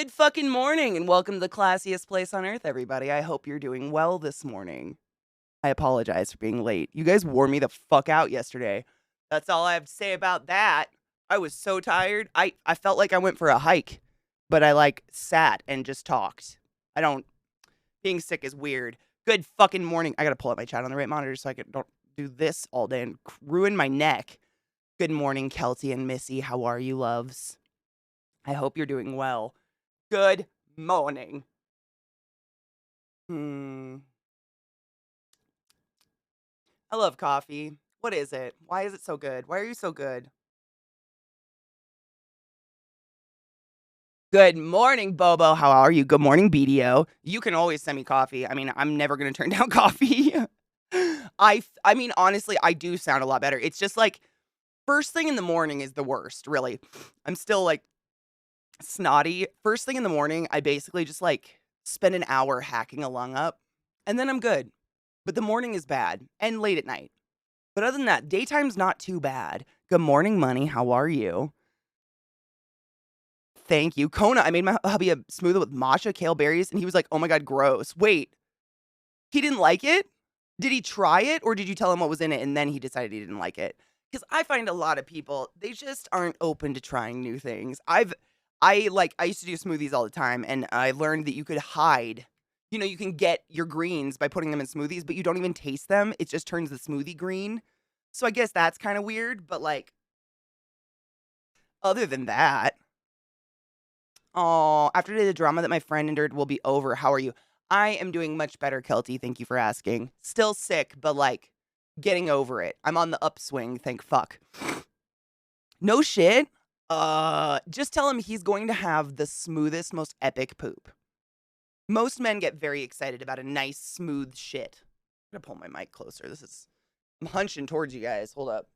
Good fucking morning and welcome to the classiest place on earth, everybody. I hope you're doing well this morning. I apologize for being late. You guys wore me the fuck out yesterday. That's all I have to say about that. I was so tired. I felt like I went for a hike, but I sat and just talked. I don't being sick is weird. Good fucking morning. I got to pull up my chat on the right monitor so I don't do this all day and ruin my neck. Good morning, Kelty and Missy. How are you, loves? I hope you're doing well. Good morning. I love coffee. What is it? Why is it so good? Why are you so good? Good morning, Bobo. How are you? Good morning, BDO. You can always send me coffee. I mean, I'm never going to turn down coffee. I mean, honestly, I do sound a lot better. It's just like first thing in the morning is the worst, really. I'm still snotty. First thing in the morning, I basically just spend an hour hacking a lung up and then I'm good. But the morning is bad and late at night. But other than that, daytime's not too bad. Good morning, Money. How are you? Thank you. Kona, I made my hubby a smoothie with matcha, kale berries, and he was like, oh my God, gross. Wait, he didn't like it? Did he try it or did you tell him what was in it and then he decided he didn't like it? Because I find a lot of people, they just aren't open to trying new things. I used to do smoothies all the time and I learned that you could hide. You know, you can get your greens by putting them in smoothies, but you don't even taste them. It just turns the smoothie green. So I guess that's kind of weird, but other than that, oh, after the drama that my friend endured will be over. How are you? I am doing much better, Kelty. Thank you for asking. Still sick, but getting over it. I'm on the upswing, thank fuck. No shit. Just tell him he's going to have the smoothest, most epic poop. Most men get very excited about a nice, smooth shit. I'm gonna pull my mic closer. I'm hunching towards you guys. Hold up.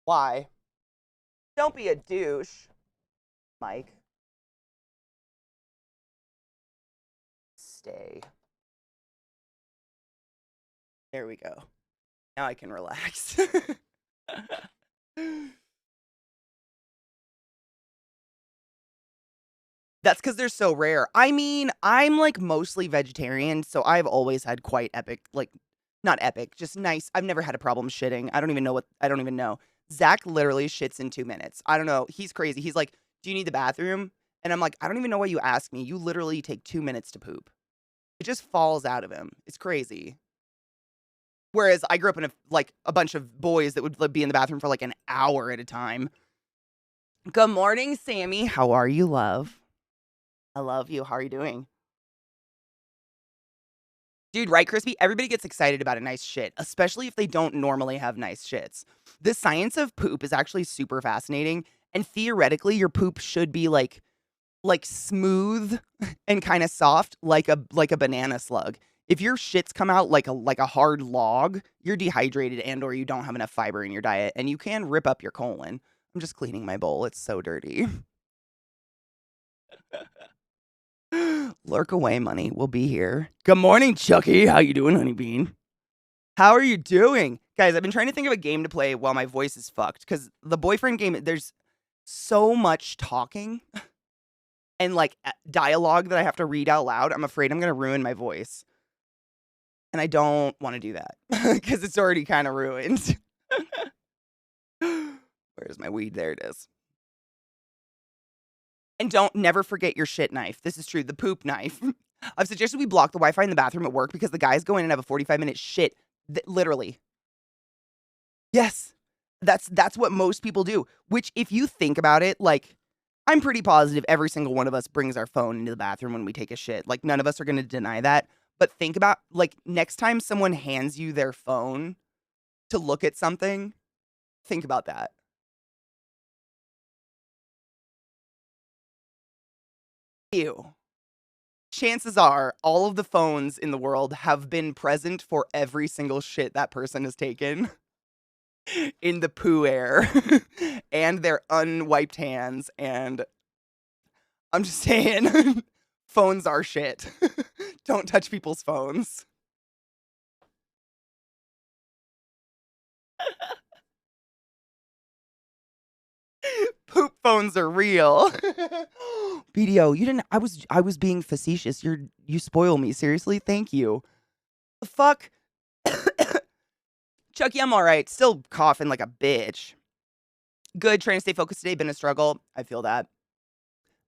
Why? Don't be a douche, Mike. Stay. There we go. Now I can relax. That's because they're so rare. I mean, I'm mostly vegetarian, so I've always had quite epic, not epic, just nice. I've never had a problem shitting. I don't even know. Zach literally shits in 2 minutes. I don't know. He's crazy. He's like, do you need the bathroom? And I'm like, I don't even know why you ask me. You literally take 2 minutes to poop. It just falls out of him. It's crazy. Whereas I grew up in a bunch of boys that would be in the bathroom for an hour at a time. Good morning, Sammy. How are you, love? I love you. How are you doing? Dude, right, Crispy? Everybody gets excited about a nice shit, especially if they don't normally have nice shits. The science of poop is actually super fascinating, and theoretically, your poop should be like smooth and kind of soft, like a banana slug. If your shits come out like a hard log, you're dehydrated and or you don't have enough fiber in your diet, and you can rip up your colon. I'm just cleaning my bowl. It's so dirty. Lurk away, Money. We'll be here. Good morning, Chucky. How you doing, Honeybean? How are you doing? Guys, I've been trying to think of a game to play while my voice is fucked. Because the boyfriend game, there's so much talking and dialogue that I have to read out loud. I'm afraid I'm going to ruin my voice. And I don't want to do that. Because it's already kind of ruined. Where's my weed? There it is. And never forget your shit knife. This is true. The poop knife. I've suggested we block the Wi-Fi in the bathroom at work because the guys go in and have a 45-minute shit. Literally. Yes. That's what most people do. Which, if you think about it, I'm pretty positive every single one of us brings our phone into the bathroom when we take a shit. None of us are going to deny that. But think about, next time someone hands you their phone to look at something, think about that. Ew. Chances are all of the phones in the world have been present for every single shit that person has taken in the poo air and their unwiped hands. And I'm just saying, phones are shit. Don't touch people's phones. Poop phones are real. BDO, you didn't. I was being facetious. You spoil me. Seriously, thank you. The fuck, Chucky. I'm all right. Still coughing like a bitch. Good. Trying to stay focused today. Been a struggle. I feel that.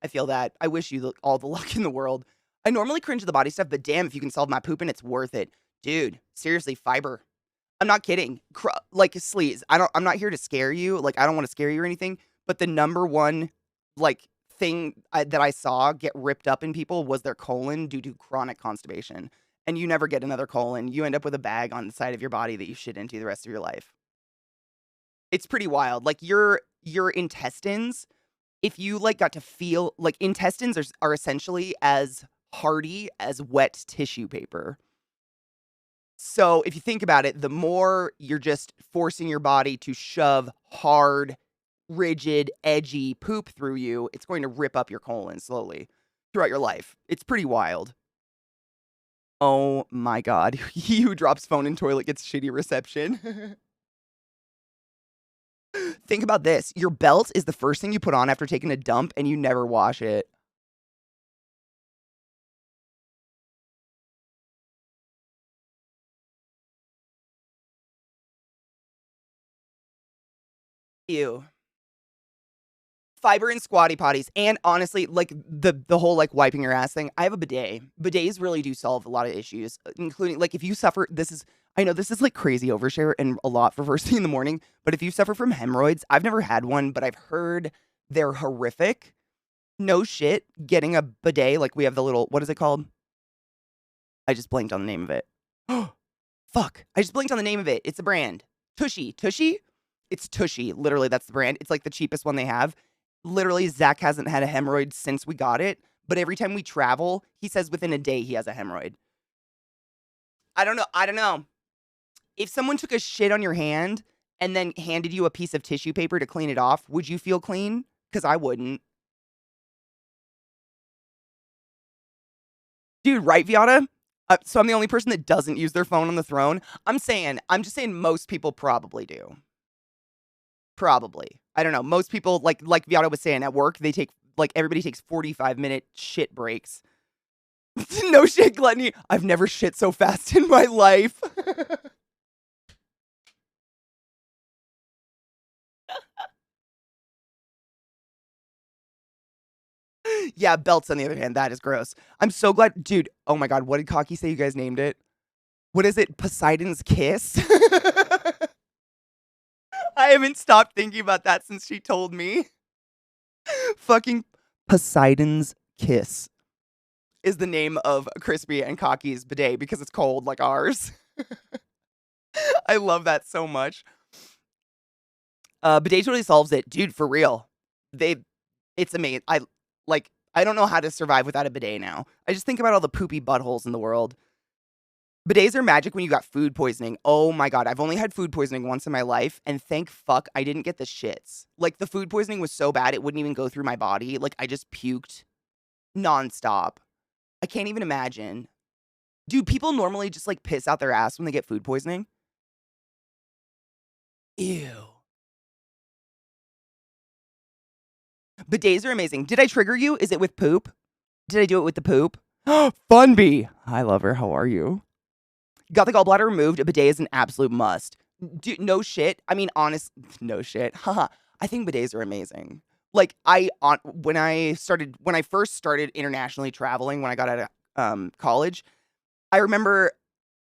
I feel that. I wish you all the luck in the world. I normally cringe at the body stuff, but damn, if you can solve my pooping, it's worth it, dude. Seriously, fiber. I'm not kidding. Like sleaze. I'm not here to scare you. Like I don't want to scare you or anything. But the number one like thing that I saw get ripped up in people was their colon due to chronic constipation. And you never get another colon. You end up with a bag on the side of your body that you shit into the rest of your life. It's pretty wild. Like your intestines, if you like got to feel like intestines are essentially as hardy as wet tissue paper. So if you think about it, the more you're just forcing your body to shove hard, rigid, edgy poop through you, it's going to rip up your colon slowly throughout your life. It's pretty wild. Oh my God. He who drops phone in toilet gets shitty reception. Think about this. Your belt is the first thing you put on after taking a dump and you never wash it. Ew. Fiber and squatty potties, and honestly, like the whole like wiping your ass thing. I have a bidet. Bidets really do solve a lot of issues, including like if you suffer. I know this is like crazy overshare and a lot for first thing in the morning, but if you suffer from hemorrhoids, I've never had one, but I've heard they're horrific. No shit, getting a bidet, like we have the little, what is it called? I just blanked on the name of it. Fuck, I just blinked on the name of it. It's a brand. Tushy. It's Tushy. Literally, that's the brand. It's like the cheapest one they have. Literally, Zach hasn't had a hemorrhoid since we got it, but every time we travel, he says within a day he has a hemorrhoid. I don't know. If someone took a shit on your hand and then handed you a piece of tissue paper to clean it off, would you feel clean? Because I wouldn't. Dude, right, Viata? So I'm the only person that doesn't use their phone on the throne. I'm just saying most people probably do. Probably. I don't know. Most people, like Viata was saying, at work, they take, like, everybody takes 45-minute shit breaks. No shit, Gluttony. I've never shit so fast in my life. Yeah, belts, on the other hand, that is gross. I'm so glad. Dude, oh my God, what did Cocky say you guys named it? What is it? Poseidon's Kiss? I haven't stopped thinking about that since she told me. Fucking Poseidon's Kiss is the name of Crispy and Cocky's bidet because it's cold like ours. I love that so much. Bidet totally solves it. Dude, for real. It's amazing. I don't know how to survive without a bidet now. I just think about all the poopy buttholes in the world. Bidets are magic when you got food poisoning. Oh my God, I've only had food poisoning once in my life, and thank fuck I didn't get the shits. Like, the food poisoning was so bad, it wouldn't even go through my body. Like, I just puked nonstop. I can't even imagine. Do people normally just, like, piss out their ass when they get food poisoning? Ew. Bidets are amazing. Did I trigger you? Is it with poop? Did I do it with the poop? Funbee. Hi, lover. How are you? Got the gallbladder removed. A bidet is an absolute must. Dude, no shit. I mean, honest, no shit. Haha. I think bidets are amazing. Like, when I first started internationally traveling, when I got out of college, I remember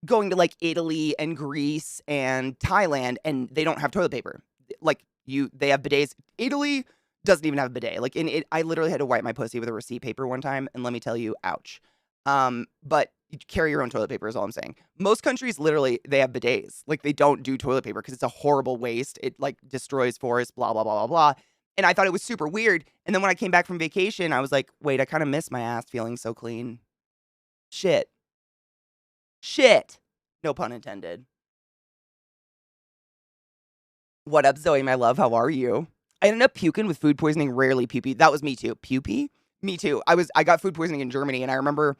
going to like Italy and Greece and Thailand, and they don't have toilet paper. Like, they have bidets. Italy doesn't even have a bidet. Like, I literally had to wipe my pussy with a receipt paper one time, and let me tell you, ouch. But you carry your own toilet paper is all I'm saying. Most countries, literally, they have bidets. Like, they don't do toilet paper because it's a horrible waste. It, like, destroys forests, blah, blah, blah, blah, blah. And I thought it was super weird. And then when I came back from vacation, I was like, wait, I kind of miss my ass feeling so clean. Shit. No pun intended. What up, Zoe, my love? How are you? I ended up puking with food poisoning, rarely pupy. That was me too. Pupy? Me too. I got food poisoning in Germany, and I remember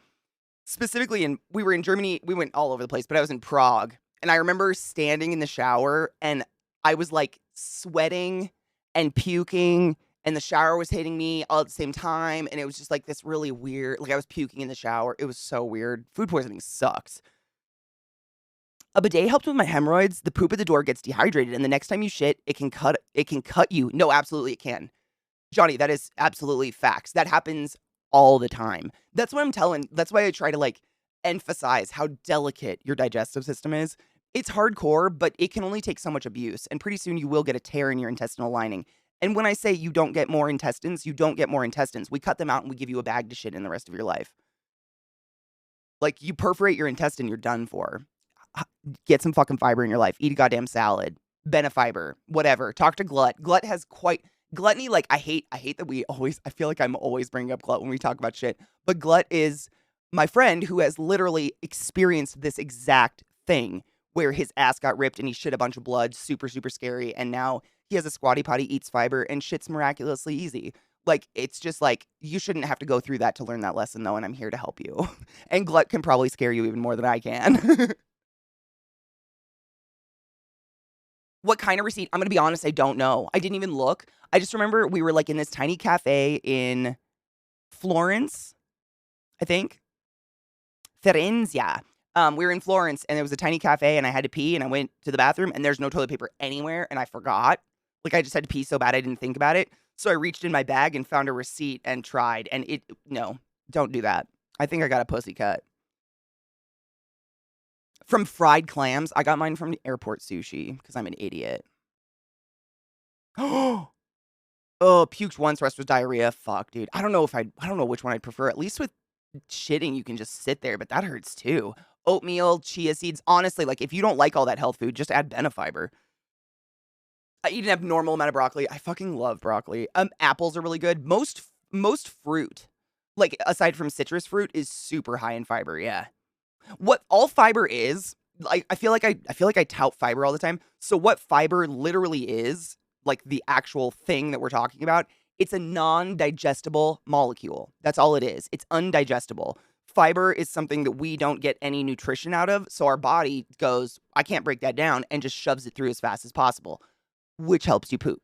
specifically we were in Germany, we went all over the place, but I was in Prague, and I remember standing in the shower, and I was like sweating and puking and the shower was hitting me all at the same time, and it was just like this really weird, like I was puking in the shower. It was so weird. Food poisoning sucks. A bidet helped with my hemorrhoids. The poop at the door gets dehydrated, and the next time you shit, it can cut you. No, absolutely it can. Johnny, that is absolutely facts. That happens all the time. That's what I'm telling. That's why I try to like emphasize how delicate your digestive system is. It's hardcore, but it can only take so much abuse. And pretty soon you will get a tear in your intestinal lining. And when I say you don't get more intestines, you don't get more intestines. We cut them out and we give you a bag to shit in the rest of your life. Like, you perforate your intestine, you're done for. Get some fucking fiber in your life. Eat a goddamn salad. Benefiber. Whatever. Talk to Glut. Glut has quite... Gluttony, like, I hate that we always... I feel like I'm always bringing up Glut when we talk about shit. But Glut is my friend who has literally experienced this exact thing where his ass got ripped and he shit a bunch of blood. Super, super scary. And now he has a squatty potty, eats fiber, and shit's miraculously easy. Like, it's just like, you shouldn't have to go through that to learn that lesson, though, and I'm here to help you. And Glut can probably scare you even more than I can. What kind of receipt? I'm going to be honest, I don't know. I didn't even look. I just remember we were, like, in this tiny cafe in Florence, I think. Firenze. We were in Florence, and there was a tiny cafe, and I had to pee, and I went to the bathroom, and there's no toilet paper anywhere, and I forgot. Like, I just had to pee so bad I didn't think about it. So I reached in my bag and found a receipt and tried, and no, don't do that. I think I got a pussy cut. From fried clams. I got mine from airport sushi because I'm an idiot. Oh, puked once, rest was diarrhea. Fuck, dude. I don't know which one I'd prefer. At least with shitting, you can just sit there, but that hurts too. Oatmeal, chia seeds. Honestly, like, if you don't like all that health food, just add Benefiber. I eat an abnormal amount of broccoli. I fucking love broccoli. Apples are really good. Most fruit, like, aside from citrus fruit, is super high in fiber. Yeah. What all fiber is, like, I feel like I tout fiber all the time. So what fiber literally is, like the actual thing that we're talking about, it's a non-digestible molecule. That's all it is. It's undigestible. Fiber is something that we don't get any nutrition out of, so our body goes, I can't break that down, and just shoves it through as fast as possible, which helps you poop.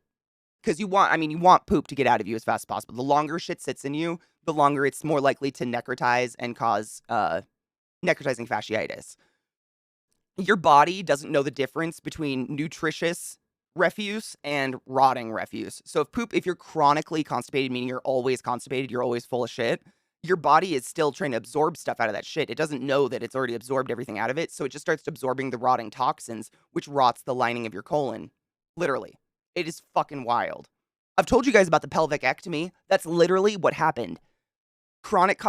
Because you want poop to get out of you as fast as possible. The longer shit sits in you, the longer it's more likely to necrotize and cause necrotizing fasciitis. Your body doesn't know the difference between nutritious refuse and rotting refuse. So if you're chronically constipated, meaning you're always constipated, you're always full of shit, your body is still trying to absorb stuff out of that shit. It doesn't know that it's already absorbed everything out of it, so it just starts absorbing the rotting toxins, which rots the lining of your colon. Literally. It is fucking wild. I've told you guys about the pelvic ectomy. That's literally what happened. Chronic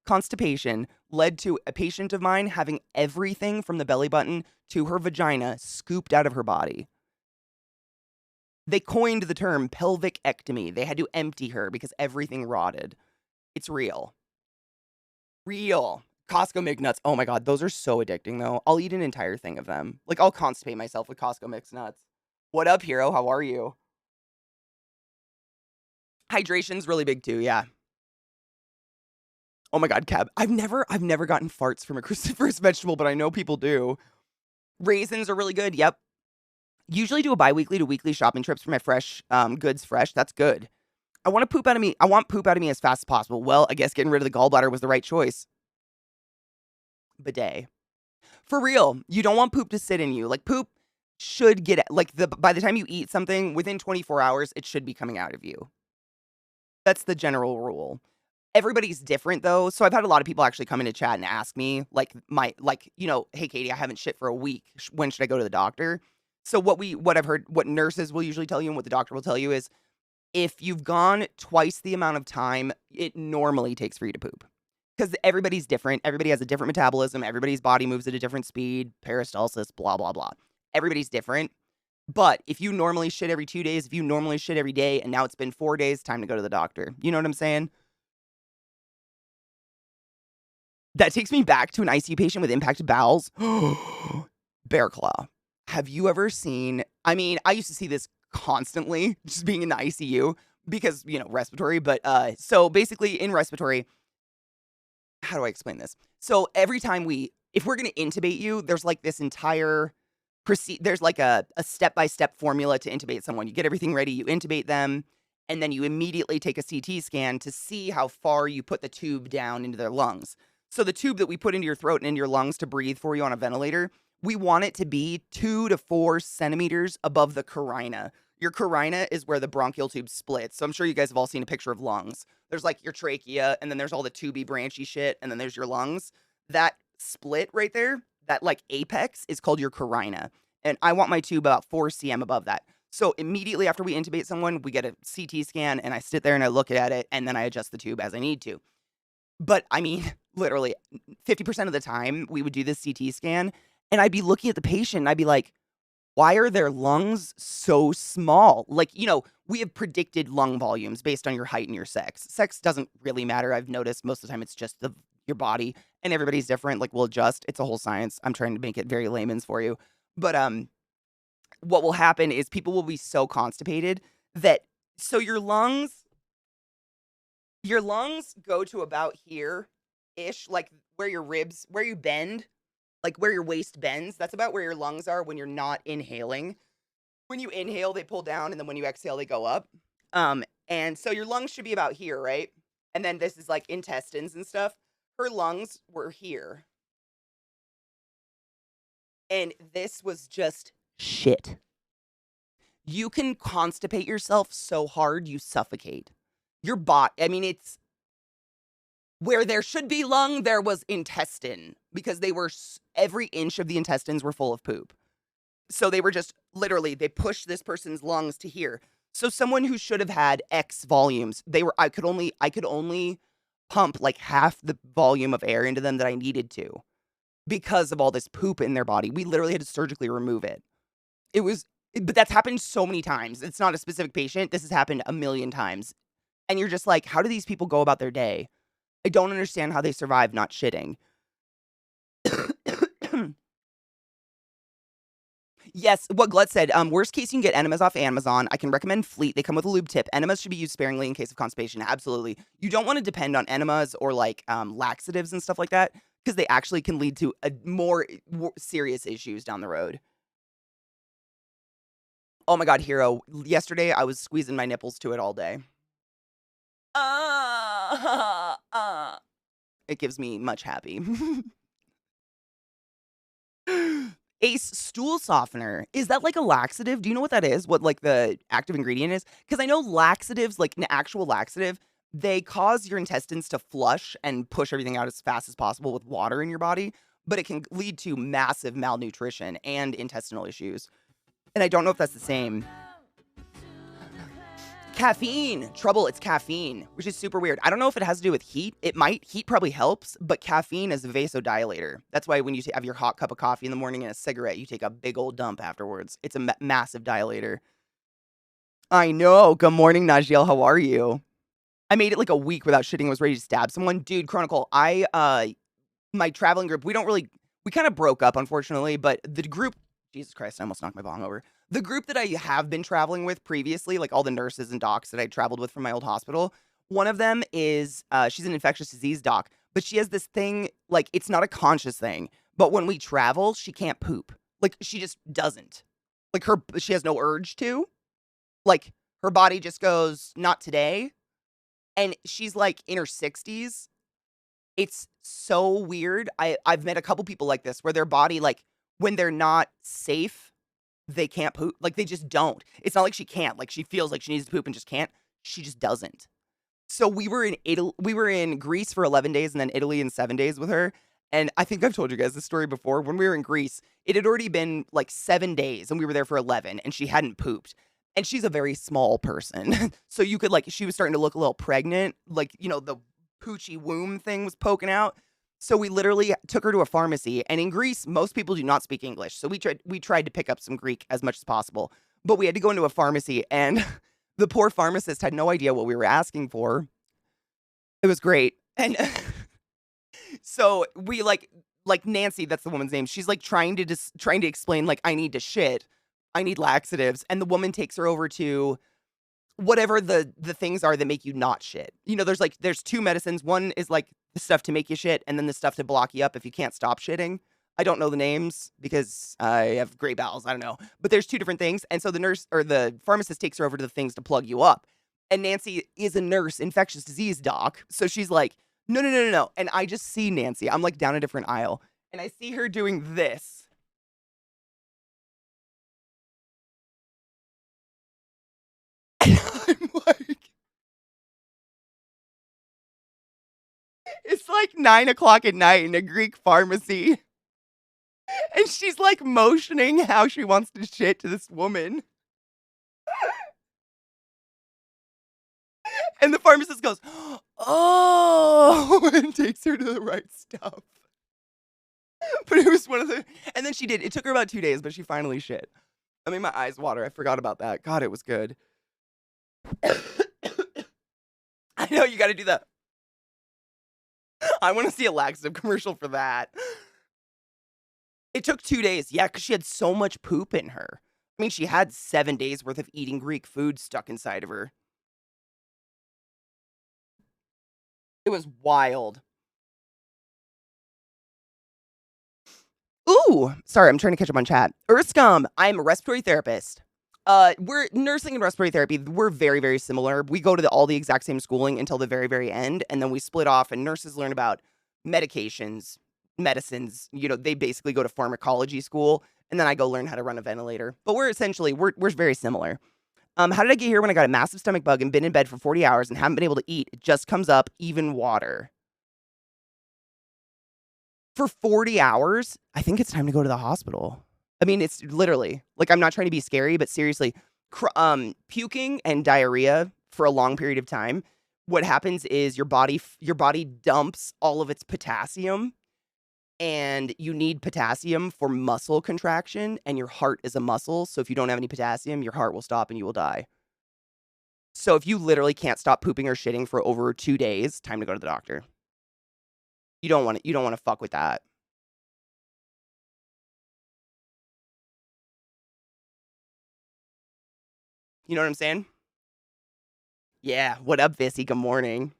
constipation led to a patient of mine having everything from the belly button to her vagina scooped out of her body. They coined the term pelvic ectomy. They had to empty her because everything rotted. It's real. Real. Costco mixed nuts. Oh my god, those are so addicting though. I'll eat an entire thing of them. Like, I'll constipate myself with Costco mixed nuts. What up, hero? How are you? Hydration's really big too, yeah. Oh my god, Cab. I've never gotten farts from a cruciferous vegetable, but I know people do. Raisins are really good, yep. Usually do a bi-weekly to weekly shopping trips for my fresh goods fresh. That's good. I want poop out of me as fast as possible. Well, I guess getting rid of the gallbladder was the right choice. Bidet. For real, you don't want poop to sit in you. Like, poop should get, like, by the time you eat something, within 24 hours, it should be coming out of you. That's the general rule. Everybody's different, though, so I've had a lot of people actually come into chat and ask me, hey, Katie, I haven't shit for a week. When should I go to the doctor? So what I've heard, what nurses will usually tell you and what the doctor will tell you is, if you've gone twice the amount of time it normally takes for you to poop. Because everybody's different. Everybody has a different metabolism. Everybody's body moves at a different speed. Peristalsis, blah, blah, blah. Everybody's different. But if you normally shit every 2 days, if you normally shit every day, and now it's been 4 days, time to go to the doctor. You know what I'm saying? That takes me back to an ICU patient with impacted bowels. Bear claw. Have you ever seen... I mean, I used to see this constantly, just being in the ICU, because, respiratory. But, so basically in respiratory... How do I explain this? So every time if we're going to intubate you, there's like this entire proceed. There's like a step-by-step formula to intubate someone. You get everything ready, you intubate them, and then you immediately take a CT scan to see how far you put the tube down into their lungs. So the tube that we put into your throat and into your lungs to breathe for you on a ventilator, we want it to be 2 to 4 centimeters above the carina. Your carina is where the bronchial tube splits. So I'm sure you guys have all seen a picture of lungs. There's like your trachea, and then there's all the tubey, branchy shit, and then there's your lungs. That split right there, that like apex, is called your carina. And I want my tube about 4 cm above that. So immediately after we intubate someone, we get a CT scan, and I sit there and I look at it, and then I adjust the tube as I need to. But I mean, literally 50% of the time we would do this CT scan, and I'd be looking at the patient and I'd be like, why are their lungs so small? Like, we have predicted lung volumes based on your height and your sex. Sex doesn't really matter. I've noticed most of the time it's just your body, and everybody's different. Like, we'll adjust. It's a whole science. I'm trying to make it very layman's for you. But what will happen is people will be so constipated that so your lungs go to about here ish, like where your ribs, where you bend, like where your waist bends. That's about where your lungs are when you're not inhaling. When you inhale, they pull down, and then when you exhale, they go up. And so your lungs should be about here, right? And then this is like intestines and stuff. Her lungs were here. And this was just shit. You can constipate yourself so hard you suffocate. Your body, I mean, it's where there should be lung, there was intestine, because every inch of the intestines were full of poop. So they were just literally, they pushed this person's lungs to here. So someone who should have had X volumes, I could only pump like half the volume of air into them that I needed to because of all this poop in their body. We literally had to surgically remove it. But that's happened so many times. It's not a specific patient. This has happened a million times. And you're just like, how do these people go about their day? I don't understand how they survive not shitting. Yes, what Glut said, worst case, you can get enemas off Amazon. I can recommend Fleet. They come with a lube tip. Enemas should be used sparingly in case of constipation. Absolutely. You don't want to depend on enemas or like laxatives and stuff like that, because they actually can lead to more serious issues down the road. Oh my God, Hero. Yesterday, I was squeezing my nipples to it all day. It gives me much happy. Ace stool softener. Is that like a laxative? Do you know what that is? What like the active ingredient is? Because I know laxatives, like an actual laxative, they cause your intestines to flush and push everything out as fast as possible with water in your body, but it can lead to massive malnutrition and intestinal issues. And I don't know if that's the same. Caffeine. Trouble, it's caffeine, which is super weird. I don't know if it has to do with heat. It might. Heat probably helps, but caffeine is a vasodilator. That's why when you have your hot cup of coffee in the morning and a cigarette, you take a big old dump afterwards. It's a massive dilator. I know. Good morning, Najiel. How are you? I made it like a week without shitting and was ready to stab someone. Dude, Chronicle, my traveling group, we kind of broke up, unfortunately, but the group, Jesus Christ, I almost knocked my bong over. The group that I have been traveling with previously, like all the nurses and docs that I traveled with from my old hospital, one of them is, she's an infectious disease doc, but she has this thing, like, it's not a conscious thing, but when we travel, she can't poop. Like, she just doesn't. Like, she has no urge to. Like, her body just goes, not today. And she's, like, in her 60s. It's so weird. I've met a couple people like this, where their body, like, when they're not safe, they can't poop. Like, they just don't. It's not like she can't. Like, she feels like she needs to poop and just can't. She just doesn't. So we were in Greece for 11 days and then Italy in 7 days with her. And I think I've told you guys this story before. When we were in Greece, it had already been like 7 days and we were there for 11 and she hadn't pooped. And she's a very small person. So you could, like, she was starting to look a little pregnant. Like, the poochie womb thing was poking out. So we literally took her to a pharmacy, and in Greece, most people do not speak English. So we tried to pick up some Greek as much as possible, but we had to go into a pharmacy, and the poor pharmacist had no idea what we were asking for. It was great. And so we like Nancy, that's the woman's name. She's like trying to explain, like, I need to shit. I need laxatives. And the woman takes her over to whatever the things are that make you not shit. There's two medicines. One is like the stuff to make you shit, and then the stuff to block you up if you can't stop shitting. I don't know the names because I have great bowels. I don't know. But there's two different things. And so the nurse or the pharmacist takes her over to the things to plug you up. And Nancy is a nurse, infectious disease doc. So she's like, no, no, no, no, no. And I just see Nancy. I'm like down a different aisle. And I see her doing this. And I'm like, it's like 9 o'clock at night in a Greek pharmacy. And she's like motioning how she wants to shit to this woman. And the pharmacist goes, oh, and takes her to the right stuff. But it was one of the, and then she did. It took her about 2 days, but she finally shit. I made my eyes water. I forgot about that. God, it was good. I know you got to do that. I want to see a laxative commercial for that. It took 2 days. Yeah, because she had so much poop in her. I mean, she had 7 days worth of eating Greek food stuck inside of her. It was wild. Ooh, sorry, I'm trying to catch up on chat. Erscom, I'm a respiratory therapist. We're nursing and respiratory therapy. We're very, very similar. We go to all the exact same schooling until the very, very end, and then we split off. And nurses learn about medications, medicines. You know, they basically go to pharmacology school, and then I go learn how to run a ventilator. But we're very similar. How did I get here when I got a massive stomach bug and been in bed for 40 hours and haven't been able to eat? It just comes up, even water. For 40 hours, I think it's time to go to the hospital. I mean, it's literally like I'm not trying to be scary, but seriously, puking and diarrhea for a long period of time. What happens is your body dumps all of its potassium, and you need potassium for muscle contraction, and your heart is a muscle. So if you don't have any potassium, your heart will stop and you will die. So if you literally can't stop pooping or shitting for over 2 days, time to go to the doctor. You don't want to fuck with that. You know what I'm saying? Yeah. What up, Vissy? Good morning.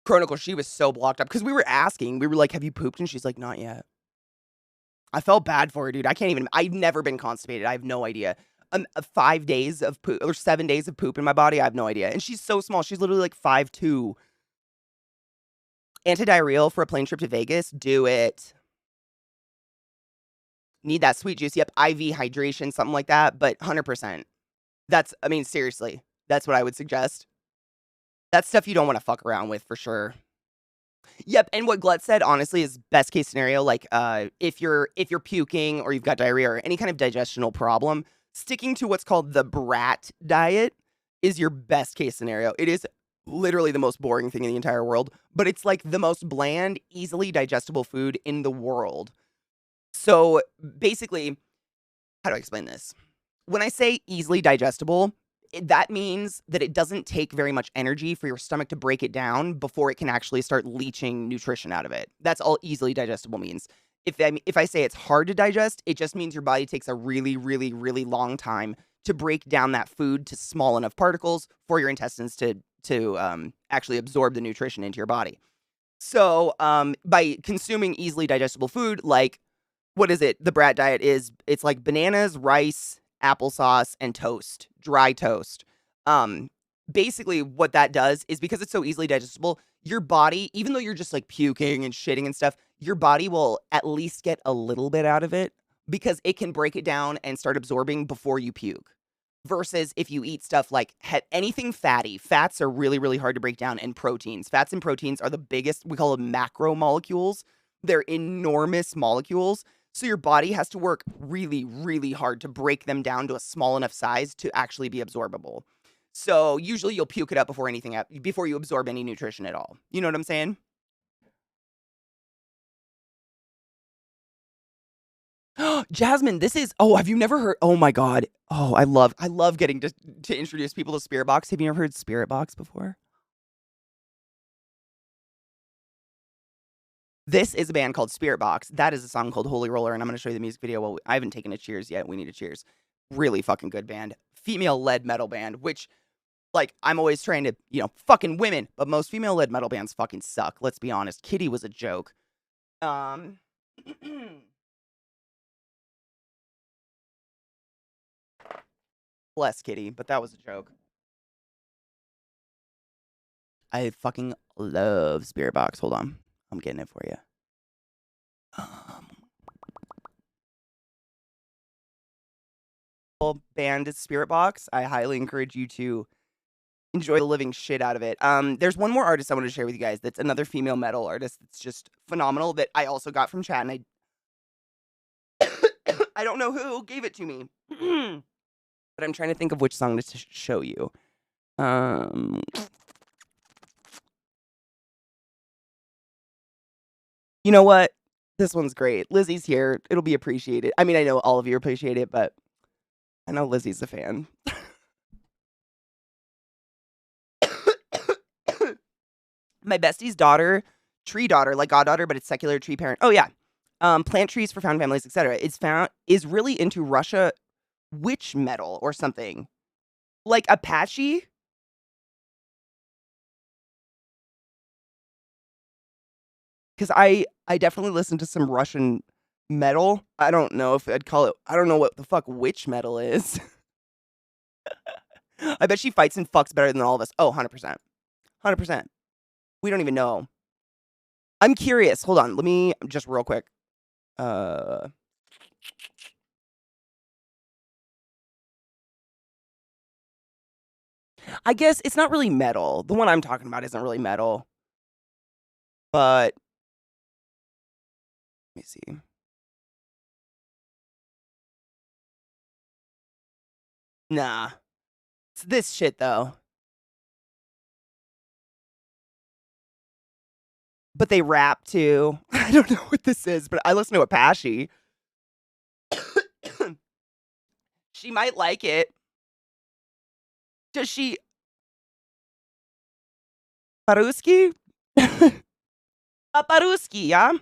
Chronicle, she was so blocked up because we were asking. We were like, have you pooped? And she's like, not yet. I felt bad for her, dude. I've never been constipated. I have no idea. 5 days of poop or 7 days of poop in my body. I have no idea. And she's so small. She's literally like 5'2". Antidiarrheal for a plane trip to Vegas. Do it. Need that sweet juice. Yep. IV hydration, something like that. But 100%. I mean, seriously, that's what I would suggest. That's stuff you don't want to fuck around with for sure. Yep, and what Glut said, honestly, is best case scenario. Like, if you're puking or you've got diarrhea or any kind of digestional problem, sticking to what's called the brat diet is your best case scenario. It is literally the most boring thing in the entire world, but it's like the most bland, easily digestible food in the world. So basically, how do I explain this? When I say easily digestible, that means that it doesn't take very much energy for your stomach to break it down before it can actually start leaching nutrition out of it. That's all easily digestible means. If I say it's hard to digest, it just means your body takes a really, really, really long time to break down that food to small enough particles for your intestines to actually absorb the nutrition into your body. So by consuming easily digestible food, like, what is it? The brat diet it's like bananas, rice, applesauce, and toast, dry toast. Basically what that does is because it's so easily digestible, your body, even though you're just like puking and shitting and stuff, your body will at least get a little bit out of it because it can break it down and start absorbing before you puke. Versus if you eat stuff like anything fatty, fats are really, really hard to break down, and proteins. Fats and proteins are the biggest, we call them macromolecules. They're enormous molecules. So your body has to work really, really hard to break them down to a small enough size to actually be absorbable. So usually you'll puke it up before you absorb any nutrition at all. You know what I'm saying? Jasmine, have you never heard? Oh my God. Oh, I love getting to introduce people to Spirit Box. Have you ever heard Spirit Box before? This is a band called Spirit Box. That is a song called Holy Roller, and I'm going to show you the music video. Well, I haven't taken a cheers yet. We need a cheers. Really fucking good band. Female-led metal band, which, like, I'm always trying to, fucking women, but most female-led metal bands fucking suck. Let's be honest. Kitty was a joke. Um, bless Kitty, but that was a joke. I fucking love Spirit Box. Hold on. I'm getting it for you. Band is Spirit Box. I highly encourage you to enjoy the living shit out of it. There's one more artist I wanted to share with you guys that's another female metal artist that's just phenomenal that I also got from chat, and I don't know who gave it to me. But I'm trying to think of which song to show you. You know what? This one's great. Lizzie's here. It'll be appreciated. I mean, I know all of you appreciate it, but I know Lizzie's a fan. My bestie's daughter, tree daughter, like goddaughter, but it's secular tree parent. Oh yeah. Plant trees for found families, etc. Is really into Russia witch metal or something. Like Apache. Because I definitely listen to some Russian metal. I don't know if I'd call it. I don't know what the fuck witch metal is. I bet she fights and fucks better than all of us. Oh, 100%. 100%. We don't even know. I'm curious. Hold on. Let me just real quick. I guess it's not really metal. The one I'm talking about isn't really metal. But let me see. Nah. It's this shit though. But they rap too. I don't know what this is, but I listen to Apache. She might like it. Does she? Paruski? Paruski, yeah?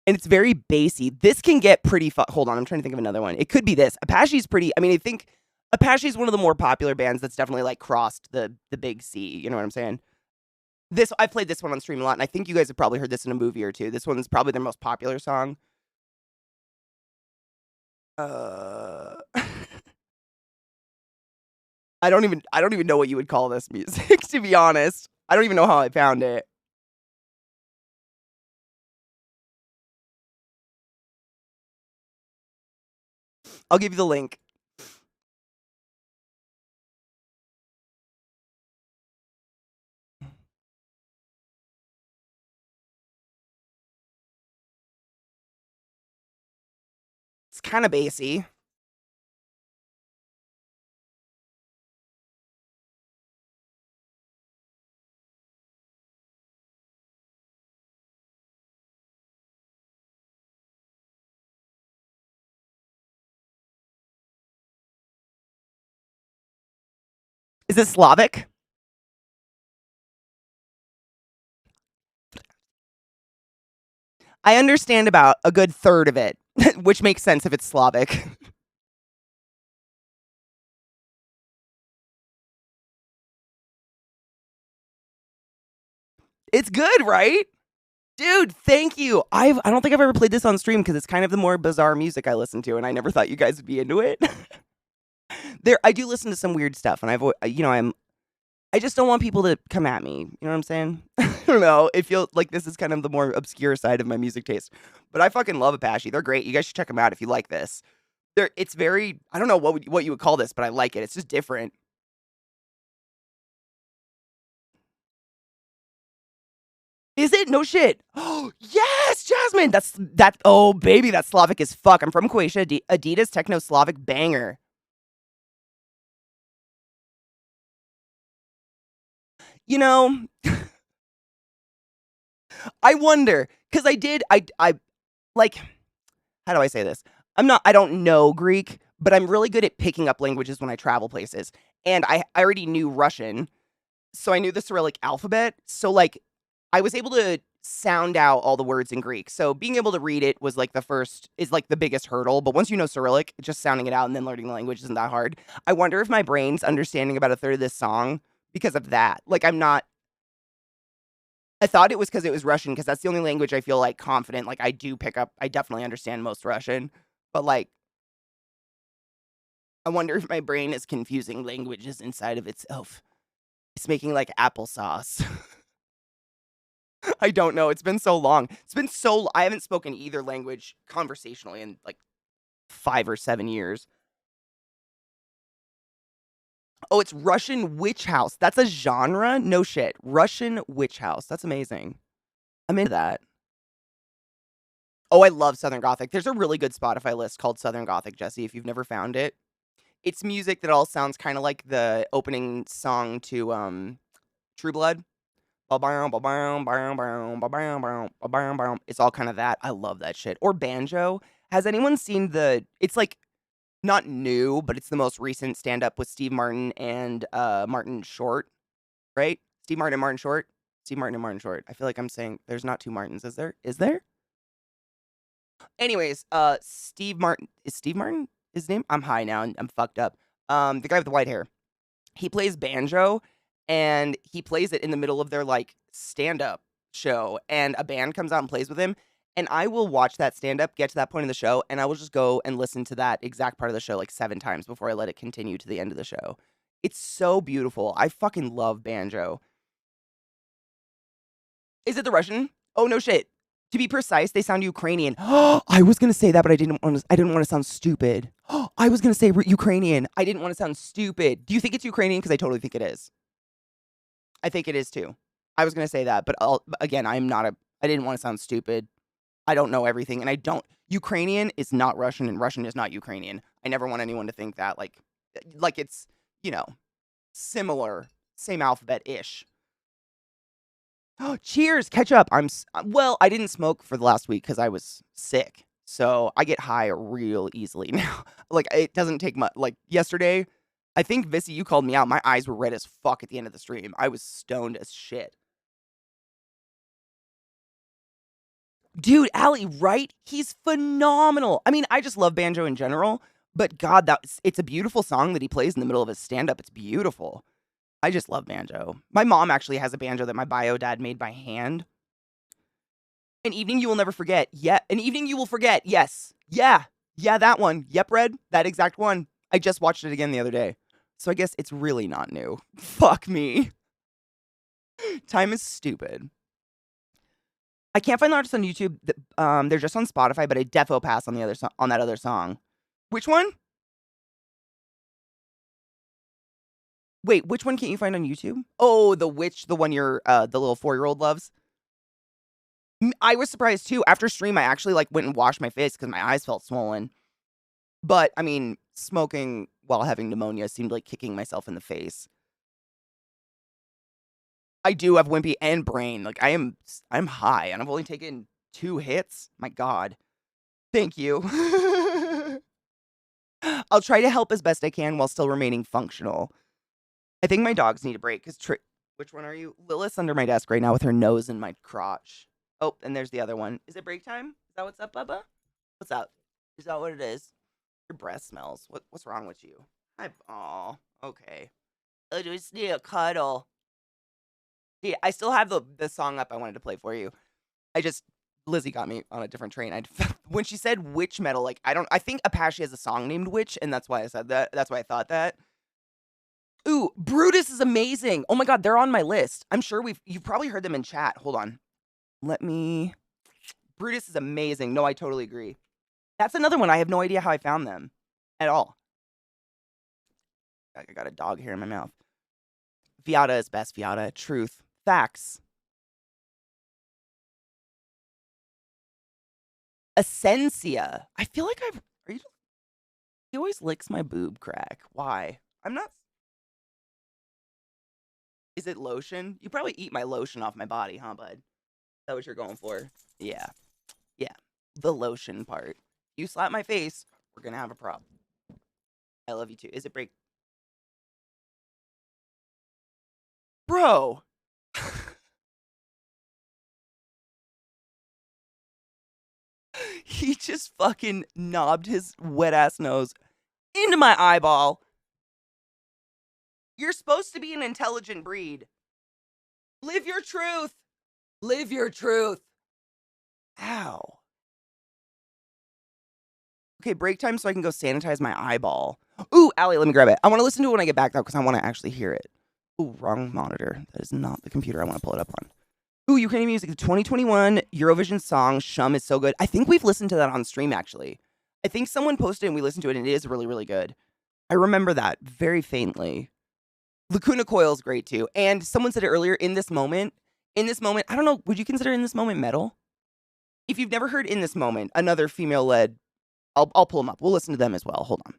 And it's very bassy. This can get pretty hold on, I'm trying to think of another one. It could be this. Apache's pretty, I mean, I think Apache's one of the more popular bands that's definitely like crossed the big C. You know what I'm saying? I played this one on stream a lot, and I think you guys have probably heard this in a movie or two. This one's probably their most popular song. I don't even know what you would call this music, to be honest. I don't even know how I found it. I'll give you the link. It's kind of bassy. Is it Slavic? I understand about a good third of it, which makes sense if it's Slavic. It's good, right? Dude, thank you. I don't think I've ever played this on stream because it's kind of the more bizarre music I listen to, and I never thought you guys would be into it. I do listen to some weird stuff, and I just don't want people to come at me. You know what I'm saying? I don't know. It feels like this is kind of the more obscure side of my music taste, but I fucking love Apache. They're great. You guys should check them out if you like this. It's very, I don't know what you would call this, but I like it. It's just different. Is it? No shit. Oh, yes, Jasmine. Oh, baby, that's Slavic as fuck. I'm from Croatia. Adidas techno Slavic banger. You know, I wonder, because I like, how do I say this? I don't know Greek, but I'm really good at picking up languages when I travel places. And I already knew Russian, so I knew the Cyrillic alphabet. So, like, I was able to sound out all the words in Greek. So being able to read it was like the biggest hurdle. But once you know Cyrillic, just sounding it out and then learning the language isn't that hard. I wonder if my brain's understanding about a third of this song because of that. Like, I'm not. I thought it was because it was Russian, because that's the only language I feel like confident. Like I do pick up. I definitely understand most Russian, but like I wonder if my brain is confusing languages inside of itself. It's making like applesauce. I don't know. It's been so long. I haven't spoken either language conversationally in like 5 or 7 years. Oh, it's Russian Witch House. That's a genre? No shit. Russian Witch House. That's amazing. I'm into that. Oh, I love Southern Gothic. There's a really good Spotify list called Southern Gothic, Jesse, if you've never found it. It's music that all sounds kind of like the opening song to True Blood. It's all kind of that. I love that shit. Or banjo. Has anyone seen it's like not new, but it's the most recent stand up with Steve Martin and Martin Short, right? Steve Martin and Martin Short. Steve Martin and Martin Short. I feel like I'm saying there's not two Martins, is there? Is there? Anyways, Steve Martin, is Steve Martin his name? I'm high now and I'm fucked up. The guy with the white hair. He plays banjo and he plays it in the middle of their like stand-up show, and a band comes out and plays with him, and I will watch that stand-up, get to that point in the show, and I will just go and listen to that exact part of the show like 7 times before I let it continue to the end of the show. It's so beautiful. I fucking love banjo. Is it the Russian? Oh no shit. To be precise, they sound Ukrainian. I was gonna say that, but I didn't want to sound stupid. I was gonna say Ukrainian. I didn't want to sound stupid. Do you think it's Ukrainian? Because I totally think it is. I think it is too. I was gonna say that, but again, I didn't want to sound stupid. I don't know everything, and I don't. Ukrainian is not Russian, and Russian is not Ukrainian. I never want anyone to think that like it's similar, same alphabet ish. Oh, cheers, catch up. Well, I didn't smoke for the last week because I was sick. So I get high real easily now. Like it doesn't take much. Like yesterday, I think Vissy, you called me out. My eyes were red as fuck at the end of the stream. I was stoned as shit. Dude, Ali, right? He's phenomenal. I mean, I just love banjo in general, but God, it's a beautiful song that he plays in the middle of his stand-up. It's beautiful. I just love banjo. My mom actually has a banjo that my bio dad made by hand. An evening you will never forget. Yeah, an evening you will forget. Yes. Yeah. Yeah, that one. Yep, Red. That exact one. I just watched it again the other day. So I guess it's really not new. Fuck me. Time is stupid. I can't find the artist on YouTube. They're just on Spotify, but I defo pass on that other song. Which one? Wait, which one can't you find on YouTube? Oh, the one the little 4-year-old loves. I was surprised too. After stream, I actually went and washed my face because my eyes felt swollen. But I mean, smoking while having pneumonia seemed like kicking myself in the face. I do have wimpy and brain. Like I'm high and I've only taken 2 hits. My God. Thank you. I'll try to help as best I can while still remaining functional. I think my dogs need a break because which one are you? Lilith's under my desk right now with her nose in my crotch. Oh, and there's the other one. Is it break time? Is that what's up, Bubba? What's up? Is that what it is? Your breath smells. What's wrong with you? Aw, okay. I just need a cuddle. Yeah, I still have the song up I wanted to play for you. Lizzie got me on a different train. When she said witch metal, I think Apache has a song named Witch, and that's why I said that. That's why I thought that. Ooh, Brutus is amazing. Oh my God, they're on my list. I'm sure you've probably heard them in chat. Hold on. Brutus is amazing. No, I totally agree. That's another one. I have no idea how I found them at all. I got a dog here in my mouth. Viata is best. Viata. Truth. Facts. Essentia. I feel like he always licks my boob crack. Why? I'm not. Is it lotion? You probably eat my lotion off my body, huh, bud? Is that what you're going for? Yeah. Yeah. The lotion part. You slap my face, we're gonna have a problem. I love you too. Is it break? Bro! He just fucking knobbed his wet-ass nose into my eyeball. You're supposed to be an intelligent breed. Live your truth. Live your truth. Ow. Okay, break time so I can go sanitize my eyeball. Ooh, Allie, let me grab it. I want to listen to it when I get back, though, because I want to actually hear it. Ooh, wrong monitor. That is not the computer I want to pull it up on. Ooh, Ukrainian music. The 2021 Eurovision song, Shum, is so good. I think we've listened to that on stream, actually. I think someone posted it and we listened to it, and it is really, really good. I remember that very faintly. Lacuna Coil is great, too. And someone said it earlier, in this moment, I don't know, would you consider In This Moment metal? If you've never heard In This Moment, another female-led, I'll pull them up. We'll listen to them as well. Hold on.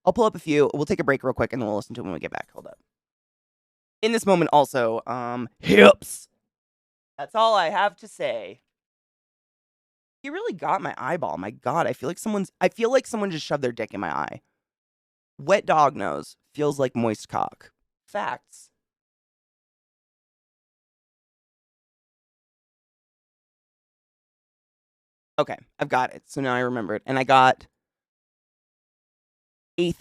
I'll pull up a few. We'll take a break real quick, and then we'll listen to them when we get back. Hold up. In This Moment also, hips. That's all I have to say. You really got my eyeball. My God, I feel like someone just shoved their dick in my eye. Wet dog nose feels like moist cock. Facts. Okay, I've got it. So now I remember it. And I got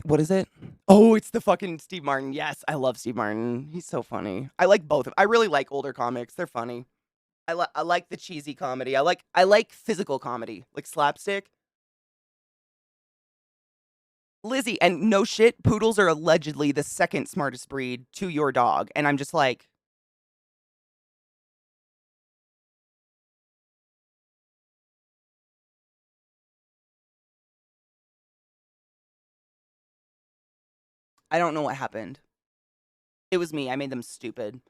what is it? Oh, it's the fucking Steve Martin. Yes, I love Steve Martin. He's so funny. I like both of I really like older comics. They're funny. I like the cheesy comedy. I like physical comedy, like slapstick. Lizzie, and no shit, poodles are allegedly the second smartest breed to your dog. And I'm just like, I don't know what happened. It was me. I made them stupid.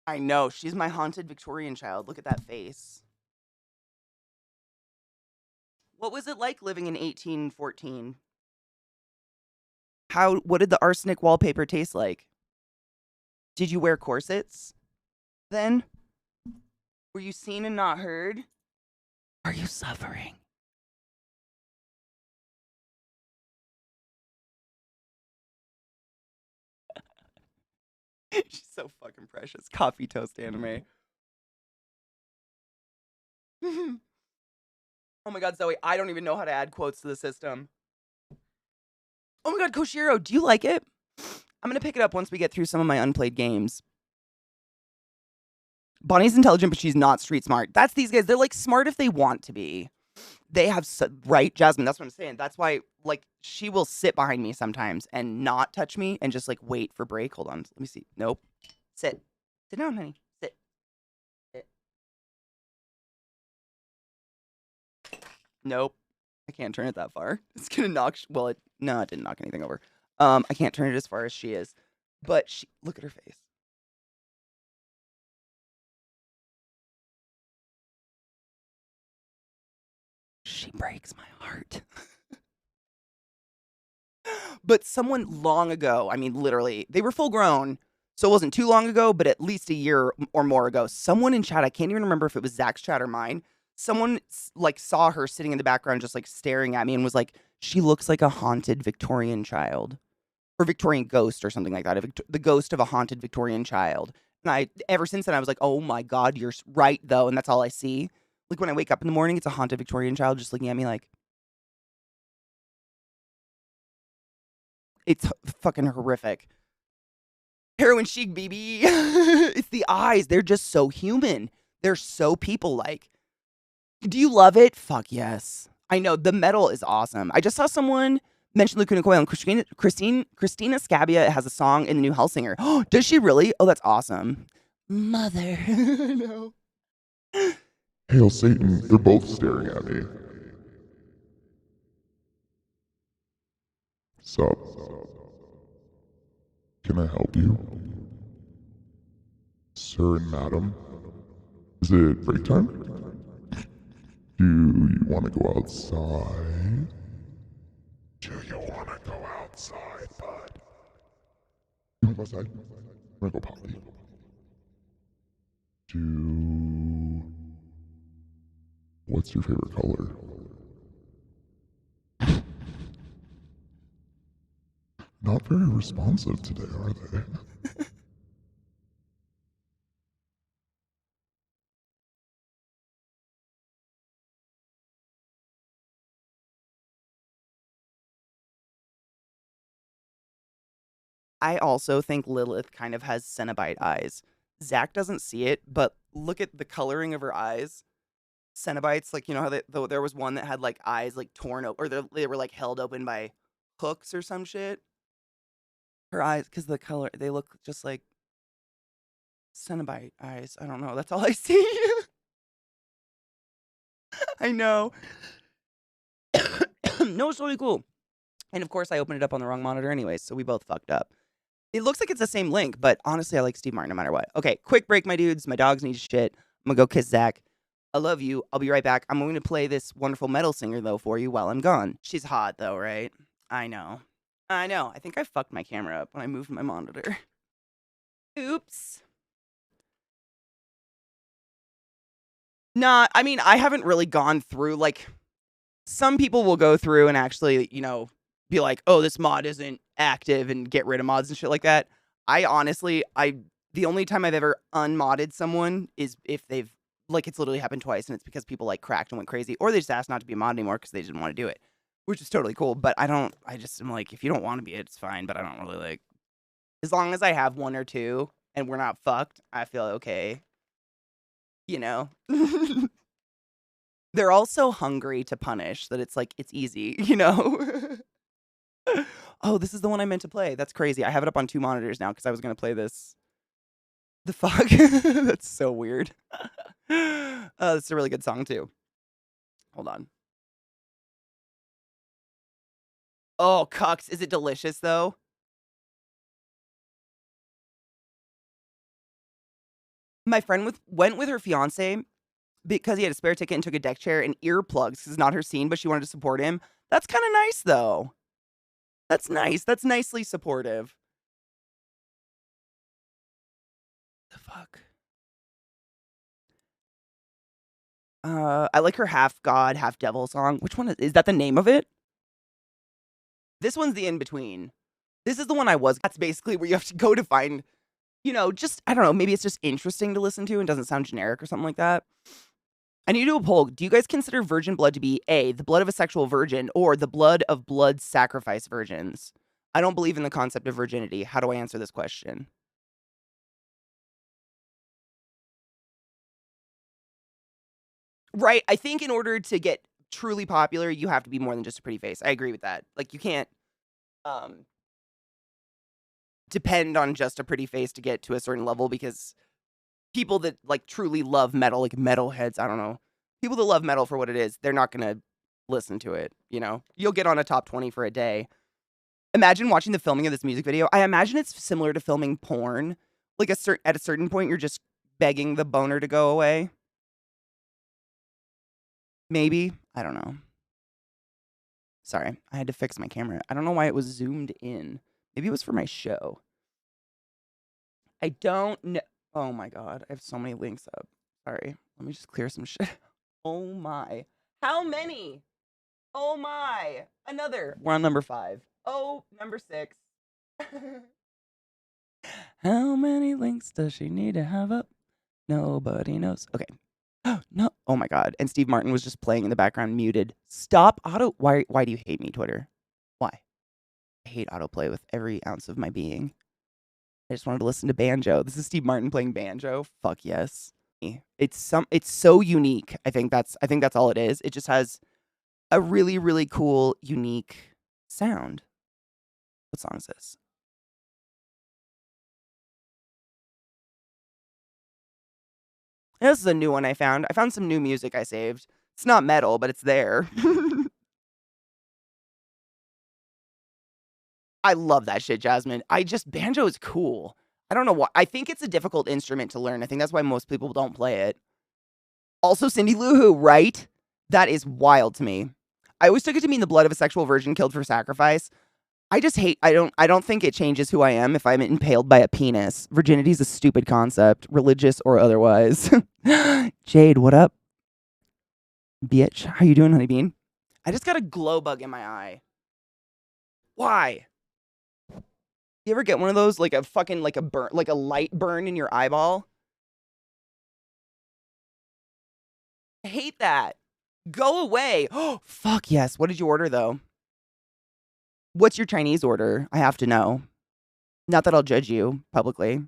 I know. She's my haunted Victorian child. Look at that face. What was it like living in 1814? What did the arsenic wallpaper taste like? Did you wear corsets then? Were you seen and not heard? Are you suffering? She's so fucking precious. Coffee toast anime. Oh my god, Zoe, I don't even know how to add quotes to the system. Oh my god, Koshiro, do you like it? I'm gonna pick it up once we get through some of my unplayed games. Bonnie's intelligent, but she's not street smart. That's these guys. They're like smart if they want to be. They have right, Jasmine. That's what I'm saying. That's why, like, she will sit behind me sometimes and not touch me and just like wait for break. Hold on, let me see. Nope. Sit down, honey. Sit. Nope. I can't turn it that far. It's gonna knock. Well, it didn't knock anything over. I can't turn it as far as she is, but look at her face. She breaks my heart. But someone long ago, I mean, literally, they were full grown. So it wasn't too long ago, but at least a year or more ago, someone in chat, I can't even remember if it was Zach's chat or mine. Someone like saw her sitting in the background, just like staring at me and was like, she looks like a haunted Victorian child or Victorian ghost or something like that. The ghost of a haunted Victorian child. And ever since then, I was like, oh my God, you're right though. And that's all I see. Like when I wake up in the morning, it's a haunted Victorian child just looking at me like, it's fucking horrific. Heroin chic, BB. It's the eyes. They're just so human. They're so people-like. Do you love it? Fuck yes. I know. The metal is awesome. I just saw someone mention Lacuna Coil, and Christina Scabbia has a song in the new Hellsinger. Oh, does she really? Oh, that's awesome. Mother. No. Hail Satan, they're both staring at me. Sup? Can I help you? Sir and madam? Is it break time? Do you want to go outside? Do you want to go outside, bud? You want to go outside? I'm gonna go potty. What's your favorite color? Not very responsive today, are they? I also think Lilith kind of has Cenobite eyes. Zach doesn't see it, but look at the coloring of her eyes. Cenobites, like, you know how there was one that had like eyes like torn open, or they were like held open by hooks or some shit. Her eyes, because the color, they look just like Cenobite eyes. I don't know. That's all I see. I know. No, it's really cool. And of course, I opened it up on the wrong monitor anyways, so we both fucked up. It looks like it's the same link, but honestly, I like Steve Martin no matter what. Okay, quick break, my dudes. My dogs need shit. I'm gonna go kiss Zach. I love you. I'll be right back. I'm going to play this wonderful metal singer, though, for you while I'm gone. She's hot, though, right? I know. I know. I think I fucked my camera up when I moved my monitor. Oops. Nah, I mean, I haven't really gone through, like, some people will go through and actually, you know, be like, oh, this mod isn't active and get rid of mods and shit like that. I honestly, the only time I've ever unmodded someone is if they've, like, it's literally happened twice and it's because people, like, cracked and went crazy, or they just asked not to be a mod anymore because they didn't want to do it, which is totally cool. But I just am like, if you don't want to be it, it's fine, but I don't really, like, as long as I have one or two and we're not fucked, I feel okay. You know? They're all so hungry to punish that it's like, it's easy, you know? Oh, this is the one I meant to play. That's crazy. I have it up on 2 monitors now because I was going to play this. The fuck? That's so weird. That's a really good song, too. Hold on. Oh, cucks. Is it delicious, though? My friend went with her fiance because he had a spare ticket and took a deck chair and earplugs. This is not her scene, but she wanted to support him. That's kind of nice, though. That's nice. That's nicely supportive. The fuck? I like her half god, half devil song. Which one is that the name of it? This one's the in between. This is the one I was. That's basically where you have to go to find, you know, just, I don't know, maybe it's just interesting to listen to and doesn't sound generic or something like that. I need to do a poll. Do you guys consider virgin blood to be A, the blood of a sexual virgin, or the blood of blood sacrifice virgins? I don't believe in the concept of virginity. How do I answer this question? Right. I think in order to get truly popular, you have to be more than just a pretty face. I agree with that. Like, you can't um depend on just a pretty face to get to a certain level, because people that like truly love metal, like metalheads, I don't know. People that love metal for what it is, they're not going to listen to it, you know. You'll get on a top 20 for a day. Imagine watching the filming of this music video. I imagine it's similar to filming porn. Like at a certain point you're just begging the boner to go away. Maybe, I don't know. Sorry, I had to fix my camera. I don't know why it was zoomed in. Maybe it was for my show. I don't know. Oh my god, I have so many links up. Sorry, let me just clear some shit. Oh my. How many? Oh my. Another. We're on number 5. Oh, number 6. How many links does she need to have up? Nobody knows. Okay. No. Oh my god. And Steve Martin was just playing in the background muted. Stop auto. Why do you hate me, Twitter? Why? I hate autoplay with every ounce of my being. I just wanted to listen to banjo. This is Steve Martin playing banjo. Fuck yes. It's so unique. I think that's all it is. It just has a really, really cool, unique sound. What song is this? This is a new one I found. I found some new music I saved. It's not metal, but it's there. I love that shit, Jasmine. Banjo is cool. I don't know why. I think it's a difficult instrument to learn. I think that's why most people don't play it. Also, Cindy Lou Who, right? That is wild to me. I always took it to mean the blood of a sexual virgin killed for sacrifice. I don't think it changes who I am if I'm impaled by a penis. Virginity is a stupid concept, religious or otherwise. Jade, what up? Bitch, how you doing, honey bean? I just got a glow bug in my eye. Why? You ever get one of those, like a fucking, like a burn, like a light burn in your eyeball? I hate that. Go away. Oh, fuck yes. What did you order, though? What's your Chinese order? I have to know. Not that I'll judge you publicly.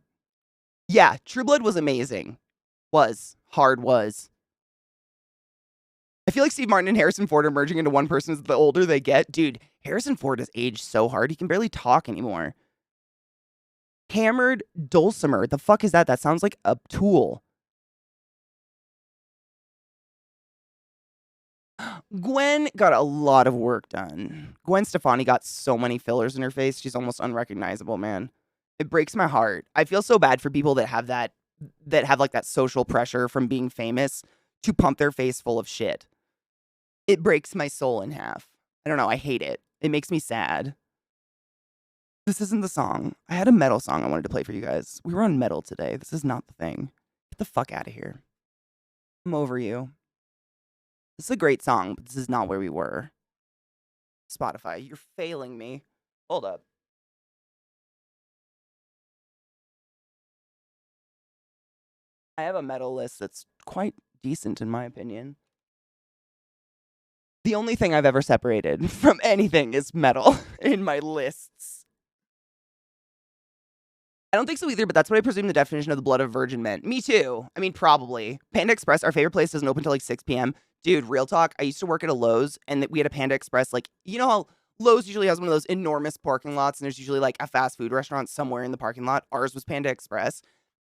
Yeah, True Blood was amazing. Was. I feel like Steve Martin and Harrison Ford are merging into one person as the older they get. Dude, Harrison Ford has aged so hard, he can barely talk anymore. Hammered dulcimer. The fuck is that? That sounds like a tool. Gwen got a lot of work done. Gwen Stefani got so many fillers in her face. She's almost unrecognizable, man. It breaks my heart. I feel so bad for people that have like that social pressure from being famous to pump their face full of shit. It breaks my soul in half. I don't know. I hate it. It makes me sad. This isn't the song. I had a metal song I wanted to play for you guys. We were on metal today. This is not the thing. Get the fuck out of here. I'm over you. This is a great song, but this is not where we were. Spotify, you're failing me. Hold up. I have a metal list that's quite decent in my opinion. The only thing I've ever separated from anything is metal in my lists. I don't think so either, but that's what I presume the definition of the blood of virgin meant. Me too. I mean, probably. Panda Express, our favorite place, doesn't open till like 6 p.m. Dude, real talk. I used to work at a Lowe's, and we had a Panda Express. Like, you know how Lowe's usually has one of those enormous parking lots, and there's usually like a fast food restaurant somewhere in the parking lot. Ours was Panda Express.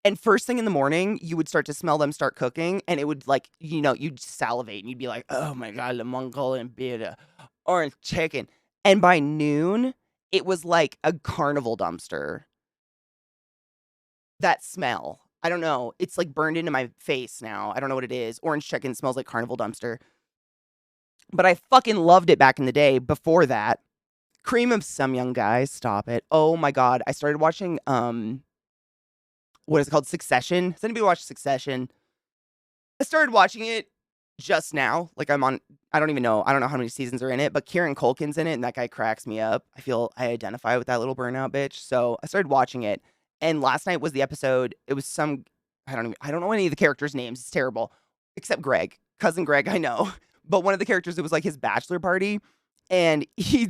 And first thing in the morning, you would start to smell them start cooking, and it would like, you'd salivate, and you'd be like, oh my God, the Mongolian beer, orange chicken. And by noon, it was like a carnival dumpster. That smell. I don't know. It's like burned into my face now. I don't know what it is. Orange chicken smells like carnival dumpster. But I fucking loved it back in the day. Before that, Cream of Some Young Guys. Stop it. Oh my God. I started watching, what is it called? Succession. Has anybody watched Succession? I started watching it just now. Like I don't even know. I don't know how many seasons are in it, but Kieran Culkin's in it, and that guy cracks me up. I identify with that little burnout bitch. So I started watching it. And last night was the episode. It was I don't know any of the characters' names. It's terrible. Except Greg. Cousin Greg, I know. But one of the characters, it was like his bachelor party. And he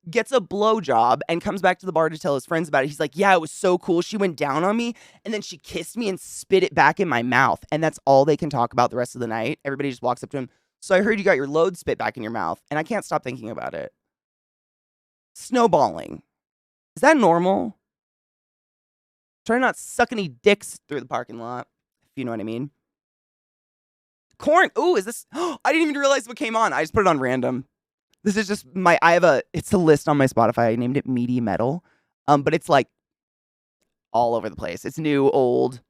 gets a blowjob and comes back to the bar to tell his friends about it. He's like, yeah, it was so cool. She went down on me and then she kissed me and spit it back in my mouth. And that's all they can talk about the rest of the night. Everybody just walks up to him. So I heard you got your load spit back in your mouth. And I can't stop thinking about it. Snowballing. Is that normal? Try not suck any dicks through the parking lot, if you know what I mean. Corn. Ooh, is this? I didn't even realize what came on. I just put it on random. This is just it's a list on my Spotify. I named it Meaty Metal. But it's like all over the place. It's new, old.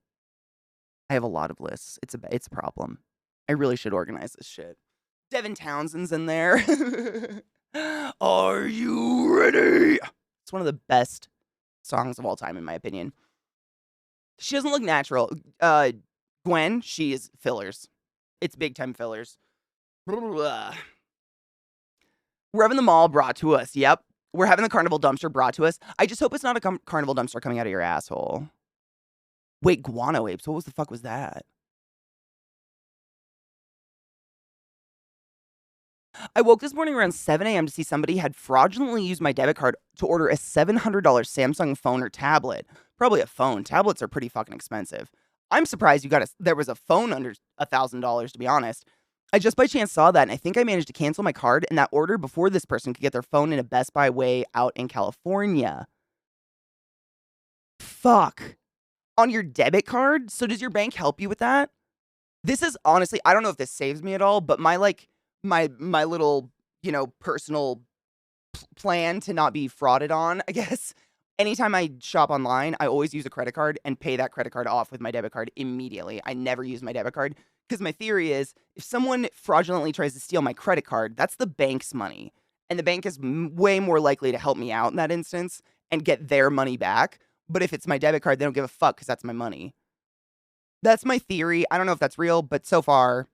I have a lot of lists. It's a problem. I really should organize this shit. Devin Townsend's in there. Are you ready? It's one of the best songs of all time, in my opinion. She doesn't look natural. Gwen, she is fillers. It's big time fillers. We're having the mall brought to us. Yep. We're having the carnival dumpster brought to us. I just hope it's not a carnival dumpster coming out of your asshole. Wait, guano apes. What was the fuck was that? I woke this morning around 7 a.m. to see somebody had fraudulently used my debit card to order a $700 Samsung phone or tablet. Probably a phone. Tablets are pretty fucking expensive. I'm surprised there was a phone under $1,000, to be honest. I just by chance saw that, and I think I managed to cancel my card in that order before this person could get their phone in a Best Buy way out in California. Fuck. On your debit card? So does your bank help you with that? This is honestly, I don't know if this saves me at all, but my little, personal plan to not be frauded on, I guess. Anytime I shop online, I always use a credit card and pay that credit card off with my debit card immediately. I never use my debit card because my theory is if someone fraudulently tries to steal my credit card, that's the bank's money. And the bank is way more likely to help me out in that instance and get their money back. But if it's my debit card, they don't give a fuck because that's my money. That's my theory. I don't know if that's real, but so far,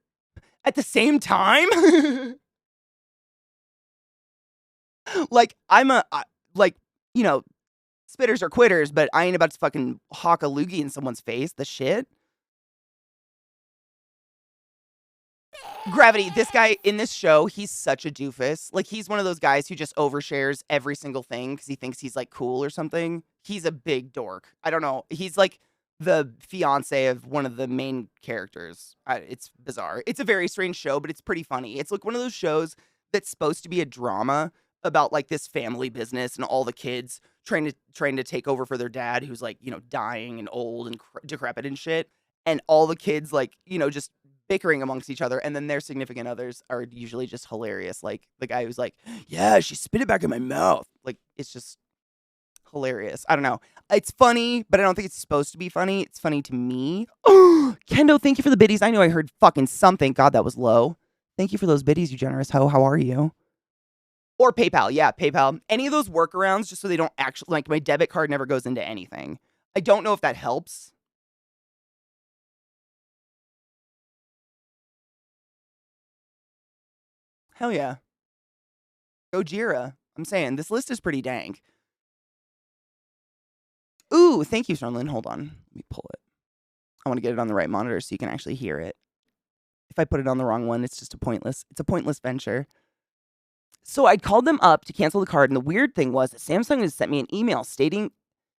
at the same time, like spitters are quitters, but I ain't about to fucking hawk a loogie in someone's face. The shit. Gravity, this guy in this show, he's such a doofus. Like, he's one of those guys who just overshares every single thing because he thinks he's, like, cool or something. He's a big dork. I don't know. He's, like, the fiance of one of the main characters. It's bizarre. It's a very strange show, but it's pretty funny. It's, like, one of those shows that's supposed to be a drama about, like, this family business and all the kids trying to take over for their dad who's, like, dying and old and decrepit and shit. And all the kids, like, just bickering amongst each other, and then their significant others are usually just hilarious. Like the guy who's like, "Yeah, she spit it back in my mouth." Like, it's just hilarious. I don't know. It's funny, but I don't think it's supposed to be funny. It's funny to me. Kendo, thank you for the biddies. I knew I heard fucking something. God, that was low. Thank you for those biddies, you generous hoe. How are you? Or PayPal. Yeah, PayPal. Any of those workarounds, just so they don't actually, like, my debit card never goes into anything. I don't know if that helps. Hell yeah. Gojira. I'm saying, this list is pretty dank. Ooh, thank you, Starlin. Hold on. Let me pull it. I want to get it on the right monitor so you can actually hear it. If I put it on the wrong one, it's a pointless venture. So I called them up to cancel the card, and the weird thing was that Samsung had sent me an email stating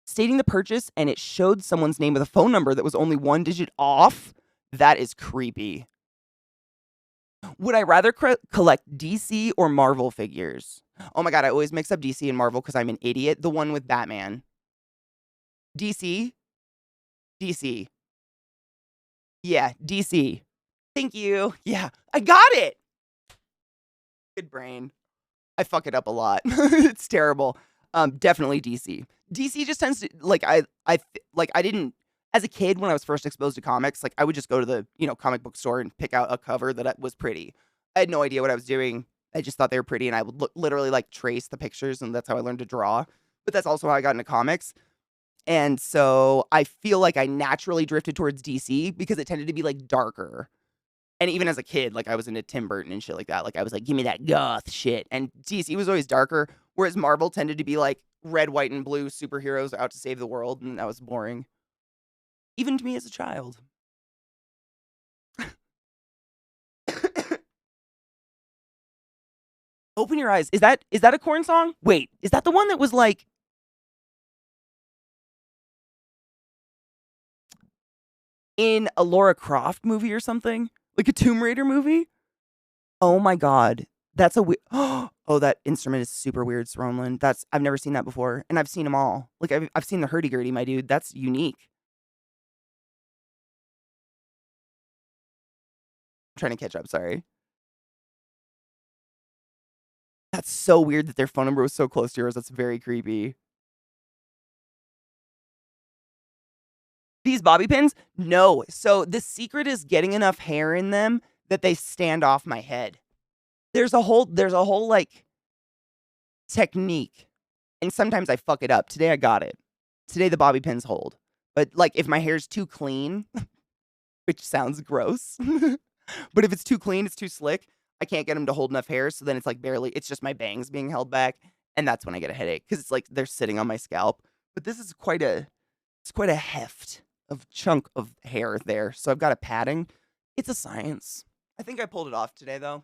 the purchase, and it showed someone's name with a phone number that was only one digit off. That is creepy. Would I rather collect DC or Marvel figures? Oh my god, I always mix up DC and Marvel because I'm an idiot. The one with Batman. DC? DC. Yeah, DC. Thank you. Yeah, I got it. Good brain. I fuck it up a lot. It's terrible. Definitely DC. DC just tends to, like, I didn't, as a kid when I was first exposed to comics, like, I would just go to the, comic book store and pick out a cover that was pretty. I had no idea what I was doing. I just thought they were pretty, and I would literally, like, trace the pictures, and that's how I learned to draw. But that's also how I got into comics. And so I feel like I naturally drifted towards DC because it tended to be, like, darker. And even as a kid, like, I was into Tim Burton and shit like that. Like, I was like, give me that goth shit. And DC was always darker, whereas Marvel tended to be like red, white, and blue superheroes out to save the world. And that was boring. Even to me as a child. Open your eyes. Is that a Korn song? Wait, is that the one that was like in a Laura Croft movie or something? Like a Tomb Raider movie? Oh my god. That's a weird. Oh, that instrument is super weird, Sronlin. I've never seen that before, and I've seen them all. Like, I've seen the hurdy-gurdy, my dude. That's unique. I'm trying to catch up, sorry. That's so weird that their phone number was so close to yours. That's very creepy. These bobby pins? No. So the secret is getting enough hair in them that they stand off my head. There's a whole like technique. And sometimes I fuck it up. Today I got it. Today the bobby pins hold. But like if my hair's too clean, which sounds gross, but if it's too clean, it's too slick, I can't get them to hold enough hair. So then it's like it's just my bangs being held back. And that's when I get a headache because it's like they're sitting on my scalp. But this is quite a heft of chunk of hair there. So I've got a padding. It's a science. I think I pulled it off today though.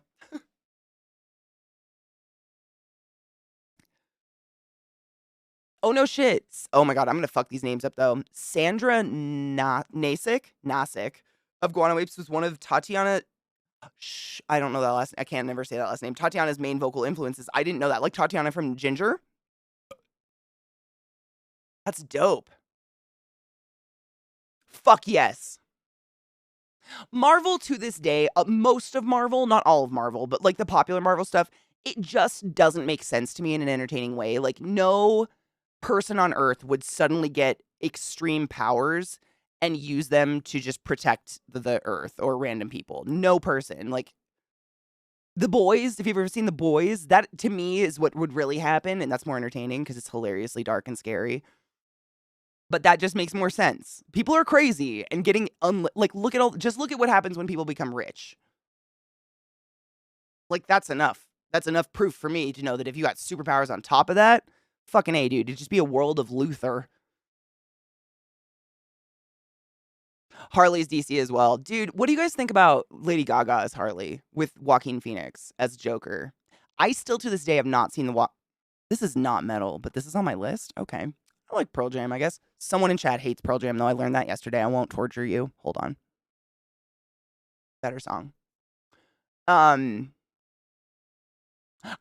Oh no shit. Oh my god, I'm gonna fuck these names up though. Sandra Nasic of Guana Wapes was one of Tatiana. I don't know that last. I can't never say that last name. Tatiana's main vocal influences. I didn't know that. Like Tatiana from Ginger. That's dope. Fuck yes. Marvel to this day, most of Marvel, not all of Marvel, but like the popular Marvel stuff, it just doesn't make sense to me in an entertaining way. Like, no person on Earth would suddenly get extreme powers and use them to just protect the Earth or random people. No person. Like, The Boys, if you've ever seen The Boys, that to me is what would really happen, and that's more entertaining because it's hilariously dark and scary. But that just makes more sense. People are crazy and getting like look at what happens when people become rich. Like that's enough. That's enough proof for me to know that if you got superpowers on top of that, fucking A, dude, it'd just be a world of Luther. Harley's DC as well. Dude, what do you guys think about Lady Gaga as Harley with Joaquin Phoenix as Joker? I still to this day have not seen the This is not metal, but this is on my list. Okay. I like Pearl Jam, I guess. Someone in chat hates Pearl Jam, though. I learned that yesterday. I won't torture you. Hold on. Better song.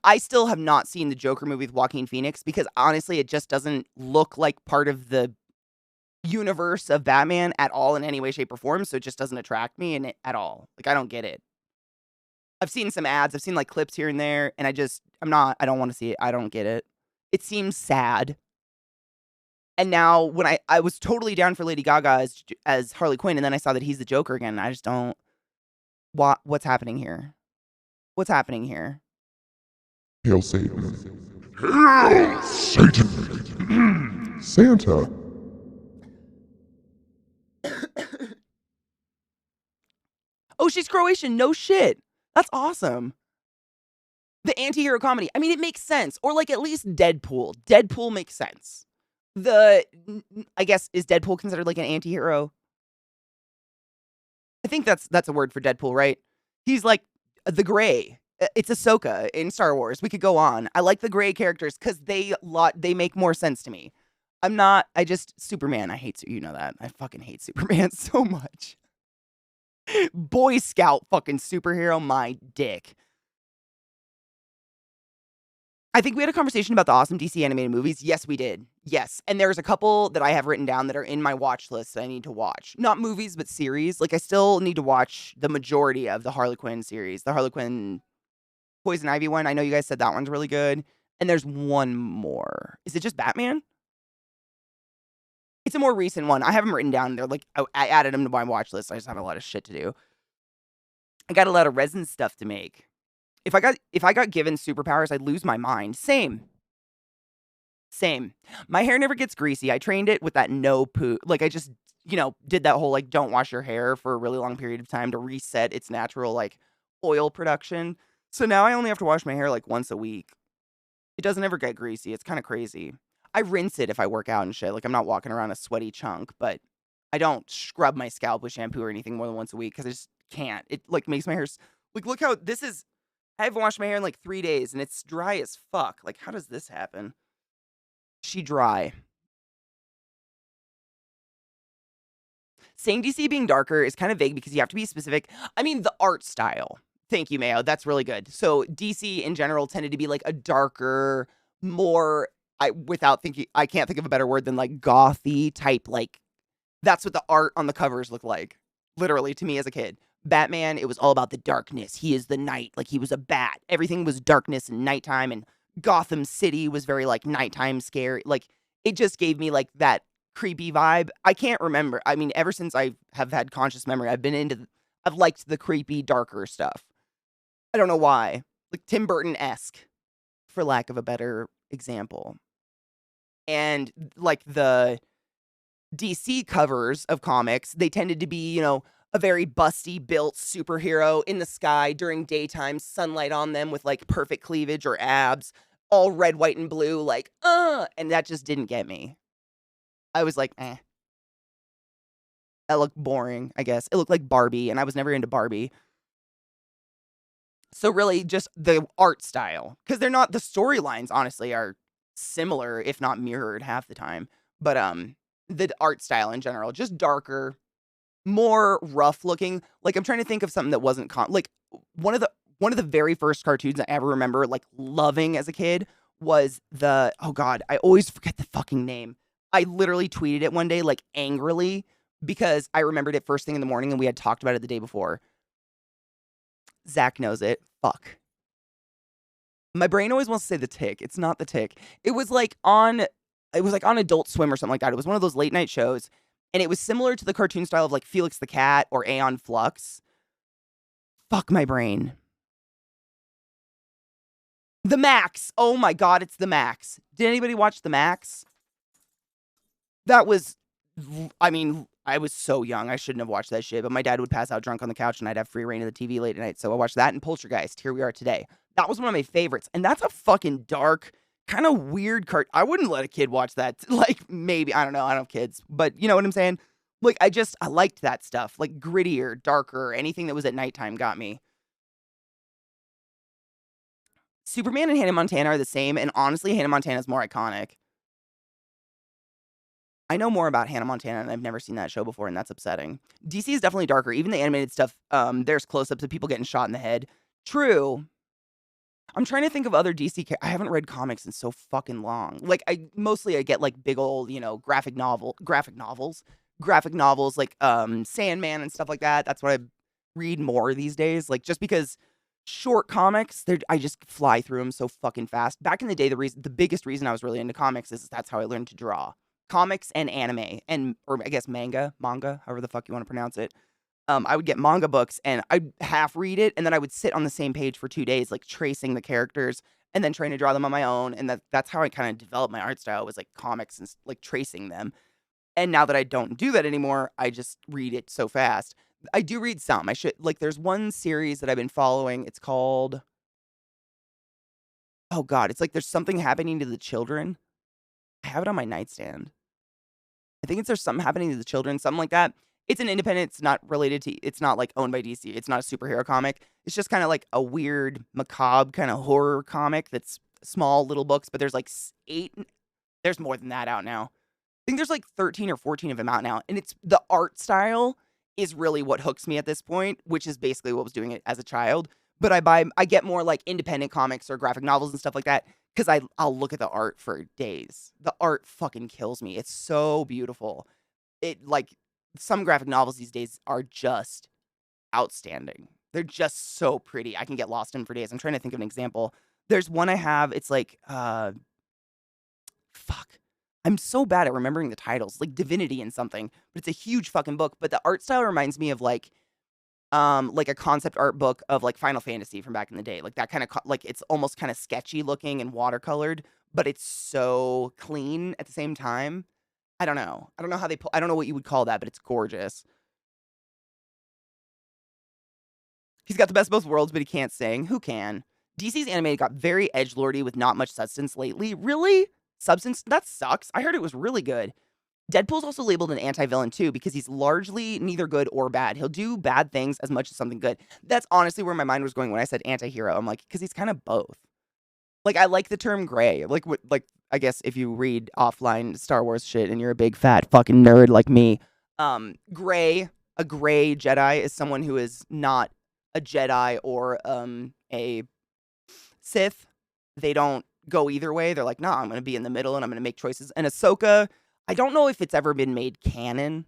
I still have not seen the Joker movie with Joaquin Phoenix because honestly, it just doesn't look like part of the universe of Batman at all in any way, shape, or form. So it just doesn't attract me at all. Like, I don't get it. I've seen some ads, I've seen like clips here and there, and I don't want to see it. I don't get it. It seems sad. And now when I was totally down for Lady Gaga as Harley Quinn, and then I saw that he's the Joker again, and I just don't. What's happening here? What's happening here? Hail Satan. Hail Satan. Santa. Oh, she's Croatian. No shit. That's awesome. The anti-hero comedy. I mean, it makes sense. Or like at least Deadpool. Deadpool makes sense. I guess, is Deadpool considered like an anti-hero? I think that's a word for Deadpool, right? He's like the gray. It's Ahsoka in Star Wars. We could go on. I like the gray characters because they make more sense to me. Superman. I hate, you know that. I fucking hate Superman so much. Boy Scout fucking superhero, my dick. I think we had a conversation about the awesome DC animated movies. Yes, we did. Yes. And there's a couple that I have written down that are in my watch list that I need to watch. Not movies, but series. Like, I still need to watch the majority of the Harley Quinn series. The Harley Quinn Poison Ivy one. I know you guys said that one's really good. And there's one more. Is it just Batman? It's a more recent one. I have them written down. They're like, I added them to my watch list. I just have a lot of shit to do. I got a lot of resin stuff to make. If I got given superpowers, I'd lose my mind. Same. My hair never gets greasy. I trained it with that no poo. Like, I just, did that whole, like, don't wash your hair for a really long period of time to reset its natural, like, oil production. So now I only have to wash my hair, like, once a week. It doesn't ever get greasy. It's kind of crazy. I rinse it if I work out and shit. Like, I'm not walking around a sweaty chunk, but I don't scrub my scalp with shampoo or anything more than once a week because I just can't. It, like, makes my hair... Like, look how this is... I haven't washed my hair in, like, 3 days, and it's dry as fuck. Like, how does this happen? She dry. Saying DC being darker is kind of vague because you have to be specific. I mean, the art style. Thank you, Mayo. That's really good. So, DC in general tended to be, like, a darker, more... I can't think of a better word than, like, gothy type, like... That's what the art on the covers look like. Literally, to me as a kid. Batman, it was all about the darkness. He is the night. Like, he was a bat. Everything was darkness and nighttime, and Gotham City was very, like, nighttime scary. Like, it just gave me, like, that creepy vibe. I can't remember. I mean, ever since I have had conscious memory, I've liked the creepy, darker stuff. I don't know why. Like, Tim Burton-esque, for lack of a better example. And, like, the DC covers of comics, they tended to be, a very busty built superhero in the sky during daytime, sunlight on them with like perfect cleavage or abs, all red, white, and blue, like, and that just didn't get me. I was like, eh. That looked boring, I guess. It looked like Barbie, and I was never into Barbie. So really just the art style, because the storylines, honestly, are similar, if not mirrored half the time. But the art style in general, just darker, more rough looking. Like, I'm trying to think of something that wasn't like one of the very first cartoons I ever remember like loving as a kid was oh god, I always forget the fucking name. I literally tweeted it one day like angrily because I remembered it first thing in the morning and we had talked about it the day before. Zach knows it. Fuck. My brain always wants to say The Tick. It's not The Tick. It was like on Adult Swim or something like that. It was one of those late night shows. And it was similar to the cartoon style of like Felix the Cat or Aeon Flux. Fuck my brain. The Max. Oh my god, it's The Max. Did anybody watch The Max? That was, I mean, I was so young. I shouldn't have watched that shit. But my dad would pass out drunk on the couch and I'd have free reign of the TV late at night. So I watched that and Poltergeist. Here we are today. That was one of my favorites. And that's a fucking dark, kind of weird I wouldn't let a kid watch that. Like, maybe, I don't know. I don't have kids. But you know what I'm saying? Like, I liked that stuff. Like, grittier, darker, anything that was at nighttime got me. Superman and Hannah Montana are the same, and honestly, Hannah Montana is more iconic. I know more about Hannah Montana, and I've never seen that show before, and that's upsetting. DC is definitely darker. Even the animated stuff, there's close-ups of people getting shot in the head. True. I'm trying to think of other I haven't read comics in so fucking long. Like, I get, like, big old, graphic novels, like, Sandman and stuff like that. That's what I read more these days. Like, just because short comics, I just fly through them so fucking fast. Back in the day, the biggest reason I was really into comics is that's how I learned to draw. Comics and anime, or I guess manga, however the fuck you want to pronounce it. I would get manga books and I'd half read it, and then I would sit on the same page for 2 days, like tracing the characters and then trying to draw them on my own. And that's how I kind of developed my art style, was like comics and like tracing them. And now that I don't do that anymore, I just read it so fast. I do read some. There's one series that I've been following. It's called, oh God, it's like There's Something Happening to the Children. I have it on my nightstand. I think There's Something Happening to the Children, something like that. It's an independent, it's not like owned by DC. It's not a superhero comic. It's just kind of like a weird, macabre kind of horror comic that's small little books, but there's like there's more than that out now. I think there's like 13 or 14 of them out now. And it's the art style is really what hooks me at this point, which is basically what was doing it as a child. But I get more like independent comics or graphic novels and stuff like that because I'll look at the art for days. The art fucking kills me. It's so beautiful. Some graphic novels these days are just outstanding. They're just so pretty. I can get lost in them for days. I'm trying to think of an example. There's one I have. It's like, fuck. I'm so bad at remembering the titles, like Divinity and something, but it's a huge fucking book. But the art style reminds me of like a concept art book of like Final Fantasy from back in the day. Like that kind of it's almost kind of sketchy looking and watercolored, but it's so clean at the same time. I don't know. I don't know how I don't know what you would call that, but it's gorgeous. He's got the best of both worlds, but he can't sing. Who can? DC's animated got very edgelordy with not much substance lately. Really? Substance? That sucks. I heard it was really good. Deadpool's also labeled an anti-villain too because he's largely neither good or bad. He'll do bad things as much as something good. That's honestly where my mind was going when I said anti-hero. I'm like, because he's kind of both. Like, I like the term gray. I guess if you read offline Star Wars shit and you're a big fat fucking nerd like me, gray, a gray Jedi is someone who is not a Jedi or a Sith. They don't go either way. They're like, nah, I'm going to be in the middle and I'm going to make choices. And Ahsoka, I don't know if it's ever been made canon.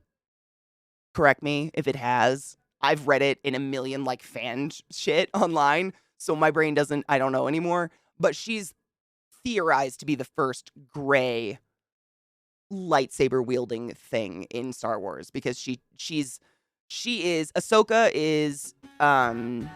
Correct me if it has. I've read it in a million like fan shit online, so my brain doesn't, I don't know anymore. But she's theorized to be the first gray lightsaber wielding thing in Star Wars because Ahsoka is Anakin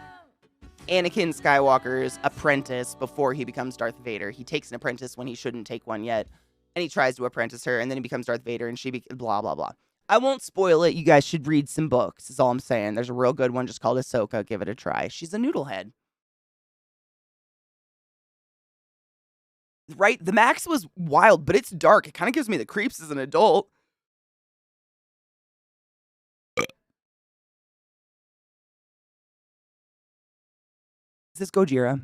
Skywalker's apprentice before he becomes Darth Vader. He takes an apprentice when he shouldn't take one yet, and he tries to apprentice her, and then he becomes Darth Vader, and blah, blah, blah. I won't spoil it. You guys should read some books, is all I'm saying. There's a real good one just called Ahsoka. Give it a try. She's a noodlehead. Right? The Max was wild, but it's dark. It kind of gives me the creeps as an adult. Is this Gojira?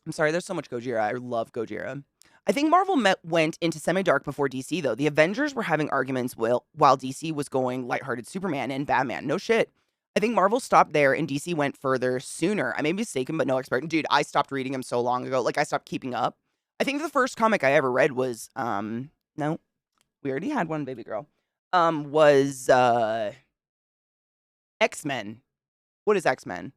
I'm sorry, there's so much Gojira. I love Gojira. I think Marvel went into semi-dark before DC, though. The Avengers were having arguments while DC was going lighthearted Superman and Batman. No shit. I think Marvel stopped there and DC went further sooner. I may be mistaken, but no expert. Dude, I stopped reading them so long ago. Like, I stopped keeping up. I think the first comic I ever read was, no, we already had one, baby girl, was, X-Men. What is X-Men?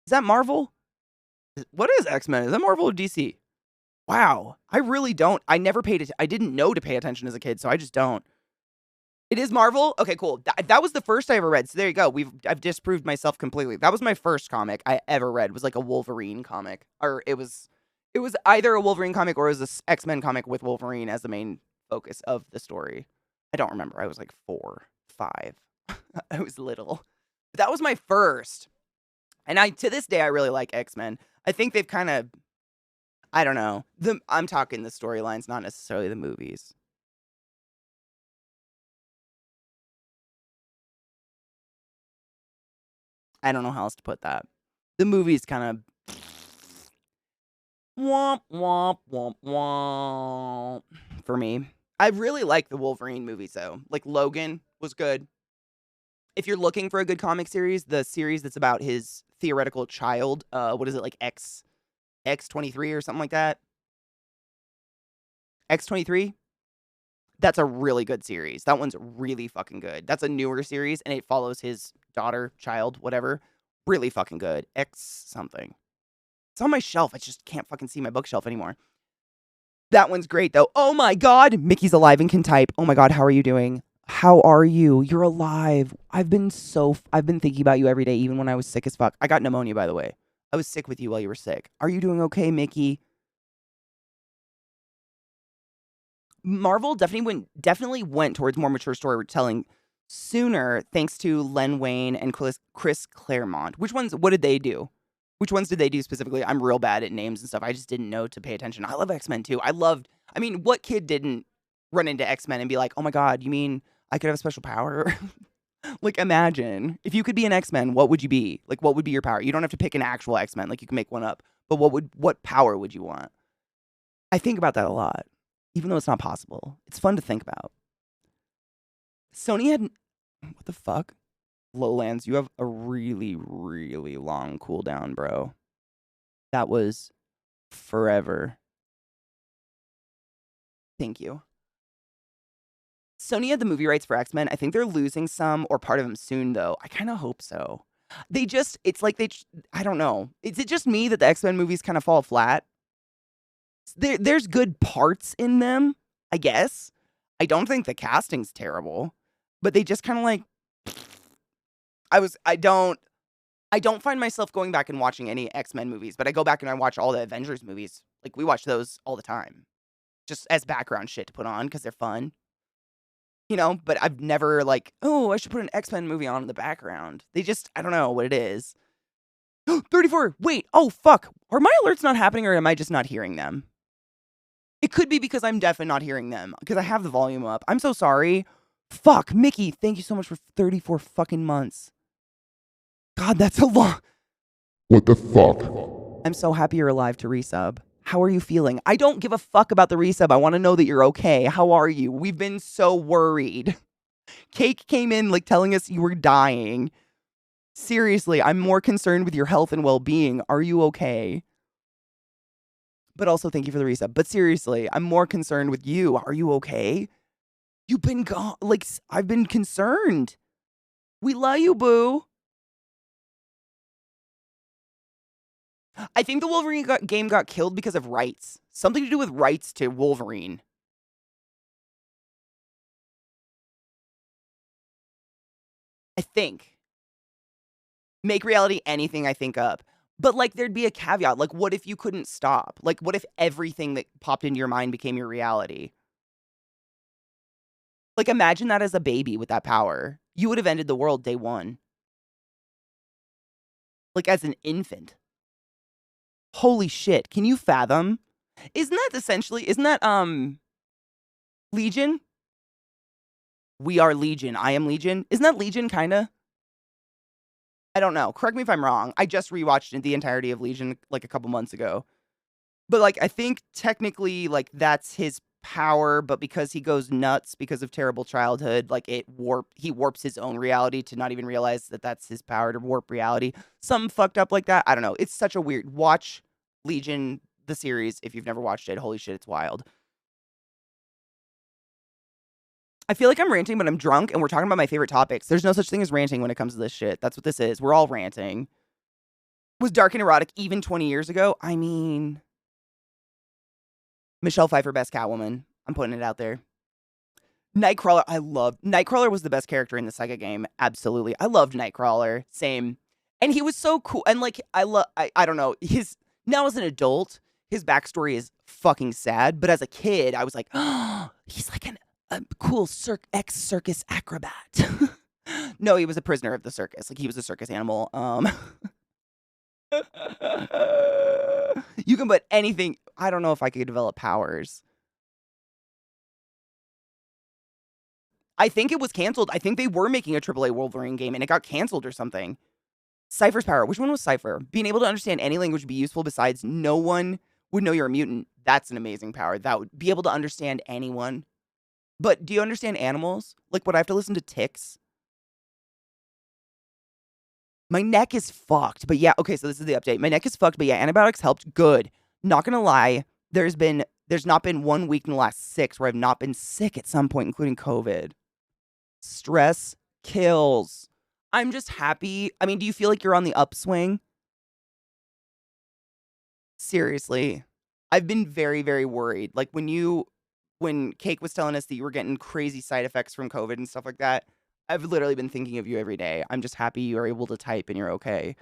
Is that Marvel? What is X-Men? Is that Marvel or DC? Wow. I really don't. I never paid it. I didn't know to pay attention as a kid, so I just don't. It is Marvel? Okay, cool. That was the first I ever read. So there you go. I've disproved myself completely. That was my first comic I ever read. Was like a Wolverine comic. Or it was either a Wolverine comic or it was a X-Men comic with Wolverine as the main focus of the story. I don't remember. I was like 4, 5. I was little. But that was my first. And to this day I really like X-Men. I think they've kind of, I don't know. I'm talking the storylines, not necessarily the movies. I don't know how else to put that. The movie's kind of womp womp womp womp for me. I really like the Wolverine movies though. Like Logan was good. If you're looking for a good comic series, the series that's about his theoretical child, what is it, like X-23 or something like that? X-23? That's a really good series. That one's really fucking good. That's a newer series, and it follows his daughter, child, whatever. Really fucking good. X something. It's on my shelf. I just can't fucking see my bookshelf anymore. That one's great, though. Oh my god! Mickey's alive and can type. Oh my god, how are you doing? How are you? You're alive. I've been thinking about you every day, even when I was sick as fuck. I got pneumonia, by the way. I was sick with you while you were sick. Are you doing okay, Mickey? Marvel definitely went towards more mature storytelling sooner, thanks to Len Wein and Chris Claremont. What did they do? Which ones did they do specifically? I'm real bad at names and stuff. I just didn't know to pay attention. I love X-Men too. I mean, what kid didn't run into X-Men and be like, oh my god, you mean I could have a special power? Like, imagine if you could be an X-Men, what would you be? Like, what would be your power? You don't have to pick an actual X-Men. Like, you can make one up. But what power would you want? I think about that a lot, even though it's not possible. It's fun to think about. Sony had, what the fuck? Lowlands, you have a really, really long cooldown, bro. That was forever. Thank you. Sony had the movie rights for X-Men. I think they're losing some or part of them soon, though. I kind of hope so. It's like I don't know. Is it just me that the X-Men movies kind of fall flat? There's good parts in them, I guess. I don't think the casting's terrible, but they just kind of like, I don't find myself going back and watching any X-Men movies, but I go back and I watch all the Avengers movies. Like, we watch those all the time, just as background shit to put on because they're fun. You know, but I've never like, oh, I should put an X-Men movie on in the background. I don't know what it is. 34, wait, oh fuck. Are my alerts not happening or am I just not hearing them? It could be because I'm deaf and not hearing them, because I have the volume up. I'm so sorry. Fuck, Mickey, thank you so much for 34 fucking months. God, that's a lot. What the fuck? I'm so happy you're alive to resub. How are you feeling? I don't give a fuck about the resub. I want to know that you're okay. How are you? We've been so worried. Cake came in like telling us you were dying. Seriously, I'm more concerned with your health and well-being. Are you okay? But also thank you for the resub. But seriously, I'm more concerned with you. Are you okay? You've been gone. Like, I've been concerned. We love you, boo. I think the Wolverine game got killed because of rights. Something to do with rights to Wolverine. I think. Make reality anything I think up. But, like, there'd be a caveat. Like, what if you couldn't stop? Like, what if everything that popped into your mind became your reality? Like, imagine that as a baby with that power. You would have ended the world day one. Like, as an infant. Holy shit. Can you fathom? Isn't that Legion? We are Legion. I am Legion. Isn't that Legion, kinda? I don't know. Correct me if I'm wrong. I just rewatched the entirety of Legion, like, a couple months ago. But, like, I think technically, like, that's his power, but because he goes nuts because of terrible childhood, like, he warps his own reality to not even realize that that's his power to warp reality. Something fucked up like that. I don't know. It's such a weird... Watch Legion, the series, if you've never watched it. Holy shit, it's wild. I feel like I'm ranting, but I'm drunk, and we're talking about my favorite topics. There's no such thing as ranting when it comes to this shit. That's what this is. We're all ranting. Was dark and erotic even 20 years ago? I mean... Michelle Pfeiffer, best Catwoman. I'm putting it out there. Nightcrawler, Nightcrawler was the best character in the Sega game. Absolutely. I loved Nightcrawler. Same. And he was so cool. And, like, I don't know. Now as an adult, his backstory is fucking sad. But as a kid, I was like, oh, he's like a cool ex-circus acrobat. No, he was a prisoner of the circus. Like, he was a circus animal. You can put anything. I don't know if I could develop powers. I think it was canceled. I think they were making a AAA Wolverine game and it got canceled or something. Cypher's power. Which one was Cypher? Being able to understand any language would be useful besides no one would know you're a mutant. That's an amazing power. That would be able to understand anyone. But do you understand animals? Like, would I have to listen to ticks? My neck is fucked. But yeah, okay, so this is the update. My neck is fucked, but yeah, antibiotics helped. Good. Not gonna lie, there's not been 1 week in the last 6 where I've not been sick at some point, including COVID. Stress kills. I'm just happy. I mean, do you feel like you're on the upswing? Seriously. I've been very, very worried. Like when Cake was telling us that you were getting crazy side effects from COVID and stuff like that, I've literally been thinking of you every day. I'm just happy you are able to type and you're okay.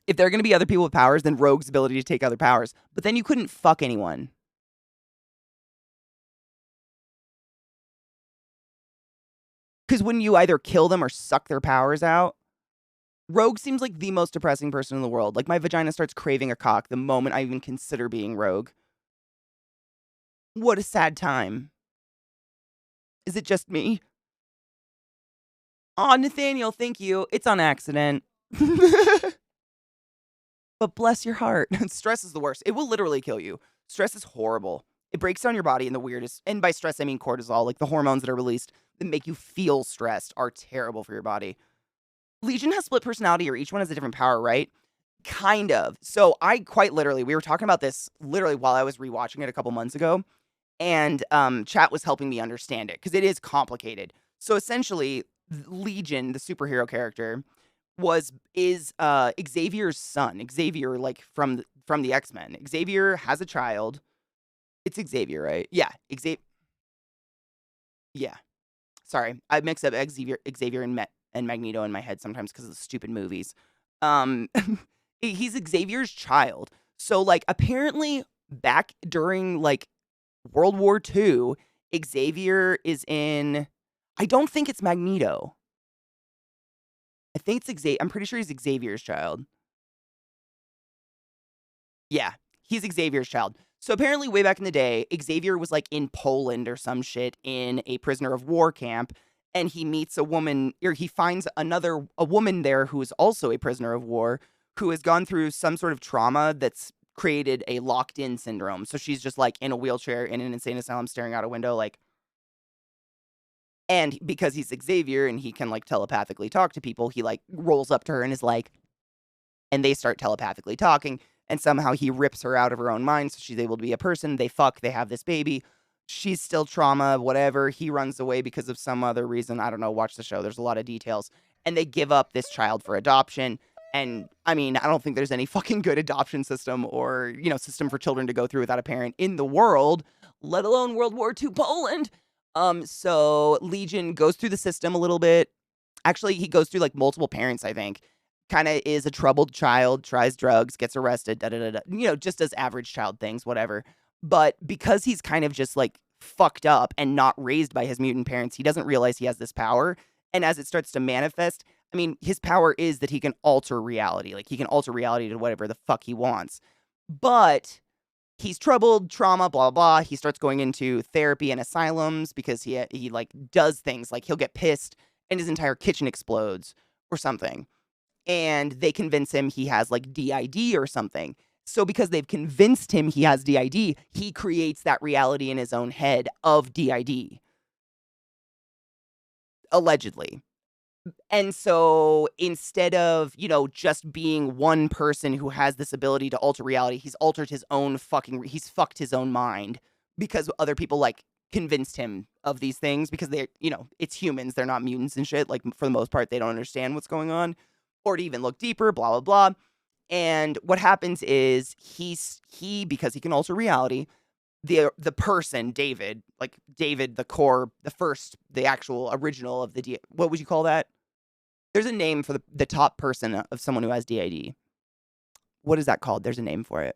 If there are going to be other people with powers, then Rogue's ability to take other powers. But then you couldn't fuck anyone. Because wouldn't you either kill them or suck their powers out? Rogue seems like the most depressing person in the world. Like, my vagina starts craving a cock the moment I even consider being Rogue. What a sad time. Is it just me? Aw, Nathaniel, thank you. It's on accident. But bless your heart. Stress is the worst. It will literally kill you. Stress is horrible. It breaks down your body in the weirdest. And by stress, I mean cortisol. Like, the hormones that are released that make you feel stressed are terrible for your body. Legion has split personality, or each one has a different power, right? Kind of. So I quite literally, we were talking about this literally while I was rewatching it a couple months ago, and chat was helping me understand it because it is complicated. So essentially, Legion, the superhero character, is Xavier's son. Xavier, like from the X-Men. Xavier has a child. It's Xavier, right? Yeah, Xavier. Yeah. Sorry, I mix up Xavier and Magneto in my head sometimes because of the stupid movies. Um, he's Xavier's child. So, like, apparently back during, like, World War II, Xavier is in. I don't think it's Magneto. I think it's Xavier. I'm pretty sure he's Xavier's child. Yeah, he's Xavier's child. So apparently, way back in the day, Xavier was like in Poland or some shit in a prisoner of war camp, and he meets a woman, or he finds a woman there who is also a prisoner of war, who has gone through some sort of trauma that's created a locked in syndrome. So she's just like in a wheelchair in an insane asylum, staring out a window, like. And because he's Xavier and he can like telepathically talk to people, he like rolls up to her and is like, and they start telepathically talking. And somehow he rips her out of her own mind, so she's able to be a person. They fuck, they have this baby. She's still trauma, whatever. He runs away because of some other reason. I don't know. Watch the show. There's a lot of details. And they give up this child for adoption. And I mean, I don't think there's any fucking good adoption system or, system for children to go through without a parent in the world, let alone World War II Poland. So Legion goes through the system a little bit. Actually, he goes through like multiple parents, I think. Kind of is a troubled child, tries drugs, gets arrested, just does average child things, whatever. But because he's kind of just like fucked up and not raised by his mutant parents, he doesn't realize he has this power. And as it starts to manifest, I mean, his power is that he can alter reality. Like, he can alter reality to whatever the fuck he wants. But he's troubled, trauma, blah, blah. He starts going into therapy and asylums because he like does things like he'll get pissed and his entire kitchen explodes or something. And they convince him he has like DID or something. So because they've convinced him he has DID, he creates that reality in his own head of DID. Allegedly. And so instead of, just being one person who has this ability to alter reality, he's altered his own he's fucked his own mind because other people like convinced him of these things because they're, it's humans. They're not mutants and shit. Like, for the most part, they don't understand what's going on. Or to even look deeper, blah, blah, blah. And what happens is because he can alter reality, the person, David, like David, the core, the actual original of what would you call that? There's a name for the top person of someone who has DID. What is that called? There's a name for it.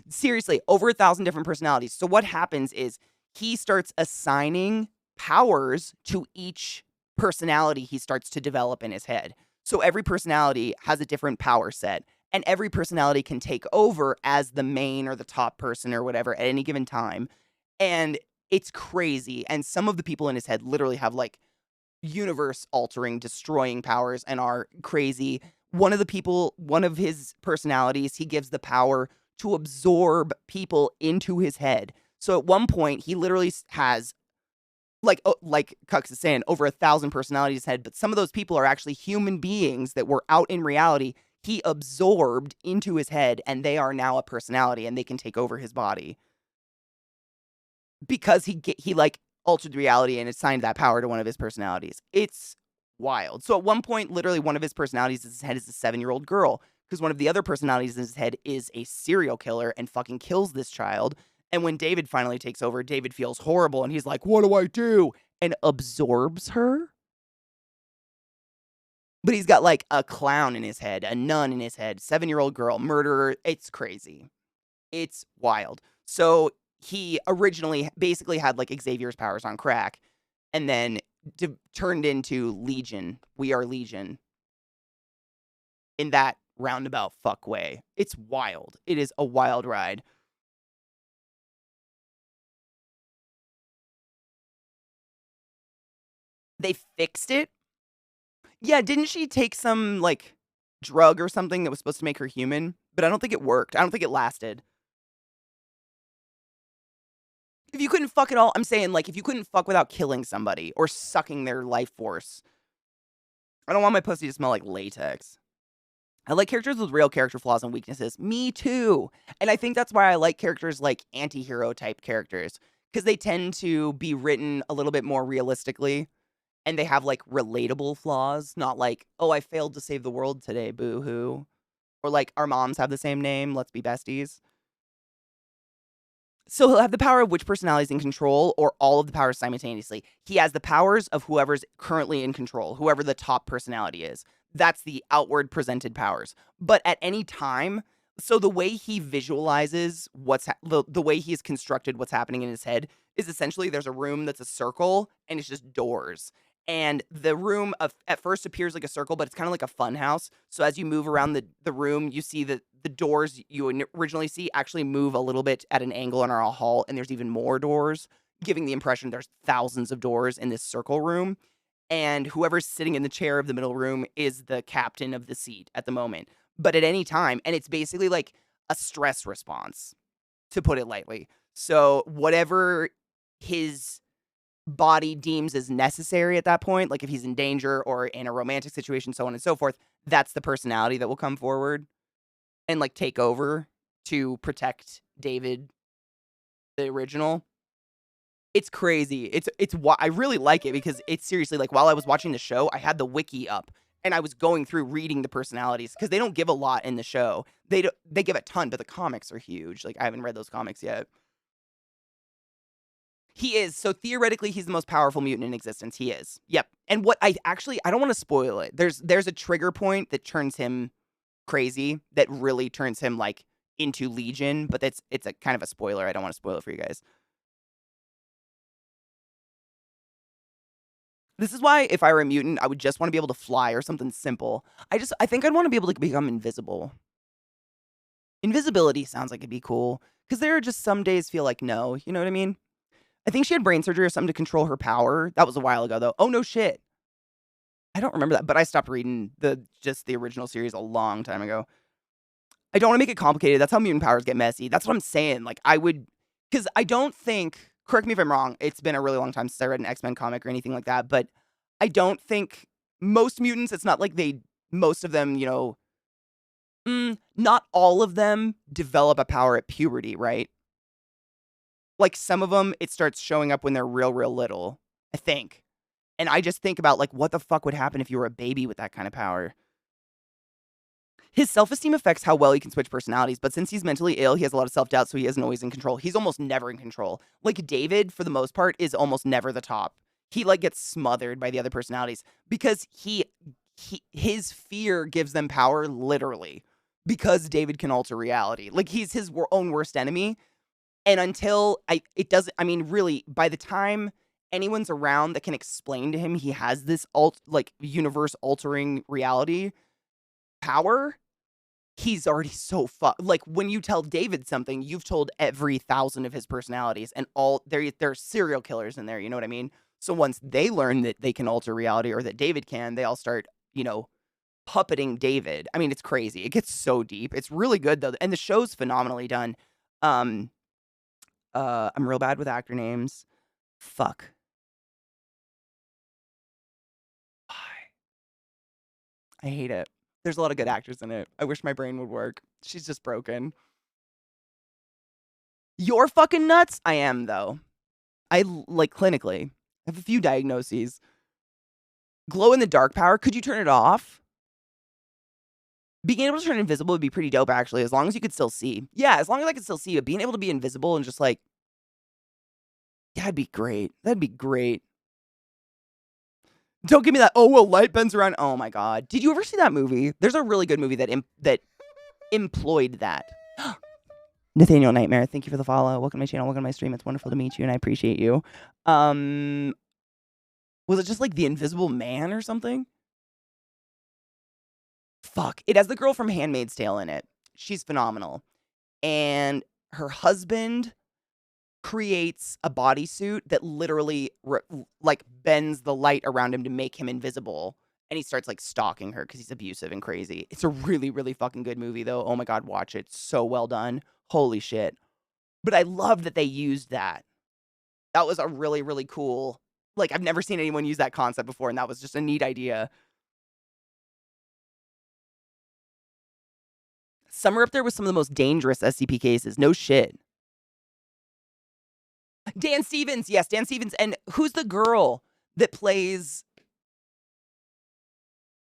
Seriously, over 1,000 different personalities. So what happens is he starts assigning powers to each personality he starts to develop in his head. So every personality has a different power set, and every personality can take over as the main or the top person or whatever at any given time. And it's crazy. And some of the people in his head literally have like universe altering, destroying powers and are crazy. One of his personalities, he gives the power to absorb people into his head. So at one point, he literally has like Kux is saying, over 1,000 personalities in his head, but some of those people are actually human beings that were out in reality. He absorbed into his head, and they are now a personality, and they can take over his body because he like altered reality and assigned that power to one of his personalities. It's wild. So at one point, literally one of his personalities in his head is a 7-year-old girl because one of the other personalities in his head is a serial killer and fucking kills this child. And when David finally takes over, David feels horrible and he's like, "What do I do?" and absorbs her. But he's got like a clown in his head, a nun in his head, 7-year-old girl, murderer. It's crazy. It's wild. So he originally basically had like Xavier's powers on crack and then turned into Legion. We are Legion in that roundabout fuck way. It's wild. It is a wild ride. They fixed it. Yeah, didn't she take some like drug or something that was supposed to make her human? But I don't think it worked. I don't think it lasted. If you couldn't fuck at all, I'm saying, like, if you couldn't fuck without killing somebody or sucking their life force, I don't want my pussy to smell like latex. I like characters with real character flaws and weaknesses. Me too. And I think that's why I like characters like anti-hero type characters, because they tend to be written a little bit more realistically and they have like relatable flaws, not like, oh, I failed to save the world today, boo hoo. Or like, our moms have the same name, let's be besties. So he'll have the power of which personality is in control or all of the powers simultaneously. He has the powers of whoever's currently in control, whoever the top personality is. That's the outward presented powers. But at any time, so the way he visualizes the way he's constructed what's happening in his head is essentially there's a room that's a circle and it's just doors. And the room at first appears like a circle, but it's kind of like a fun house. So as you move around the room, you see that the doors you originally see actually move a little bit at an angle and are a hall, and there's even more doors, giving the impression there's thousands of doors in this circle room. And whoever's sitting in the chair of the middle room is the captain of the seat at the moment. But at any time, and it's basically like a stress response, to put it lightly. So whatever his body deems as necessary at that point, like if he's in danger or in a romantic situation, so on and so forth, that's the personality that will come forward and like take over to protect David, the original. It's crazy. I really like it because it's seriously like while I was watching the show, I had the wiki up and I was going through reading the personalities because they don't give a lot in the show. They give a ton, but the comics are huge. Like I haven't read those comics yet. He is. So theoretically, he's the most powerful mutant in existence. He is. Yep. And what I don't want to spoil it. There's a trigger point that turns him crazy, that really turns him like into Legion, but it's a kind of a spoiler. I don't want to spoil it for you guys. This is why if I were a mutant, I would just want to be able to fly or something simple. I think I'd want to be able to become invisible. Invisibility sounds like it'd be cool because there are just some days feel like no, you know what I mean? I think she had brain surgery or something to control her power. That was a while ago, though. Oh, no shit. I don't remember that, but I stopped reading the original series a long time ago. I don't want to make it complicated. That's how mutant powers get messy. That's what I'm saying. Like, because I don't think, correct me if I'm wrong, it's been a really long time since I read an X-Men comic or anything like that, but I don't think most mutants, it's not like most of them, not all of them develop a power at puberty, right? Like some of them, it starts showing up when they're real, real little, I think. And I just think about like, what the fuck would happen if you were a baby with that kind of power? His self-esteem affects how well he can switch personalities, but since he's mentally ill, he has a lot of self-doubt, so he isn't always in control. He's almost never in control. Like David, for the most part, is almost never the top. He like gets smothered by the other personalities because his fear gives them power literally because David can alter reality. Like he's his own worst enemy. And until really, by the time anyone's around that can explain to him he has this universe altering reality power, he's already so fucked. Like when you tell David something, you've told every 1,000 of his personalities, and all they're serial killers in there. You know what I mean? So once they learn that they can alter reality or that David can, they all start, puppeting David. I mean, it's crazy. It gets so deep. It's really good though, and the show's phenomenally done. Um, I'm real bad with actor names. Fuck. Why? I hate it. There's a lot of good actors in it. I wish my brain would work. She's just broken. You're fucking nuts? I am, though. Like, clinically. I have a few diagnoses. Glow in the dark power. Could you turn it off? Being able to turn invisible would be pretty dope, actually, as long as you could still see. Yeah, as long as I could still see, but being able to be invisible and just like, yeah, that'd be great. That'd be great. Don't give me that, oh, well, light bends around. Oh my God. Did you ever see that movie? There's a really good movie that employed that. Nathaniel Nightmare, thank you for the follow. Welcome to my channel. Welcome to my stream. It's wonderful to meet you, and I appreciate you. Was it just like The Invisible Man or something? Fuck. It has the girl from Handmaid's Tale in it. She's phenomenal. And her husband creates a bodysuit that literally like bends the light around him to make him invisible. And he starts like stalking her because he's abusive and crazy. It's a really, really fucking good movie though. Oh my God, watch it. So well done. Holy shit. But I love that they used that. That was a really, really cool, like I've never seen anyone use that concept before. And that was just a neat idea. Some are up there with some of the most dangerous SCP cases. No shit. Dan Stevens. Yes, Dan Stevens. And who's the girl that plays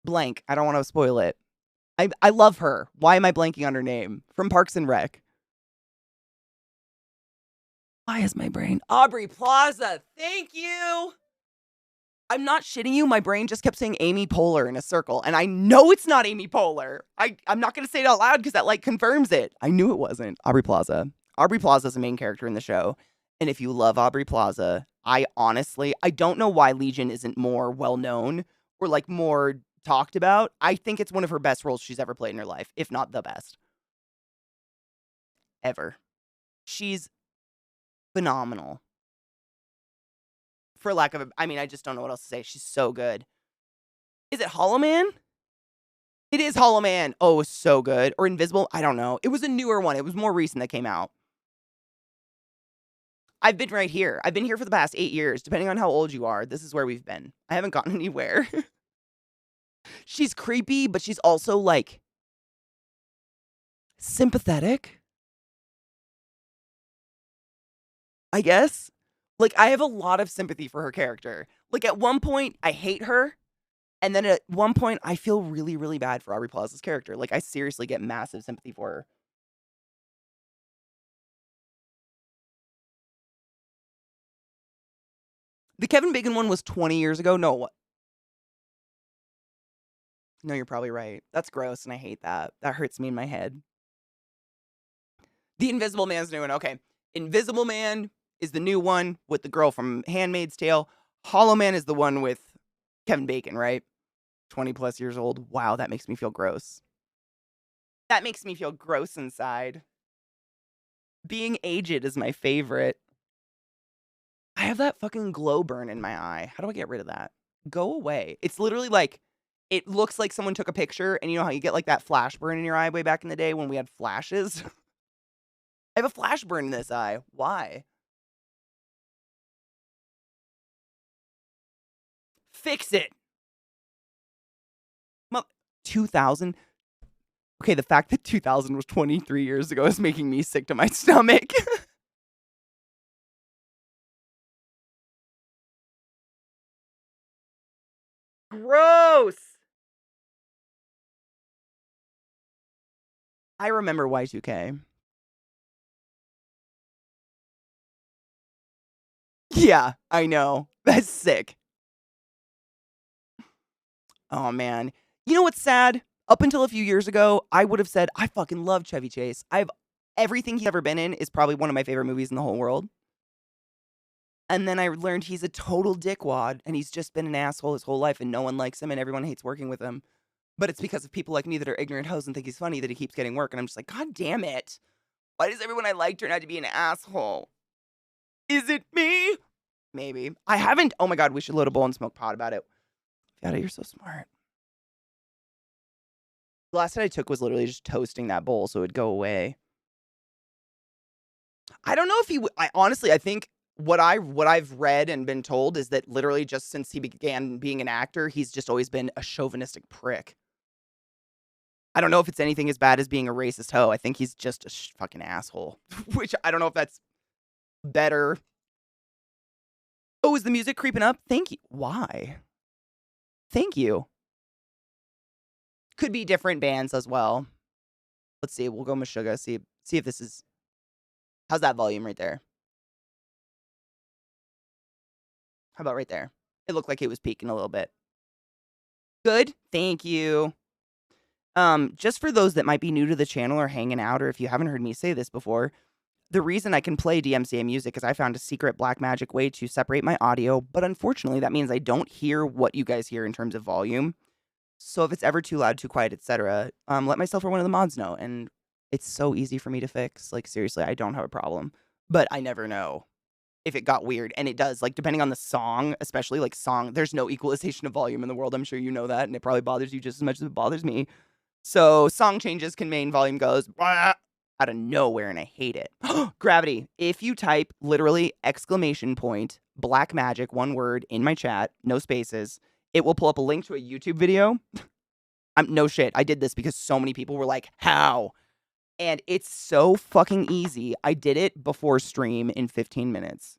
blank? I don't want to spoil it. I love her. Why am I blanking on her name? From Parks and Rec. Why is my brain? Aubrey Plaza. Thank you. I'm not shitting you. My brain just kept saying Amy Poehler in a circle. And I know it's not Amy Poehler. I'm not going to say it out loud because that like confirms it. I knew it wasn't. Aubrey Plaza. Aubrey Plaza is the main character in the show. And if you love Aubrey Plaza, I don't know why Legion isn't more well-known or like more talked about. I think it's one of her best roles she's ever played in her life, if not the best. Ever. She's phenomenal. For lack of I just don't know what else to say. She's so good. Is it Hollow Man? It is Hollow Man. Oh, it was so good. Or Invisible? I don't know. It was a newer one. It was more recent that came out. I've been right here. I've been here for the past 8 years. Depending on how old you are, this is where we've been. I haven't gotten anywhere. She's creepy, but she's also, like, sympathetic, I guess. Like, I have a lot of sympathy for her character. Like, at one point, I hate her. And then at one point, I feel really, really bad for Aubrey Plaza's character. Like, I seriously get massive sympathy for her. The Kevin Bacon one was 20 years ago. No, what? No, you're probably right. That's gross, and I hate that. That hurts me in my head. The Invisible Man's new one. Okay. Invisible Man is the new one with the girl from Handmaid's Tale. Hollow Man is the one with Kevin Bacon, right? 20 plus years old. Wow, that makes me feel gross. That makes me feel gross inside. Being aged is my favorite. I have that fucking glow burn in my eye. How do I get rid of that? Go away. It's literally like, it looks like someone took a picture, and you know how you get like that flash burn in your eye way back in the day when we had flashes? I have a flash burn in this eye. Why? Fix it. 2000? Okay, the fact that 2000 was 23 years ago is making me sick to my stomach. Gross. I remember Y2K. Yeah, I know. That's sick. Oh, man. You know what's sad? Up until a few years ago, I would have said, I fucking love Chevy Chase. Everything he's ever been in is probably one of my favorite movies in the whole world. And then I learned he's a total dickwad, and he's just been an asshole his whole life, and no one likes him, and everyone hates working with him. But it's because of people like me that are ignorant hoes and think he's funny that he keeps getting work, and I'm just like, God damn it. Why does everyone I like turn out to be an asshole? Is it me? Maybe. I haven't. Oh my God, we should load a bowl and smoke pot about it. Fiona, you're so smart. The last hit I took was literally just toasting that bowl so it would go away. I don't know if he. I honestly, I think what I've read and been told is that literally just since he began being an actor, he's just always been a chauvinistic prick. I don't know if it's anything as bad as being a racist hoe. I think he's just a fucking asshole. Which I don't know if that's better. Oh, is the music creeping up? Thank you. Why? Thank you. Could be different bands as well. Let's see. We'll go Meshuggah. See if this is. How's that volume right there? How about right there? It looked like it was peaking a little bit. Good. Thank you. Just for those that might be new to the channel or hanging out, or if you haven't heard me say this before, the reason I can play DMCA music is I found a secret black magic way to separate my audio, but unfortunately that means I don't hear what you guys hear in terms of volume. So if it's ever too loud, too quiet, etc., let myself or one of the mods know, and it's so easy for me to fix. Like, seriously, I don't have a problem, but I never know if it got weird, and it does, like, depending on the song, especially, like, there's no equalization of volume in the world, I'm sure you know that, and it probably bothers you just as much as it bothers me. So song changes can mean volume goes "Wah," out of nowhere, and I hate it. Gravity. If you type literally exclamation point black magic, one word in my chat, no spaces, it will pull up a link to a YouTube video. No shit. I did this because so many people were like, how? And it's so fucking easy. I did it before stream in 15 minutes.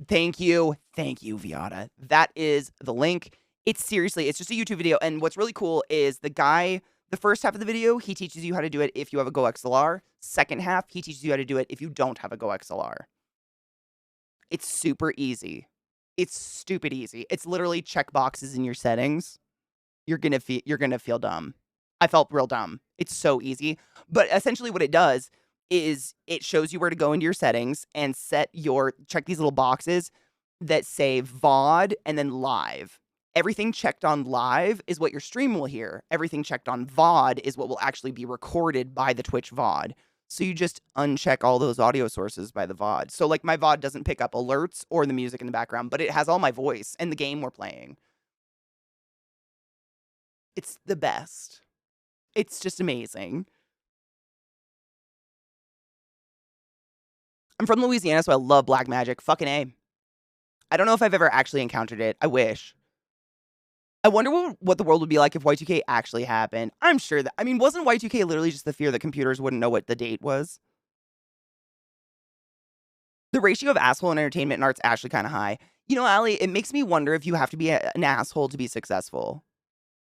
Thank you. Thank you, Viata. That is the link. It's seriously, it's just a YouTube video. And what's really cool is the first half of the video, he teaches you how to do it if you have a Go XLR. Second half, he teaches you how to do it if you don't have a Go XLR. It's super easy. It's stupid easy. It's literally check boxes in your settings. You're gonna feel dumb. I felt real dumb. It's so easy. But essentially what it does is it shows you where to go into your settings and check these little boxes that say VOD and then live. Everything checked on live is what your stream will hear. Everything checked on VOD is what will actually be recorded by the Twitch VOD. So you just uncheck all those audio sources by the VOD. So like my VOD doesn't pick up alerts or the music in the background, but it has all my voice and the game we're playing. It's the best. It's just amazing. I'm from Louisiana, so I love black magic. Fucking A. I don't know if I've ever actually encountered it. I wish. I wonder what the world would be like if Y2K actually happened. I'm sure that, I mean, wasn't Y2K literally just the fear that computers wouldn't know what the date was? The ratio of asshole and entertainment and art's actually kind of high. You know, Allie, it makes me wonder if you have to be an asshole to be successful.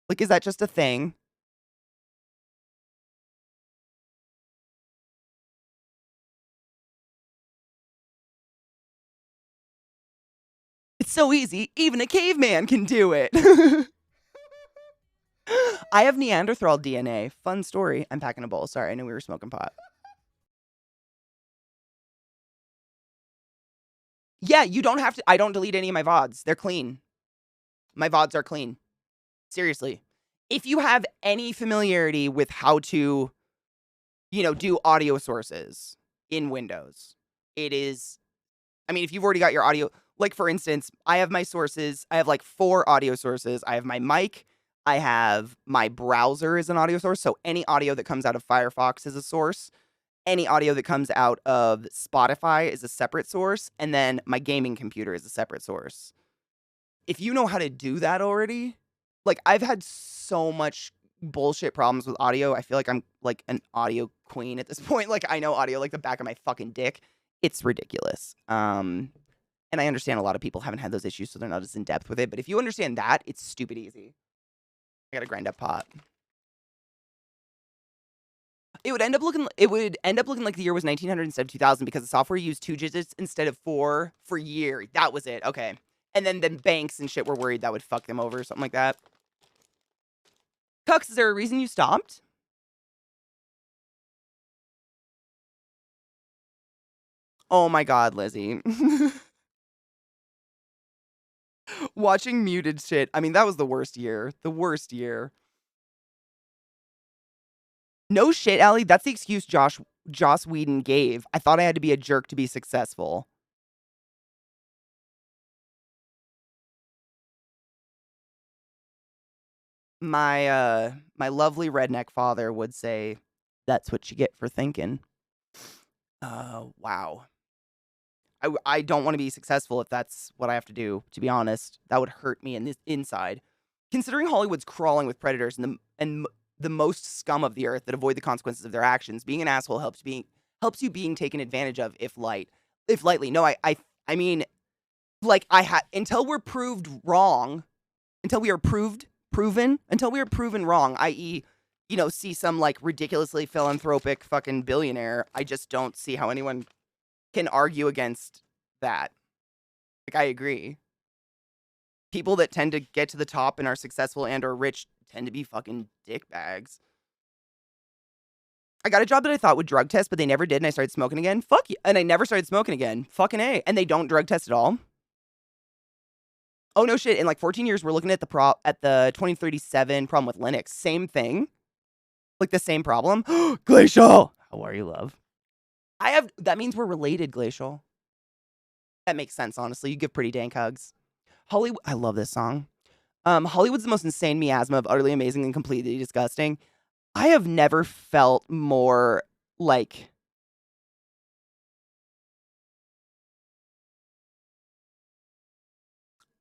Like, is that just a thing? It's so easy, even a caveman can do it. I have Neanderthal DNA. Fun story. I'm packing a bowl. Sorry, I knew we were smoking pot. Yeah, you don't have to. I don't delete any of my VODs. They're clean. My VODs are clean. Seriously. If you have any familiarity with how to, do audio sources in Windows, it is, I mean, if you've already got your audio, like for instance, I have my sources. I have like 4 audio sources. I have my mic. I have my browser as an audio source. So any audio that comes out of Firefox is a source. Any audio that comes out of Spotify is a separate source. And then my gaming computer is a separate source. If you know how to do that already, like I've had so much bullshit problems with audio. I feel like I'm like an audio queen at this point. Like I know audio like the back of my fucking dick. It's ridiculous. And I understand a lot of people haven't had those issues, so they're not as in depth with it. But if you understand that, it's stupid easy. I gotta grind up pot. It would end up looking like the year was 1900 instead of 2000 because the software used 2 digits instead of 4 for year. That was it. Okay. And then banks and shit were worried that would fuck them over or something like that. Cux, is there a reason you stopped? Oh my god, Lizzie. Watching muted shit. I mean, that was the worst year. The worst year. No shit, Allie. That's the excuse Joss Whedon gave. I thought I had to be a jerk to be successful. My lovely redneck father would say, "That's what you get for thinking." Wow. I don't want to be successful if that's what I have to do, to be honest. That would hurt me in this inside. Considering Hollywood's crawling with predators and the most scum of the earth that avoid the consequences of their actions, being an asshole helps you being taken advantage of if lightly. No, I mean, like I had until we're proved wrong, until we are until we are proven wrong, i.e., see some like ridiculously philanthropic fucking billionaire. I just don't see how anyone can argue against that. Like, I agree. People that tend to get to the top and are successful and or rich tend to be fucking dickbags. I got a job that I thought would drug test, but they never did, and I started smoking again. Fuck you. And I never started smoking again. Fucking A. And they don't drug test at all. Oh, no shit. In like 14 years, we're looking at the 2037 problem with Linux. Same thing. Like the same problem. Glacial. How are you, love? That means we're related, Glacial. That makes sense, honestly. You give pretty dank hugs. Hollywood, I love this song. Hollywood's the most insane miasma of utterly amazing and completely disgusting. I have never felt more like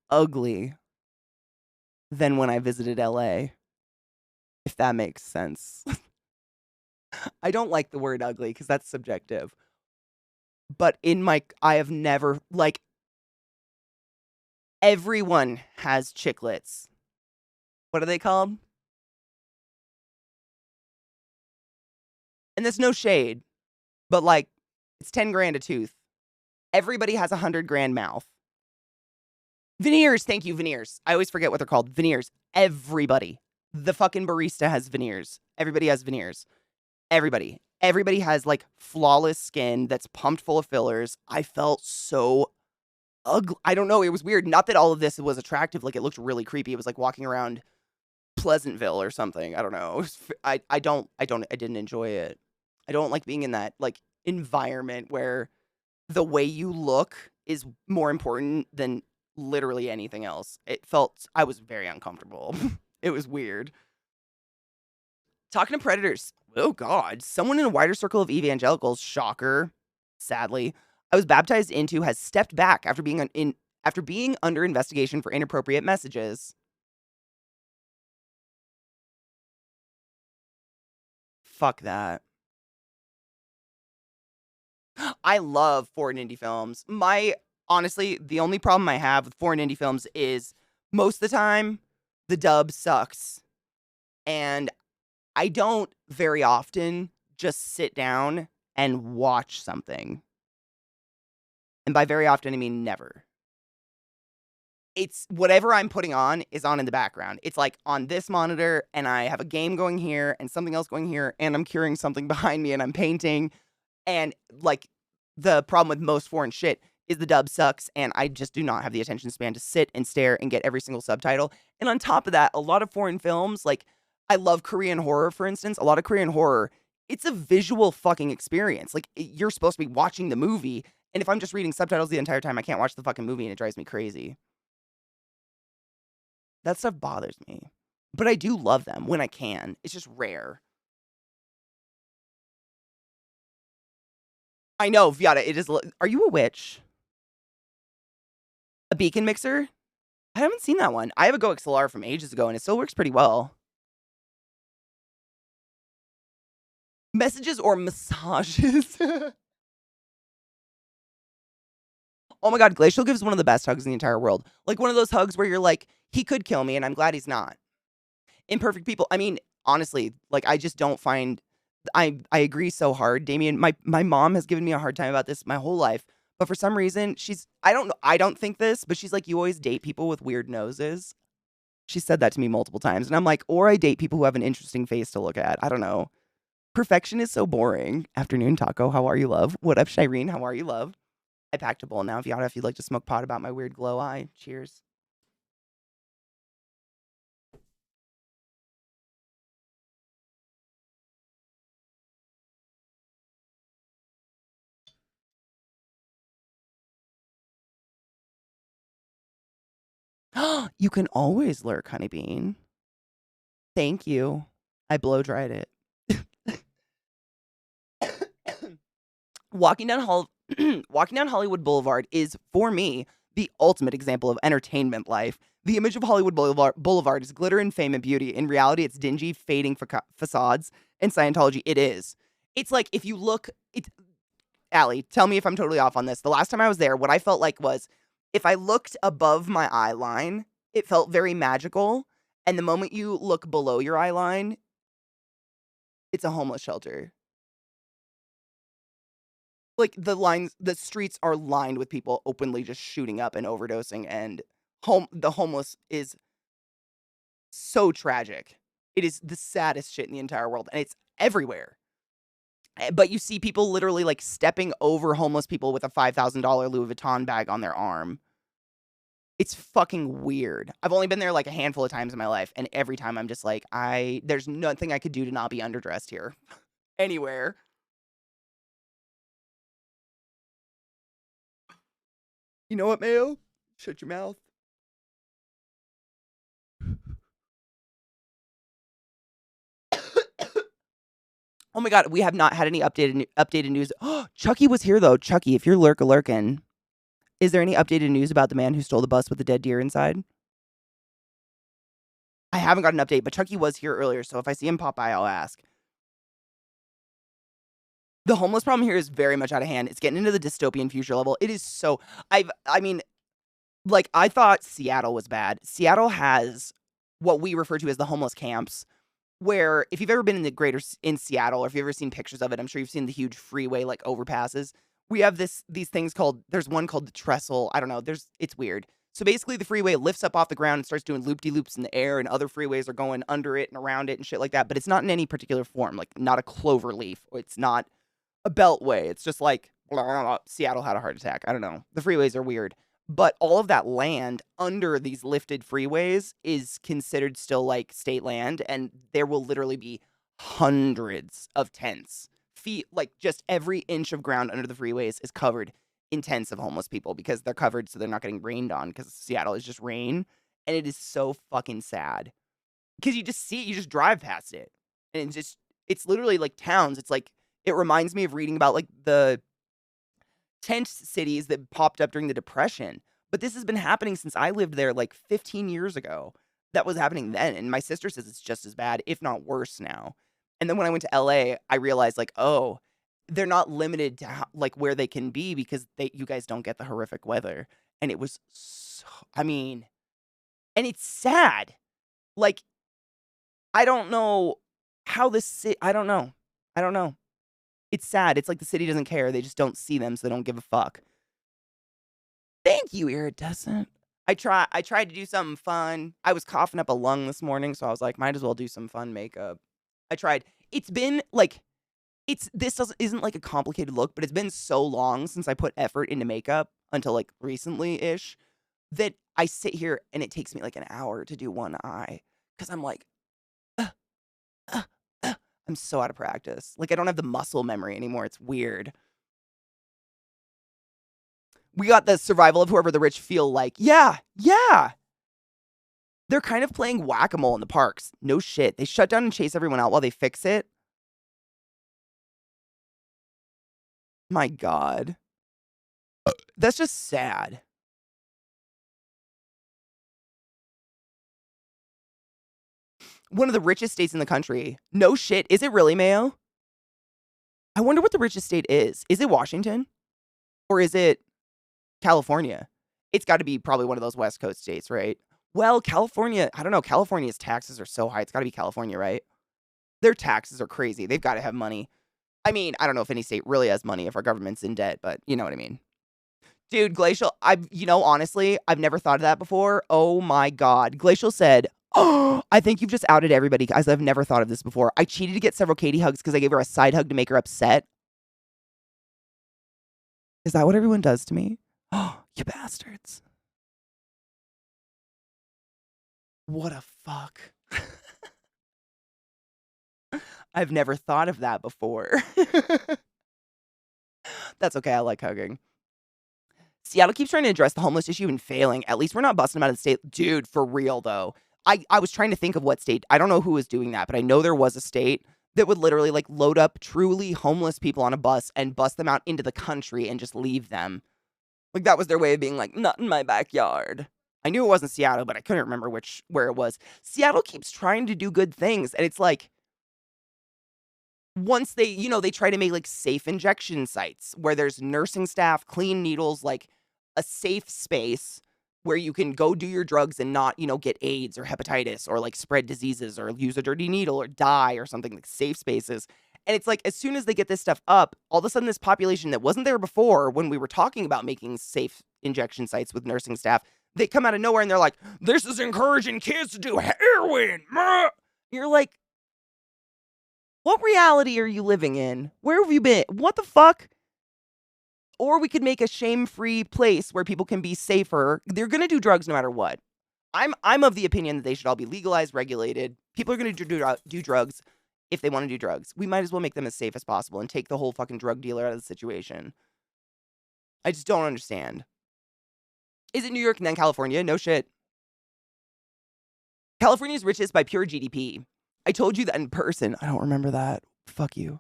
ugly than when I visited LA, if that makes sense. I don't like the word ugly because that's subjective. But I have never, like, everyone has chiclets. What are they called? And there's no shade, but like, it's 10 grand a tooth. Everybody has 100 grand mouth. Veneers, thank you, veneers. I always forget what they're called. Veneers. Everybody. The fucking barista has veneers. Everybody has veneers. Everybody. Everybody has like flawless skin that's pumped full of fillers. I felt so ugly. I don't know. It was weird. Not that all of this was attractive. Like, it looked really creepy. It was like walking around Pleasantville or something. I don't know. I didn't enjoy it. I don't like being in that like environment where the way you look is more important than literally anything else. I was very uncomfortable. It was weird. Talking to predators. Oh God, someone in a wider circle of evangelicals, shocker, sadly, I was baptized into has stepped back after being under investigation for inappropriate messages. Fuck that. I love foreign indie films. Honestly, the only problem I have with foreign indie films is most of the time the dub sucks. And I don't very often just sit down and watch something. And by very often, I mean never. It's whatever I'm putting on is on in the background. It's like on this monitor, and I have a game going here and something else going here, and I'm curing something behind me and I'm painting. And like the problem with most foreign shit is the dub sucks, and I just do not have the attention span to sit and stare and get every single subtitle. And on top of that, a lot of foreign films, like I love Korean horror, for instance. A lot of Korean horror, it's a visual fucking experience. Like you're supposed to be watching the movie, and if I'm just reading subtitles the entire time, I can't watch the fucking movie, and it drives me crazy. That stuff bothers me. But I do love them when I can. It's just rare. I know, Viata, it is. Are you a witch? A beacon mixer? I haven't seen that one. I have a Go XLR from ages ago, and it still works pretty well. Messages or massages? Oh my God, Glacial gives one of the best hugs in the entire world. Like one of those hugs where you're like, he could kill me, and I'm glad he's not. Imperfect people. I mean, honestly, like I just don't find. I agree so hard, Damien. My mom has given me a hard time about this my whole life, but for some reason I don't know. I don't think this, but she's like, you always date people with weird noses. She said that to me multiple times, and I'm like, or I date people who have an interesting face to look at. I don't know. Perfection is so boring. Afternoon taco. How are you, love? What up, Shireen? How are you, love? I packed a bowl now. If you'd like to smoke pot about my weird glow eye. Cheers. You can always lurk, honey bean. Thank you. I blow dried it. Walking down walking down Hollywood Boulevard is, for me, the ultimate example of entertainment life. The image of Hollywood Boulevard is glitter and fame and beauty. In reality, it's dingy, fading facades. In Scientology, it is. It's like if you look, Allie, tell me if I'm totally off on this. The last time I was there, what I felt like was if I looked above my eye line, it felt very magical. And the moment you look below your eye line, it's a homeless shelter. Like, the streets are lined with people openly just shooting up and overdosing, and the homeless is so tragic. It is the saddest shit in the entire world, and it's everywhere. But you see people literally, like, stepping over homeless people with a $5,000 Louis Vuitton bag on their arm. It's fucking weird. I've only been there, like, a handful of times in my life, and every time I'm just like, there's nothing I could do to not be underdressed here. Anywhere. You know what, Mayo? Shut your mouth. Oh my god, we have not had any updated news. Chucky was here though. Chucky, if you're lurking, is there any updated news about the man who stole the bus with the dead deer inside? I haven't got an update, but Chucky was here earlier, so if I see him pop by, I'll ask. The homeless problem here is very much out of hand. It's getting into the dystopian future level. It is so I mean, like, I thought Seattle was bad. Seattle has what we refer to as the homeless camps, where if you've ever been in Seattle, or if you've ever seen pictures of it, I'm sure you've seen the huge freeway, like, overpasses. We have these things called, there's one called the trestle. I don't know. It's weird. So basically the freeway lifts up off the ground and starts doing loop-de-loops in the air, and other freeways are going under it and around it and shit like that. But it's not in any particular form, like not a clover leaf. It's not a beltway. It's just like blah, blah, blah, Seattle had a heart attack. I don't know. The freeways are weird. But all of that land under these lifted freeways is considered still like state land, and there will literally be hundreds of tents. Feet, like just every inch of ground under the freeways is covered in tents of homeless people because they're covered so they're not getting rained on because Seattle is just rain. And it is so fucking sad. Because you just see it, you just drive past it. And it's literally like towns. It's like, it reminds me of reading about like the tent cities that popped up during the Depression. But this has been happening since I lived there like 15 years ago. That was happening then. And my sister says it's just as bad, if not worse now. And then when I went to LA, I realized like, oh, they're not limited to like where they can be because you guys don't get the horrific weather. And it was so, I mean, and it's sad. Like, I don't know how I don't know. I don't know. It's sad. It's like the city doesn't care. They just don't see them, so they don't give a fuck. Thank you, iridescent. I tried to do something fun. I was coughing up a lung this morning, so I was like, might as well do some fun makeup. I tried. It's been like, isn't like a complicated look, but it's been so long since I put effort into makeup until like recently-ish that I sit here and it takes me like an hour to do one eye because I'm like, I'm so out of practice. Like, I don't have the muscle memory anymore. It's weird. We got the survival of whoever the rich feel like. Yeah. They're kind of playing whack-a-mole in the parks. No shit. They shut down and chase everyone out while they fix it. My God. That's just sad. One of the richest states in the country. No shit. Is it really, Mayo? I wonder what the richest state is. Is it Washington? Or is it California? It's got to be probably one of those West Coast states, right? Well, California, I don't know. California's taxes are so high. It's got to be California, right? Their taxes are crazy. They've got to have money. I mean, I don't know if any state really has money if our government's in debt, but you know what I mean. Dude, Glacial, honestly, I've never thought of that before. Oh my God. Glacial said, oh, I think you've just outed everybody, guys. I've never thought of this before. I cheated to get several Katie hugs because I gave her a side hug to make her upset. Is that what everyone does to me? Oh, you bastards. What a fuck. I've never thought of that before. That's okay. I like hugging. Seattle keeps trying to address the homeless issue and failing. At least we're not busting them out of the state. Dude, for real, though. I was trying to think of what state. I don't know who was doing that, but I know there was a state that would literally, like, load up truly homeless people on a bus and bus them out into the country and just leave them. Like, that was their way of being like, not in my backyard. I knew it wasn't Seattle, but I couldn't remember where it was. Seattle keeps trying to do good things, and it's like, once they try to make, like, safe injection sites where there's nursing staff, clean needles, like, a safe space where you can go do your drugs and not, get AIDS or hepatitis or, like, spread diseases or use a dirty needle or die or something, like, safe spaces. And it's like, as soon as they get this stuff up, all of a sudden this population that wasn't there before when we were talking about making safe injection sites with nursing staff, they come out of nowhere and they're like, "This is encouraging kids to do heroin." You're like, what reality are you living in? Where have you been? What the fuck? Or we could make a shame-free place where people can be safer. They're gonna do drugs no matter what. I'm of the opinion that they should all be legalized, regulated. People are gonna do drugs if they want to do drugs. We might as well make them as safe as possible and take the whole fucking drug dealer out of the situation. I just don't understand. Is it New York and then California? No shit. California's richest by pure GDP. I told you that in person. I don't remember that. Fuck you.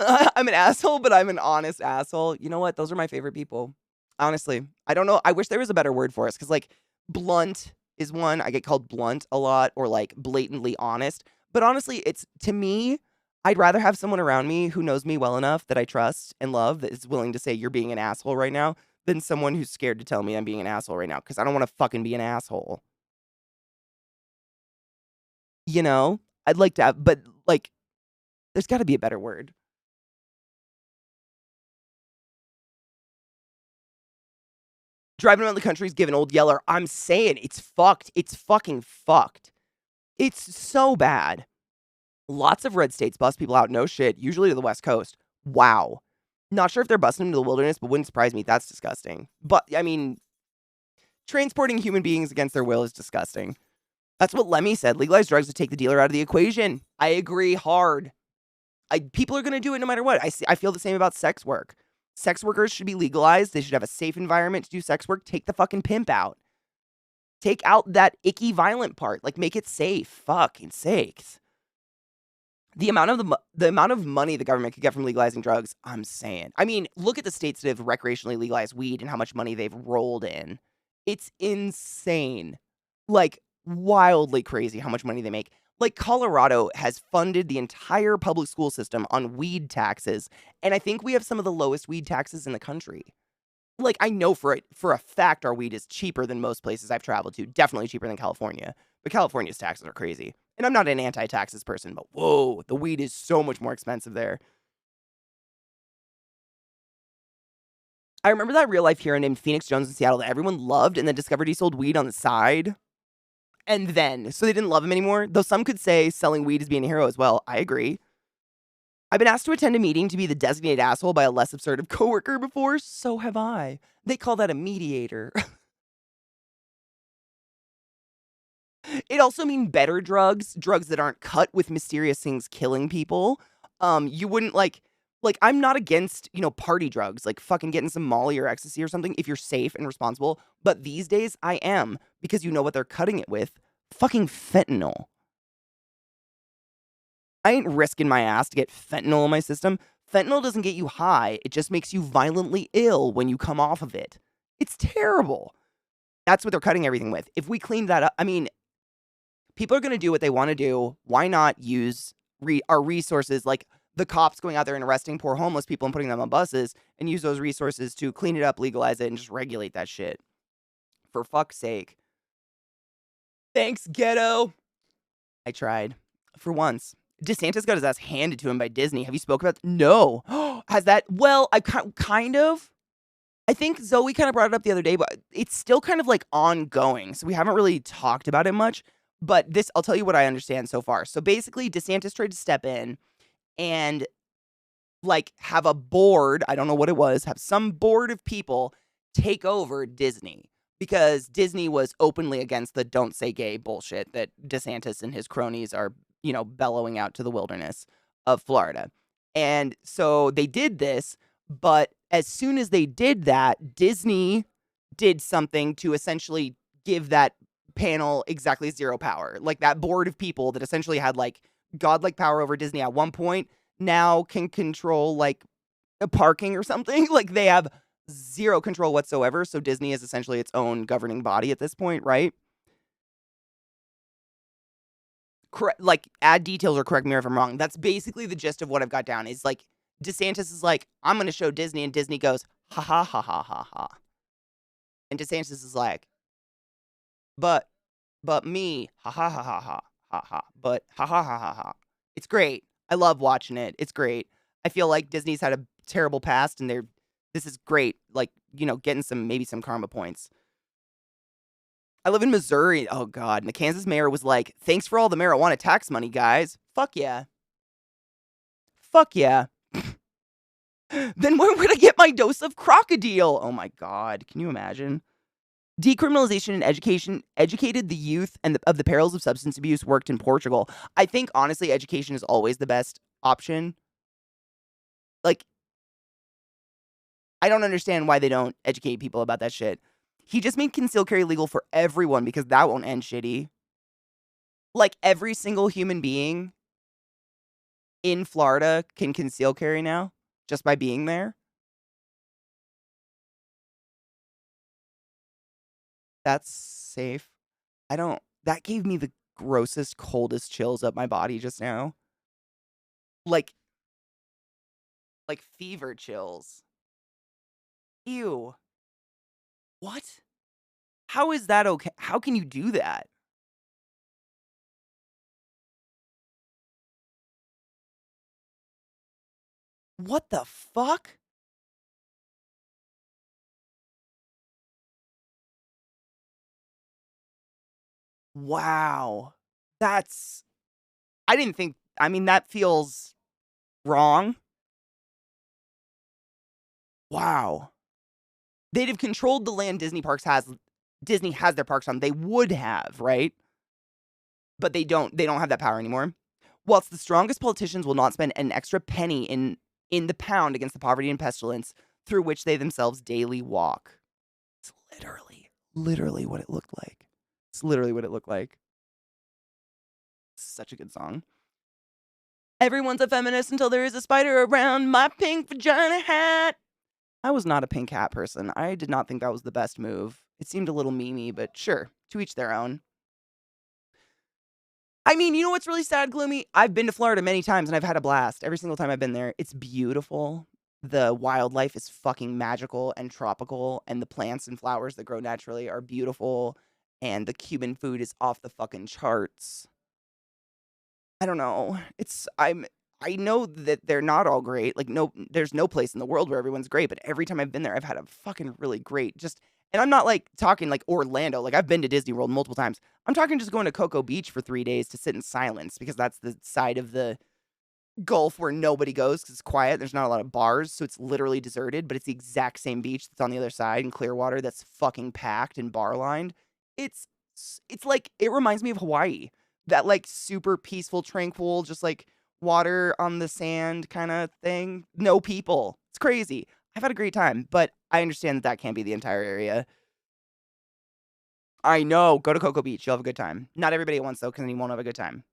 I'm an asshole, but I'm an honest asshole. You know what? Those are my favorite people. Honestly. I don't know. I wish there was a better word for us because, like, blunt is one. I get called blunt a lot or, like, blatantly honest. But honestly, it's, to me, I'd rather have someone around me who knows me well enough that I trust and love that is willing to say you're being an asshole right now than someone who's scared to tell me I'm being an asshole right now because I don't want to fucking be an asshole. You know? I'd like to have, but, like, there's got to be a better word. Driving around the country is giving Old Yeller. I'm saying it's fucked. It's fucking fucked. It's so bad. Lots of red states bust people out. No shit. Usually to the West Coast. Wow. Not sure if they're busting them to the wilderness, but wouldn't surprise me. That's disgusting. But, I mean, transporting human beings against their will is disgusting. That's what Lemmy said. Legalized drugs would take the dealer out of the equation. I agree hard. People are going to do it no matter what. I feel the same about sex work. Sex workers should be legalized. They should have a safe environment to do sex work. Take the fucking pimp out. Take out that icky violent part. Like, make it safe. Fucking sakes. The amount of money the government could get from legalizing drugs, I'm saying. I mean, look at the states that have recreationally legalized weed and how much money they've rolled in. It's insane. Like, wildly crazy how much money they make. Like, Colorado has funded the entire public school system on weed taxes, and I think we have some of the lowest weed taxes in the country. Like, I know for a fact our weed is cheaper than most places I've traveled to. Definitely cheaper than California. But California's taxes are crazy. And I'm not an anti-taxes person, but whoa, the weed is so much more expensive there. I remember that real life hero named Phoenix Jones in Seattle that everyone loved and then discovered he sold weed on the side. And then, so they didn't love him anymore. Though some could say selling weed is being a hero as well. I agree. I've been asked to attend a meeting to be the designated asshole by a less assertive coworker before. So have I. They call that a mediator. It also means better drugs that aren't cut with mysterious things killing people. You wouldn't like I'm not against, party drugs, like fucking getting some Molly or ecstasy or something if you're safe and responsible. But these days I am because you know what they're cutting it with. Fucking fentanyl. I ain't risking my ass to get fentanyl in my system. Fentanyl doesn't get you high. It just makes you violently ill when you come off of it. It's terrible. That's what they're cutting everything with. If we clean that up, I mean, people are going to do what they want to do. Why not use our resources, like the cops going out there and arresting poor homeless people and putting them on buses, and use those resources to clean it up, legalize it, and just regulate that shit? For fuck's sake. Thanks, ghetto. I tried. For once. DeSantis got his ass handed to him by Disney. Have you spoken about No. Has that? Well, I kind of. I think Zoe kind of brought it up the other day, but it's still kind of like ongoing. So we haven't really talked about it much. But I'll tell you what I understand so far. So basically, DeSantis tried to step in and like have a board. I don't know what it was. Have some board of people take over Disney because Disney was openly against the don't say gay bullshit that DeSantis and his cronies are, bellowing out to the wilderness of Florida. And so they did this, But as soon as they did that, Disney did something to essentially give that panel exactly 0 power. Like, that board of people that essentially had, like, godlike power over Disney at one point now can control, like, a parking or something. Like, they have 0 control whatsoever, so Disney is essentially its own governing body at this point, right? Like, add details or correct me if I'm wrong. That's basically the gist of what I've got down is, like, DeSantis is like, "I'm gonna show Disney," and Disney goes, "Ha ha ha ha ha ha." And DeSantis is like, "But me, ha ha ha ha ha ha ha, but ha ha ha ha ha." It's great. I love watching it. It's great. I feel like Disney's had a terrible past, and this is great, like, getting maybe some karma points. I live in Missouri. Oh, God. And the Kansas mayor was like, "Thanks for all the marijuana tax money, guys." Fuck yeah. Fuck yeah. Then when would I get my dose of crocodile? Oh, my God. Can you imagine? Decriminalization and education educated the youth and of the perils of substance abuse worked in Portugal. I think, honestly, education is always the best option. Like, I don't understand why they don't educate people about that shit. He just made concealed carry legal for everyone because that won't end shitty. Like, every single human being in Florida can conceal carry now just by being there. That's safe. That gave me the grossest, coldest chills up my body just now. Like, fever chills. Ew. What? How is that okay? How can you do that? What the fuck? Wow. That's I didn't think I mean, that feels wrong. Wow. They'd have controlled the land Disney has their parks on. They would have, right? But they don't have that power anymore. Whilst the strongest politicians will not spend an extra penny in the pound against the poverty and pestilence through which they themselves daily walk. It's literally what it looked like. It's literally what it looked like. Such a good song. Everyone's a feminist until there is a spider around my pink vagina hat. I was not a pink hat person. I did not think that was the best move. It seemed a little memey, but sure, to each their own. I mean, you know what's really sad, Gloomy? I've been to Florida many times and I've had a blast every single time I've been there. It's beautiful. The wildlife is fucking magical and tropical, and the plants and flowers that grow naturally are beautiful, and the Cuban food is off the fucking charts. I don't know. I know that they're not all great. Like, no, there's no place in the world where everyone's great, but every time I've been there, I've had a fucking really great and I'm not like talking like Orlando. Like, I've been to Disney World multiple times. I'm talking just going to Cocoa Beach for 3 days to sit in silence because that's the side of the Gulf where nobody goes because it's quiet. There's not a lot of bars, so it's literally deserted, but it's the exact same beach that's on the other side in Clearwater that's fucking packed and bar lined. It's it's like it reminds me of Hawaii. That like super peaceful, tranquil, just like water on the sand kind of thing. No people. It's crazy. I've had a great time, but I understand that can't be the entire area. I know. Go to Cocoa Beach. You'll have a good time. Not everybody at once though, because then you won't have a good time.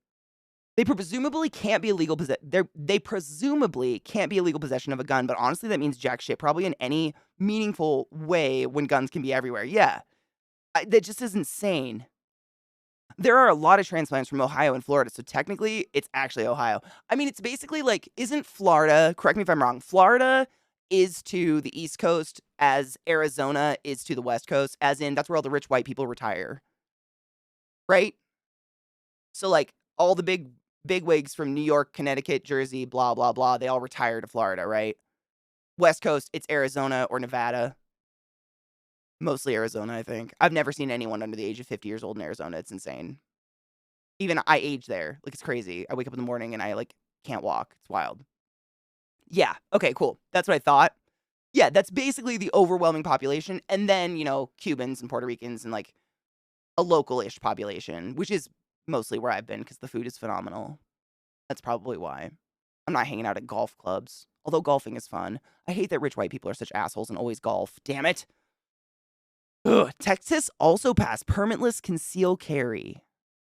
They presumably can't be illegal they presumably can't be illegal possession of a gun, but honestly, that means jack shit probably in any meaningful way when guns can be everywhere. Yeah. That just is insane. There are a lot of transplants from Ohio and Florida, so technically, it's actually Ohio. I mean, it's basically like, isn't Florida, correct me if I'm wrong, Florida is to the East Coast as Arizona is to the West Coast, as in that's where all the rich white people retire, right? So, like, all the big wigs from New York, Connecticut, Jersey, blah, blah, blah, they all retire to Florida, right? West Coast, it's Arizona or Nevada. Mostly Arizona, I think. I've never seen anyone under the age of 50 years old in Arizona. It's insane. Even I age there. Like, it's crazy. I wake up in the morning and I, like, can't walk. It's wild. Yeah. Okay, cool. That's what I thought. Yeah, that's basically the overwhelming population. And then, Cubans and Puerto Ricans and, like, a local-ish population, which is mostly where I've been because the food is phenomenal. That's probably why. I'm not hanging out at golf clubs. Although golfing is fun. I hate that rich white people are such assholes and always golf. Damn it. Ugh. Texas also passed permitless conceal carry.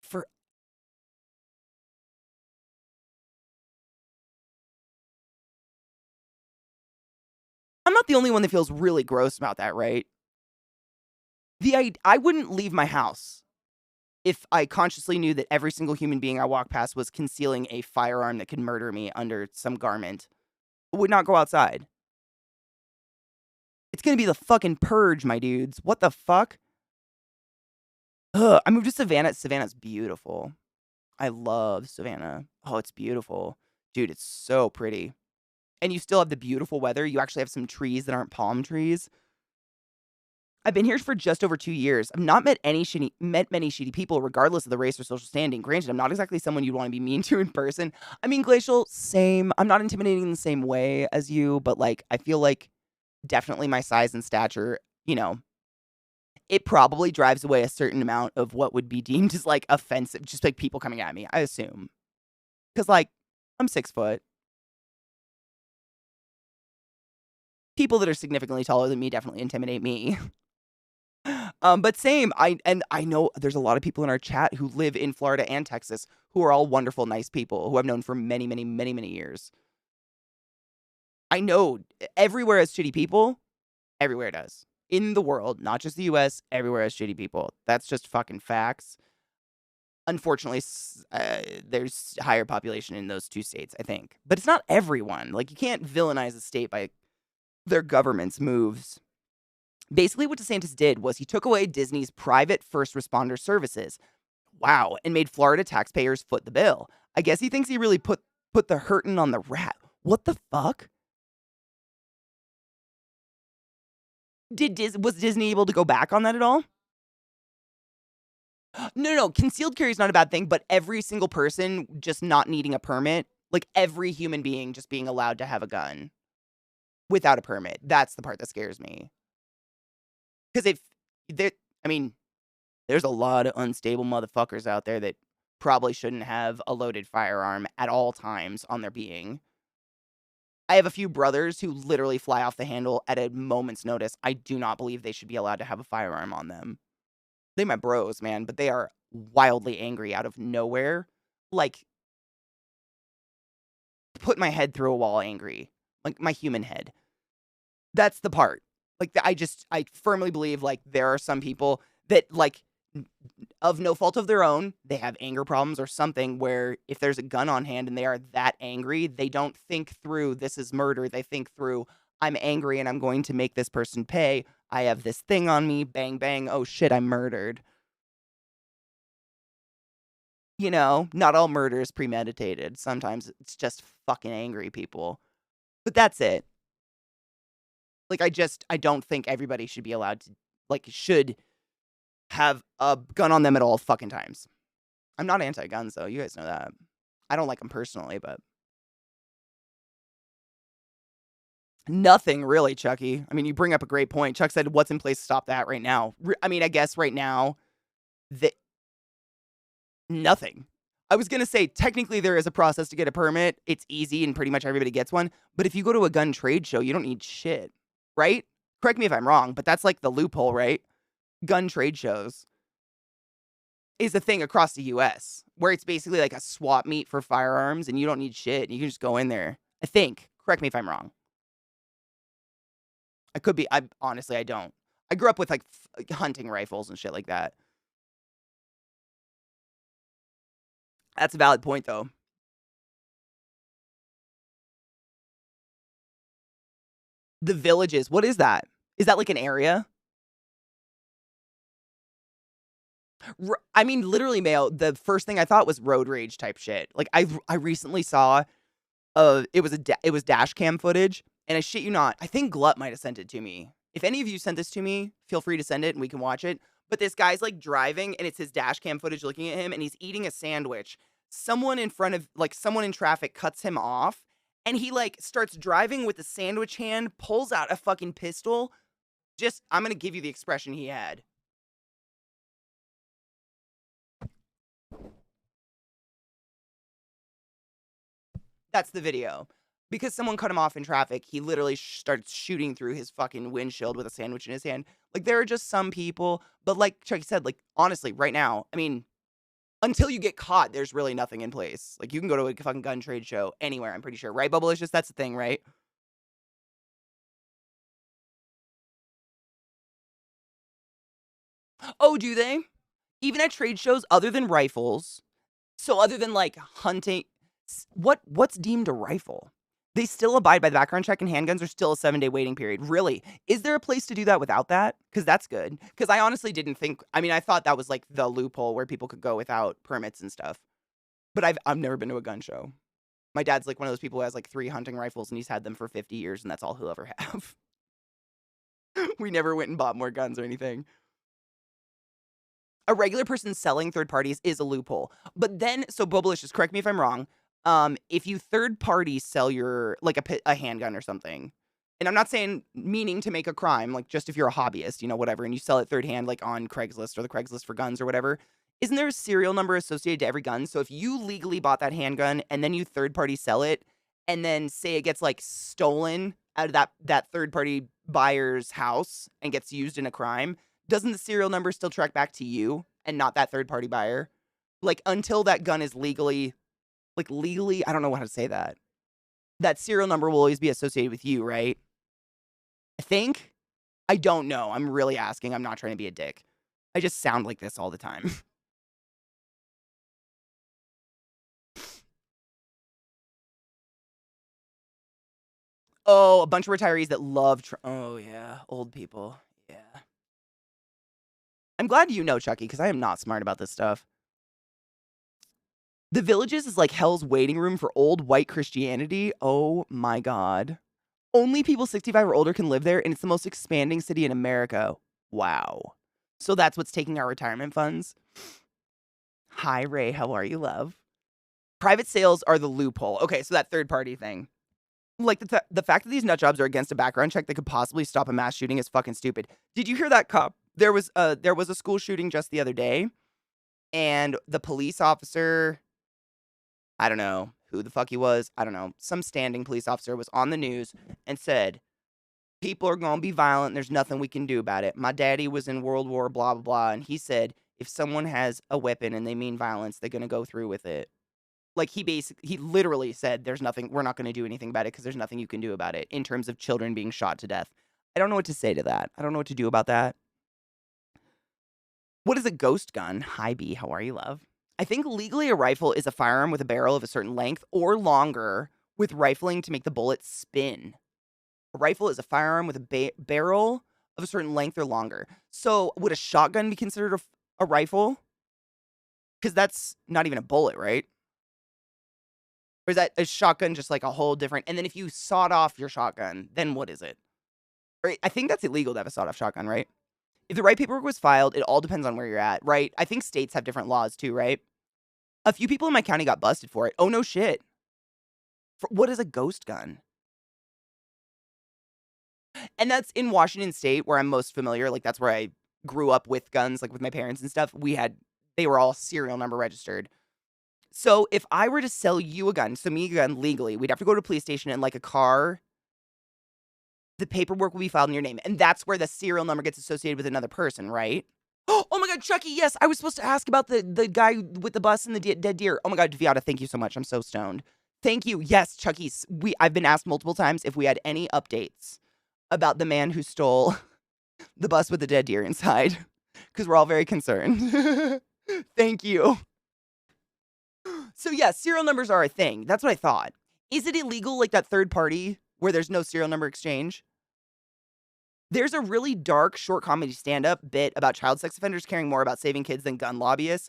For I'm not the only one that feels really gross about that, right? I wouldn't leave my house if I consciously knew that every single human being I walk past was concealing a firearm that could murder me under some garment. I would not go outside. It's gonna be the fucking purge, my dudes. What the fuck? Ugh, I moved to Savannah. Savannah's beautiful. I love Savannah. Oh, it's beautiful. Dude, it's so pretty. And you still have the beautiful weather. You actually have some trees that aren't palm trees. I've been here for just over 2 years. I've not met many shitty people, regardless of the race or social standing. Granted, I'm not exactly someone you'd want to be mean to in person. I mean, Glacial, same. I'm not intimidating in the same way as you, but like, I feel like definitely my size and stature, you know, it probably drives away a certain amount of what would be deemed as like offensive, just like people coming at me, I assume. Because like, I'm 6 foot. People that are significantly taller than me definitely intimidate me. But same, I know there's a lot of people in our chat who live in Florida and Texas who are all wonderful, nice people who I've known for many, many, many, many years. I know everywhere has shitty people. Everywhere does. In the world, not just the US, everywhere has shitty people. That's just fucking facts. Unfortunately, there's higher population in those 2 states, I think. But it's not everyone. Like, you can't villainize a state by their government's moves. Basically, what DeSantis did was he took away Disney's private first responder services. Wow, and made Florida taxpayers foot the bill. I guess he thinks he really put the hurtin' on the rat. What the fuck? Was Disney able to go back on that at all? No. Concealed carry is not a bad thing, but every single person just not needing a permit, like every human being just being allowed to have a gun without a permit. That's the part that scares me. Because I mean, there's a lot of unstable motherfuckers out there that probably shouldn't have a loaded firearm at all times on their being. I have a few brothers who literally fly off the handle at a moment's notice. I do not believe they should be allowed to have a firearm on them. They're my bros, man, but they are wildly angry out of nowhere. Like, put my head through a wall angry. Like, my human head. That's the part. Like, I firmly believe, like, there are some people that, like, of no fault of their own, they have anger problems or something where if there's a gun on hand and they are that angry, they don't think through this is murder. They think through, I'm angry and I'm going to make this person pay. I have this thing on me. Bang, bang. Oh shit, I'm murdered. You know, not all murder is premeditated. Sometimes it's just fucking angry people. But that's it. Like, I don't think everybody should be allowed to, like, should have a gun on them at all fucking times. I'm not anti-guns, though. You guys know that. I don't like them personally, but nothing really, Chucky. I mean, you bring up a great point. Chuck said, what's in place to stop that right now? I mean, I guess right now, nothing. I was going to say, technically, there is a process to get a permit. It's easy and pretty much everybody gets one. But if you go to a gun trade show, you don't need shit, right? Correct me if I'm wrong, but that's like the loophole, right? Gun trade shows is a thing across the US where it's basically like a swap meet for firearms and you don't need shit. You can just go in there. I think. Correct me if I'm wrong. I could be. I honestly, I don't. I grew up with like hunting rifles and shit like that. That's a valid point, though. The villages. What is that? Is that like an area? I mean, literally, Mayo, the first thing I thought was road rage type shit. Like, I recently saw, it was dash cam footage, and I shit you not, I think Glut might have sent it to me. If any of you sent this to me, feel free to send it and we can watch it. But this guy's like driving, and it's his dash cam footage looking at him, and he's eating a sandwich. Someone in front of, like, someone in traffic cuts him off, and he like starts driving with the sandwich hand, pulls out a fucking pistol. I'm gonna give you the expression he had. That's the video. Because someone cut him off in traffic, he literally starts shooting through his fucking windshield with a sandwich in his hand. Like, there are just some people, but like Chucky said, like, honestly, right now, I mean, until you get caught, there's really nothing in place. Like, you can go to a fucking gun trade show anywhere, I'm pretty sure. Right, Bubblicious? That's the thing, right? Oh, do they? Even at trade shows, other than rifles, so other than like hunting, what's deemed a rifle? They still abide by the background check, and handguns are still a 7-day waiting period. Really? Is there a place to do that without that? Because that's good. Because I honestly didn't think. I mean, I thought that was like the loophole where people could go without permits and stuff. But I've never been to a gun show. My dad's like one of those people who has like 3 hunting rifles, and he's had them for 50 years, and that's all he'll ever have. We never went and bought more guns or anything. A regular person selling third parties is a loophole. But then, so Bubblicious, correct me if I'm wrong. If you third party sell your like a handgun or something, and I'm not saying meaning to make a crime, like just if you're a hobbyist, whatever, and you sell it third hand, like on Craigslist or the Craigslist for guns or whatever, isn't there a serial number associated to every gun? So if you legally bought that handgun and then you third party sell it, and then say it gets like stolen out of that third party buyer's house and gets used in a crime, doesn't the serial number still track back to you and not that third party buyer? Like until that gun is legally, I don't know how to say that. That serial number will always be associated with you, right? I think. I don't know. I'm really asking. I'm not trying to be a dick. I just sound like this all the time. Oh, a bunch of retirees that love. Oh, yeah. Old people. Yeah. I'm glad you know, Chucky, because I am not smart about this stuff. The Villages is like hell's waiting room for old white Christianity. Oh my God. Only people 65 or older can live there, and it's the most expanding city in America. Wow. So that's what's taking our retirement funds. Hi, Ray. How are you, love? Private sales are the loophole. Okay, so that third party thing. Like the fact that these nut jobs are against a background check that could possibly stop a mass shooting is fucking stupid. Did you hear that cop? There was a school shooting just the other day, and the police officer, I don't know who the fuck he was. I don't know. Some standing police officer was on the news and said, people are going to be violent. There's nothing we can do about it. My daddy was in World War, blah, blah, blah. And he said, if someone has a weapon and they mean violence, they're going to go through with it. Like he literally said, there's nothing, we're not going to do anything about it because there's nothing you can do about it in terms of children being shot to death. I don't know what to say to that. I don't know what to do about that. What is a ghost gun? Hi, B. How are you, love? I think legally a rifle is a firearm with a barrel of a certain length or longer with rifling to make the bullet spin. A rifle is a firearm with a barrel of a certain length or longer. So would a shotgun be considered a rifle? Because that's not even a bullet, right? Or is that a shotgun just like a whole different... And then if you sawed off your shotgun, then what is it? Right? I think that's illegal to have a sawed off shotgun, right? If the right paperwork was filed, it all depends on where you're at, right? I think states have different laws too, right? A few people in my county got busted for it. Oh, no shit. What is a ghost gun? And that's in Washington State, where I'm most familiar. Like, that's where I grew up with guns, like with my parents and stuff. They were all serial number registered. So if I were to sell you a gun, so me a gun legally, we'd have to go to a police station and like a car. The paperwork will be filed in your name. And that's where the serial number gets associated with another person, right? Oh my God, Chucky, yes. I was supposed to ask about the guy with the bus and the dead deer. Oh my God, Deviata, thank you so much. I'm so stoned. Thank you. Yes, Chucky, I've been asked multiple times if we had any updates about the man who stole the bus with the dead deer inside, because we're all very concerned. Thank you. So yeah, serial numbers are a thing. That's what I thought. Is it illegal, like that third party where there's no serial number exchange? There's a really dark short comedy stand-up bit about child sex offenders caring more about saving kids than gun lobbyists.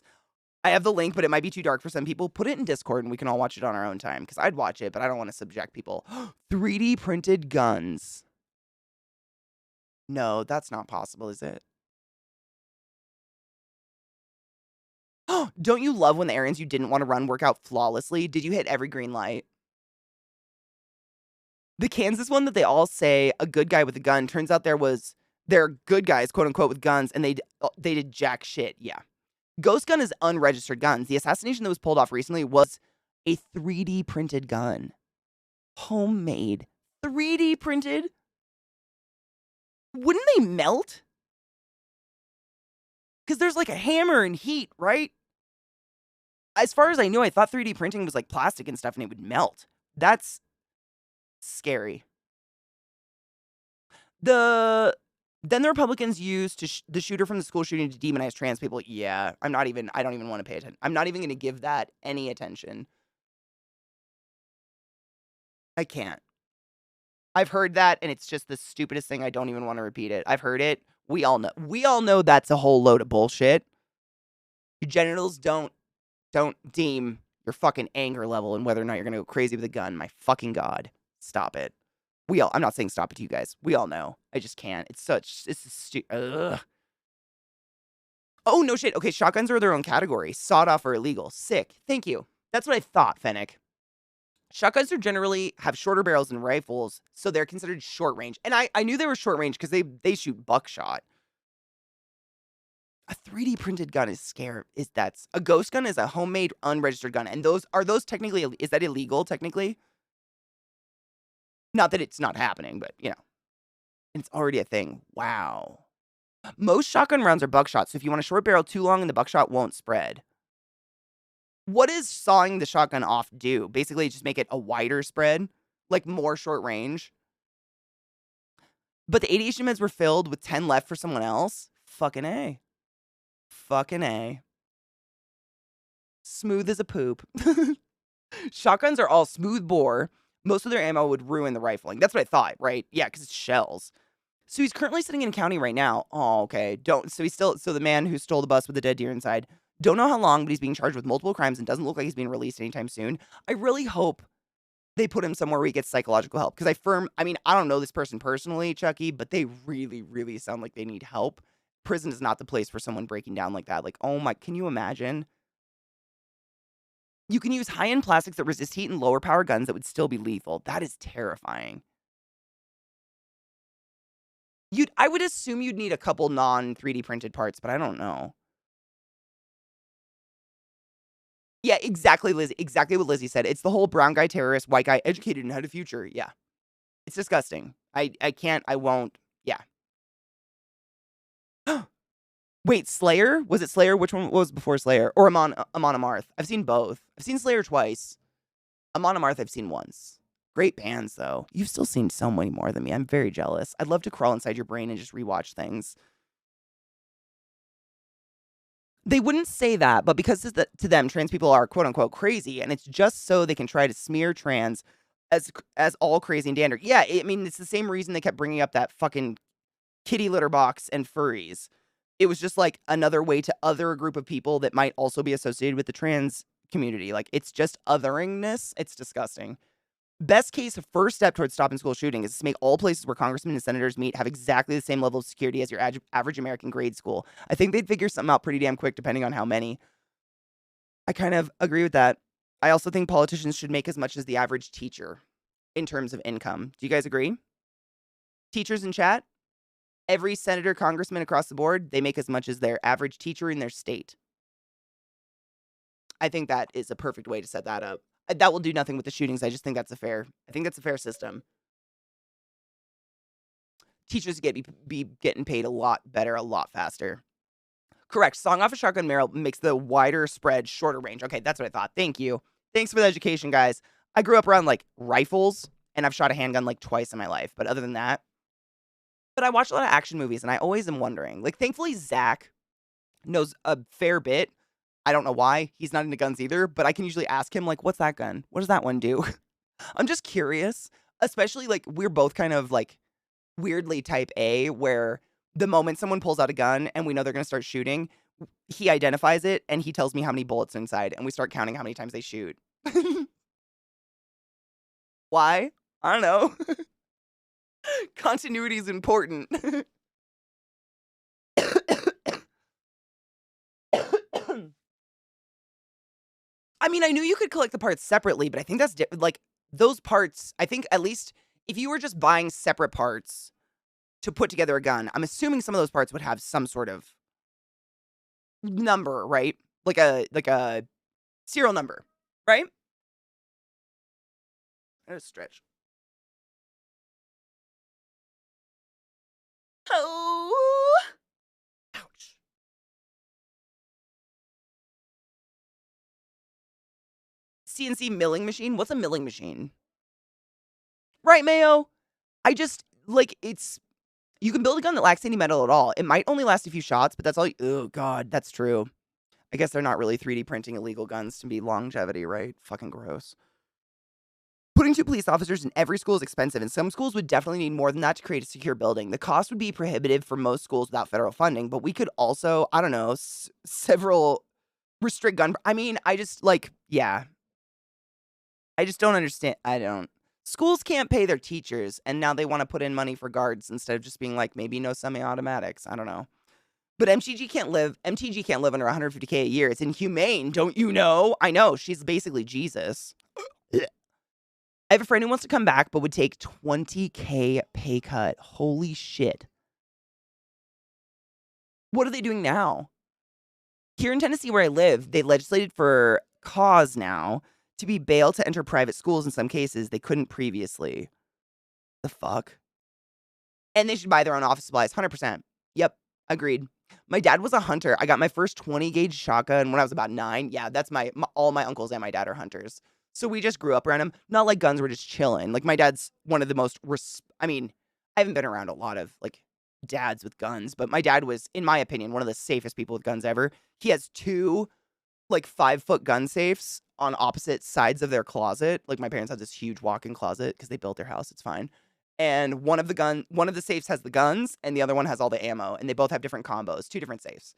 I have the link, but it might be too dark for some people. Put it in Discord and we can all watch it on our own time, because I'd watch it, but I don't want to subject people. 3D printed guns. No, that's not possible, is it? Don't you love when the errands you didn't want to run work out flawlessly? Did you hit every green light? The Kansas one that they all say a good guy with a gun, turns out they're good guys, quote unquote, with guns, and they did jack shit. Yeah. Ghost gun is unregistered guns. The assassination that was pulled off recently was A 3D printed gun. Homemade. 3D printed? Wouldn't they melt? Because there's like a hammer and heat, right? As far as I knew, I thought 3D printing was like plastic and stuff and it would melt. That's scary. Then the Republicans used the shooter from the school shooting to demonize trans people. Yeah, I don't even want to pay attention. I'm not even going to give that any attention. I can't. I've heard that, and it's just the stupidest thing. I don't even want to repeat it. I've heard it. We all know that's a whole load of bullshit. Your genitals don't deem your fucking anger level and whether or not you're going to go crazy with a gun. My fucking God. Stop it. I'm not saying stop it to you guys. We all know. I just can't. It's stupid. Oh, no shit. Okay, shotguns are their own category. Sawed off or illegal. Sick. Thank you. That's what I thought, Fennec. Shotguns are generally have shorter barrels than rifles, so they're considered short range. And I knew they were short range because they shoot buckshot. A 3D printed gun is scary. That's a ghost gun is a homemade unregistered gun. And are those technically, is that illegal technically? Not that it's not happening, but it's already a thing. Wow. Most shotgun rounds are buckshot, so if you want a short barrel too long and the buckshot won't spread. What does sawing the shotgun off do? Basically, just make it a wider spread, like more short range. But the ADHD meds were filled with 10 left for someone else? Fucking A. Fucking A. Smooth as a poop. Shotguns are all smooth bore. Most of their ammo would ruin the rifling. That's what I thought, right? Yeah, because it's shells. So he's currently sitting in county right now. Oh, okay. So the man who stole the bus with the dead deer inside, don't know how long, but he's being charged with multiple crimes and doesn't look like he's being released anytime soon. I really hope they put him somewhere where he gets psychological help. Because I don't know this person personally, Chucky, but they really, really sound like they need help. Prison is not the place for someone breaking down like that. Like, oh my, can you imagine? You can use high-end plastics that resist heat and lower power guns that would still be lethal. That is terrifying. I would assume you'd need a couple non-3D printed parts, but I don't know. Yeah, exactly, Lizzie. Exactly what Lizzie said. It's the whole brown guy terrorist, white guy educated and had a future. Yeah. It's disgusting. I can't, I won't. Yeah. Wait, Slayer? Was it Slayer? Which one was before Slayer? Or Amon Amarth? I've seen both. I've seen Slayer twice. Amon Amarth I've seen once. Great bands, though. You've still seen so many more than me. I'm very jealous. I'd love to crawl inside your brain and just rewatch things. They wouldn't say that, but because to them, trans people are quote-unquote crazy, and it's just so they can try to smear trans as all crazy and dander. Yeah, I mean, it's the same reason they kept bringing up that fucking kitty litter box and furries. It was just like another way to other a group of people that might also be associated with the trans community. Like, it's just otheringness. It's disgusting. Best case, first step towards stopping school shooting is to make all places where congressmen and senators meet have exactly the same level of security as your average American grade school. I think they'd figure something out pretty damn quick, depending on how many. I kind of agree with that. I also think politicians should make as much as the average teacher in terms of income. Do you guys agree? Teachers in chat? Every senator, congressman across the board, they make as much as their average teacher in their state. I think that is a perfect way to set that up. That will do nothing with the shootings. I think that's a fair system. Teachers be getting paid a lot better, a lot faster. Correct. Sawing off a shotgun barrel makes the wider spread shorter range. Okay, that's what I thought. Thank you. Thanks for the education, guys. I grew up around like rifles, and I've shot a handgun like twice in my life. But other than that, I watch a lot of action movies, and I always am wondering. Like, thankfully, Zach knows a fair bit. I don't know why. He's not into guns either, but I can usually ask him, like, what's that gun? What does that one do? I'm just curious, especially, like, we're both kind of, like, weirdly type A, where the moment someone pulls out a gun and we know they're going to start shooting, he identifies it, and he tells me how many bullets are inside, and we start counting how many times they shoot. Why? I don't know. Continuity is important. I mean, I knew you could collect the parts separately, but I think that's like those parts. I think at least if you were just buying separate parts to put together a gun, I'm assuming some of those parts would have some sort of number, right? Like a serial number, right? I gotta stretch. Oh, ouch. CNC milling machine? What's a milling machine? Right, Mayo? I just, like, you can build a gun that lacks any metal at all. It might only last a few shots, but that's all oh, God, that's true. I guess they're not really 3D printing illegal guns to be longevity, right? Fucking gross. Putting 2 police officers in every school is expensive, and some schools would definitely need more than that to create a secure building. The cost would be prohibitive for most schools without federal funding, but we could also, I don't know, several restrict gun. I mean, I just, like, yeah. I just don't understand. I don't. Schools can't pay their teachers, and now they want to put in money for guards instead of just being like, maybe no semi-automatics. I don't know. But MTG can't live under 150K a year. It's inhumane, don't you know? I know, she's basically Jesus. I have a friend who wants to come back, but would take 20K pay cut. Holy shit. What are they doing now? Here in Tennessee, where I live, they legislated for cause now to be bailed to enter private schools in some cases. They couldn't previously. The fuck? And they should buy their own office supplies. 100%. Yep. Agreed. My dad was a hunter. I got my first 20 gauge shotgun when I was about 9. Yeah, that's all my uncles and my dad are hunters. So we just grew up around them. Not like guns, we're just chilling. Like, my dad's one of the most, I mean, I haven't been around a lot of, like, dads with guns, but my dad was, in my opinion, one of the safest people with guns ever. He has 2, like, 5-foot gun safes on opposite sides of their closet. Like, my parents have this huge walk-in closet because they built their house. It's fine. And one of the safes has the guns, and the other one has all the ammo, and they both have different combos, 2 different safes.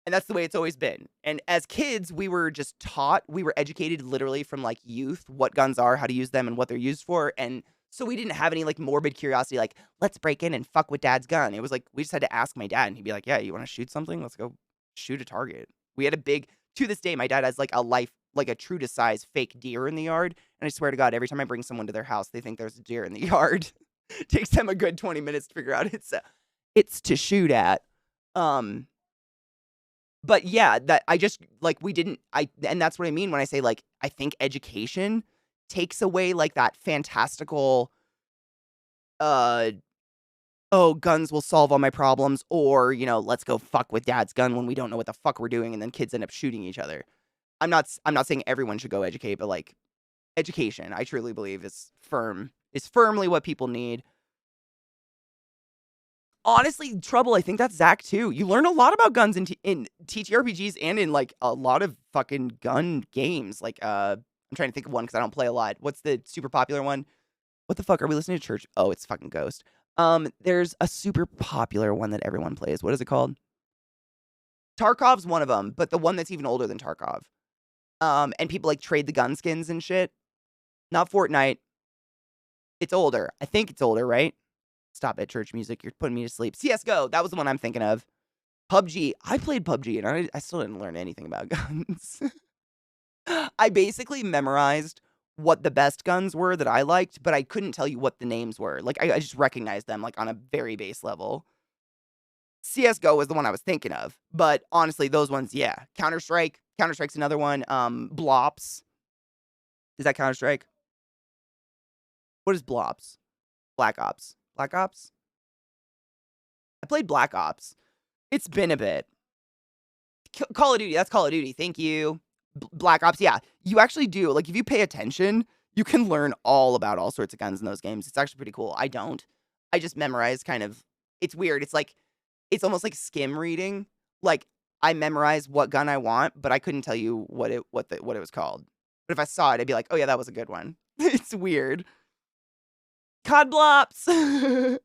And that's the way it's always been. And as kids, we were just taught, we were educated literally from, like, youth, what guns are, how to use them, and what they're used for. And so we didn't have any, like, morbid curiosity, like, let's break in and fuck with dad's gun. It was like, we just had to ask my dad, and he'd be like, yeah, you want to shoot something? Let's go shoot a target. We had to this day, my dad has, like, a true to size fake deer in the yard. And I swear to God, every time I bring someone to their house, they think there's a deer in the yard. Takes them a good 20 minutes to figure out it's to shoot at. But yeah, that I just, like, and that's what I mean when I say, like, I think education takes away, like, that fantastical, oh, guns will solve all my problems, or, you know, let's go fuck with dad's gun when we don't know what the fuck we're doing, and then kids end up shooting each other. I'm not saying everyone should go educate, but, like, education, I truly believe is firmly what people need. Honestly, Trouble, I think that's Zach too. You learn a lot about guns in TTRPGs and in, like, a lot of fucking gun games. Like, I'm trying to think of one because I don't play a lot. What's the super popular one? What the fuck? Are we listening to Church? Oh, it's fucking Ghost. There's a super popular one that everyone plays. What is it called? Tarkov's one of them, but the one that's even older than Tarkov. And people, like, trade the gun skins and shit. Not Fortnite. It's older. I think it's older, right? Stop it, church music. You're putting me to sleep. CSGO, that was the one I'm thinking of. PUBG. I played PUBG, and I still didn't learn anything about guns. I basically memorized what the best guns were that I liked, but I couldn't tell you what the names were. Like, I just recognized them, like, on a very base level. CSGO was the one I was thinking of. But honestly, those ones, yeah. Counter-Strike. Counter-Strike's another one. Blops. Is that Counter-Strike? What is Blops? Black Ops. Black Ops? I played Black Ops. It's been a bit. Call of Duty. That's Call of Duty. Thank you. Black Ops. Yeah. You actually do. Like, if you pay attention, you can learn all about all sorts of guns in those games. It's actually pretty cool. I don't. I just memorize kind of. It's weird. It's like, it's almost like skim reading. Like, I memorize what gun I want, but I couldn't tell you what it was called. But if I saw it, I'd be like, oh yeah, that was a good one. It's weird. COD Blops.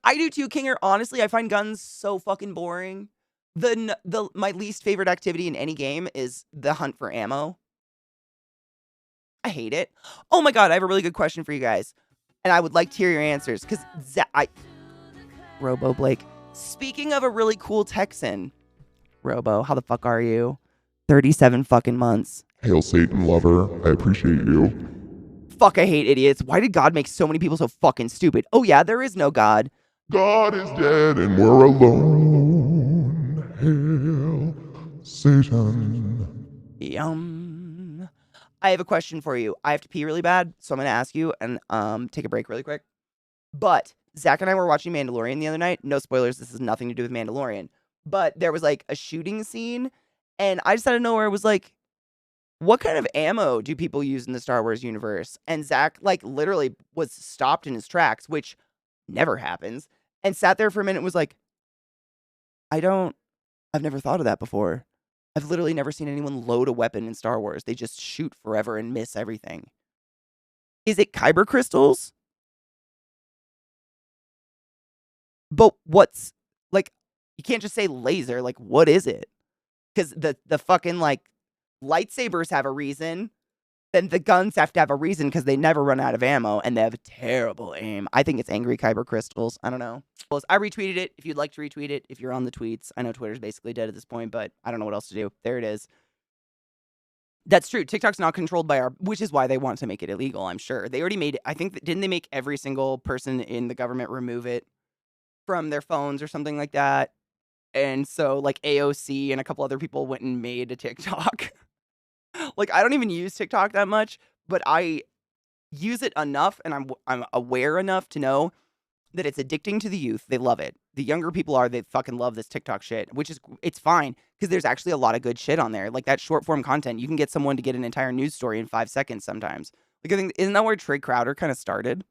I do too, Kinger. Honestly, I find guns so fucking boring. My least favorite activity in any game is the hunt for ammo. I hate it. Oh my God, I have a really good question for you guys. And I would like to hear your answers. Because Robo Blake. Speaking of a really cool Texan. Robo, how the fuck are you? 37 fucking months. Hail Satan, lover. I appreciate you. Fuck, I hate idiots. Why did God make so many people so fucking stupid? Oh yeah, there is no God. God is dead and we're alone. Hail Satan. Yum. I have a question for you. I have to pee really bad, so I'm gonna ask you and take a break really quick. But Zach and I were watching Mandalorian the other night. No spoilers. This has nothing to do with Mandalorian. But there was like a shooting scene, and I just out of nowhere was like, "What kind of ammo do people use in the Star Wars universe?" And Zach like literally was stopped in his tracks, which never happens, and sat there for a minute and was like, "I don't. I've never thought of that before. I've literally never seen anyone load a weapon in Star Wars. They just shoot forever and miss everything. Is it kyber crystals? But what's like, you can't just say laser. Like, what is it? Because the fucking like lightsabers have a reason. Then the guns have to have a reason because they never run out of ammo and they have a terrible aim. I think it's angry kyber crystals. I don't know. Well, I retweeted it. If you'd like to retweet it, if you're on the tweets, I know Twitter's basically dead at this point, but I don't know what else to do. There it is. That's true. TikTok's not controlled by which is why they want to make it illegal, I'm sure. They already made it. I think, didn't they make every single person in the government remove it from their phones or something like that? And so, like, AOC and a couple other people went and made a TikTok. Like, I don't even use TikTok that much, but I use it enough and I'm aware enough to know that it's addicting to the youth. They love it. The younger people they fucking love this TikTok shit, which is, it's fine because there's actually a lot of good shit on there. Like that short form content, you can get someone to get an entire news story in 5 seconds sometimes. Like, I think, isn't that where Trey Crowder kind of started?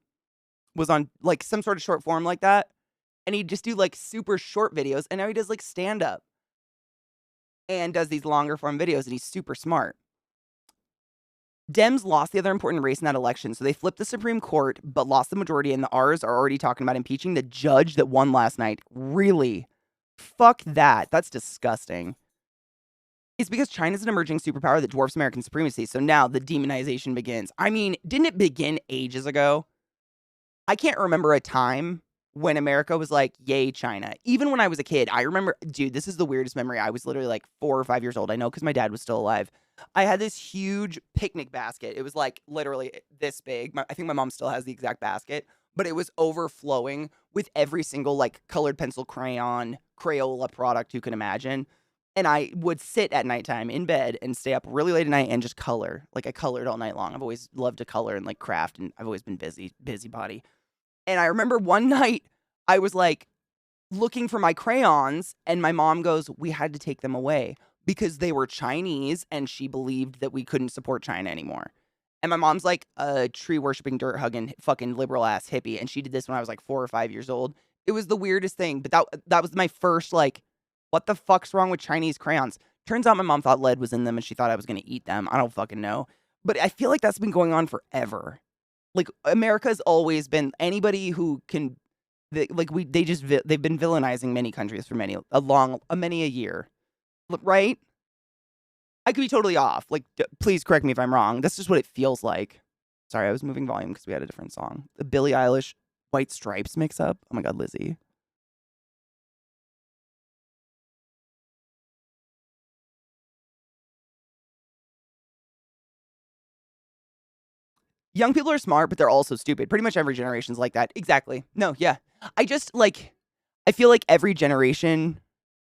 Was on like some sort of short form like that. And he'd just do like super short videos. And now he does like stand up and does these longer form videos. And he's super smart. Dems lost the other important race in that election, so they flipped the Supreme Court, but lost the majority, and the R's are already talking about impeaching the judge that won last night. Really? Fuck that. That's disgusting. It's because China's an emerging superpower that dwarfs American supremacy, so now the demonization begins. I mean, didn't it begin ages ago? I can't remember a time when America was like, yay, China. Even when I was a kid, I remember, dude, this is the weirdest memory. I was literally like 4 or 5 years old. I know because my dad was still alive. I had this huge picnic basket. It was like literally this big. I think my mom still has the exact basket, but it was overflowing with every single like colored pencil, crayon, Crayola product you can imagine. And I would sit at nighttime in bed and stay up really late at night and just color. Like I colored all night long. I've always loved to color and like craft, and I've always been busybody. And I remember one night I was like looking for my crayons, and my mom goes, "We had to take them away because they were Chinese and she believed that we couldn't support China anymore." And my mom's like a tree worshiping, dirt hugging, fucking liberal ass hippie. And she did this when I was like 4 or 5 years old. It was the weirdest thing. But that was my first like, what the fuck's wrong with Chinese crayons? Turns out my mom thought lead was in them and she thought I was going to eat them. I don't fucking know. But I feel like that's been going on forever. Like America's always been anybody who can, they've been villainizing many countries for many a year, right? I could be totally off. Like, please correct me if I'm wrong. That's just what it feels like. Sorry, I was moving volume because we had a different song. The Billie Eilish White Stripes mix up. Oh my god, Lizzie. Young people are smart, but they're also stupid. Pretty much every generation's like that. Exactly. No, yeah. I just like, I feel like every generation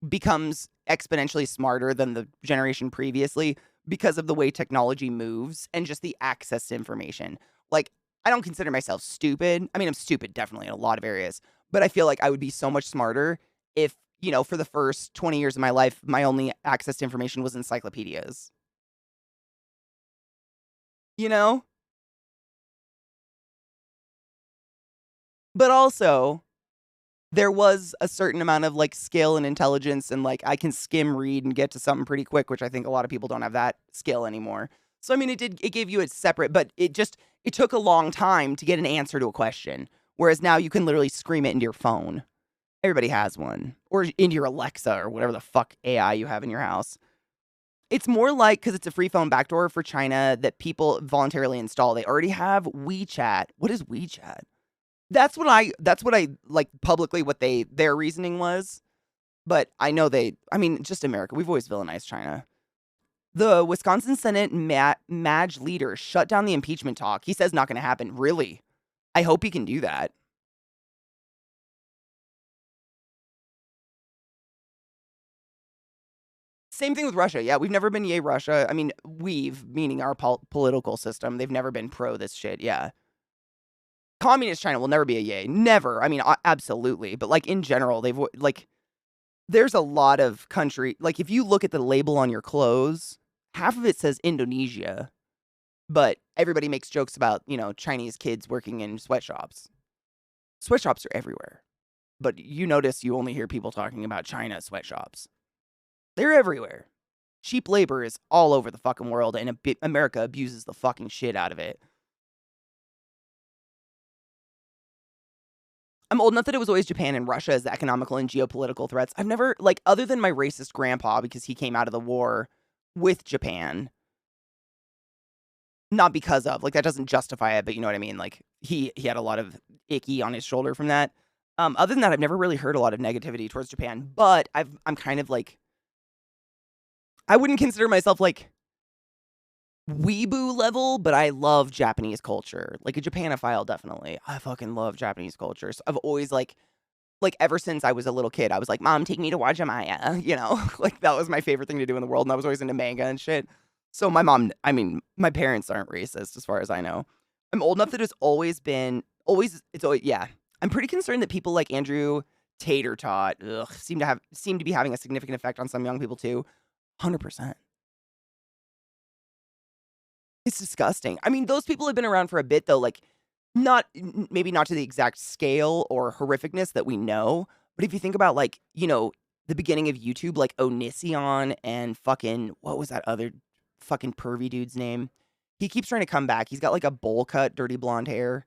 becomes exponentially smarter than the generation previously because of the way technology moves and just the access to information. Like, I don't consider myself stupid. I mean, I'm stupid definitely in a lot of areas, but I feel like I would be so much smarter if, for the first 20 years of my life, my only access to information was encyclopedias. You know? But also, there was a certain amount of like skill and intelligence, and like I can skim read and get to something pretty quick, which I think a lot of people don't have that skill anymore. So I mean, it gave you a separate, but it took a long time to get an answer to a question. Whereas now you can literally scream it into your phone. Everybody has one, or into your Alexa or whatever the fuck AI you have in your house. It's more like because it's a free phone backdoor for China that people voluntarily install. They already have WeChat. What is WeChat? That's what I like publicly what their reasoning was. But I know just America. We've always villainized China. The Wisconsin Senate Madge leader shut down the impeachment talk. He says not going to happen. Really? I hope he can do that. Same thing with Russia. Yeah, we've never been yay Russia. I mean, meaning our political system. They've never been pro this shit. Yeah. Communist China will never be a yay. Never. I mean, absolutely. But like in general, like there's a lot of country. Like if you look at the label on your clothes, half of it says Indonesia, but everybody makes jokes about, Chinese kids working in sweatshops. Sweatshops are everywhere. But you notice you only hear people talking about China sweatshops. They're everywhere. Cheap labor is all over the fucking world, and America abuses the fucking shit out of it. I'm old enough that it was always Japan and Russia as the economical and geopolitical threats. I've never, like, other than my racist grandpa, because he came out of the war with Japan, not because of, like, that doesn't justify it, but you know what I mean? Like, he had a lot of icky on his shoulder from that. Other than that, I've never really heard a lot of negativity towards Japan, but I'm kind of like, I wouldn't consider myself like weeboo level, but I love Japanese culture. Like a Japanophile, definitely. I fucking love Japanese culture. So I've always like ever since I was a little kid, I was like, Mom, take me to watch Maya, like that was my favorite thing to do in the world. And I was always into manga and shit. So my parents aren't racist as far as I know. I'm old enough that yeah. I'm pretty concerned that people like Andrew Tater Tot seem to be having a significant effect on some young people too. 100%. It's disgusting. I mean, those people have been around for a bit, though, like, maybe not to the exact scale or horrificness that we know, but if you think about, like, the beginning of YouTube, like, Onision and fucking, what was that other fucking pervy dude's name? He keeps trying to come back. He's got, like, a bowl cut, dirty blonde hair,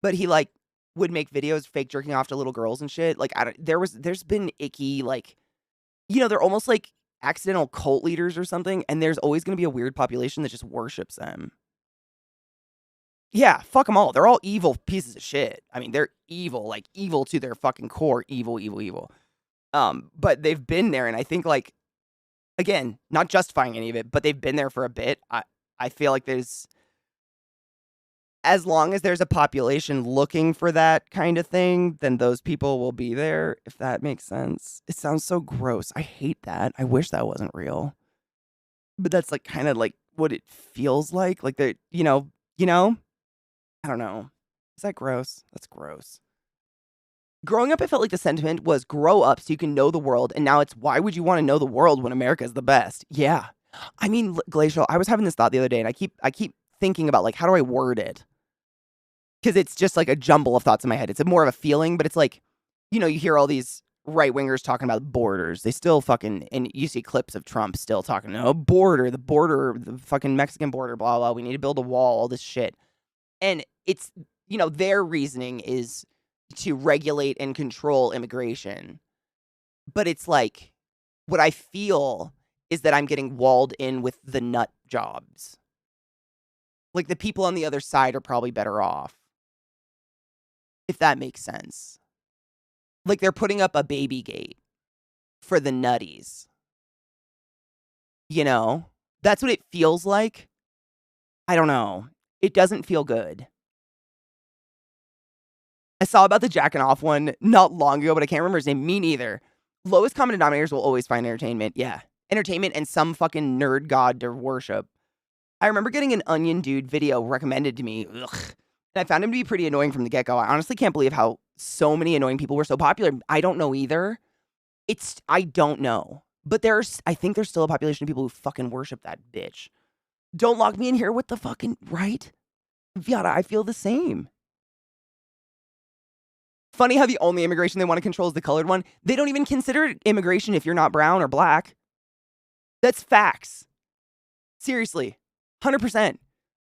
but he, like, would make videos fake jerking off to little girls and shit. Like, there's been icky, like, they're almost like accidental cult leaders or something, and there's always going to be a weird population that just worships them. Yeah, fuck them all. They're all evil pieces of shit. I mean, they're evil, like evil to their fucking core. Evil, evil, evil. But they've been there, and I think, like, again, not justifying any of it, but they've been there for a bit. I feel like as long as there's a population looking for that kind of thing, then those people will be there, if that makes sense. It sounds so gross. I hate that. I wish that wasn't real. But that's like kind of like what it feels like. Like they're, I don't know. Is that gross? That's gross. Growing up, I felt like the sentiment was grow up so you can know the world. And now it's why would you want to know the world when America is the best? Yeah. I mean, Glacial, I was having this thought the other day, and I keep thinking about, like, how do I word it? Because it's just like a jumble of thoughts in my head. It's more of a feeling, but it's like, you hear all these right wingers talking about borders. They still fucking, and you see clips of Trump still talking, the border, the fucking Mexican border, blah, blah. We need to build a wall, all this shit. And it's, their reasoning is to regulate and control immigration. But it's like, what I feel is that I'm getting walled in with the nut jobs. Like the people on the other side are probably better off. If that makes sense. Like they're putting up a baby gate for the nutties. That's what it feels like. I don't know. It doesn't feel good. I saw about the jacking off one not long ago, but I can't remember his name. Me neither. Lowest common denominators will always find entertainment. Yeah. Entertainment and some fucking nerd god to worship. I remember getting an Onion Dude video recommended to me. Ugh. And I found him to be pretty annoying from the get-go. I honestly can't believe how so many annoying people were so popular. I don't know either. I don't know. But I think there's still a population of people who fucking worship that bitch. Don't lock me in here with the fucking, right? Viata, I feel the same. Funny how the only immigration they want to control is the colored one. They don't even consider immigration if you're not brown or black. That's facts. Seriously. 100%.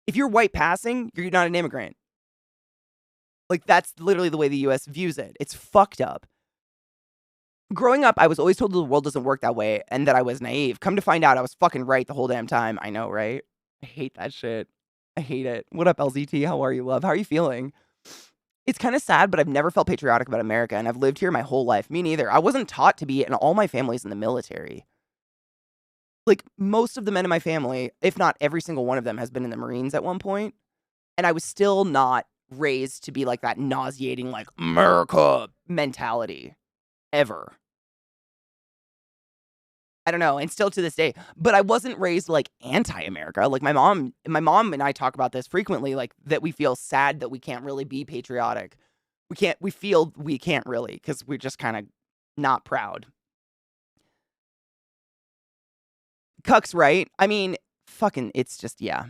If you're white passing, you're not an immigrant. Like, that's literally the way the U.S. views it. It's fucked up. Growing up, I was always told the world doesn't work that way and that I was naive. Come to find out, I was fucking right the whole damn time. I know, right? I hate that shit. I hate it. What up, LZT? How are you, love? How are you feeling? It's kind of sad, but I've never felt patriotic about America, and I've lived here my whole life. Me neither. I wasn't taught to be, and all my family's in the military. Like, most of the men in my family, if not every single one of them, has been in the Marines at one point, and I was still not raised to be like that nauseating, like, America mentality. Ever. I don't know, and still to this day. But I wasn't raised like anti-America. Like my mom and I talk about this frequently, like that we feel sad that we can't really be patriotic. We feel we can't really because we're just kind of not proud. Cucks, right? I mean, fucking, it's just, yeah.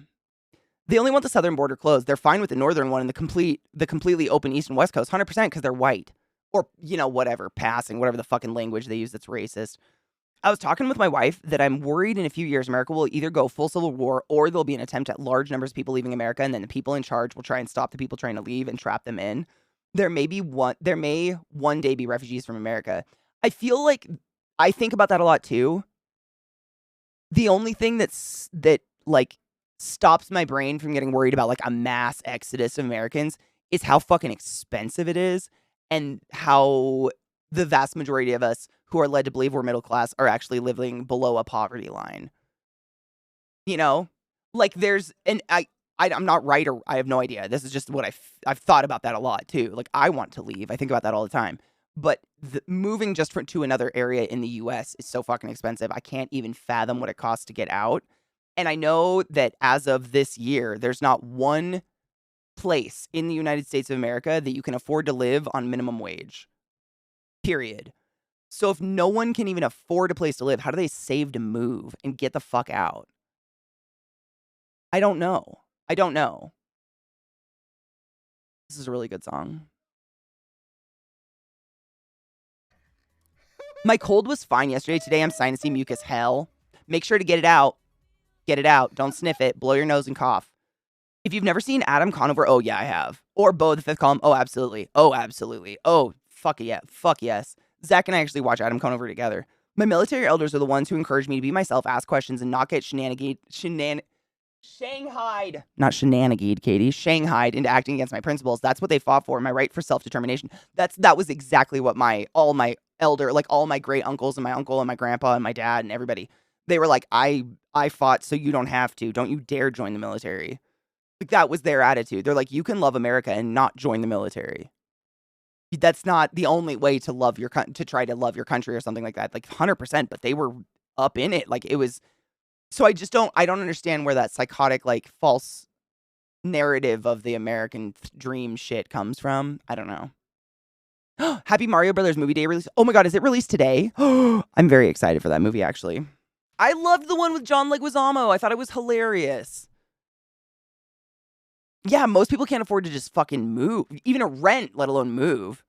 They only want the southern border closed. They're fine with the northern one and the completely open east and west coast, 100% because they're white. Or, whatever, passing, whatever the fucking language they use that's racist. I was talking with my wife that I'm worried in a few years America will either go full civil war or there'll be an attempt at large numbers of people leaving America, and then the people in charge will try and stop the people trying to leave and trap them in. There may one day be refugees from America. I feel like I think about that a lot too. The only thing that like stops my brain from getting worried about like a mass exodus of Americans is how fucking expensive it is and how the vast majority of us who are led to believe we're middle class are actually living below a poverty line. You know? Like there's and I'm not right or I have no idea. This is just what I've thought about that a lot too. Like I want to leave. I think about that all the time. But moving just to another area in the US is so fucking expensive. I can't even fathom what it costs to get out. And I know that as of this year, there's not one place in the United States of America that you can afford to live on minimum wage. Period. So if no one can even afford a place to live, how do they save to move and get the fuck out? I don't know. I don't know. This is a really good song. My cold was fine yesterday. Today I'm sinusy mucus hell. Make sure to get it out. Get it out. Don't sniff it. Blow your nose and cough. If you've never seen Adam Conover, oh yeah, I have. Or Bo the Fifth Column, oh absolutely. Oh absolutely. Oh fuck yeah. Fuck yes. Zach and I actually watch Adam Conover together. My military elders are the ones who encourage me to be myself, ask questions, and not get Shanghaied. Not shenanigans, Katie. Shanghaied into acting against my principles. That's what they fought for. My right for self-determination. That was exactly what all my great uncles and my uncle and my grandpa and my dad and everybody. They were like, I fought so you don't have to. Don't you dare join the military. Like that was their attitude. They're like, you can love America and not join the military. That's not the only way to love to try to love your country or something like that. Like 100%, but they were up in it. Like it was. So I don't understand where that psychotic, like false narrative of the American dream shit comes from. I don't know. Happy Mario Brothers movie day release. Oh my God, is it released today? I'm very excited for that movie, actually. I loved the one with John Leguizamo. I thought it was hilarious. Yeah, most people can't afford to just fucking move, even a rent, let alone move.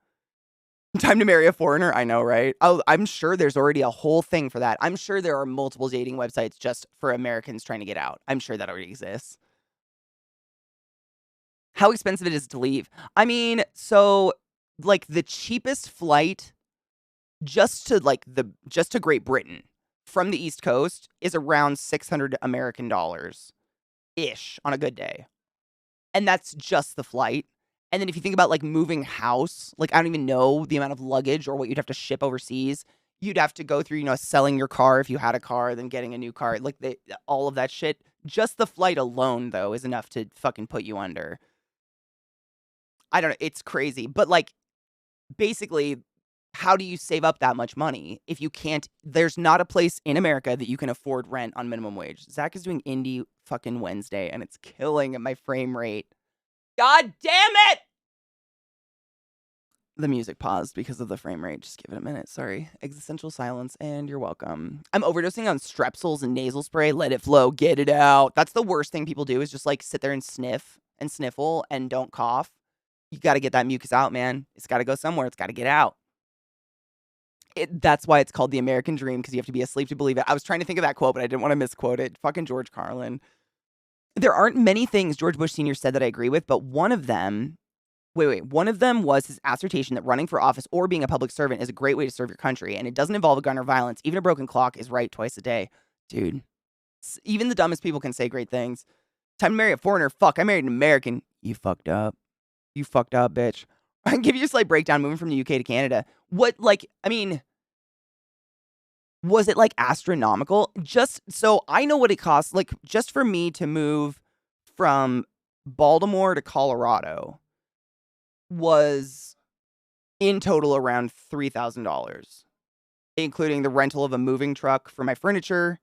Time to marry a foreigner? I know, right? I'm sure there's already a whole thing for that. I'm sure there are multiple dating websites just for Americans trying to get out. I'm sure that already exists. How expensive it is to leave. I mean, so like the cheapest flight just to Great Britain from the East Coast is around 600 American dollars ish on a good day. And that's just the flight. And then if you think about like moving house, like I don't even know the amount of luggage or what you'd have to ship overseas. You'd have to go through, selling your car if you had a car, then getting a new car, like all of that shit. Just the flight alone, though, is enough to fucking put you under. I don't know. It's crazy. But like, basically, how do you save up that much money if you can't? There's not a place in America that you can afford rent on minimum wage. Zach is doing Indie fucking Wednesday, and it's killing my frame rate. God damn it! The music paused because of the frame rate. Just give it a minute. Sorry. Existential silence, and you're welcome. I'm overdosing on Strepsils and nasal spray. Let it flow. Get it out. That's the worst thing people do is just like sit there and sniff and sniffle and don't cough. You got to get that mucus out, man. It's got to go somewhere. It's got to get out. That's why it's called the American dream, because you have to be asleep to believe it. I was trying to think of that quote, but I didn't want to misquote it. Fucking George Carlin. There aren't many things George Bush Sr. said that I agree with, but one of them was his assertion that running for office or being a public servant is a great way to serve your country, and it doesn't involve a gun or violence. Even a broken clock is right twice a day. Dude, even the dumbest people can say great things. Time to marry a foreigner. Fuck, I married an American. You fucked up. You fucked up, bitch. I can give you a slight breakdown moving from the UK to Canada. Was it like astronomical? Just so I know what it costs, like just for me to move from Baltimore to Colorado was in total around $3,000. including the rental of a moving truck for my furniture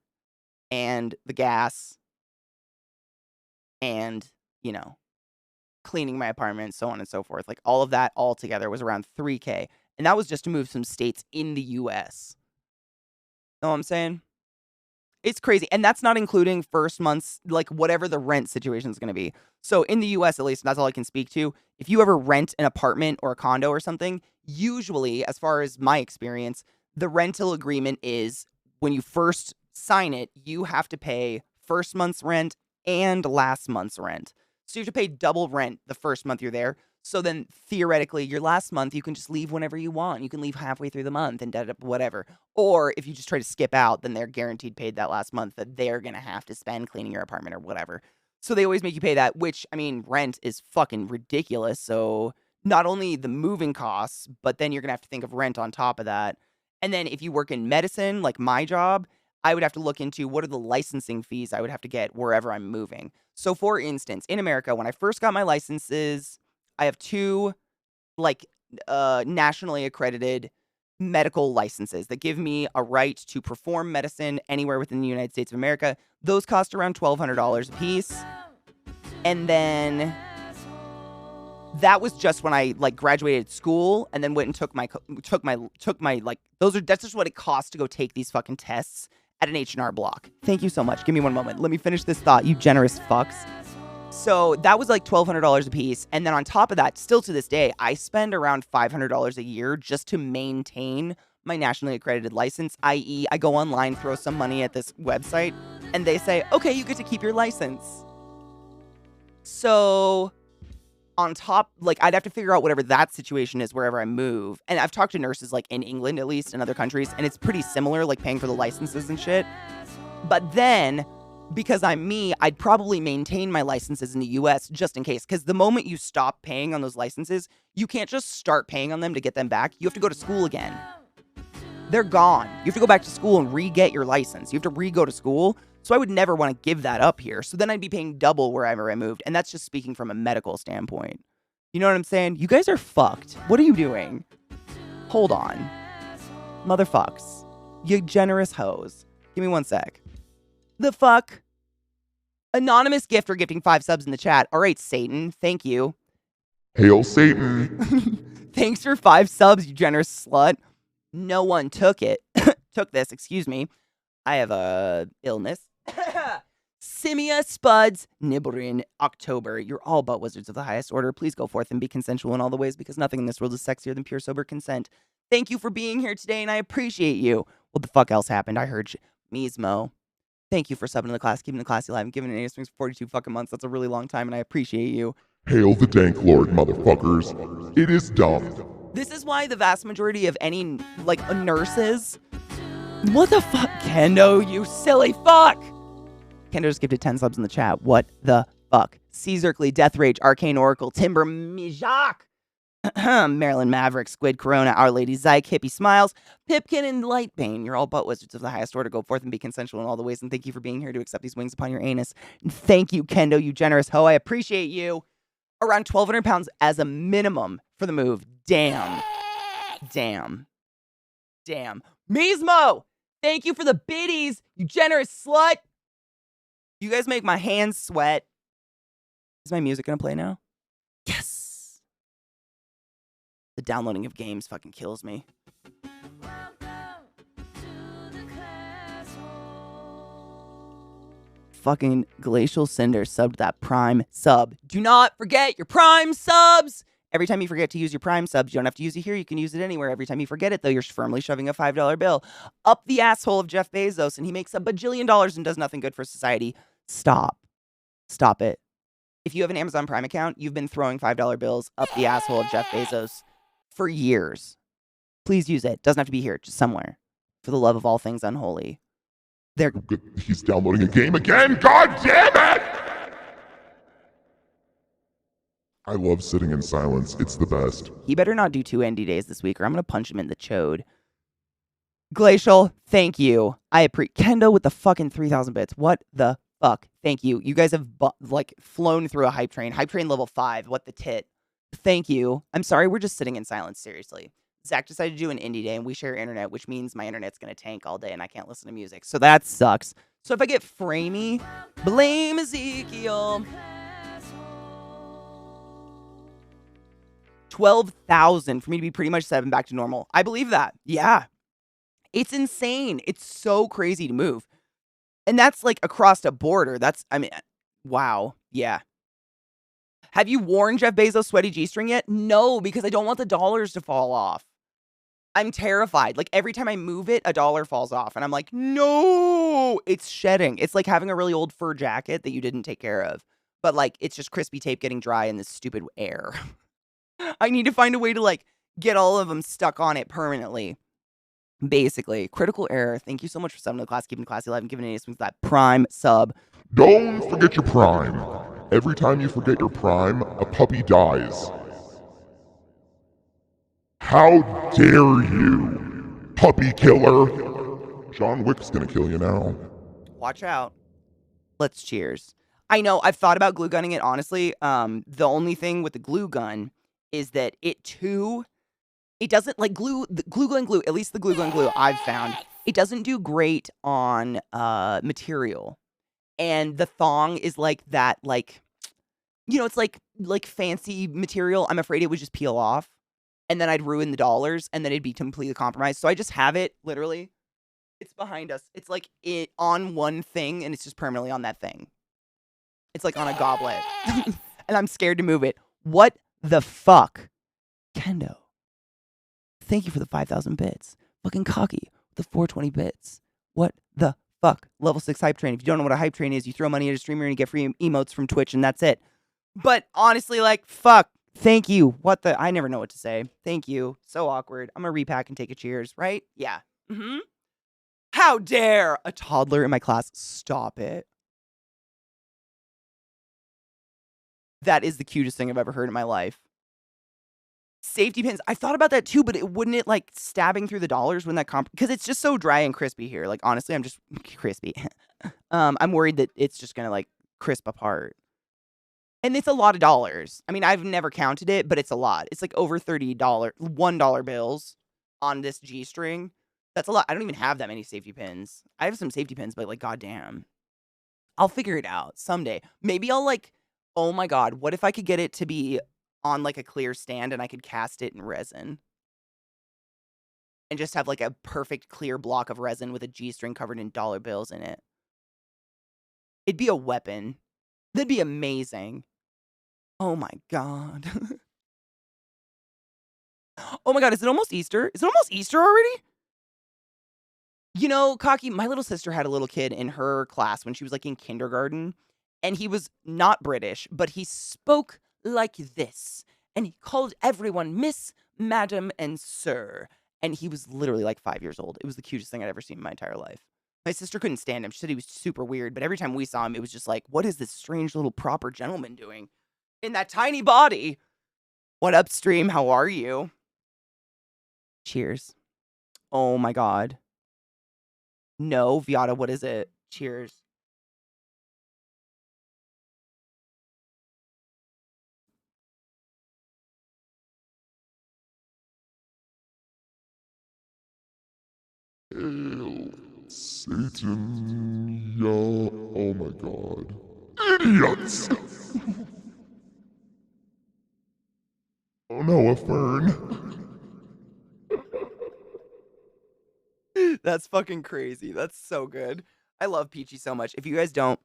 and the gas and, you know, cleaning my apartment, so on and so forth. Like all of that all together was around 3K. And that was just to move some states in the US. Know what I'm saying? It's crazy. And that's not including first month's, like whatever the rent situation is going to be. So in the US, at least, that's all I can speak to. If you ever rent an apartment or a condo or something, usually, as far as my experience, the rental agreement is when you first sign it, you have to pay first month's rent and last month's rent. So you have to pay double rent the first month you're there. So then theoretically, your last month, you can just leave whenever you want. You can leave halfway through the month and whatever. Or if you just try to skip out, then they're guaranteed paid that last month that they're going to have to spend cleaning your apartment or whatever. So they always make you pay that, which, I mean, rent is fucking ridiculous. So not only the moving costs, but then you're going to have to think of rent on top of that. And then if you work in medicine, like my job, I would have to look into what are the licensing fees I would have to get wherever I'm moving. So for instance, in America, when I first got my licenses, I have two like nationally accredited medical licenses that give me a right to perform medicine anywhere within the United States of America. Those cost around $1,200 a piece. And then that was just when I like graduated school and then went and took my like that's just what it costs to go take these fucking tests at an H&R Block. Thank you so much. Give me one moment. Let me finish this thought, you generous fucks. So that was like $1,200 a piece. And then on top of that, still to this day, I spend around $500 a year just to maintain my nationally accredited license, i.e. I go online, throw some money at this website, and they say, okay, you get to keep your license. So on top, like I'd have to figure out whatever that situation is wherever I move. And I've talked to nurses like in England, at least, in other countries, and it's pretty similar, like paying for the licenses and shit. But then because I'm me, I'd probably maintain my licenses in the US just in case. Because the moment you stop paying on those licenses, you can't just start paying on them to get them back. You have to go to school again. They're gone. You have to go back to school and re-get your license. You have to re-go to school. So I would never want to give that up here. So then I'd be paying double wherever I moved. And that's just speaking from a medical standpoint. You know what I'm saying? You guys are fucked. What are you doing? Hold on. Motherfucks. You generous hoes. Give me one sec. The fuck? Anonymous gifter gifting 5 subs in the chat. All right, Satan. Thank you. Hail Satan. Thanks for 5 subs, you generous slut. No one took it. Took this, excuse me. I have a illness. Simia Spuds Nibberin October. You're all but wizards of the highest order. Please go forth and be consensual in all the ways because nothing in this world is sexier than pure sober consent. Thank you for being here today and I appreciate you. What the fuck else happened? I heard you. Mismo. Thank you for subbing to the class, keeping the classy alive, and giving it for 42 fucking months. That's a really long time, and I appreciate you. Hail the Dank Lord, motherfuckers. It is dumb. This is why the vast majority of any, like, nurses... What the fuck? Kendo, you silly fuck! Kendo just gifted 10 subs in the chat. What the fuck? Caesarcly, Death Rage, Arcane Oracle, Timber Mijak, Maryland Maverick, Squid Corona, Our Lady Zyke, Hippie Smiles, Pipkin, and Lightbane. You're all but wizards of the highest order. Go forth and be consensual in all the ways. And thank you for being here to accept these wings upon your anus. And thank you, Kendo, you generous hoe. I appreciate you. Around 1,200 pounds as a minimum for the move. Damn. Damn. Damn. Mismo! Thank you for the biddies, you generous slut. You guys make my hands sweat. Is my music gonna play now? Yes. The downloading of games fucking kills me. Fucking Glacial Cinder subbed that Prime sub. Do not forget your Prime subs. Every time you forget to use your Prime subs, you don't have to use it here. You can use it anywhere. Every time you forget it, though, you're firmly shoving a $5 bill up the asshole of Jeff Bezos, and he makes $1 bajillion and does nothing good for society. Stop. Stop it. If you have an Amazon Prime account, you've been throwing $5 bills up the asshole of Jeff Bezos for years. Please use it. Doesn't have to be here, just somewhere. For the love of all things unholy. He's downloading a game again. God damn it! I love sitting in silence. It's the best. He better not do 2 ND days this week or I'm going to punch him in the chode. Glacial, thank you. I appreciate Kendo with the fucking 3,000 bits. What the fuck? Thank you. You guys have like flown through a hype train. Hype train level 5. What the tit? Thank you. I'm sorry. We're just sitting in silence. Seriously. Zach decided to do an indie day, and we share internet, which means my internet's gonna tank all day, and I can't listen to music. So that sucks. So if I get framey, blame Ezekiel. 12,000 for me to be pretty much 7 back to normal. I believe that. Yeah. It's insane. It's so crazy to move. And that's like across a border. I mean, wow. Yeah. Have you worn Jeff Bezos' sweaty G-string yet? No, because I don't want the dollars to fall off. I'm terrified. Like every time I move it, a dollar falls off. And I'm like, no, it's shedding. It's like having a really old fur jacket that you didn't take care of. But like, it's just crispy tape getting dry in this stupid air. I need to find a way to like get all of them stuck on it permanently. Basically, critical error. Thank you so much for subbing to the class, keeping classy alive, and giving any swings that prime sub. Don't forget your prime. Every time you forget your prime, a puppy dies. How dare you, puppy killer! John Wick's gonna kill you now. Watch out. Let's cheers. I know, I've thought about glue gunning it, honestly. The only thing with the glue gun is that it doesn't, like, glue gun glue, at least the glue gun glue I've found, it doesn't do great on, material. And the thong is like that, like, it's like fancy material. I'm afraid it would just peel off, and then I'd ruin the dollars, and then it'd be completely compromised. So I just have it, literally. It's behind us. It's like it on one thing, and it's just permanently on that thing. It's like on a goblet. And I'm scared to move it. What the fuck? Kendo. Thank you for the 5,000 bits. Fucking cocky. The 420 bits. What the fuck? Level 6 hype train. If you don't know what a hype train is, you throw money at a streamer and you get free emotes from Twitch, and that's it. But honestly, like, fuck. Thank you. What the? I never know what to say. Thank you. So awkward. I'm gonna repack and take a cheers, right? Yeah. Mm-hmm. How dare a toddler in my class stop it? That is the cutest thing I've ever heard in my life. Safety pins. I thought about that too, but wouldn't it like stabbing through the dollars when that because it's just so dry and crispy here. Like honestly, I'm just crispy. I'm worried that it's just gonna like crisp apart. And it's a lot of dollars. I mean, I've never counted it, but it's a lot. It's like over $30, $1 bills on this G string. That's a lot. I don't even have that many safety pins. I have some safety pins, but like, goddamn. I'll figure it out someday. Maybe I'll like, oh my God, what if I could get it to be on like a clear stand and I could cast it in resin? And just have like a perfect clear block of resin with a G string covered in dollar bills in it. It'd be a weapon. That'd be amazing. Oh my God. Oh my God, is it almost Easter? Is it almost Easter already? You know, Cocky, my little sister had a little kid in her class when she was like in kindergarten, and he was not British, but he spoke like this, and he called everyone Miss, Madam, and Sir, and he was literally like 5 years old. It was the cutest thing I'd ever seen in my entire life. My sister couldn't stand him. She said he was super weird, but every time we saw him, it was just like, what is this strange little proper gentleman doing in that tiny body? What up, stream? How are you? Cheers. Oh my God. No, Viata, what is it? Cheers. Hail, Satan, yeah, oh my God. Idiots! Oh no, a fern. That's fucking crazy. That's so good. I love Peachy so much. If you guys don't,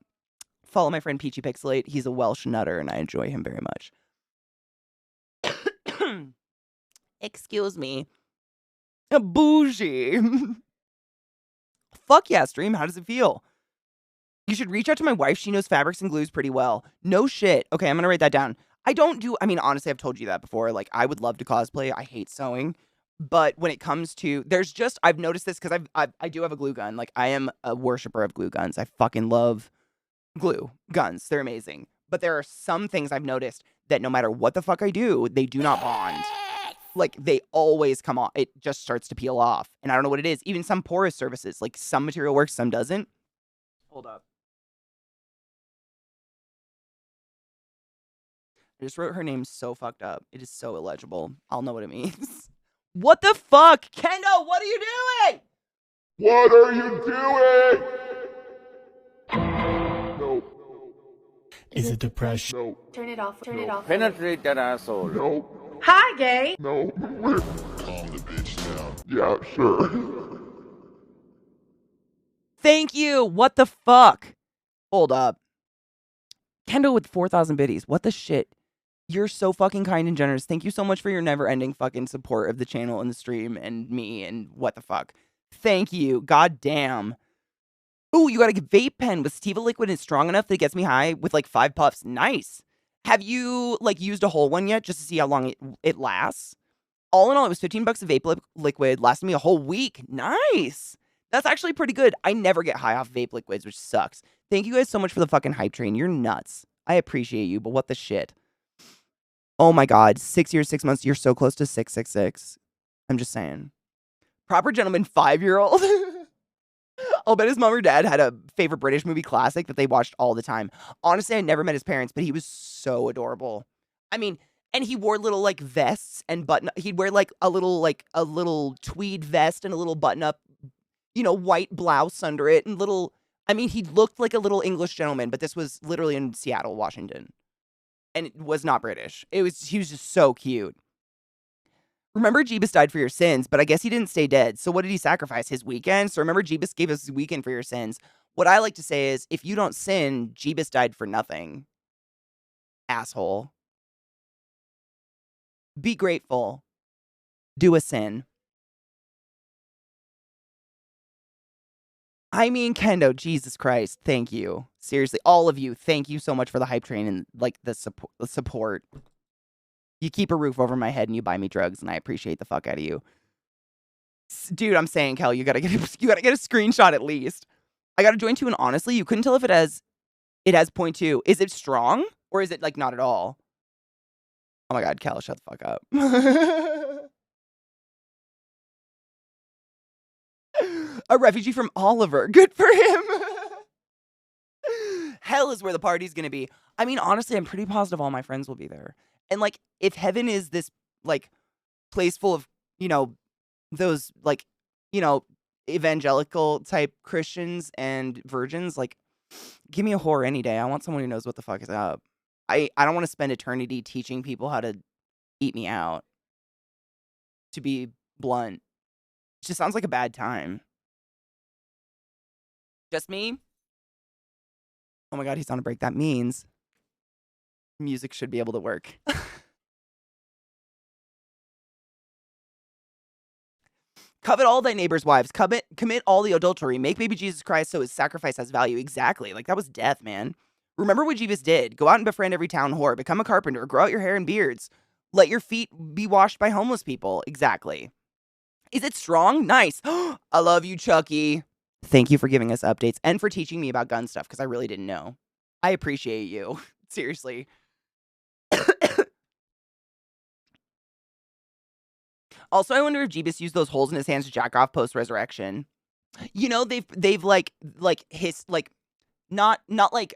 follow my friend Peachy Pixelate. He's a Welsh nutter, and I enjoy him very much. Excuse me. A bougie. Fuck yeah, stream. How does it feel? You should reach out to my wife. She knows fabrics and glues pretty well. No shit. Okay, I'm gonna write that down. I mean, honestly, I've told you that before. Like, I would love to cosplay. I hate sewing. But when it comes to, I've noticed this because I do have a glue gun. Like, I am a worshiper of glue guns. I fucking love glue guns. They're amazing. But there are some things I've noticed that no matter what the fuck I do, they do not bond. Like, they always come off. It just starts to peel off. And I don't know what it is. Even some porous surfaces. Like, some material works, some doesn't. Hold up. I just wrote her name so fucked up. It is so illegible. I'll know what it means. What the fuck? Kendo, what are you doing? What are you doing? No. Is it depression? No. Turn it off. Turn it off. Penetrate that asshole. No. Hi, gay. No. Calm the bitch down. Yeah, sure. Thank you. What the fuck? Hold up. Kendo with 4,000 biddies. What the shit? You're so fucking kind and generous. Thank you so much for your never-ending fucking support of the channel and the stream and me and what the fuck. Thank you. God damn. Ooh, you got a vape pen with sativa liquid and it's strong enough that it gets me high with like 5 puffs. Nice. Have you like used a whole one yet just to see how long it lasts? All in all, it was 15 bucks a vape liquid. Lasted me a whole week. Nice. That's actually pretty good. I never get high off vape liquids, which sucks. Thank you guys so much for the fucking hype train. You're nuts. I appreciate you, but what the shit? Oh my god. 6 years, 6 months. You're so close to 666. I'm just saying. Proper gentleman 5-year-old. I'll bet his mom or dad had a favorite British movie classic that they watched all the time. Honestly, I never met his parents, but he was so adorable. I mean, and he wore little like vests and he'd wear like a little tweed vest and a little button up, white blouse under it and he looked like a little English gentleman, but this was literally in Seattle, Washington. And it was not British. He was just so cute. Remember, Jeebus died for your sins, but I guess he didn't stay dead. So what did he sacrifice? His weekend? So remember, Jeebus gave us his weekend for your sins. What I like to say is, if you don't sin, Jeebus died for nothing. Asshole. Be grateful. Do a sin. I mean, Kendo, Jesus Christ, thank you. Seriously, all of you, thank you so much for the hype train and like the support. You keep a roof over my head and you buy me drugs, and I appreciate the fuck out of you. Dude, I'm saying, Kel, you gotta get a screenshot at least. I gotta join too, and honestly, you couldn't tell if it has 0.2. Is it strong? Or is it like not at all? Oh my god, Kel, shut the fuck up. A refugee from Oliver. Good for him. Hell is where the party's gonna be. I mean, honestly, I'm pretty positive all my friends will be there. And like, if heaven is this like place full of, those like, evangelical type Christians and virgins, like, give me a whore any day. I want someone who knows what the fuck is up. I don't want to spend eternity teaching people how to eat me out. To be blunt. It just sounds like a bad time. Just me? Oh my god, he's on a break. That means music should be able to work. Covet all thy neighbors' wives. Commit all the adultery. Make baby Jesus Christ so his sacrifice has value. Exactly. Like, that was death, man. Remember what Jeebus did. Go out and befriend every town whore. Become a carpenter. Grow out your hair and beards. Let your feet be washed by homeless people. Exactly. Is it strong? Nice. I love you, Chucky. Thank you for giving us updates and for teaching me about gun stuff, because I really didn't know. I appreciate you. Seriously. Also, I wonder if Jeebus used those holes in his hands to jack off post-resurrection. They've like not like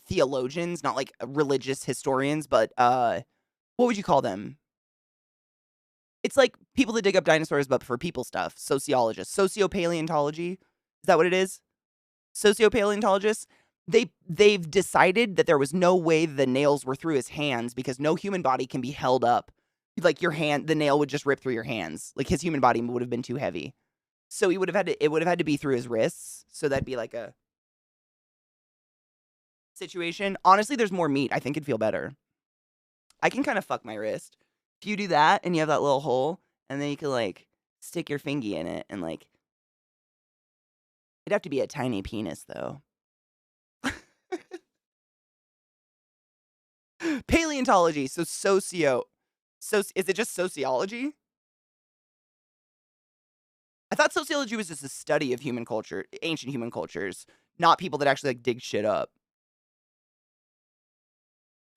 theologians, not like religious historians, but what would you call them? It's like people that dig up dinosaurs, but for people stuff. Sociologists. Sociopaleontology. Is that what it is? Sociopaleontologists. They've decided that there was no way the nails were through his hands because no human body can be held up. Like your hand, the nail would just rip through your hands. Like his human body would have been too heavy. So it would have had to be through his wrists. So that'd be like a situation. Honestly, there's more meat. I think it'd feel better. I can kind of fuck my wrist. If you do that and you have that little hole, and then you can like stick your fingy in it and like, it'd have to be a tiny penis though. Paleontology. So is it just sociology? I thought sociology was just a study of human culture, ancient human cultures, not people that actually like dig shit up.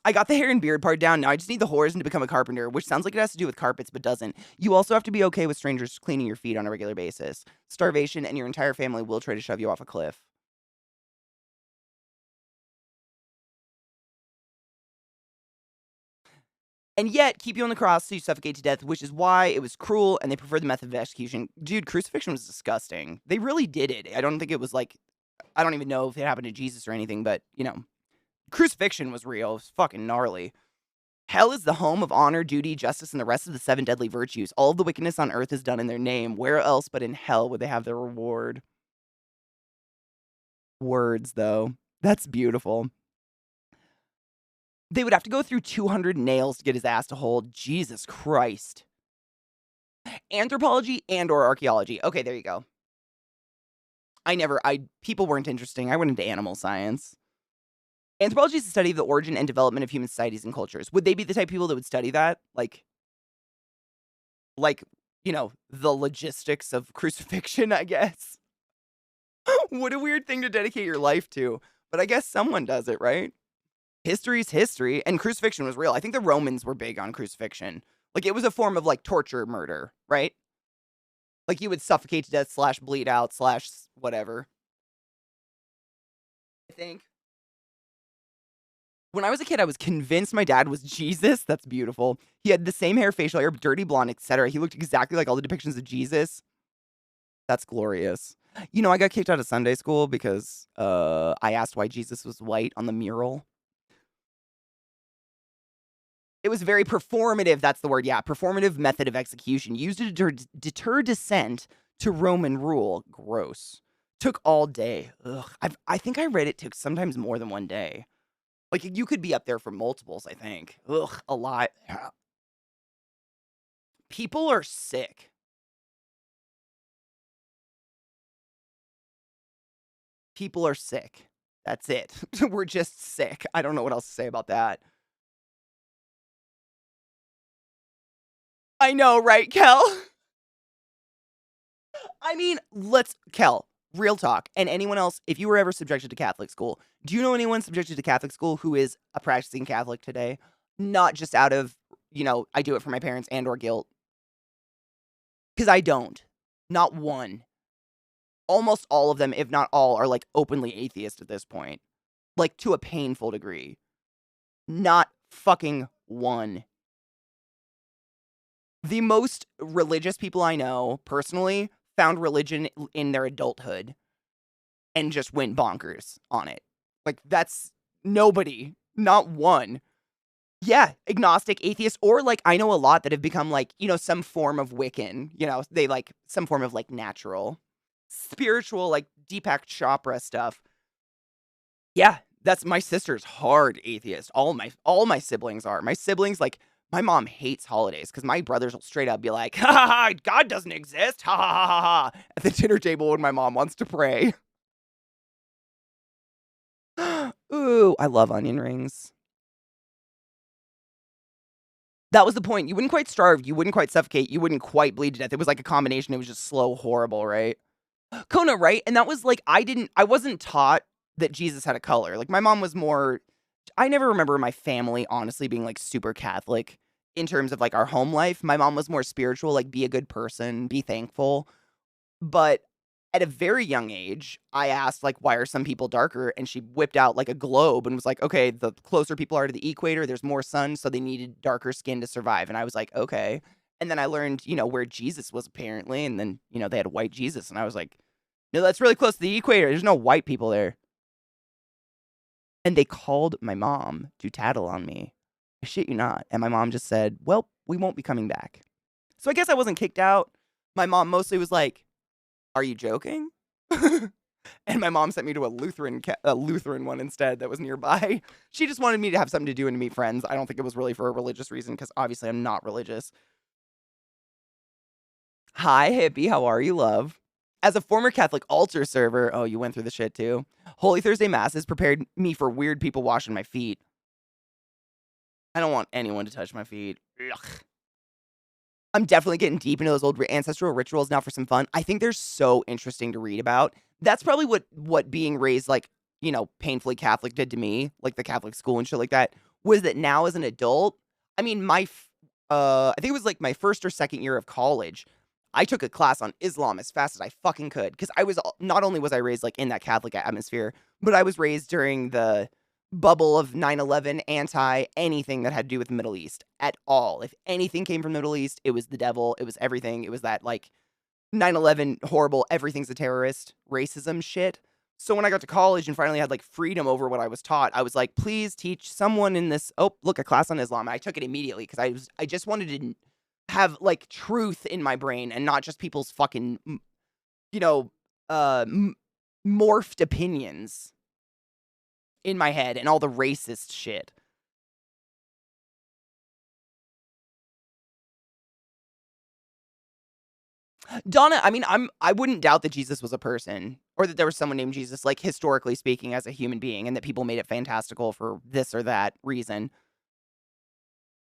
I got the hair and beard part down. Now I just need the whores and to become a carpenter, which sounds like it has to do with carpets, but doesn't. You also have to be okay with strangers cleaning your feet on a regular basis. Starvation and your entire family will try to shove you off a cliff. And yet keep you on the cross so you suffocate to death, which is why it was cruel and they preferred the method of execution. Dude, crucifixion was disgusting. They really did it. I don't think it was like, I don't even know if it happened to Jesus or anything, but, you know, crucifixion was real. It was fucking gnarly. Hell is the home of honor, duty, justice, and the rest of the 7 deadly virtues. All of the wickedness on earth is done in their name. Where else but in hell would they have their reward? Words, though. That's beautiful. They would have to go through 200 nails to get his ass to hold. Jesus Christ. Anthropology and or archaeology. Okay, there you go. People weren't interesting. I went into animal science. Anthropology is the study of the origin and development of human societies and cultures. Would they be the type of people that would study that? Like, you know, the logistics of crucifixion, I guess. What a weird thing to dedicate your life to. But I guess someone does it, right? History's history, and crucifixion was real. I think the Romans were big on crucifixion. Like, it was a form of, like, torture murder, right? Like, you would suffocate to death / bleed out / whatever. I think. When I was a kid, I was convinced my dad was Jesus. That's beautiful. He had the same hair, facial hair, dirty blonde, etc. He looked exactly like all the depictions of Jesus. That's glorious. You know, I got kicked out of Sunday school because I asked why Jesus was white on the mural. It was very performative. That's the word. Yeah, performative method of execution used to deter dissent to Roman rule. Gross. Took all day. Ugh. I think I read it took sometimes more than one day. Like, you could be up there for multiples, I think. Ugh, a lot. People are sick. People are sick. That's it. We're just sick. I don't know what else to say about that. I know, right, Kel? I mean, Kel, real talk, and anyone else, if you were ever subjected to Catholic school, do you know anyone subjected to Catholic school who is a practicing Catholic today? Not just out of, you know, I do it for my parents and or guilt. Because I don't. Not one. Almost all of them, if not all, are like openly atheist at this point. Like, to a painful degree. Not fucking one. The most religious people I know, personally, found religion in their adulthood and just went bonkers on it. Like, that's nobody. Not one. Yeah, agnostic, atheist, or like, I know a lot that have become like, you know, some form of Wiccan. You know, they like some form of like natural, spiritual, like Deepak Chopra stuff. Yeah, that's my sister's hard atheist. All my siblings are. My siblings, like, my mom hates holidays because my brothers will straight up be like, ha ha ha, God doesn't exist, ha ha ha ha ha, at the dinner table when my mom wants to pray. Ooh, I love onion rings. That was the point. You wouldn't quite starve, you wouldn't quite suffocate, you wouldn't quite bleed to death. It was like a combination. It was just slow, horrible, right? Kona, right? And that was like, I wasn't taught that Jesus had a color. Like, my mom was more, I never remember my family honestly being like super Catholic in terms of like our home life. My mom was more spiritual, like, be a good person, be thankful. But at a very young age, I asked, like, why are some people darker? And she whipped out like a globe and was like, okay, the closer people are to the equator, there's more sun, so they needed darker skin to survive. And I was like, okay. And then I learned, you know, where Jesus was apparently, and then, you know, they had white Jesus. And I was like, no, that's really close to the equator. There's no white people there. And they called my mom to tattle on me. I shit you not. And my mom just said, well, we won't be coming back. So I guess I wasn't kicked out. My mom mostly was like, are you joking? And my mom sent me to a Lutheran one instead that was nearby. She just wanted me to have something to do and to meet friends. I don't think it was really for a religious reason because obviously I'm not religious. Hi, hippie. How are you, love? As a former Catholic altar server, oh, you went through the shit too. Holy Thursday Masses prepared me for weird people washing my feet. I don't want anyone to touch my feet. Ugh. I'm definitely getting deep into those old ancestral rituals now for some fun. I think they're so interesting to read about. That's probably what being raised, like, you know, painfully Catholic did to me, like the Catholic school and shit like that, was that now as an adult, I mean, I think it was like my first or second year of college, I took a class on Islam as fast as I fucking could. Because not only was I raised like in that Catholic atmosphere, but I was raised during the bubble of 9/11 anti anything that had to do with the Middle East at all. If anything came from the Middle East, it was the devil. It was everything. It was that like 9/11 horrible, everything's a terrorist, racism shit. So when I got to college and finally had like freedom over what I was taught, I was like, please teach someone in this. Oh, look, a class on Islam. I took it immediately because I just wanted to have like truth in my brain and not just people's fucking, you know, morphed opinions in my head and all the racist shit. Donna, I mean, I wouldn't doubt that Jesus was a person or that there was someone named Jesus, like historically speaking, as a human being, and that people made it fantastical for this or that reason.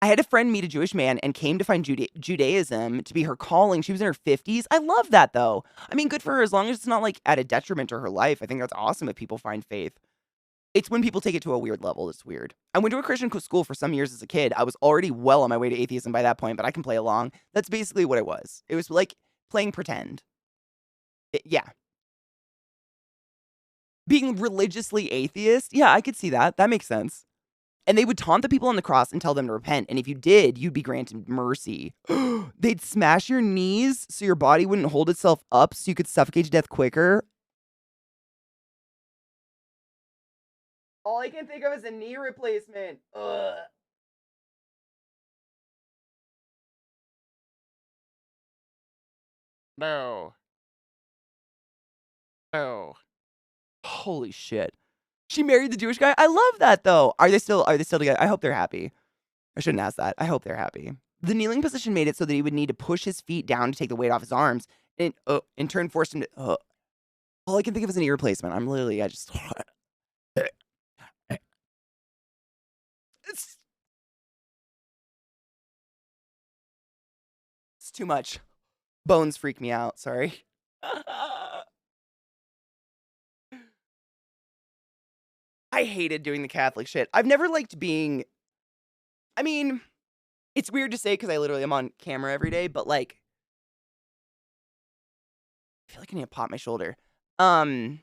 I had a friend meet a Jewish man and came to find Judaism to be her calling. She was in her 50s. I love that, though. I mean, good for her as long as it's not like at a detriment to her life. I think that's awesome if people find faith. It's when people take it to a weird level that's weird. I went to a Christian school for some years as a kid. I was already well on my way to atheism by that point, but I can play along. That's basically what it was. It was like playing pretend. Yeah. Being religiously atheist? Yeah, I could see that. That makes sense. And they would taunt the people on the cross and tell them to repent. And if you did, you'd be granted mercy. They'd smash your knees so your body wouldn't hold itself up so you could suffocate to death quicker. All I can think of is a knee replacement. Ugh. No. No. Holy shit. She married the Jewish guy? I love that though. Are they still together? I hope they're happy. I shouldn't ask that. I hope they're happy. The kneeling position made it so that he would need to push his feet down to take the weight off his arms, and in turn forced him to. All I can think of is a knee replacement. I'm literally, it's too much. Bones freak me out. Sorry. I hated doing the Catholic shit. I've never liked being. I mean, it's weird to say because I literally am on camera every day, but like, I feel like I need to pop my shoulder. I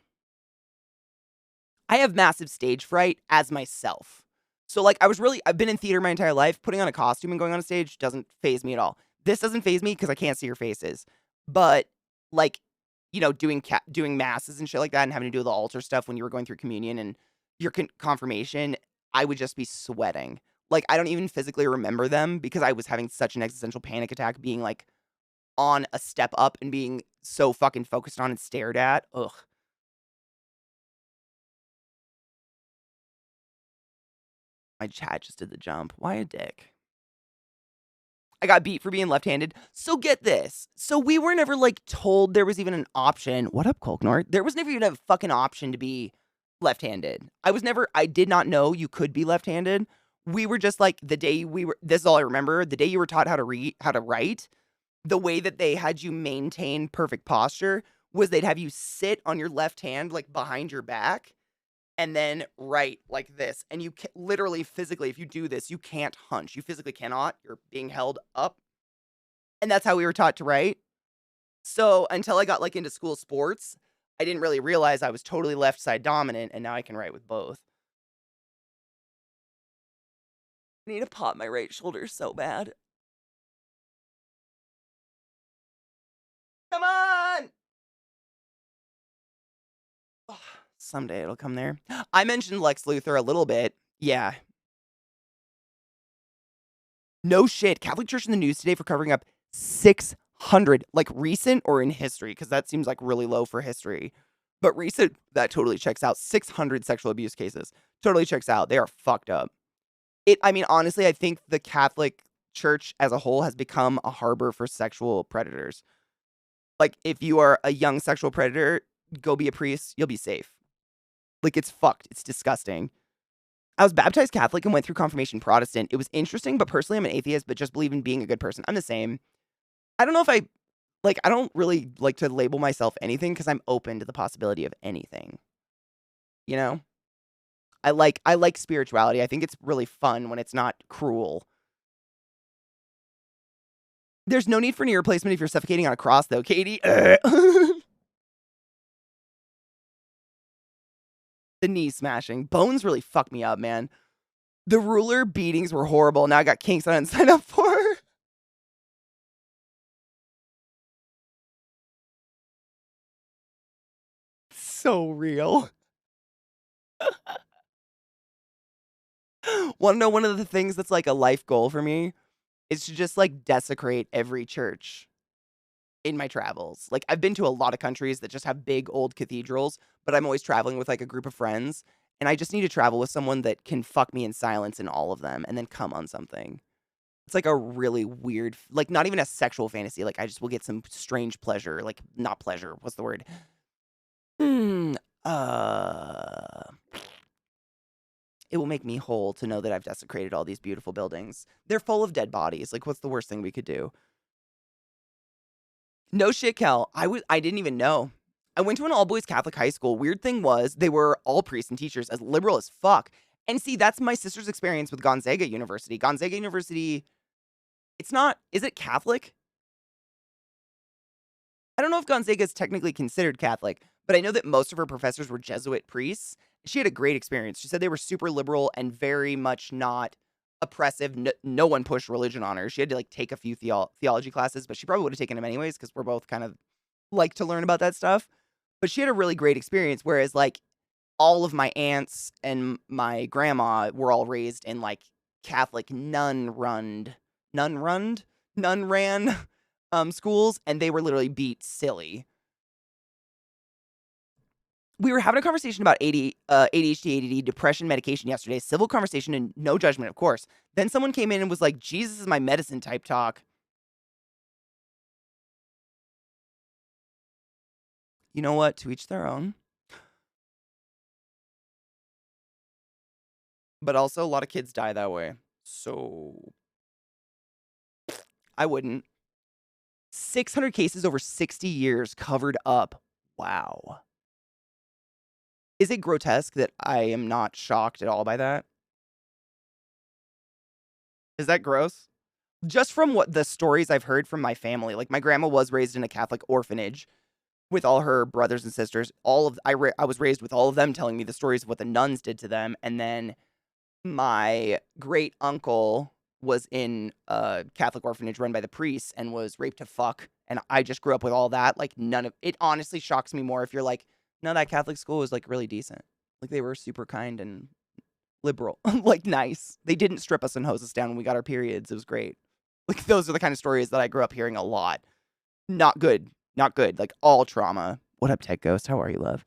have massive stage fright as myself. So like I've been in theater my entire life. Putting on a costume and going on a stage doesn't faze me at all. This doesn't faze me because I can't see your faces. But like, doing masses and shit like that and having to do the altar stuff when you were going through communion and your confirmation, I would just be sweating. Like I don't even physically remember them because I was having such an existential panic attack being like on a step up and being so fucking focused on and stared at. Ugh. My chat just did the jump. Why a dick? I got beat for being left-handed. So get this. So we were never like told there was even an option. What up, Kolknort? There was never even a fucking option to be left-handed. I did not know you could be left-handed. We were just like this is all I remember. The day you were taught how to write, the way that they had you maintain perfect posture was they'd have you sit on your left hand, like behind your back, and then write like this. And you literally physically, if you do this, you can't hunch. You physically cannot. You're being held up. And that's how we were taught to write. So until I got like into school sports, I didn't really realize I was totally left side dominant, and now I can write with both. I need to pop my right shoulder so bad. Come on! Oh, someday it'll come there. I mentioned Lex Luthor a little bit. Yeah. No shit. Catholic Church in the news today for covering up 600, like recent or in history, because that seems like really low for history. But recent, that totally checks out. 600 sexual abuse cases. Totally checks out. They are fucked up. I mean, honestly, I think the Catholic Church as a whole has become a harbor for sexual predators. Like, if you are a young sexual predator, go be a priest, you'll be safe. Like, it's fucked. It's disgusting. I was baptized Catholic and went through confirmation Protestant. It was interesting, but personally, I'm an atheist, but just believe in being a good person. I'm the same. I don't know if I don't really like to label myself anything because I'm open to the possibility of anything. You know? I like spirituality. I think it's really fun when it's not cruel. There's no need for knee replacement if you're suffocating on a cross, though, Katie. The knee smashing. Bones really fucked me up, man. The ruler beatings were horrible. Now I got kinks I didn't sign up for. So real. Want to know one of the things that's like a life goal for me? Is to just like desecrate every church in my travels. Like I've been to a lot of countries that just have big old cathedrals, but I'm always traveling with like a group of friends, and I just need to travel with someone that can fuck me in silence in all of them and then come on something. It's like a really weird, like not even a sexual fantasy. Like I just will get some strange pleasure, like not pleasure. What's the word? Hmm. Uh. It will make me whole to know that I've desecrated all these beautiful buildings. They're full of dead bodies. Like, what's the worst thing we could do? No shit, Kel. I didn't even know. I went to an all-boys Catholic high school. Weird thing was, they were all priests and teachers, as liberal as fuck. And see, that's my sister's experience with Gonzaga University. Gonzaga University, it's not, is it Catholic? I don't know if Gonzaga is technically considered Catholic, but I know that most of her professors were Jesuit priests. She had a great experience. She said they were super liberal and very much not oppressive. No one pushed religion on her. She had to like take a few theology classes, but she probably would have taken them anyways because we're both kind of like to learn about that stuff. But she had a really great experience. Whereas like all of my aunts and my grandma were all raised in like Catholic nun ran schools, and they were literally beat silly. We were having a conversation about ADHD, ADD, depression medication yesterday. Civil conversation and no judgment, of course. Then someone came in and was like, Jesus is my medicine type talk. You know what? To each their own. But also, a lot of kids die that way. So, I wouldn't. 600 cases over 60 years covered up. Wow. Is it grotesque that I am not shocked at all by that? Is that gross? Just from what the stories I've heard from my family, like my grandma was raised in a Catholic orphanage with all her brothers and sisters. I was raised with all of them telling me the stories of what the nuns did to them, and then my great uncle was in a Catholic orphanage run by the priests and was raped to fuck. And I just grew up with all that. Like none of it honestly shocks me more if you're like, no, that Catholic school was like really decent. Like they were super kind and liberal, like nice. They didn't strip us and hose us down when we got our periods. It was great. Like those are the kind of stories that I grew up hearing a lot. Not good. Not good. Like all trauma. What up, Tech Ghost? How are you, love?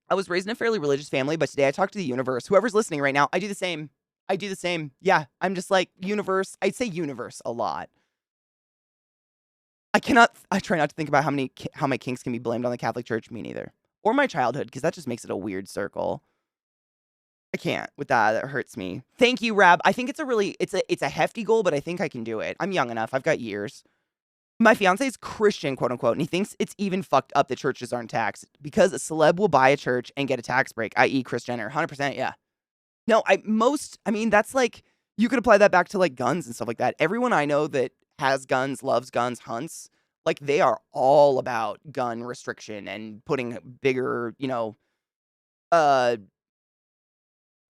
I was raised in a fairly religious family, but today I talk to the universe. Whoever's listening right now, I do the same. I do the same. Yeah, I'm just like, universe. I'd say universe a lot. I try not to think about how my kinks can be blamed on the Catholic Church. Me neither. Or my childhood, because that just makes it a weird circle. I can't with that. That hurts me. Thank you, Rab. I think it's a hefty goal, but I think I can do it. I'm young enough. I've got years. My fiance is Christian, quote unquote, and he thinks it's even fucked up that churches aren't taxed because a celeb will buy a church and get a tax break, i.e. Kris Jenner. 100%, yeah. No, I mean, that's like, you could apply that back to like guns and stuff like that. Everyone I know that has guns, loves guns, hunts, like they are all about gun restriction and putting bigger, uh,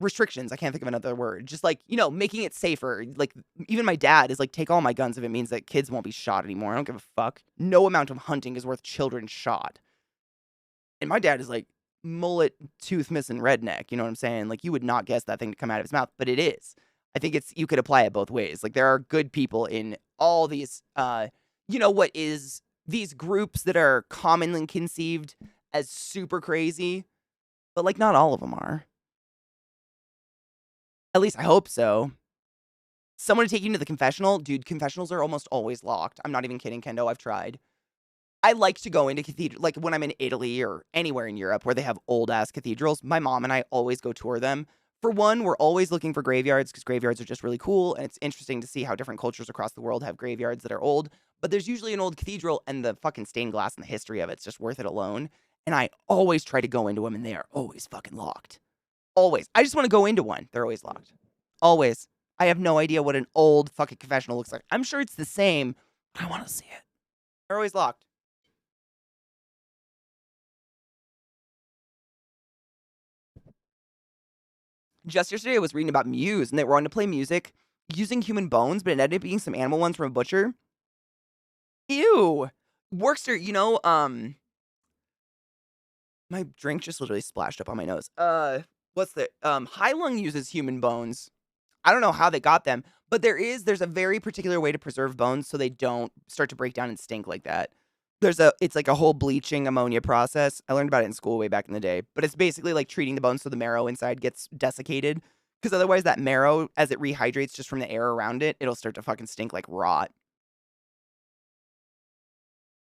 restrictions. I can't think of another word. Just like, making it safer. Like, even my dad is like, take all my guns if it means that kids won't be shot anymore. I don't give a fuck. No amount of hunting is worth children shot. And my dad is like, mullet, tooth missing redneck. You know what I'm saying? Like, you would not guess that thing to come out of his mouth, but it is. I think you could apply it both ways. Like, there are good people in all these, these groups that are commonly conceived as super crazy, but like, not all of them are. At least I hope so. Someone to take you to the confessional? Dude, confessionals are almost always locked. I'm not even kidding, Kendo. I've tried. I like to go into cathedral, like when I'm in Italy or anywhere in Europe where they have old-ass cathedrals. My mom and I always go tour them. For one, we're always looking for graveyards because graveyards are just really cool, and it's interesting to see how different cultures across the world have graveyards that are old. But there's usually an old cathedral, and the fucking stained glass and the history of it's just worth it alone. And I always try to go into them, and they are always fucking locked. Always. I just want to go into one. They're always locked. Always. I have no idea what an old fucking confessional looks like. I'm sure it's the same, but I want to see it. They're always locked. Just yesterday, I was reading about Muse, and they were on to play music using human bones, but it ended up being some animal ones from a butcher. Ew. Workster, my drink just literally splashed up on my nose. What's the High Lung uses human bones. I don't know how they got them, but there's a very particular way to preserve bones so they don't start to break down and stink like that. It's like a whole bleaching ammonia process. I learned about it in school way back in the day, but it's basically like treating the bones so the marrow inside gets desiccated. Because otherwise that marrow, as it rehydrates just from the air around it, it'll start to fucking stink like rot.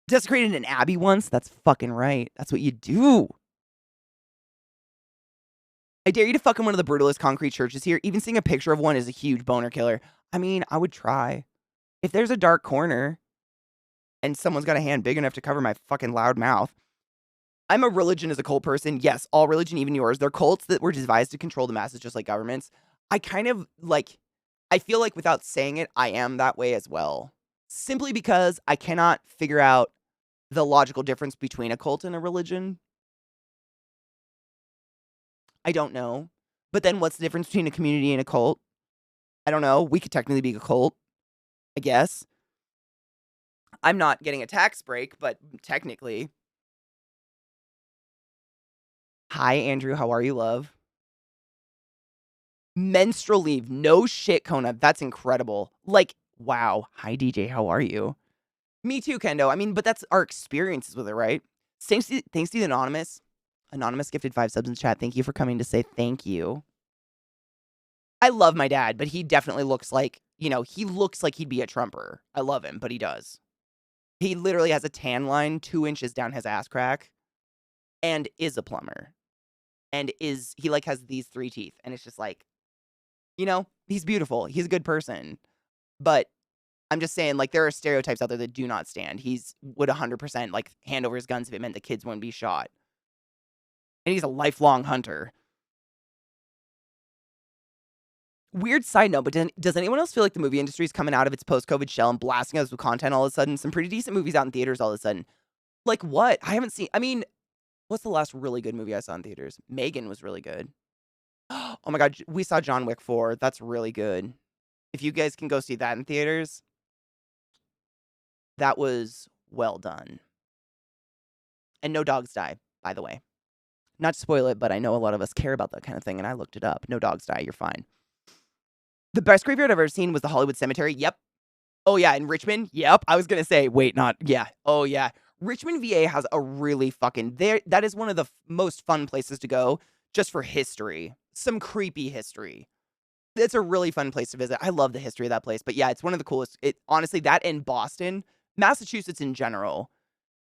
Desecrated an abbey once? That's fucking right. That's what you do. I dare you to fuck in one of the brutalist concrete churches here. Even seeing a picture of one is a huge boner killer. I mean, I would try. If there's a dark corner and someone's got a hand big enough to cover my fucking loud mouth. I'm a religion as a cult person. Yes, all religion, even yours. They're cults that were devised to control the masses just like governments. I feel like without saying it, I am that way as well. Simply because I cannot figure out the logical difference between a cult and a religion. I don't know. But then what's the difference between a community and a cult? I don't know. We could technically be a cult, I guess. I'm not getting a tax break, but technically. Hi, Andrew. How are you, love? Menstrual leave. No shit, Kona. That's incredible. Like, wow. Hi, DJ. How are you? Me too, Kendo. I mean, but that's our experiences with it, right? Thanks to the Anonymous. Anonymous gifted 5 subs in chat. Thank you for coming to say thank you. I love my dad, but he definitely looks like, he looks like he'd be a Trumper. I love him, but he does. He literally has a tan line 2 inches down his ass crack and is a plumber. And he like has these 3 teeth. And it's just like, he's beautiful. He's a good person. But I'm just saying, like, there are stereotypes out there that do not stand. Would 100% like hand over his guns if it meant the kids wouldn't be shot. And he's a lifelong hunter. Weird side note, but does anyone else feel like the movie industry is coming out of its post-COVID shell and blasting us with content all of a sudden? Some pretty decent movies out in theaters all of a sudden. Like what? I haven't seen. I mean, what's the last really good movie I saw in theaters? Megan was really good. Oh my God, we saw John Wick 4. That's really good. If you guys can go see that in theaters, that was well done. And no dogs die, by the way. Not to spoil it, but I know a lot of us care about that kind of thing, and I looked it up. No dogs die, you're fine. The best graveyard I've ever seen was the Hollywood Cemetery. Yep. Oh, yeah, in Richmond? Yep. I was going to say, wait, not, yeah. Oh, yeah. Richmond, VA has a really that is one of the most fun places to go just for history. Some creepy history. It's a really fun place to visit. I love the history of that place. But yeah, it's one of the coolest. Honestly, that in Boston, Massachusetts in general,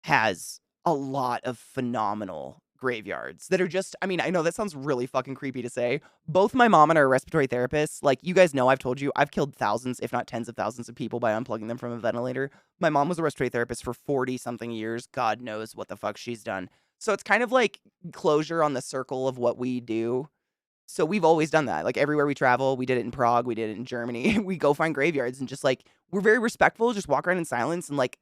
has a lot of phenomenal graveyards that are just, I mean, I know that sounds really fucking creepy to say. Both my mom and I are respiratory therapists. Like, you guys know, I've told you, I've killed thousands, if not tens of thousands of people by unplugging them from a ventilator. My mom was a respiratory therapist for 40-something years. God knows what the fuck she's done. So it's kind of like closure on the circle of what we do. So we've always done that. Like, everywhere we travel, we did it in Prague, we did it in Germany. We go find graveyards and just, like, we're very respectful, just walk around in silence and, like,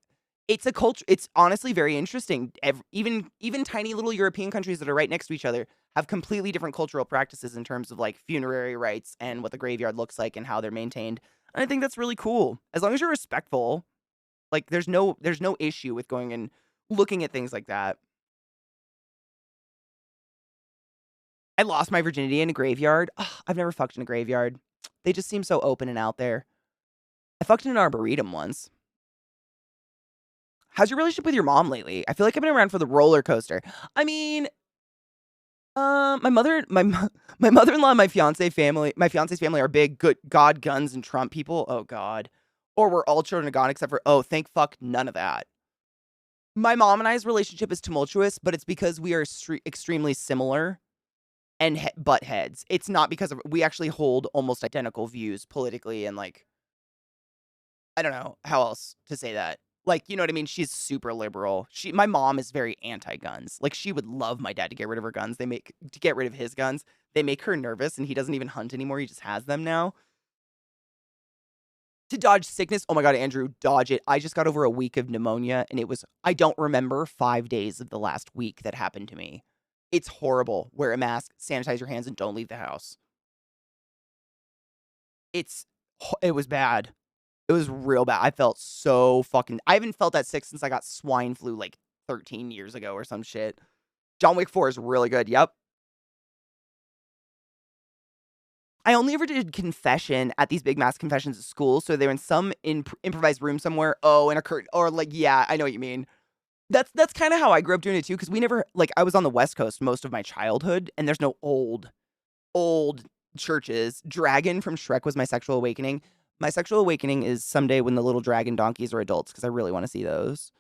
it's a culture. It's honestly very interesting. Even tiny little European countries that are right next to each other have completely different cultural practices in terms of like funerary rites and what the graveyard looks like and how they're maintained. And I think that's really cool. As long as you're respectful, like there's no issue with going and looking at things like that. I lost my virginity in a graveyard. Ugh, I've never fucked in a graveyard. They just seem so open and out there. I fucked in an arboretum once. How's your relationship with your mom lately? I feel like I've been around for the roller coaster. I mean, my mother-in-law and my fiance's family are big, good God, guns, and Trump people. Oh, God. Or we're all children of God except for, oh, thank fuck, none of that. My mom and I's relationship is tumultuous, but it's because we are extremely similar and butt heads. It's not because we actually hold almost identical views politically and, like, I don't know how else to say that. Like, you know what I mean? She's super liberal. My mom is very anti-guns. Like, she would love my dad to get rid of her guns. To get rid of his guns. They make her nervous, and he doesn't even hunt anymore. He just has them now. To dodge sickness. Oh my God, Andrew, dodge it. I just got over a week of pneumonia, and I don't remember 5 days of the last week that happened to me. It's horrible. Wear a mask, sanitize your hands, and don't leave the house. It was bad. It was real bad. I felt so fucking I haven't felt that sick since I got swine flu, like, 13 years ago or some shit. John Wick 4 is really good, yep. I only ever did confession at these big mass confessions at school, so they were in some improvised room somewhere. Oh, in a curtain or, like, yeah, I know what you mean. That's kinda how I grew up doing it too, because we never like, I was on the West Coast most of my childhood, and there's no old churches. Dragon from Shrek was my sexual awakening. My sexual awakening is someday when the little dragon donkeys are adults, because I really wanna see those.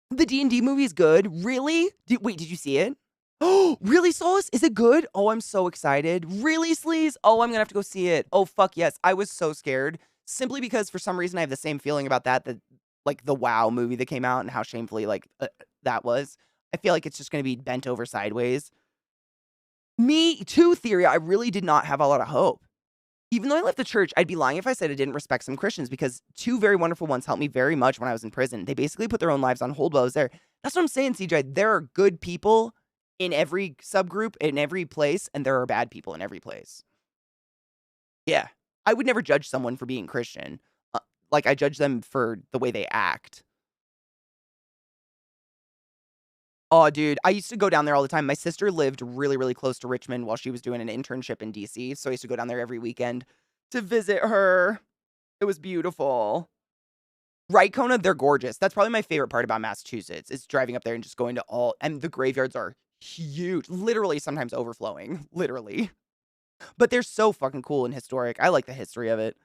The D&D movie is good. Really? Wait, did you see it? Oh, really, Solace? Is it good? Oh, I'm so excited. Really, Sleaze? Oh, I'm gonna have to go see it. Oh, fuck yes. I was so scared. Simply because for some reason I have the same feeling about that, like, the WoW movie that came out and how shamefully, like, that was. I feel like it's just gonna be bent over sideways. Me too, Theory. I really did not have a lot of hope. Even though I left the church, I'd be lying if I said I didn't respect some Christians because two very wonderful ones helped me very much when I was in prison. They basically put their own lives on hold while I was there. That's what I'm saying, CJ. There are good people in every subgroup, in every place, and there are bad people in every place. Yeah. I would never judge someone for being Christian. Like, I judge them for the way they act. Oh, dude, I used to go down there all the time. My sister lived really, really close to Richmond while she was doing an internship in DC, so I used to go down there every weekend to visit her. It was beautiful. Right, Kona? They're gorgeous. That's probably my favorite part about Massachusetts, is driving up there and just going to and the graveyards are huge, literally sometimes overflowing, literally. But they're so fucking cool and historic. I like the history of it.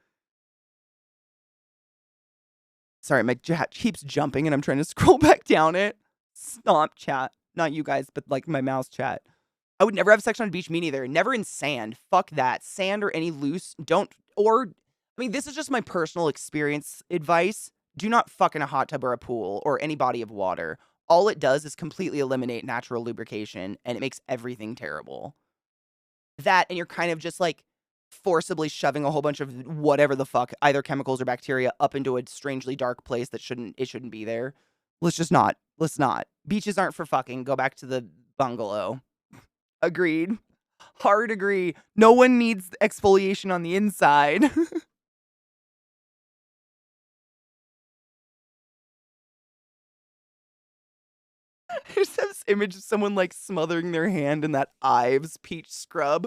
Sorry, my chat keeps jumping and I'm trying to scroll back down it. Stomp chat. Not you guys, but like my mouse chat. I would never have sex on a beach, me neither. Never in sand. Fuck that. Sand or any loose, this is just my personal experience advice. Do not fuck in a hot tub or a pool or any body of water. All it does is completely eliminate natural lubrication and it makes everything terrible. That, and you're kind of just like forcibly shoving a whole bunch of whatever the fuck, either chemicals or bacteria, up into a strangely dark place that shouldn't be there. Let's not. Beaches aren't for fucking. Go back to the bungalow. Agreed. Hard agree. No one needs exfoliation on the inside. I just have this image of someone like smothering their hand in that Ives peach scrub.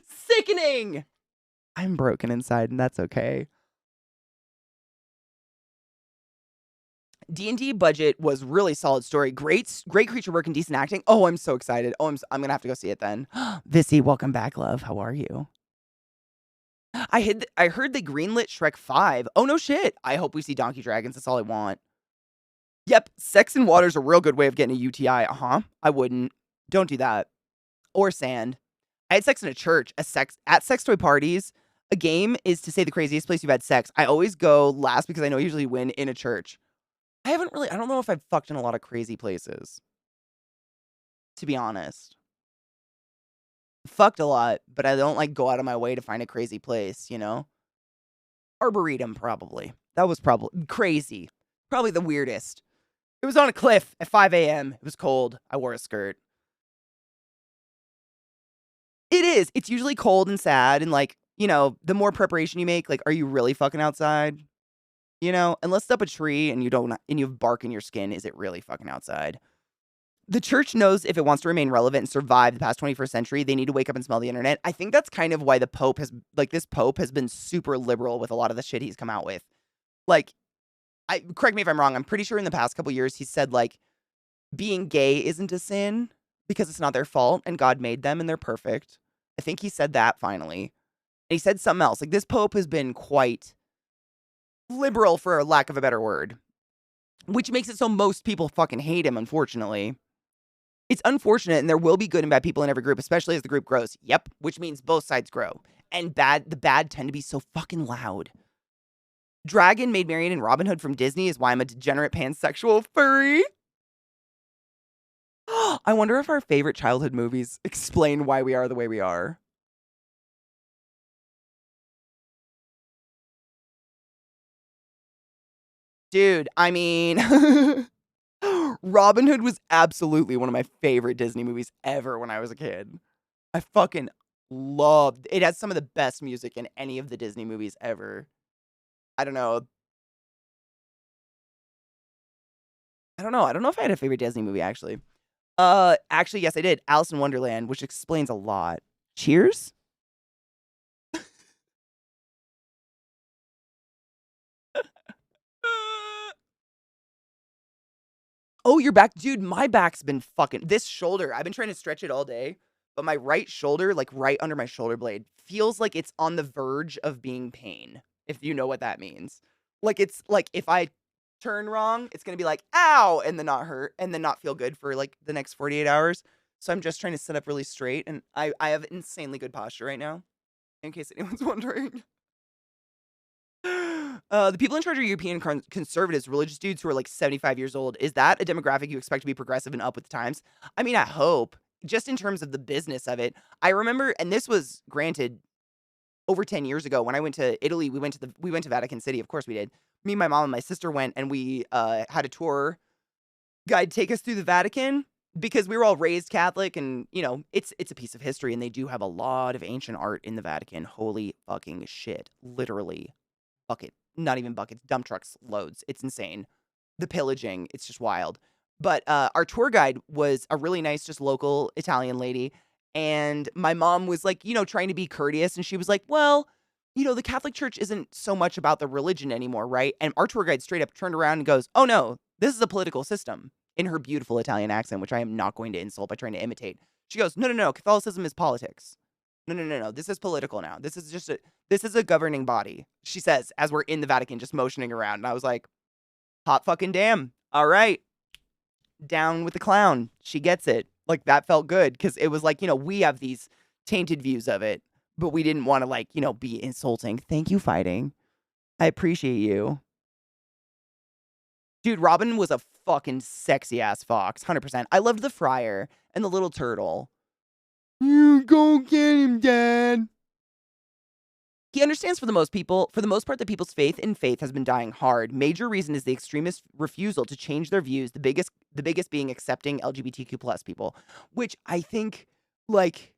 Sickening! I'm broken inside and that's okay. D&D budget was really solid story. Great creature work and decent acting. Oh, I'm so excited. Oh, I'm gonna have to go see it then. Vissy, welcome back, love. How are you? I heard they greenlit Shrek 5. Oh, no shit. I hope we see Donkey Dragons. That's all I want. Yep, sex in water's a real good way of getting a UTI. Uh-huh. I wouldn't. Don't do that. Or sand. I had sex in a church. At sex toy parties. A game is to say the craziest place you've had sex. I always go last because I know I usually win in a church. I don't know if I've fucked in a lot of crazy places. To be honest. Fucked a lot, but I don't like go out of my way to find a crazy place, you know? Arboretum, probably. That was probably crazy. Probably the weirdest. It was on a cliff at 5 a.m. It was cold. I wore a skirt. It is. It's usually cold and sad, and like, you know, the more preparation you make, like, are you really fucking outside? You know, unless it's up a tree and you have bark in your skin, is it really fucking outside? The church knows if it wants to remain relevant and survive the past 21st century, they need to wake up and smell the internet. I think that's kind of why the Pope this Pope has been super liberal with a lot of the shit he's come out with. Like, correct me if I'm wrong, I'm pretty sure in the past couple years he said, like, being gay isn't a sin because it's not their fault and God made them and they're perfect. I think he said that finally. And he said something else. Like, this Pope has been quite liberal, for lack of a better word, which makes it so most people fucking hate him, unfortunately. It's unfortunate, and there will be good and bad people in every group, especially as the group grows. Yep, which means both sides grow. And the bad tend to be so fucking loud. Dragon made Marion and Robin Hood from Disney is why I'm a degenerate pansexual furry. I wonder if our favorite childhood movies explain why we are the way we are. Dude, I mean... Robin Hood was absolutely one of my favorite Disney movies ever when I was a kid. I fucking loved it. Has some of the best music in any of the Disney movies ever. I don't know. I don't know. I don't know if I had a favorite Disney movie actually. Actually, yes, I did. Alice in Wonderland, which explains a lot. Cheers? Oh, your back, dude, my back's been fucking this shoulder. I've been trying to stretch it all day, but my right shoulder, like right under my shoulder blade, feels like it's on the verge of being pain, if you know what that means. Like it's like if I turn wrong, it's gonna be like, ow, and then not hurt, and then not feel good for like the next 48 hours. So I'm just trying to sit up really straight, and I have insanely good posture right now, in case anyone's wondering. The people in charge are European conservatives, religious dudes who are like 75 years old. Is that a demographic you expect to be progressive and up with the times? I mean, I hope. Just in terms of the business of it, I remember, and this was granted over 10 years ago when I went to Italy. We went to Vatican City. Of course, we did. Me, my mom, and my sister went, and we had a tour guide take us through the Vatican because we were all raised Catholic, and you know, it's a piece of history, and they do have a lot of ancient art in the Vatican. Holy fucking shit, literally. Bucket, not even buckets, dump trucks loads. It's insane. The pillaging, it's just wild. But our tour guide was a really nice, just local Italian lady. And my mom was like, you know, trying to be courteous. And she was like, well, you know, the Catholic Church isn't so much about the religion anymore, right? And our tour guide straight up turned around and goes, oh no, this is a political system, in her beautiful Italian accent, which I am not going to insult by trying to imitate. She goes, no, no, no, Catholicism is politics. No, no, no, no. This is political now. This is a governing body. She says, as we're in the Vatican, just motioning around. And I was like, hot fucking damn. All right. Down with the clown. She gets it. Like, that felt good. Because it was like, you know, we have these tainted views of it. But we didn't want to, like, you know, be insulting. Thank you, fighting. I appreciate you. Dude, Robin was a fucking sexy ass fox. 100%. I loved the friar and the little turtle. You go get him, Dad. He understands for the most part, that people's faith in faith has been dying hard. Major reason is the extremist refusal to change their views. The biggest being accepting LGBTQ plus people, which I think, like,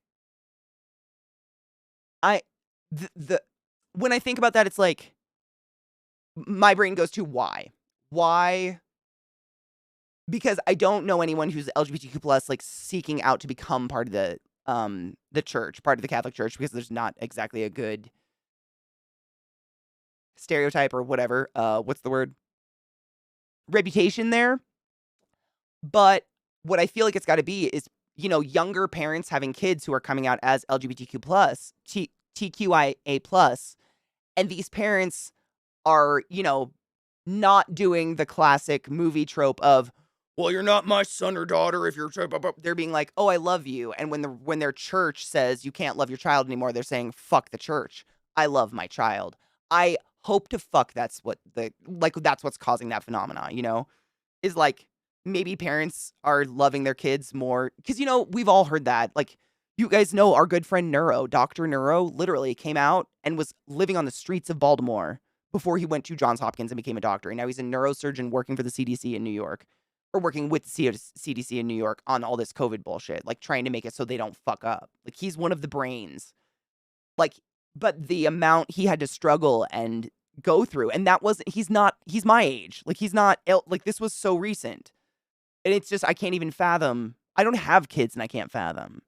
when I think about that, it's like my brain goes to why, because I don't know anyone who's LGBTQ plus like seeking out to become part of the church, part of the Catholic Church, because there's not exactly a good stereotype or whatever, what's the word? Reputation there. But what I feel like it's got to be is, you know, younger parents having kids who are coming out as LGBTQ plus, TQIA plus, and these parents are, you know, not doing the classic movie trope of, well, you're not my son or daughter if you're, they're being like, oh, I love you. And when their church says you can't love your child anymore, they're saying, fuck the church. I love my child. I hope to fuck that's what's causing that phenomena, you know, is like maybe parents are loving their kids more. Cause you know, we've all heard that. Like, you guys know our good friend Dr. Neuro literally came out and was living on the streets of Baltimore before he went to Johns Hopkins and became a doctor. And now he's a neurosurgeon working for the CDC in New York, or working with the CDC in New York on all this COVID bullshit, like trying to make it so they don't fuck up. Like, he's one of the brains. Like, but the amount he had to struggle and go through, and he's my age. Like, he's not, like, this was so recent. And it's just, I can't even fathom. I don't have kids and I can't fathom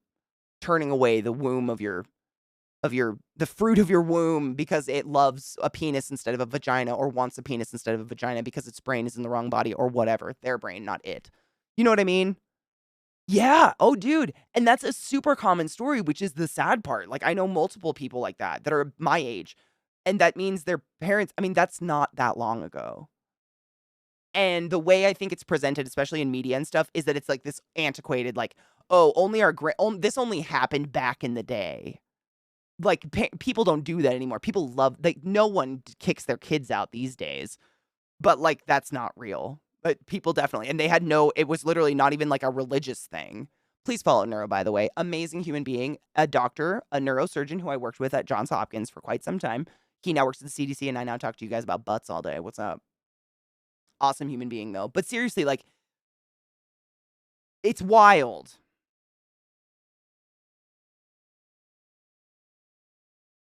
turning away the womb the fruit of your womb because it loves a penis instead of a vagina, or wants a penis instead of a vagina because its brain is in the wrong body, or whatever. Their brain, not it. You know what I mean? Yeah. Oh, dude. And that's a super common story, which is the sad part. Like, I know multiple people like that are my age. And that means their parents, I mean, that's not that long ago. And the way I think it's presented, especially in media and stuff, is that it's like this antiquated, like, oh, this only happened back in the day. Like, people don't do that anymore. People love, like, no one kicks their kids out these days. But, like, that's not real. But people definitely, and it was literally not even like a religious thing. Please follow Neuro, by the way. Amazing human being, a doctor, a neurosurgeon who I worked with at Johns Hopkins for quite some time. He now works at the CDC, and I now talk to you guys about butts all day. What's up? Awesome human being, though. But seriously, like, It's wild.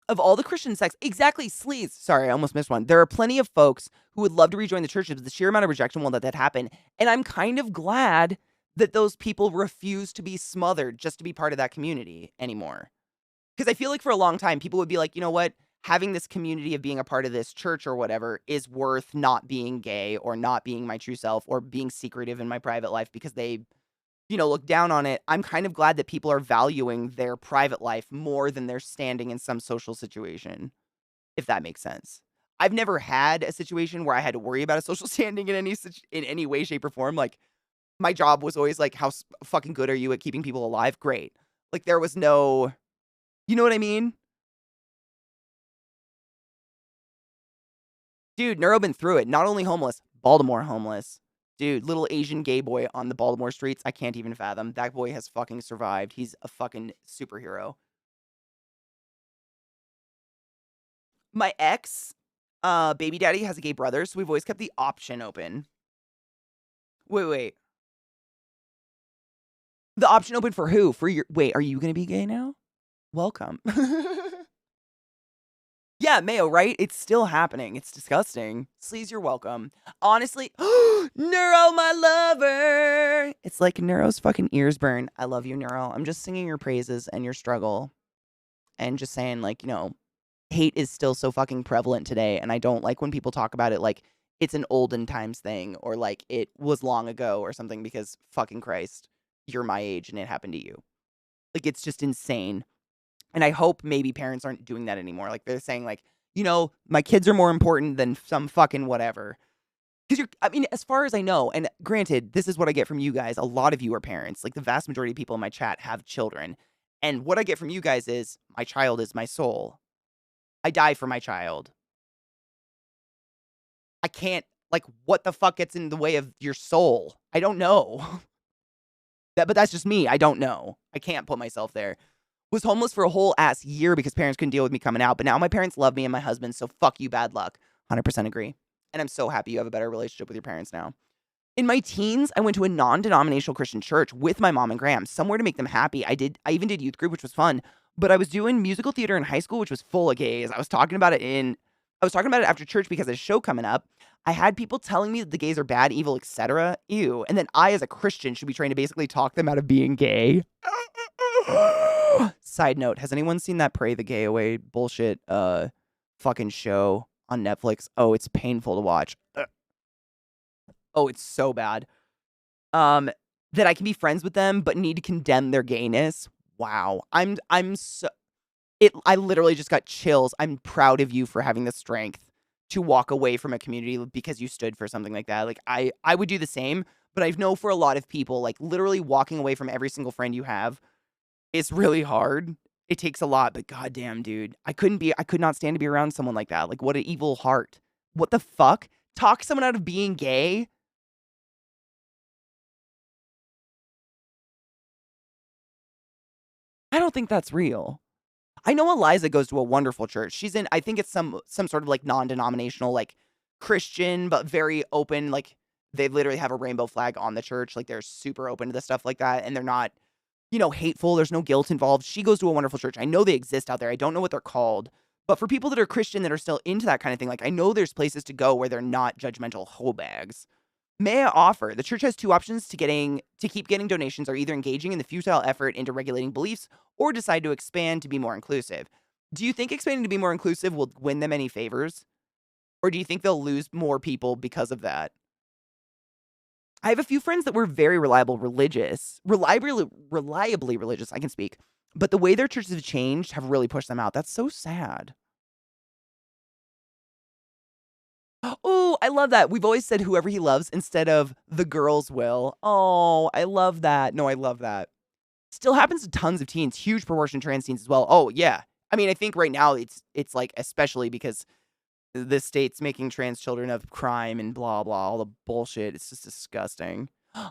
Of all the Christian sects, exactly, sleaze. Sorry, I almost missed one. There are plenty of folks who would love to rejoin the churches, but the sheer amount of rejection won't let that happen. And I'm kind of glad that those people refuse to be smothered just to be part of that community anymore. Because I feel like for a long time, people would be like, you know what? Having this community of being a part of this church or whatever is worth not being gay or not being my true self or being secretive in my private life because they look down on it. I'm kind of glad that people are valuing their private life more than their standing in some social situation, if that makes sense. I've never had a situation where I had to worry about a social standing in any way, shape, or form. Like, my job was always like, how fucking good are you at keeping people alive? Great. Like, there was no, you know what I mean? Dude, Neuro been through it. Not only homeless, Baltimore homeless. Dude, little Asian gay boy on the Baltimore streets. I can't even fathom. That boy has fucking survived. He's a fucking superhero. My ex, baby daddy has a gay brother, so we've always kept the option open. Wait. The option open for who? Wait, are you gonna be gay now? Welcome. Yeah, Mayo, right? It's still happening. It's disgusting. Sleaze, you're welcome. Honestly, Neuro, my lover. It's like Neuro's fucking ears burn. I love you, Neuro. I'm just singing your praises and your struggle. And just saying, like, hate is still so fucking prevalent today. And I don't like when people talk about it like it's an olden times thing or like it was long ago or something because fucking Christ, you're my age and it happened to you. Like, it's just insane. And I hope maybe parents aren't doing that anymore. Like, they're saying, like, my kids are more important than some fucking whatever. Because as far as I know, and granted, this is what I get from you guys. A lot of you are parents. Like, the vast majority of people in my chat have children. And what I get from you guys is, my child is my soul. I die for my child. I can't, like, what the fuck gets in the way of your soul? I don't know. But that's just me. I don't know. I can't put myself there. Was homeless for a whole ass year because parents couldn't deal with me coming out. But now my parents love me and my husband, so fuck you, bad luck. 100% agree. And I'm so happy you have a better relationship with your parents now. In my teens, I went to a non-denominational Christian church with my mom and Graham, somewhere to make them happy. I even did youth group, which was fun. But I was doing musical theater in high school, which was full of gays. I was talking about it after church because there's a show coming up. I had people telling me that the gays are bad, evil, etc. Ew. And then I, as a Christian, should be trying to basically talk them out of being gay. Side note, has anyone seen that Pray the Gay Away bullshit fucking show on Netflix? Oh, it's painful to watch. Oh, it's so bad. That I can be friends with them but need to condemn their gayness. Wow. I literally just got chills. I'm proud of you for having the strength to walk away from a community because you stood for something like that. Like, I would do the same, but I know for a lot of people, like, literally walking away from every single friend you have, it's really hard. It takes a lot, but goddamn, dude, I could not stand to be around someone like that. Like, what an evil heart. What the fuck? Talk someone out of being gay? I don't think that's real. I know Eliza goes to a wonderful church. She's in, I think it's some sort of like non-denominational, like Christian, but very open. Like, they literally have a rainbow flag on the church. Like, they're super open to the stuff like that. And they're not, hateful. There's no guilt involved. She goes to a wonderful church. I know they exist out there. I don't know what they're called. But for people that are Christian that are still into that kind of thing, like, I know there's places to go where they're not judgmental hoe bags. May I offer, the church has two options to keep getting donations, or either engaging in the futile effort into regulating beliefs or decide to expand to be more inclusive. Do you think expanding to be more inclusive will win them any favors? Or do you think they'll lose more people because of that? I have a few friends that were very reliably religious, I can speak, but the way their churches have changed have really pushed them out. That's so sad. Oh, I love that. We've always said whoever he loves instead of the girls will. Oh, I love that. No, I love that. Still happens to tons of teens, huge proportion of trans teens as well. Oh, yeah. I mean, I think right now it's like, especially because the state's making trans children of crime and blah, blah, all the bullshit. It's just disgusting.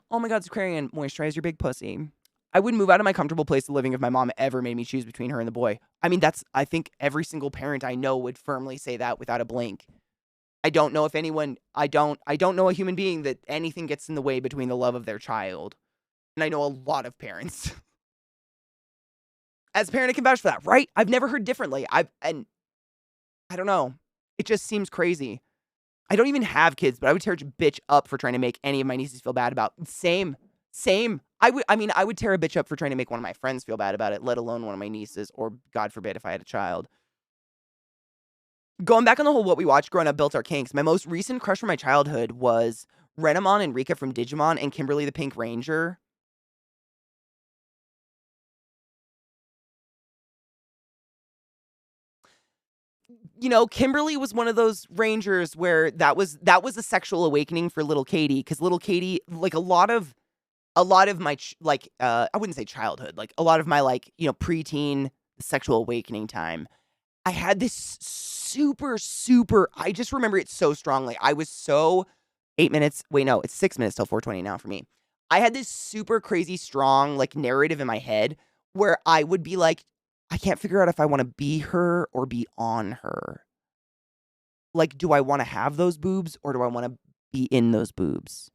Oh my God, Aquarian, moisturize your big pussy. I wouldn't move out of my comfortable place of living if my mom ever made me choose between her and the boy. I mean, I think every single parent I know would firmly say that without a blink. I don't know if anyone, I don't know a human being that anything gets in the way between the love of their child. And I know a lot of parents. As a parent, I can vouch for that, right? I've never heard differently. And I don't know. It just seems crazy. I don't even have kids, but I would tear a bitch up for trying to make any of my nieces feel bad about. Same. I would tear a bitch up for trying to make one of my friends feel bad about it, let alone one of my nieces, or God forbid if I had a child. Going back on the whole what we watched growing up built our kinks, my most recent crush from my childhood was Renamon and Rika from Digimon and Kimberly the Pink Ranger. You know, Kimberly was one of those rangers where that was a sexual awakening for little Katie, because little Katie, like a lot of my I wouldn't say childhood, like a lot of my preteen sexual awakening time, I had this super, I just remember it so strongly. I was so 8 minutes. Wait, no, it's 6 minutes till 4:20 now for me. I had this super crazy strong narrative in my head where I would be like, I can't figure out if I want to be her or be on her. Like, do I want to have those boobs or do I want to be in those boobs?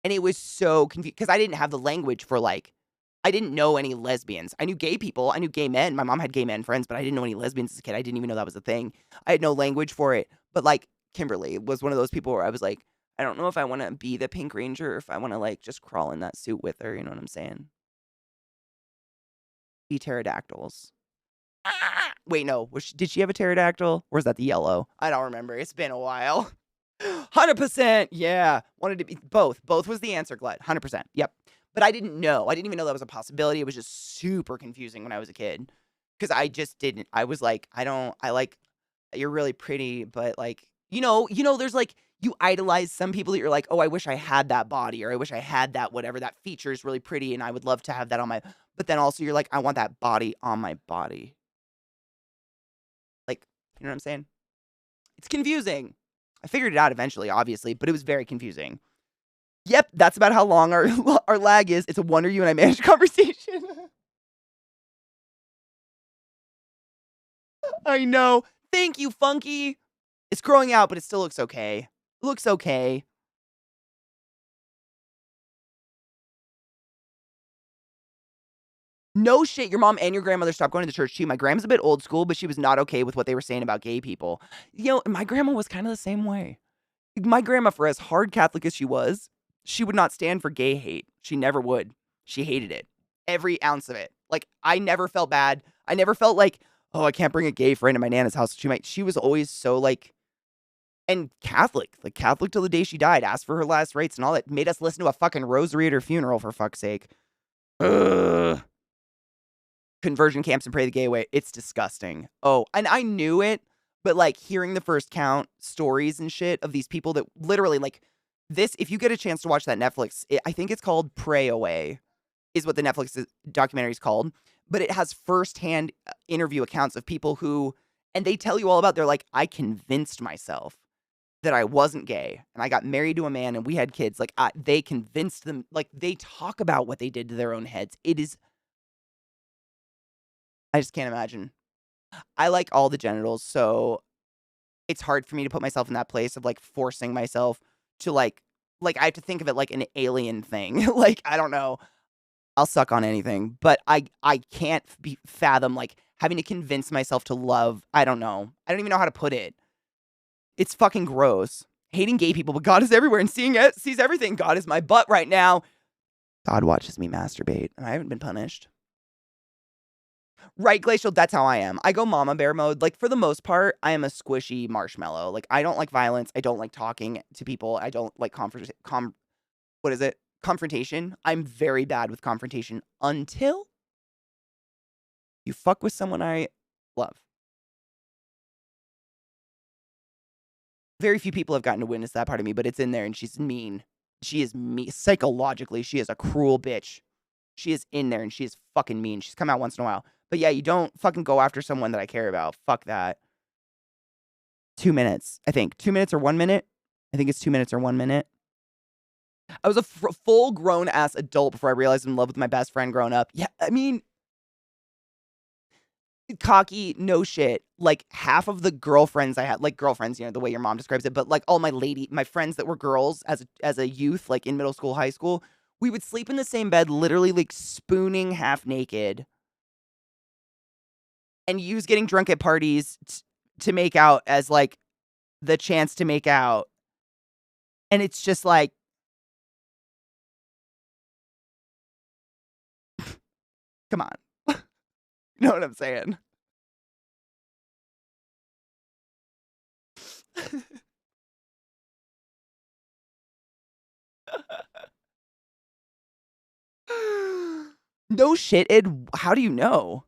And it was so confusing because I didn't have the language for I didn't know any lesbians. I knew gay people. I knew gay men. My mom had gay men friends, but I didn't know any lesbians as a kid. I didn't even know that was a thing. I had no language for it. But Kimberly was one of those people where I was like, I don't know if I want to be the Pink Ranger or if I want to just crawl in that suit with her. You know what I'm saying? Be pterodactyls. Wait, no. Did she have a pterodactyl? Or is that the yellow? I don't remember. It's been a while. 100%. Yeah. Wanted to be both. Both was the answer, Glad. 100%. Yep. But I didn't know. I didn't even know that was a possibility. It was just super confusing when I was a kid. Because I just didn't. I was like, you're really pretty, but there's you idolize some people that you're like, oh, I wish I had that body, or I wish I had that whatever. That feature is really pretty, and I would love to have that on my. But then also you're like, I want that body on my body. You know what I'm saying? It's confusing. I figured it out eventually, obviously, but it was very confusing. Yep, that's about how long our lag is. It's a wonder you and I managed conversation. I know. Thank you, Funky. It's growing out, but it still looks okay. It looks okay. No shit, your mom and your grandmother stopped going to the church too. My grandma's a bit old school, but she was not okay with what they were saying about gay people. My grandma was kind of the same way. My grandma, for as hard Catholic as she was, she would not stand for gay hate. She never would. She hated it. Every ounce of it. I never felt bad. I never felt like, oh, I can't bring a gay friend to my Nana's house. She was always so and Catholic. Catholic till the day she died. Asked for her last rites and all that. Made us listen to a fucking rosary at her funeral, for fuck's sake. Ugh. Conversion camps and pray the gay away. It's disgusting. Oh, and I knew it, but hearing the first count stories and shit of these people that literally this, if you get a chance to watch that Netflix, I think it's called Pray Away, is what the Netflix documentary is called. But it has firsthand interview accounts of people who, and they tell you all about, they're like, I convinced myself that I wasn't gay and I got married to a man and we had kids. They convinced them, they talk about what they did to their own heads. It is, I just can't imagine. I like all the genitals, so it's hard for me to put myself in that place of forcing myself to I have to think of it like an alien thing. I don't know. I'll suck on anything, but I can't fathom having to convince myself to love. I don't know. I don't even know how to put it. It's fucking gross. Hating gay people, but God is everywhere and sees everything. God is my butt right now. God watches me masturbate, and I haven't been punished. Right, Glacial, that's how I am. I go mama bear mode. For the most part, I am a squishy marshmallow. I don't like violence. I don't like talking to people. I don't like confrontation. I'm very bad with confrontation until you fuck with someone I love. Very few people have gotten to witness that part of me, but it's in there, and she's mean. She is mean. Psychologically, she is a cruel bitch. She is in there, and she is fucking mean. She's come out once in a while. But yeah, you don't fucking go after someone that I care about. Fuck that. 2 minutes, I think. 2 minutes or 1 minute? I think it's 2 minutes or 1 minute. I was a full grown-ass adult before I realized I'm in love with my best friend growing up. Yeah, I mean, cocky, no shit. Half of the girlfriends I had, girlfriends, the way your mom describes it, but all my friends that were girls as a youth, in middle school, high school, We would sleep in the same bed, literally like spooning half naked, and use getting drunk at parties to make out as like the chance to make out. And it's just like, come on. You know what I'm saying? No shit, Ed. How do you know?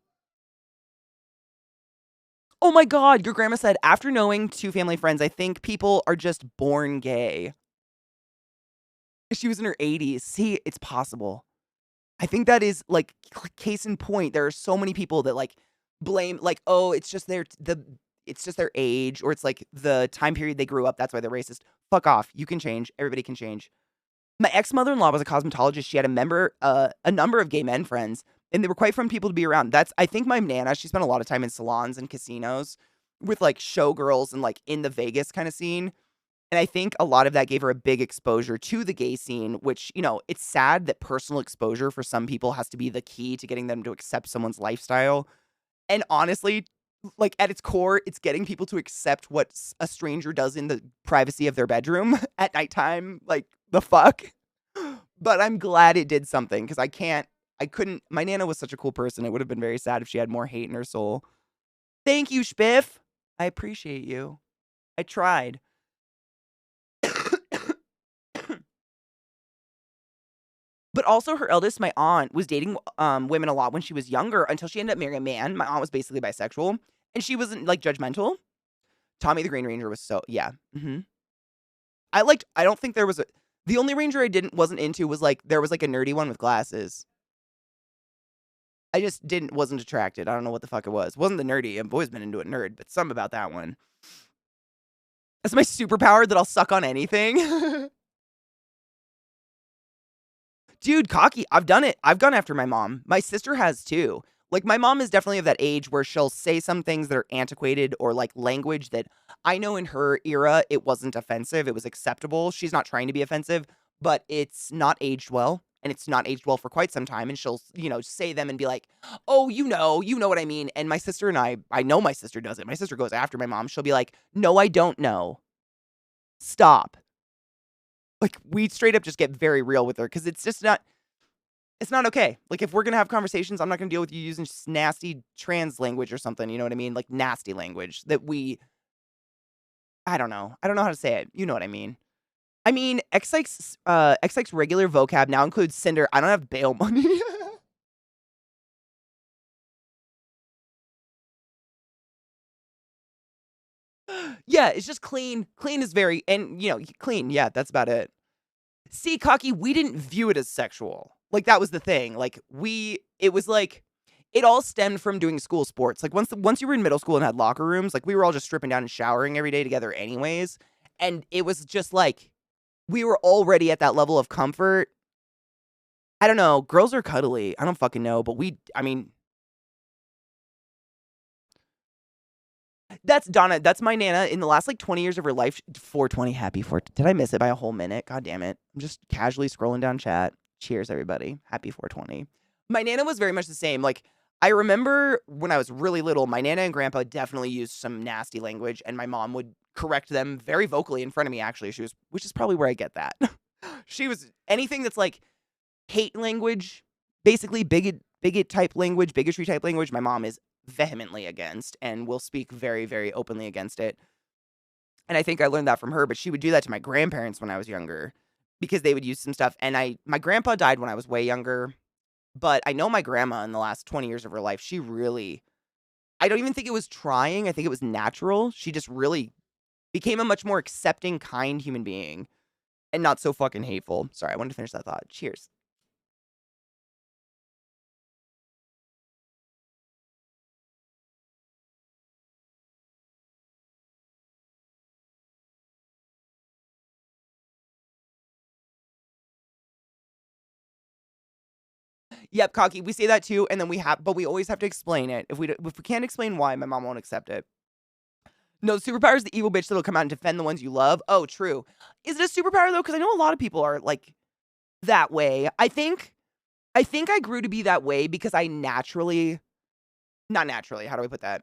Oh my God, your grandma said, after knowing two family friends, I think people are just born gay. She was in her 80s. See, it's possible. I think that is like case in point. There are so many people that like blame, like, oh, it's just it's just their age, or it's like the time period they grew up. That's why they're racist. Fuck off. You can change. Everybody can change. My ex-mother-in-law was a cosmetologist. She had a number of gay men friends, and they were quite fun people to be around. I think my Nana, she spent a lot of time in salons and casinos with like showgirls and like in the Vegas kind of scene. And I think a lot of that gave her a big exposure to the gay scene, which, you know, it's sad that personal exposure for some people has to be the key to getting them to accept someone's lifestyle. And honestly, like at its core, it's getting people to accept what a stranger does in the privacy of their bedroom at nighttime. Like, the fuck? But I'm glad it did something because I couldn't. My Nana was such a cool person. It would have been very sad if she had more hate in her soul. Thank you, Spiff. I appreciate you. I tried. But also her eldest, my aunt, was dating women a lot when she was younger until she ended up marrying a man. My aunt was basically bisexual, and she wasn't like judgmental. Tommy the Green Ranger was so yeah. I don't think there was the only ranger I wasn't into was like there was like a nerdy one with glasses. I just wasn't attracted. I don't know what the fuck it was. It wasn't the nerdy. I've always been into a nerd, but something about that one. That's my superpower that I'll suck on anything. Dude, cocky. I've done it. I've gone after my mom. My sister has too. Like, my mom is definitely of that age where she'll say some things that are antiquated or like language that I know in her era it wasn't offensive. It was acceptable. She's not trying to be offensive, but it's not aged well. And it's not aged well for quite some time. And she'll, you know, say them and be like, oh, you know what I mean. And my sister and I know my sister does it. My sister goes after my mom. She'll be like, no, I don't know. Stop. Like, we straight up just get very real with her because it's just not. It's not okay. Like, if we're going to have conversations, I'm not going to deal with you using nasty trans language or something. You know what I mean? Like, nasty language that I don't know. I don't know how to say it. You know what I mean? I mean, X-Sike's regular vocab now includes Cinder. I don't have bail money. Yeah, it's just clean. Clean is very, and, you know, clean. Yeah, that's about it. See, Cocky, we didn't view it as sexual. Like, that was the thing. Like, it was like, it all stemmed from doing school sports. Like, once you were in middle school and had locker rooms, like, we were all just stripping down and showering every day together anyways. And it was just like, we were already at that level of comfort. I don't know. Girls are cuddly. I don't fucking know. But I mean, that's Donna. That's my Nana in the last like 20 years of her life. 420 happy 4. Did I miss it by a whole minute? God damn it. I'm just casually scrolling down chat. Cheers, everybody. Happy 420. My Nana was very much the same. Like, I remember when I was really little, my Nana and Grandpa definitely used some nasty language, and my mom would correct them very vocally in front of me, actually. Which is probably where I get that. She was anything that's like hate language, basically bigot type language, bigotry type language, my mom is vehemently against and will speak very, very openly against it. And I think I learned that from her, but she would do that to my grandparents when I was younger because they would use some stuff. And my grandpa died when I was way younger, but I know my grandma in the last 20 years of her life, she really, I don't even think it was trying. I think it was natural. She just really became a much more accepting, kind human being and not so fucking hateful. Sorry, I wanted to finish that thought. Cheers. Yep, cocky. We say that too, and then but we always have to explain it. If we can't explain why, my mom won't accept it. No, superpower is the evil bitch that'll come out and defend the ones you love. Oh, true. Is it a superpower though? Because I know a lot of people are like, that way. I think I grew to be that way because I naturally, not naturally, how do I put that?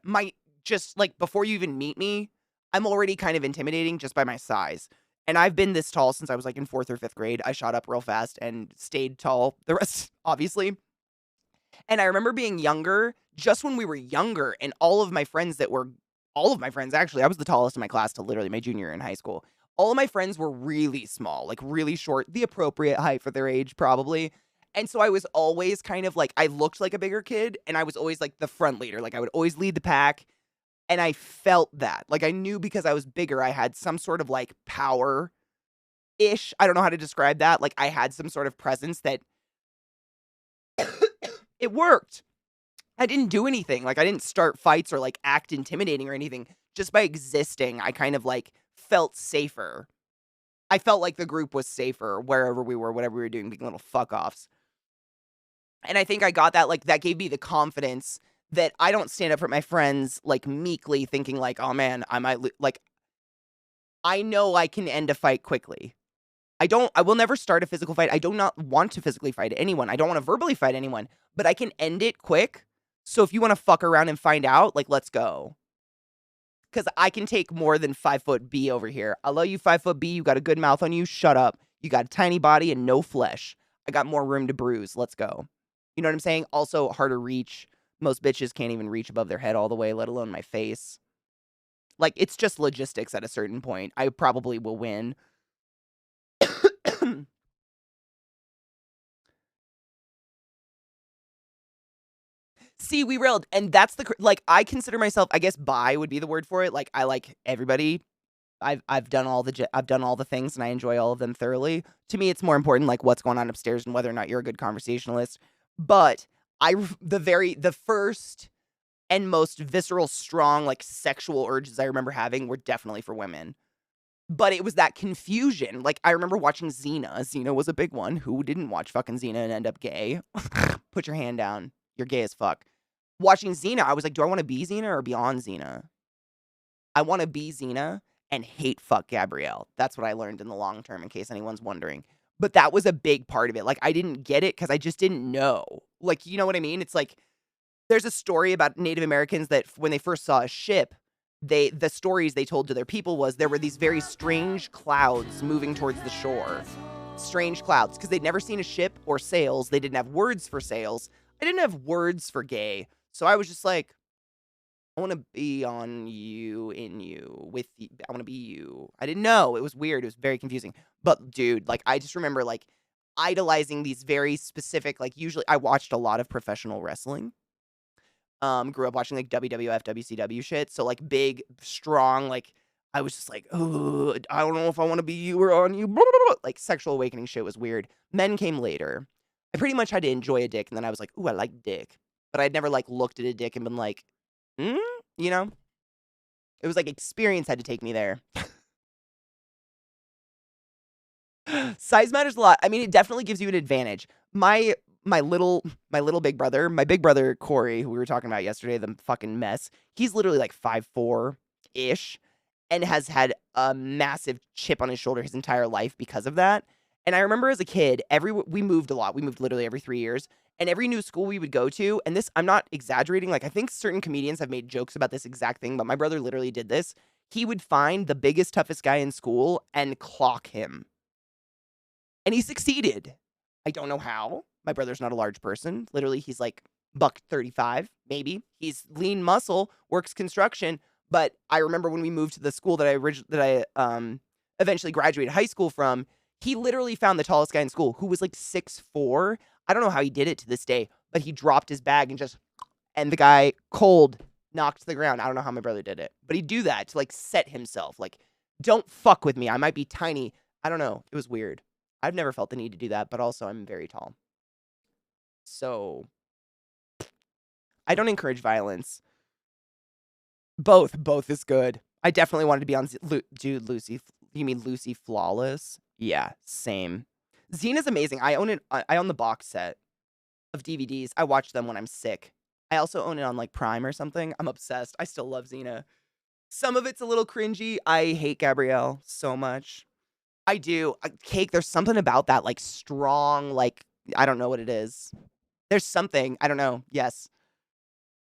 Just like before you even meet me, I'm already kind of intimidating just by my size. And I've been this tall since I was like in 4th or 5th grade. I shot up real fast and stayed tall the rest, obviously. And I remember being younger, just when we were younger, and all of my friends actually, I was the tallest in my class till literally my junior year in high school. All of my friends were really small, like really short, the appropriate height for their age, probably. And so I was always kind of like, I looked like a bigger kid, and I was always like the front leader. Like I would always lead the pack. And I felt that. Like I knew because I was bigger, I had some sort of like power ish. I don't know how to describe that. Like I had some sort of presence that it worked. I didn't do anything. Like, I didn't start fights or, like, act intimidating or anything. Just by existing, I kind of, like, felt safer. I felt like the group was safer wherever we were, whatever we were doing, being little fuck-offs. And I think I got that, like, that gave me the confidence that I don't stand up for my friends, like, meekly thinking, like, oh, man, I might like, I know I can end a fight quickly. I will never start a physical fight. I do not want to physically fight anyone. I don't want to verbally fight anyone, but I can end it quick. So if you want to fuck around and find out, like, let's go. Because I can take more than 5 foot B over here. I love you, 5 foot B. You got a good mouth on you. Shut up. You got a tiny body and no flesh. I got more room to bruise. Let's go. You know what I'm saying? Also, harder reach. Most bitches can't even reach above their head all the way, let alone my face. Like, it's just logistics at a certain point. I probably will win. See, we railed, and that's like, I consider myself, I guess bi would be the word for it. Like, I like everybody. I've done all the things, and I enjoy all of them thoroughly. To me, it's more important, like, what's going on upstairs and whether or not you're a good conversationalist. But the first and most visceral, strong, like, sexual urges I remember having were definitely for women. But it was that confusion. Like, I remember watching Xena. Xena was a big one. Who didn't watch fucking Xena and end up gay? Put your hand down. You're gay as fuck. Watching Xena, I was like, do I want to be Xena or beyond Xena? I want to be Xena and hate fuck Gabrielle. That's what I learned in the long term, in case anyone's wondering. But that was a big part of it. Like, I didn't get it because I just didn't know. Like, you know what I mean? It's like, there's a story about Native Americans that when they first saw a ship, the stories they told to their people was there were these very strange clouds moving towards the shore. Strange clouds, because they'd never seen a ship or sails. They didn't have words for sails. I didn't have words for gay. So I was just like, I want to be on you, in you, with you. I want to be you. I didn't know. It was weird. It was very confusing. But dude, like, I just remember, like, idolizing these very specific, like, usually I watched a lot of professional wrestling. Grew up watching, like, WWF, WCW shit. So, like, big, strong, like, I was just like, oh, I don't know if I want to be you or on you. Blah, blah, blah. Like, sexual awakening shit was weird. Men came later. I pretty much had to enjoy a dick, and then I was like, ooh, I like dick. But I'd never, like, looked at a dick and been like, you know? It was like experience had to take me there. Size matters a lot. I mean, it definitely gives you an advantage. My little big brother Corey, who we were talking about yesterday, the fucking mess. He's literally like 5'4" ish, and has had a massive chip on his shoulder his entire life because of that. And I remember as a kid, we moved a lot. We moved literally every 3 years. And every new school we would go to, and this, I'm not exaggerating, like, I think certain comedians have made jokes about this exact thing, but my brother literally did this. He would find the biggest, toughest guy in school and clock him. And he succeeded. I don't know how. My brother's not a large person. Literally, he's like buck 35, maybe. He's lean muscle, works construction. But I remember when we moved to the school that I eventually graduated high school from, he literally found the tallest guy in school, who was like 6'4". I don't know how he did it to this day, but he dropped his bag and the guy cold knocked to the ground. I don't know how my brother did it, but he'd do that to like set himself. Like, don't fuck with me. I might be tiny. I don't know. It was weird. I've never felt the need to do that, but also I'm very tall. So I don't encourage violence. Both is good. I definitely wanted to be on dude, Lucy. You mean Lucy Flawless? Yeah, same. Xena's amazing. I own the box set of DVDs. I watch them when I'm sick. I also own it on like Prime or something. I'm obsessed. I still love Xena. Some of it's a little cringy. I hate Gabrielle so much. I do. Cake, there's something about that, like, strong, like, I don't know what it is. There's something. I don't know. Yes.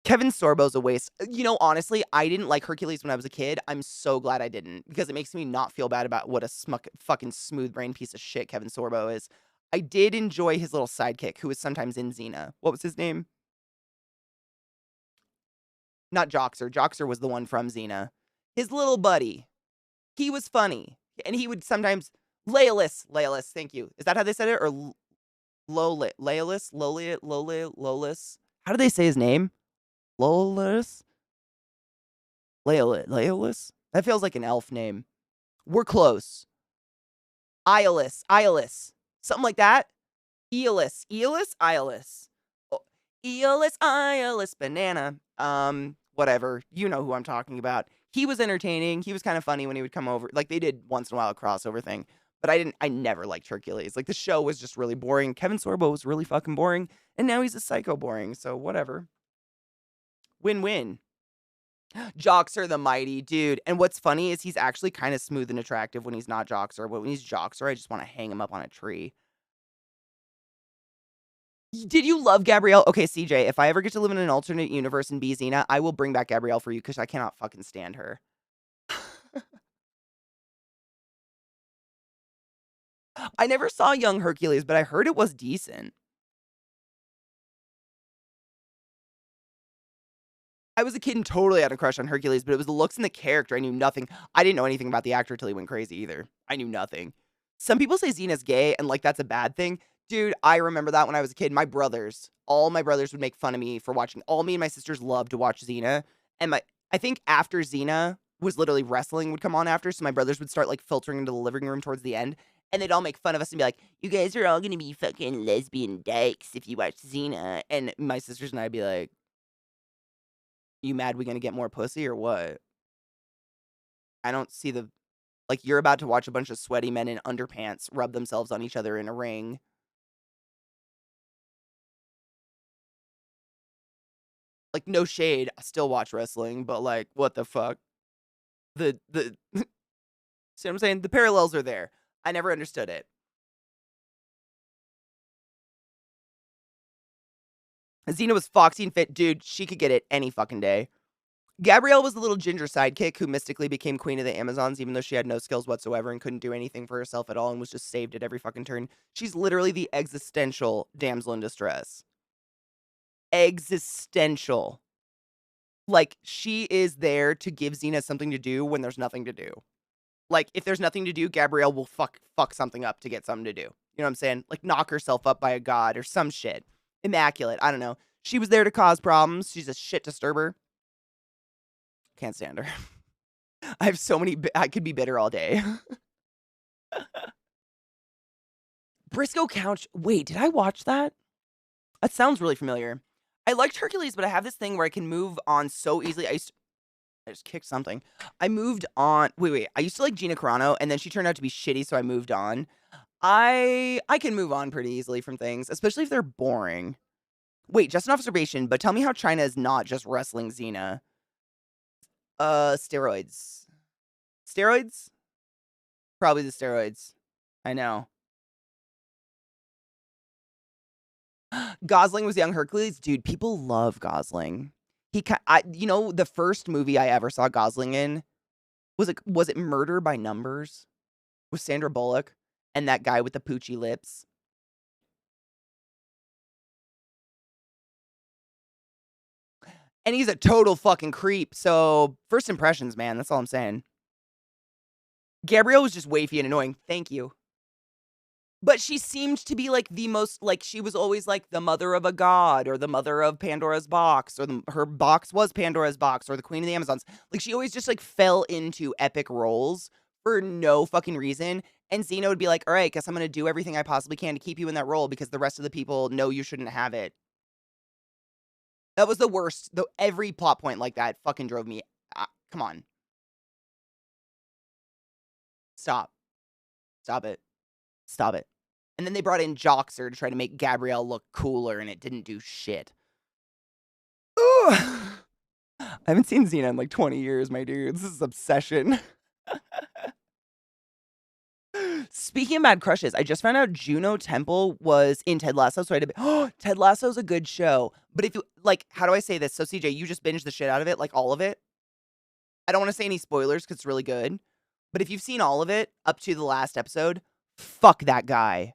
Kevin Sorbo's a waste. Honestly, I didn't like Hercules when I was a kid. I'm so glad I didn't because it makes me not feel bad about what a fucking smooth brain piece of shit Kevin Sorbo is. I did enjoy his little sidekick who was sometimes in Xena. What was his name? Not Joxer. Joxer was the one from Xena. His little buddy. He was funny. And he would sometimes Leolis. Leolis, thank you. Is that how they said it? Or Lolit? Leolis? Lolis? How do they say his name? Lolis? Leolis? That feels like an elf name. We're close. Iolus. Something like that. Eolus. Iolus. Oh, Iolus, banana. Whatever. You know who I'm talking about. He was entertaining. He was kind of funny when he would come over. Like, they did once in a while a crossover thing. But I never liked Hercules. Like, the show was just really boring. Kevin Sorbo was really fucking boring. And now he's a psycho boring. So, whatever. Win-win. Joxer the Mighty, dude. And what's funny is he's actually kind of smooth and attractive when he's not Joxer. But when he's Joxer, I just want to hang him up on a tree. Did you love Gabrielle? Okay, CJ, if I ever get to live in an alternate universe and be Xena, I will bring back Gabrielle for you because I cannot fucking stand her. I never saw Young Hercules, but I heard it was decent. I was a kid and totally had a crush on Hercules, but it was the looks and the character. I knew nothing. I didn't know anything about the actor till he went crazy either. I knew nothing. Some people say Xena's gay and like that's a bad thing. Dude, I remember that when I was a kid. All my brothers would make fun of me for watching. All me and my sisters loved to watch Xena. And I think after Xena was literally wrestling would come on after, so my brothers would start like filtering into the living room towards the end. And they'd all make fun of us and be like, you guys are all gonna be fucking lesbian dykes if you watch Xena. And my sisters and I'd be like, you mad we gonna get more pussy or what? I don't see the... Like, you're about to watch a bunch of sweaty men in underpants rub themselves on each other in a ring. Like, no shade. I still watch wrestling, but, like, what the fuck? See what I'm saying? The parallels are there. I never understood it. Xena was foxy and fit. Dude, she could get it any fucking day. Gabrielle was the little ginger sidekick who mystically became queen of the Amazons, even though she had no skills whatsoever and couldn't do anything for herself at all and was just saved at every fucking turn. She's literally the existential damsel in distress. Existential. Like, she is there to give Xena something to do when there's nothing to do. Like, if there's nothing to do, Gabrielle will fuck something up to get something to do. You know what I'm saying? Like, knock herself up by a god or some shit. Immaculate. I don't know. She was there to cause problems. She's a shit disturber. Can't stand her. I have so many... I could be bitter all day. Briscoe Couch... Wait, did I watch that? That sounds really familiar. I liked Hercules, but I have this thing where I can move on so easily. I just kicked something. I moved on... Wait. I used to like Gina Carano, and then she turned out to be shitty, so I moved on. I can move on pretty easily from things, especially if they're boring. Wait, just an observation, but tell me how China is not just wrestling Xena. Steroids. Steroids? Probably the steroids. I know. Gosling was young Hercules. Dude, people love Gosling. The first movie I ever saw Gosling in was it Murder by Numbers with Sandra Bullock and that guy with the poochy lips. And he's a total fucking creep. So, first impressions, man. That's all I'm saying. Gabrielle was just wafy and annoying. Thank you. But she seemed to be, like, the most, like, she was always, like, the mother of a god, or the mother of Pandora's box, or her box was Pandora's box, or the queen of the Amazons. Like, she always just, like, fell into epic roles for no fucking reason. And Xena would be like, all right, guess I'm gonna do everything I possibly can to keep you in that role because the rest of the people know you shouldn't have it. That was the worst. Every plot point like that fucking drove me... come on. Stop. Stop it. Stop it. And then they brought in Joxer to try to make Gabrielle look cooler, and it didn't do shit. Ooh. I haven't seen Xena in like 20 years, my dudes. This is obsession. Speaking of mad crushes, I just found out Juno Temple was in Ted Lasso, so I had to Ted Lasso's a good show. But if you, like, how do I say this? So, CJ, you just binged the shit out of it, like, all of it? I don't want to say any spoilers because it's really good. But if you've seen all of it up to the last episode, fuck that guy.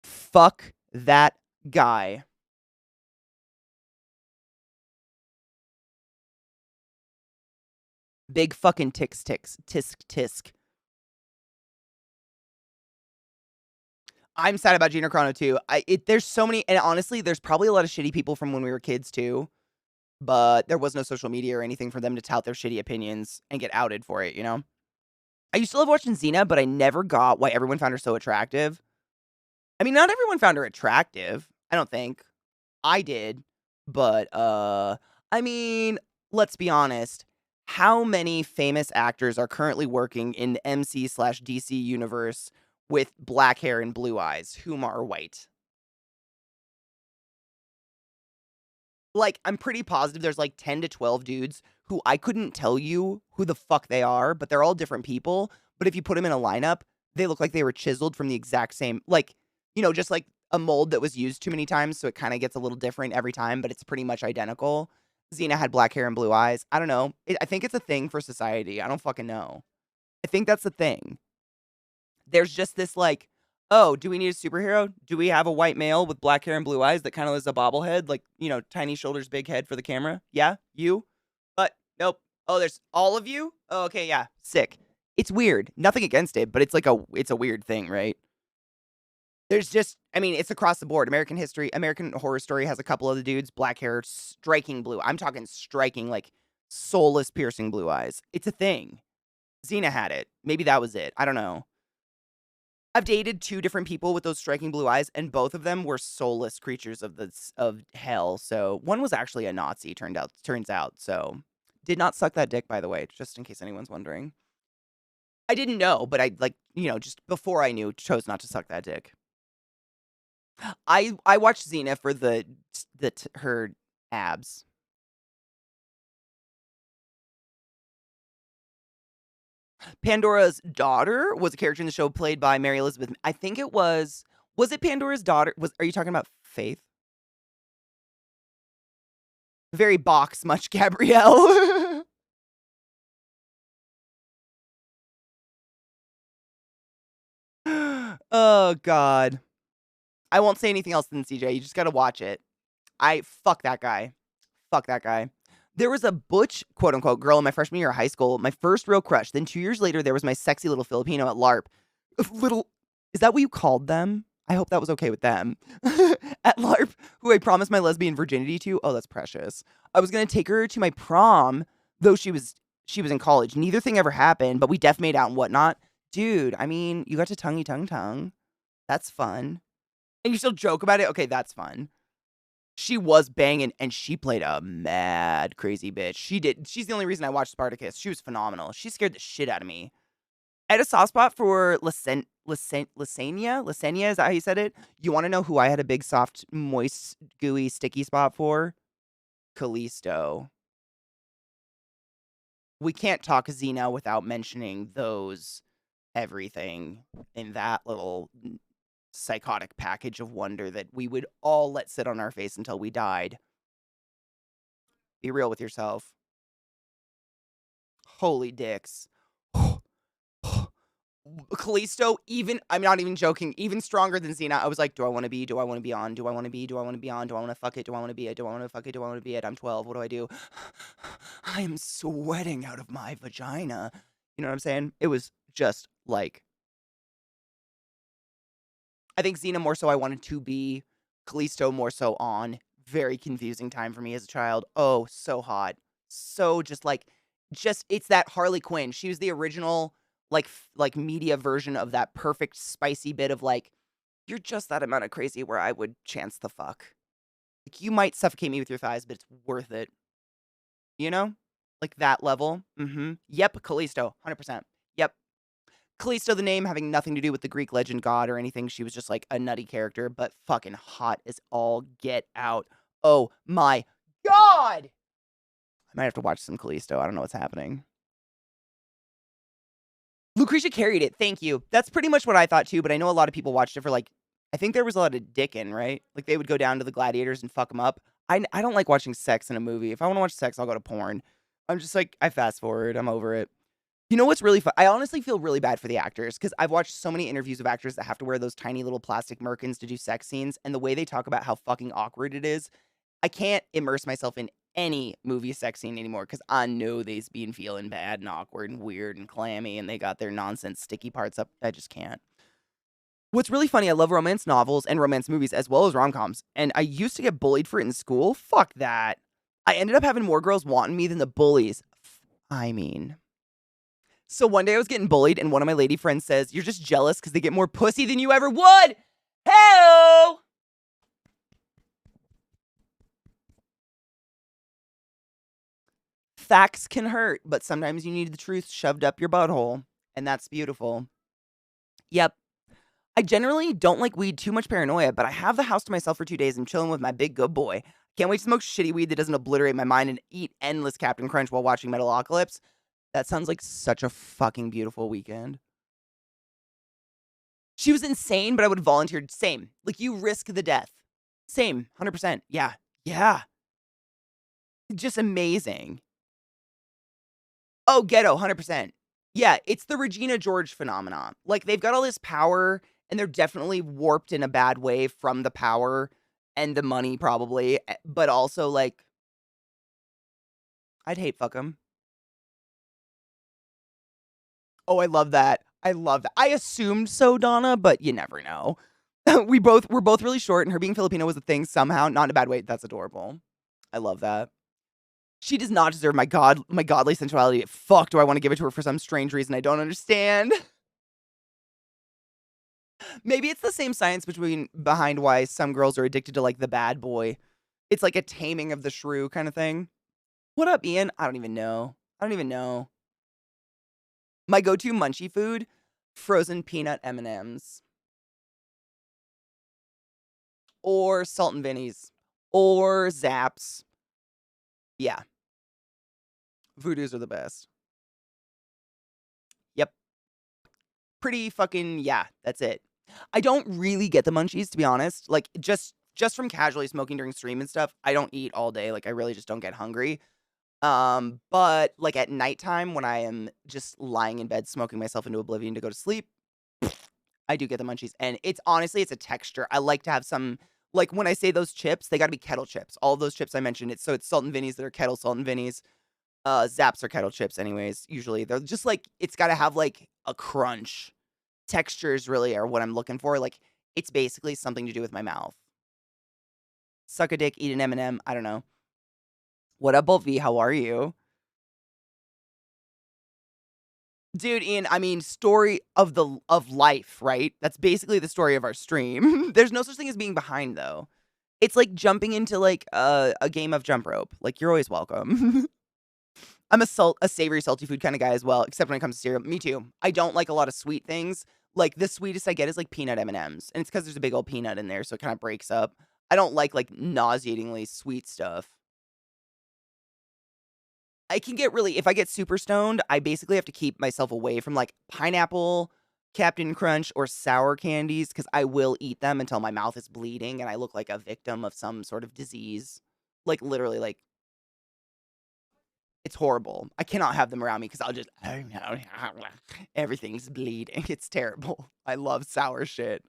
Fuck that guy. Big fucking tisk. I'm sad about Gina Carano too. There's so many, and honestly, there's probably a lot of shitty people from when we were kids too. But there was no social media or anything for them to tout their shitty opinions and get outed for it, you know? I used to love watching Xena, but I never got why everyone found her so attractive. I mean, not everyone found her attractive, I don't think. I did. But, I mean, let's be honest. How many famous actors are currently working in the MC/DC universe with black hair and blue eyes, whom are white? Like, I'm pretty positive there's like 10 to 12 dudes who I couldn't tell you who the fuck they are, but they're all different people. But if you put them in a lineup, they look like they were chiseled from the exact same, like, just like a mold that was used too many times. So it kind of gets a little different every time, but it's pretty much identical. Xena had black hair and blue eyes. I don't know. I think it's a thing for society. I don't fucking know. I think that's the thing. There's just this like, oh, do we need a superhero? Do we have a white male with black hair and blue eyes that kind of is a bobblehead, like, tiny shoulders, big head for the camera? Yeah, you? But nope. Oh, there's all of you? Oh, okay, yeah, sick. It's weird. Nothing against it, but it's a weird thing, right? There's just, I mean, it's across the board. American Horror Story has a couple of the dudes, black hair, striking blue. I'm talking striking, like, soulless, piercing blue eyes. It's a thing. Xena had it. Maybe that was it. I don't know. I've dated 2 different people with those striking blue eyes, and both of them were soulless creatures of hell. So one was actually a Nazi, turns out. So did not suck that dick, by the way, just in case anyone's wondering. I didn't know, but I just before I knew, chose not to suck that dick. I watched Xena for her abs. Pandora's daughter was a character in the show played by Mary Elizabeth. I think it was it Pandora's daughter? Are you talking about Faith? Very box much Gabrielle. Oh God. I won't say anything else than CJ. You just gotta watch it. Fuck that guy. Fuck that guy. There was a butch, quote unquote, girl in my freshman year of high school, my first real crush. Then 2 years later, there was my sexy little Filipino at LARP. Is that what you called them? I hope that was okay with them. At LARP, who I promised my lesbian virginity to. Oh, that's precious. I was gonna take her to my prom, though she was in college. Neither thing ever happened, but we def made out and whatnot. Dude, I mean, you got to tongue. That's fun. And you still joke about it? Okay, that's fun. She was banging, and she played a mad, crazy bitch. She's the only reason I watched Spartacus. She was phenomenal. She scared the shit out of me. I had a soft spot for Lasagna. Lasagna, is that how you said it? You want to know who I had a big, soft, moist, gooey, sticky spot for? Callisto. We can't talk Xena without mentioning those everything in that little psychotic package of wonder that we would all let sit on our face until we died. Be real with yourself. Holy dicks. Callisto, I'm not even joking, even stronger than Xena. I was like, do I want to be? Do I want to be on? Do I want to be? Do I want to be on? Do I want to fuck it? Do I want to be it? Do I want to fuck it? Do I want to be it? I'm 12. What do I do? I am sweating out of my vagina. You know what I'm saying? It was just like, I think Xena more so I wanted to be, Callisto more so on. Very confusing time for me as a child. Oh, so hot. So just it's that Harley Quinn. She was the original, like media version of that perfect spicy bit of like, you're just that amount of crazy where I would chance the fuck. Like, you might suffocate me with your thighs, but it's worth it. You know? Like that level. Yep, Callisto. 100%. Yep. Callisto, the name, having nothing to do with the Greek legend god or anything. She was just like a nutty character, but fucking hot as all get out. Oh my God! I might have to watch some Callisto. I don't know what's happening. Look Lucretia carried it. Thank you. That's pretty much what I thought too, but I know a lot of people watched it for like, I think there was a lot of dickin', right? Like they would go down to the gladiators and fuck them up. I don't like watching sex in a movie. If I want to watch sex, I'll go to porn. I'm just like, I fast forward. I'm over it. You know what's really fun? I honestly feel really bad for the actors because I've watched so many interviews of actors that have to wear those tiny little plastic merkins to do sex scenes, and the way they talk about how fucking awkward it is, I can't immerse myself in any movie sex scene anymore because I know they's been feeling bad and awkward and weird and clammy, and they got their nonsense sticky parts up. I just can't. What's really funny, I love romance novels and romance movies as well as rom-coms, and I used to get bullied for it in school. Fuck that. I ended up having more girls wanting me than the bullies. I mean... So one day I was getting bullied, and one of my lady friends says, "You're just jealous because they get more pussy than you ever would." Hey-o! Facts can hurt, but sometimes you need the truth shoved up your butthole, and that's beautiful. Yep. I generally don't like weed, too much paranoia, but I have the house to myself for 2 days and chilling with my big good boy. Can't wait to smoke shitty weed that doesn't obliterate my mind and eat endless Captain Crunch while watching Metalocalypse. That sounds like such a fucking beautiful weekend. She was insane, but I would have volunteered. Same. Like, you risk the death. Same. 100%. Yeah. Yeah. Just amazing. Oh, ghetto. 100%. Yeah, it's the Regina George phenomenon. Like, they've got all this power, and they're definitely warped in a bad way from the power and the money, probably. But also, like, I'd hate fuck them. Oh, I love that. I love that. I assumed so, Donna, but you never know. We're both really short, and her being Filipino was a thing somehow, not in a bad way. That's adorable. I love that. She does not deserve my godly sensuality. Fuck, do I want to give it to her for some strange reason I don't understand? Maybe it's the same science behind why some girls are addicted to like the bad boy. It's like a taming of the shrew kind of thing. What up, Ian? I don't even know. My go-to munchie food, frozen peanut M&Ms. Or Salt and Vinnies. Or Zaps. Yeah. Voodoos are the best. Yep. Pretty fucking, yeah, that's it. I don't really get the munchies, to be honest. Like, just from casually smoking during stream and stuff, I don't eat all day. Like, I really just don't get hungry. But, like, at nighttime, when I am just lying in bed smoking myself into oblivion to go to sleep, I do get the munchies. And it's a texture. I like to have some, like, when I say those chips, they gotta be kettle chips. All of those chips I mentioned, it's Salt and Vinnies that are kettle Salt and Vinnies. Zaps are kettle chips anyways, usually. They're just, like, it's gotta have, like, a crunch. Textures really are what I'm looking for. Like, it's basically something to do with my mouth. Suck a dick, eat an M&M, I don't know. What up, Bolt V? How are you? Dude, Ian, I mean, story of life, right? That's basically the story of our stream. There's no such thing as being behind, though. It's like jumping into, like, a game of jump rope. Like, you're always welcome. I'm a savory, salty food kind of guy as well, except when it comes to cereal. Me too. I don't like a lot of sweet things. Like, the sweetest I get is, like, peanut M&Ms. And it's because there's a big old peanut in there, so it kind of breaks up. I don't like, nauseatingly sweet stuff. I can get if I get super stoned, I basically have to keep myself away from, like, pineapple, Captain Crunch, or sour candies, because I will eat them until my mouth is bleeding and I look like a victim of some sort of disease. Like, literally, like, it's horrible. I cannot have them around me because I'll just, everything's bleeding. It's terrible. I love sour shit.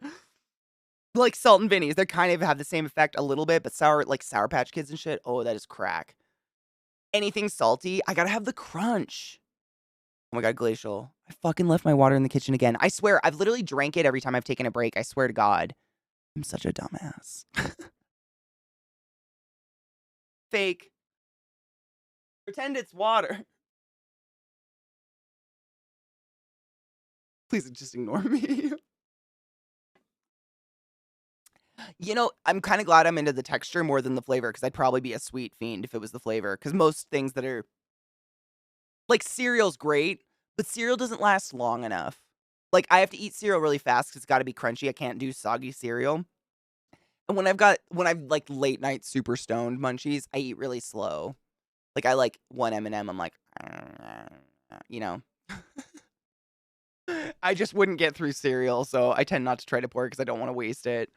Like Salt and Vinnies, they kind of have the same effect a little bit, but Sour Patch Kids and shit, oh, that is crack. Anything salty, I gotta have the crunch. Oh my god, Glacial. I fucking left my water in the kitchen again. I swear, I've literally drank it every time I've taken a break. I swear to God. I'm such a dumbass. Fake. Pretend it's water. Please just ignore me. You know, I'm kind of glad I'm into the texture more than the flavor, because I'd probably be a sweet fiend if it was the flavor. Because most things that are... Like, cereal's great, but cereal doesn't last long enough. Like, I have to eat cereal really fast because it's got to be crunchy. I can't do soggy cereal. And when I've, like, late night super stoned munchies, I eat really slow. Like, I like one M&M, I'm like, you know. I just wouldn't get through cereal, so I tend not to try to pour it because I don't wanna waste it.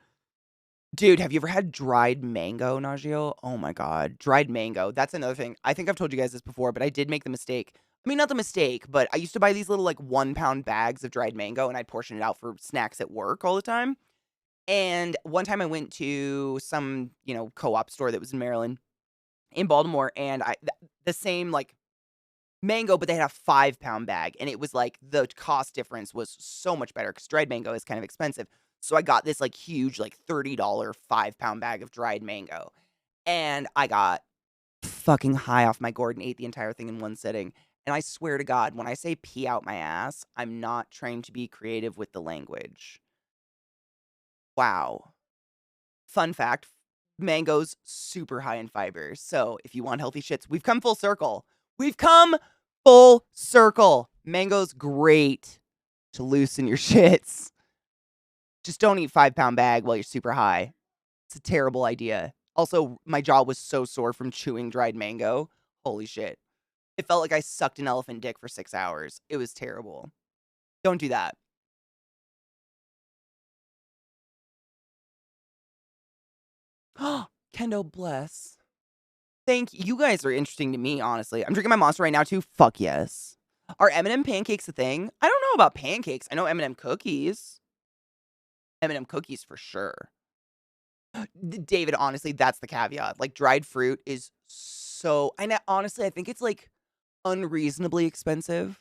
Dude, have you ever had dried mango, Najio? Oh my god, dried mango, that's another thing. I think I've told you guys this before, but I did make the mistake. I mean, not the mistake, but I used to buy these little, like, 1-pound bags of dried mango, and I'd portion it out for snacks at work all the time. And one time I went to some, co-op store that was in Maryland, in Baltimore, and the same, like, mango, but they had a 5-pound bag, and it was, like, the cost difference was so much better because dried mango is kind of expensive. So I got this, like, huge, like, $30 5-pound bag of dried mango, and I got fucking high off my gourd and ate the entire thing in one sitting. And I swear to God, when I say pee out my ass, I'm not trying to be creative with the language. Wow. Fun fact, mango's super high in fiber. So if you want healthy shits, we've come full circle. We've come full circle. Mango's great to loosen your shits. Just don't eat 5-pound bag while you're super high. It's a terrible idea. Also, my jaw was so sore from chewing dried mango. Holy shit. It felt like I sucked an elephant dick for 6 hours. It was terrible. Don't do that. Kendo bless. Thank you. You guys are interesting to me, honestly. I'm drinking my Monster right now, too. Fuck yes. Are M&M pancakes a thing? I don't know about pancakes. I know M&M cookies. M&M cookies for sure. David, honestly, that's the caveat. Like, dried fruit is so... honestly, I think it's, like, unreasonably expensive.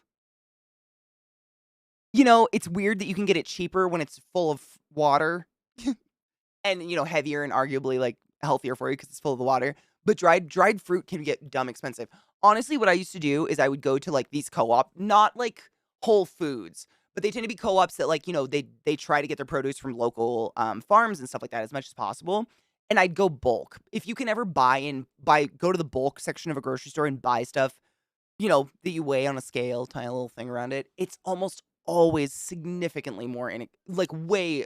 It's weird that you can get it cheaper when it's full of water. And, heavier and arguably, like, healthier for you because it's full of the water. But dried fruit can get dumb expensive. Honestly, what I used to do is I would go to, like, these co-op, not, like, Whole Foods, but they tend to be co-ops that, like, they try to get their produce from local, farms and stuff like that as much as possible, and I'd go bulk. If you can ever go to the bulk section of a grocery store and buy stuff, that you weigh on a scale, tie a little thing around it, it's almost always significantly more way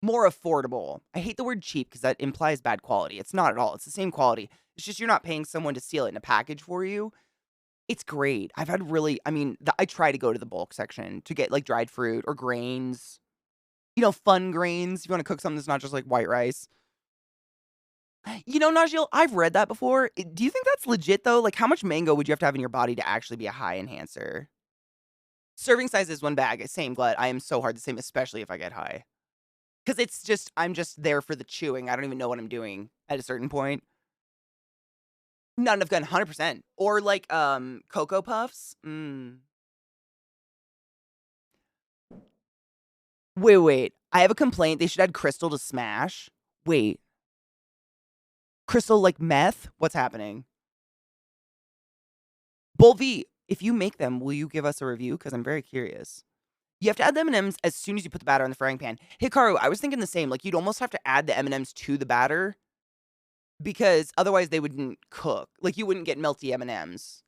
more affordable. I hate the word cheap because that implies bad quality. It's not at all. It's the same quality. It's just you're not paying someone to seal it in a package for you. It's great. I've had really, I mean, I try to go to the bulk section to get like dried fruit or grains, fun grains. If you want to cook something that's not just like white rice. Najil, I've read that before. Do you think that's legit though? Like, how much mango would you have to have in your body to actually be a high enhancer? Serving size is 1 bag. Same, Glut. I am so hard the same, especially if I get high. Because it's just, I'm just there for the chewing. I don't even know what I'm doing at a certain point. None of gun, 100%. Or like, Cocoa Puffs. Wait. I have a complaint. They should add Crystal to Smash. Wait. Crystal like meth? What's happening? Bolvi, if you make them, will you give us a review? Because I'm very curious. You have to add the M&Ms as soon as you put the batter in the frying pan. Hikaru, I was thinking the same. Like, you'd almost have to add the M&Ms to the batter because otherwise they wouldn't cook. Like, you wouldn't get melty M&Ms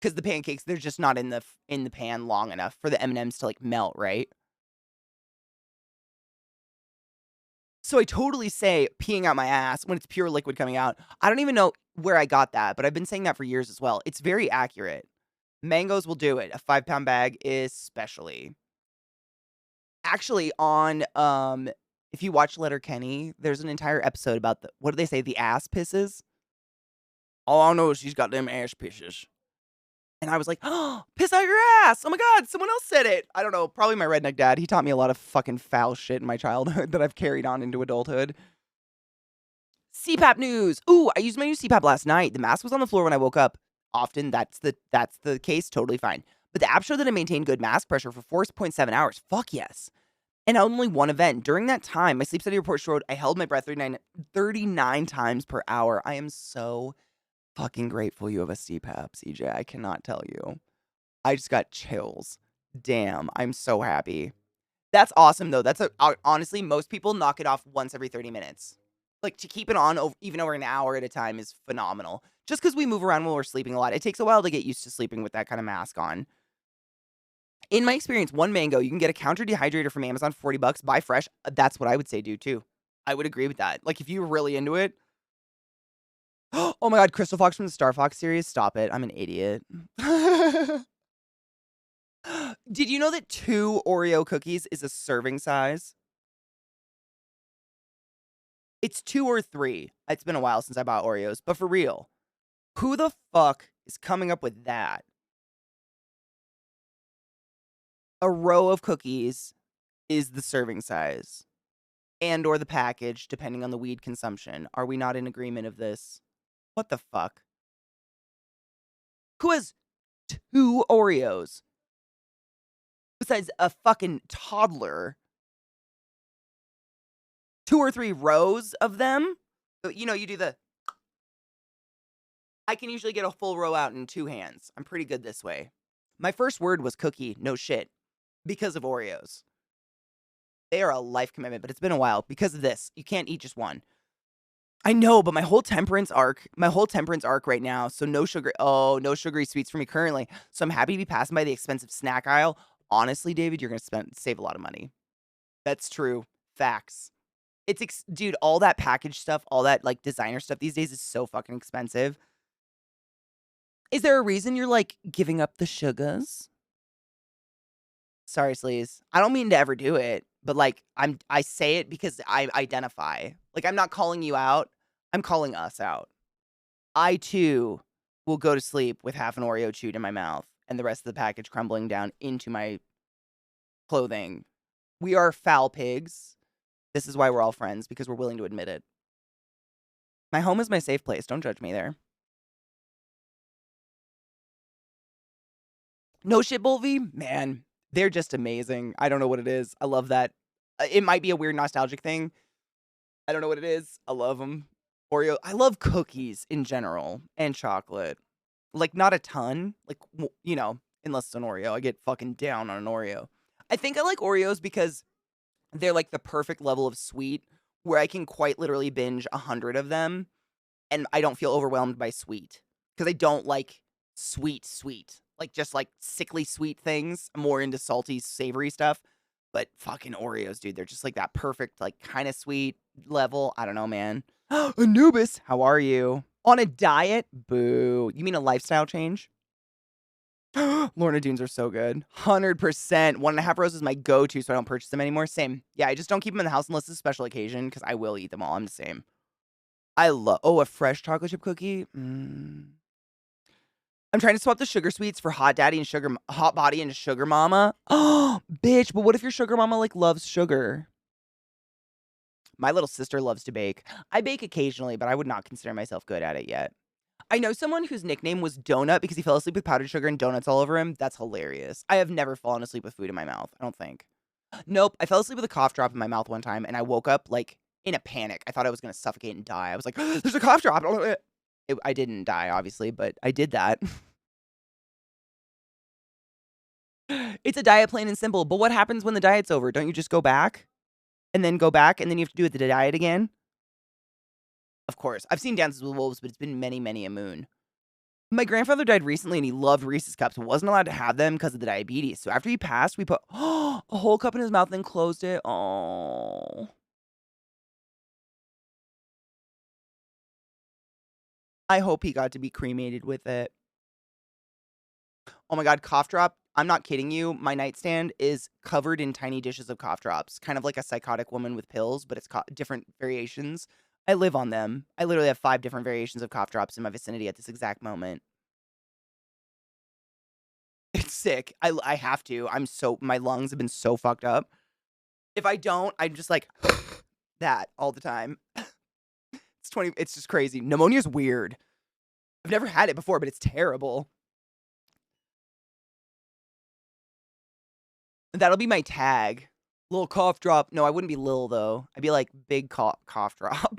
because the pancakes, they're just not in the pan long enough for the M&Ms to, like, melt, right? So I totally say peeing out my ass when it's pure liquid coming out. I don't even know where I got that, but I've been saying that for years as well. It's very accurate. Mangoes will do it. A 5-pound bag especially. Actually, on, if you watch Letterkenny, there's an entire episode about what do they say? The ass pisses? All I know is she's got them ass pisses. And I was like, oh, piss out your ass. Oh my God, someone else said it. I don't know, probably my redneck dad. He taught me a lot of fucking foul shit in my childhood that I've carried on into adulthood. CPAP news. Ooh, I used my new CPAP last night. The mask was on the floor when I woke up. Often that's the case, totally fine. But the app showed that I maintained good mask pressure for 4.7 hours. Fuck yes. And only one event. During that time, my sleep study report showed I held my breath 39 times per hour. I am so fucking grateful you have a CPAP, CJ. I cannot tell you. I just got chills. Damn, I'm so happy. That's awesome, though. Honestly, most people knock it off once every 30 minutes. Like, to keep it on even over an hour at a time is phenomenal. Just because we move around while we're sleeping a lot. It takes a while to get used to sleeping with that kind of mask on. In my experience, one mango, you can get a counter dehydrator from Amazon for $40. Buy fresh. That's what I would say do, too. I would agree with that. Like, if you're really into it. Oh my God, Crystal Fox from the Star Fox series. Stop it. I'm an idiot. Did you know that 2 Oreo cookies is a serving size? It's 2 or 3. It's been a while since I bought Oreos, but for real, who the fuck is coming up with that? A row of cookies is the serving size and or the package, depending on the weed consumption. Are we not in agreement of this? What the fuck? Who has 2 Oreos? Besides a fucking toddler. 2 or 3 rows of them? You know, you do the... I can usually get a full row out in 2 hands. I'm pretty good this way. My first word was cookie, no shit, because of Oreos. They are a life commitment, but it's been a while because of this. You can't eat just one. I know, but my whole temperance arc right now, so no sugar, no sugary sweets for me currently. So I'm happy to be passing by the expensive snack aisle. Honestly, David, you're going to save a lot of money. That's true. Facts. Dude, all that packaged stuff, all that like designer stuff these days is so fucking expensive. Is there a reason you're like giving up the sugars? Sorry, Sleaze. I don't mean to ever do it, but like I say it because I identify. Like I'm not calling you out. I'm calling us out. I too will go to sleep with half an Oreo chewed in my mouth and the rest of the package crumbling down into my clothing. We are foul pigs. This is why we're all friends, because we're willing to admit it. My home is my safe place. Don't judge me there. No shit, Bolvie? Man, they're just amazing. I don't know what it is. I love that. It might be a weird nostalgic thing. I don't know what it is. I love them. Oreo. I love cookies in general and chocolate. Like, not a ton. Like, you know, unless it's an Oreo. I get fucking down on an Oreo. I think I like Oreos because they're like the perfect level of sweet where I can quite literally binge 100 of them and I don't feel overwhelmed by sweet. Because I don't like sweet. Like, just like sickly sweet things. I'm more into salty, savory stuff. But fucking Oreos, dude. They're just like that perfect, like, kind of sweet level. I don't know, man. Anubis, how are you? On a diet? Boo. You mean a lifestyle change? Lorna Dunes are so good. 100%. 1.5 rows is my go-to, so I don't purchase them anymore. Same. Yeah, I just don't keep them in the house unless it's a special occasion, because I will eat them all. I'm the same. I love... Oh, a fresh chocolate chip cookie? I'm trying to swap the sugar sweets for Hot Daddy and Hot Body and Sugar Mama. Oh, bitch, but what if your sugar mama, like, loves sugar? My little sister loves to bake. I bake occasionally, but I would not consider myself good at it yet. I know someone whose nickname was Donut because he fell asleep with powdered sugar and donuts all over him. That's hilarious. I have never fallen asleep with food in my mouth, I don't think. Nope, I fell asleep with a cough drop in my mouth one time, and I woke up, like, in a panic. I thought I was going to suffocate and die. I was like, there's a cough drop. I didn't die, obviously, but I did that. It's a diet, plain and simple. But what happens when the diet's over? Don't you just go back? And then go back, and then you have to do the diet again? Of course. I've seen Dances with Wolves, but it's been many, many a moon. My grandfather died recently, and he loved Reese's Cups. Wasn't allowed to have them because of the diabetes. So after he passed, we put a whole cup in his mouth and closed it. Oh. I hope he got to be cremated with it. Oh my god, cough drop. I'm not kidding you. My nightstand is covered in tiny dishes of cough drops. Kind of like a psychotic woman with pills, but it's different variations. I live on them. I literally have 5 different variations of cough drops in my vicinity at this exact moment. It's sick. I have to. My lungs have been so fucked up. If I don't, I'm just like that all the time. It's just crazy. Pneumonia's weird. I've never had it before, but it's terrible. That'll be my tag. Little cough drop. No, I wouldn't be Lil, though. I'd be like big cough drop.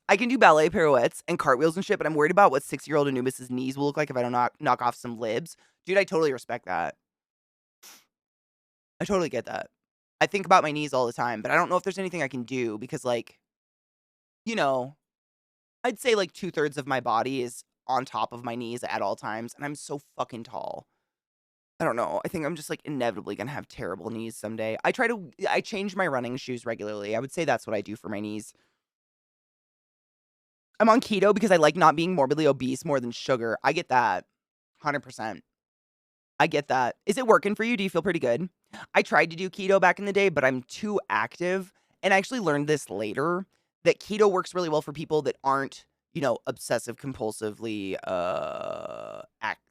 I can do ballet pirouettes and cartwheels and shit, but I'm worried about what 6-year-old Anubis' knees will look like if I don't knock off some libs. Dude, I totally respect that. I totally get that. I think about my knees all the time, but I don't know if there's anything I can do because, like, you know, I'd say like 2/3 of my body is on top of my knees at all times, and I'm so fucking tall. I don't know. I think I'm just like inevitably gonna have terrible knees someday. I change my running shoes regularly. I would say that's what I do for my knees. I'm on keto because I like not being morbidly obese more than sugar. I get that. 100%. I get that. Is it working for you? Do you feel pretty good? I tried to do keto back in the day, but I'm too active. And I actually learned this later that keto works really well for people that aren't, obsessive compulsively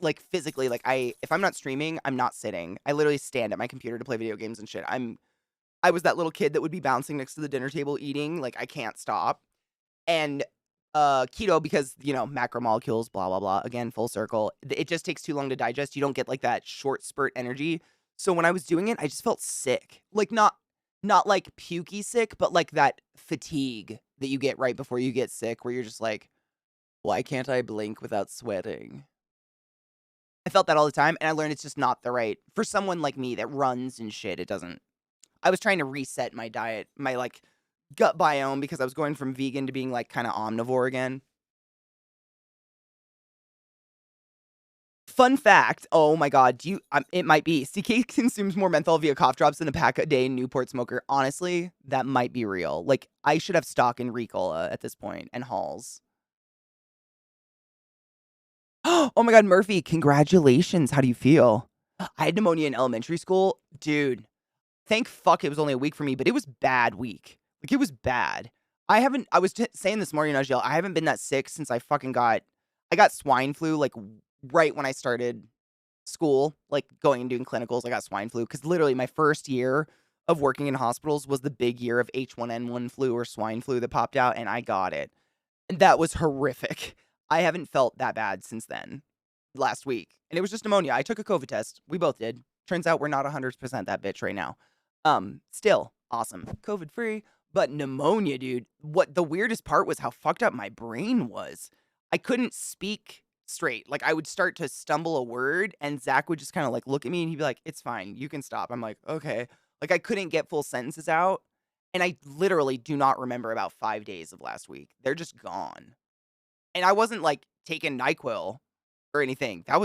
like physically. Like if I'm not streaming, I'm not sitting. I literally stand at my computer to play video games and shit. I was that little kid that would be bouncing next to the dinner table eating, like I can't stop. And keto, because macromolecules, blah blah blah, again full circle, it just takes too long to digest. You don't get like that short spurt energy. So when I was doing it, I just felt sick, like not like pukey sick, but like that fatigue that you get right before you get sick, where you're just like, why can't I blink without sweating? I felt that all the time, and I learned it's just not the right for someone like me that runs and shit. It doesn't. I was trying to reset my diet, my like gut biome, because I was going from vegan to being like kind of omnivore again. Fun fact, oh my god, it might be, CK consumes more menthol via cough drops than a pack a day Newport smoker. Honestly, that might be real. Like, I should have stock in Ricola at this point, and Halls. Oh my god, Murphy, congratulations. How do you feel? I had pneumonia in elementary school. Dude, thank fuck it was only a week for me, but it was bad week. Like, it was bad. I was saying this morning, Najeel, I haven't been that sick since I got swine flu, like, right when I started school, like, going and doing clinicals. I got swine flu, because literally my first year of working in hospitals was the big year of H1N1 flu or swine flu that popped out, and I got it. And that was horrific. I haven't felt that bad since then, last week. And it was just pneumonia. I took a COVID test. We both did. Turns out we're not 100% that bitch right now. Still awesome. COVID free, but pneumonia, dude. What the weirdest part was how fucked up my brain was. I couldn't speak straight. Like, I would start to stumble a word, and Zach would just kind of like look at me, and he'd be like, "It's fine. You can stop." I'm like, "Okay." Like, I couldn't get full sentences out. And I literally do not remember about 5 days of last week. They're just gone. And I wasn't like taking NyQuil or anything. I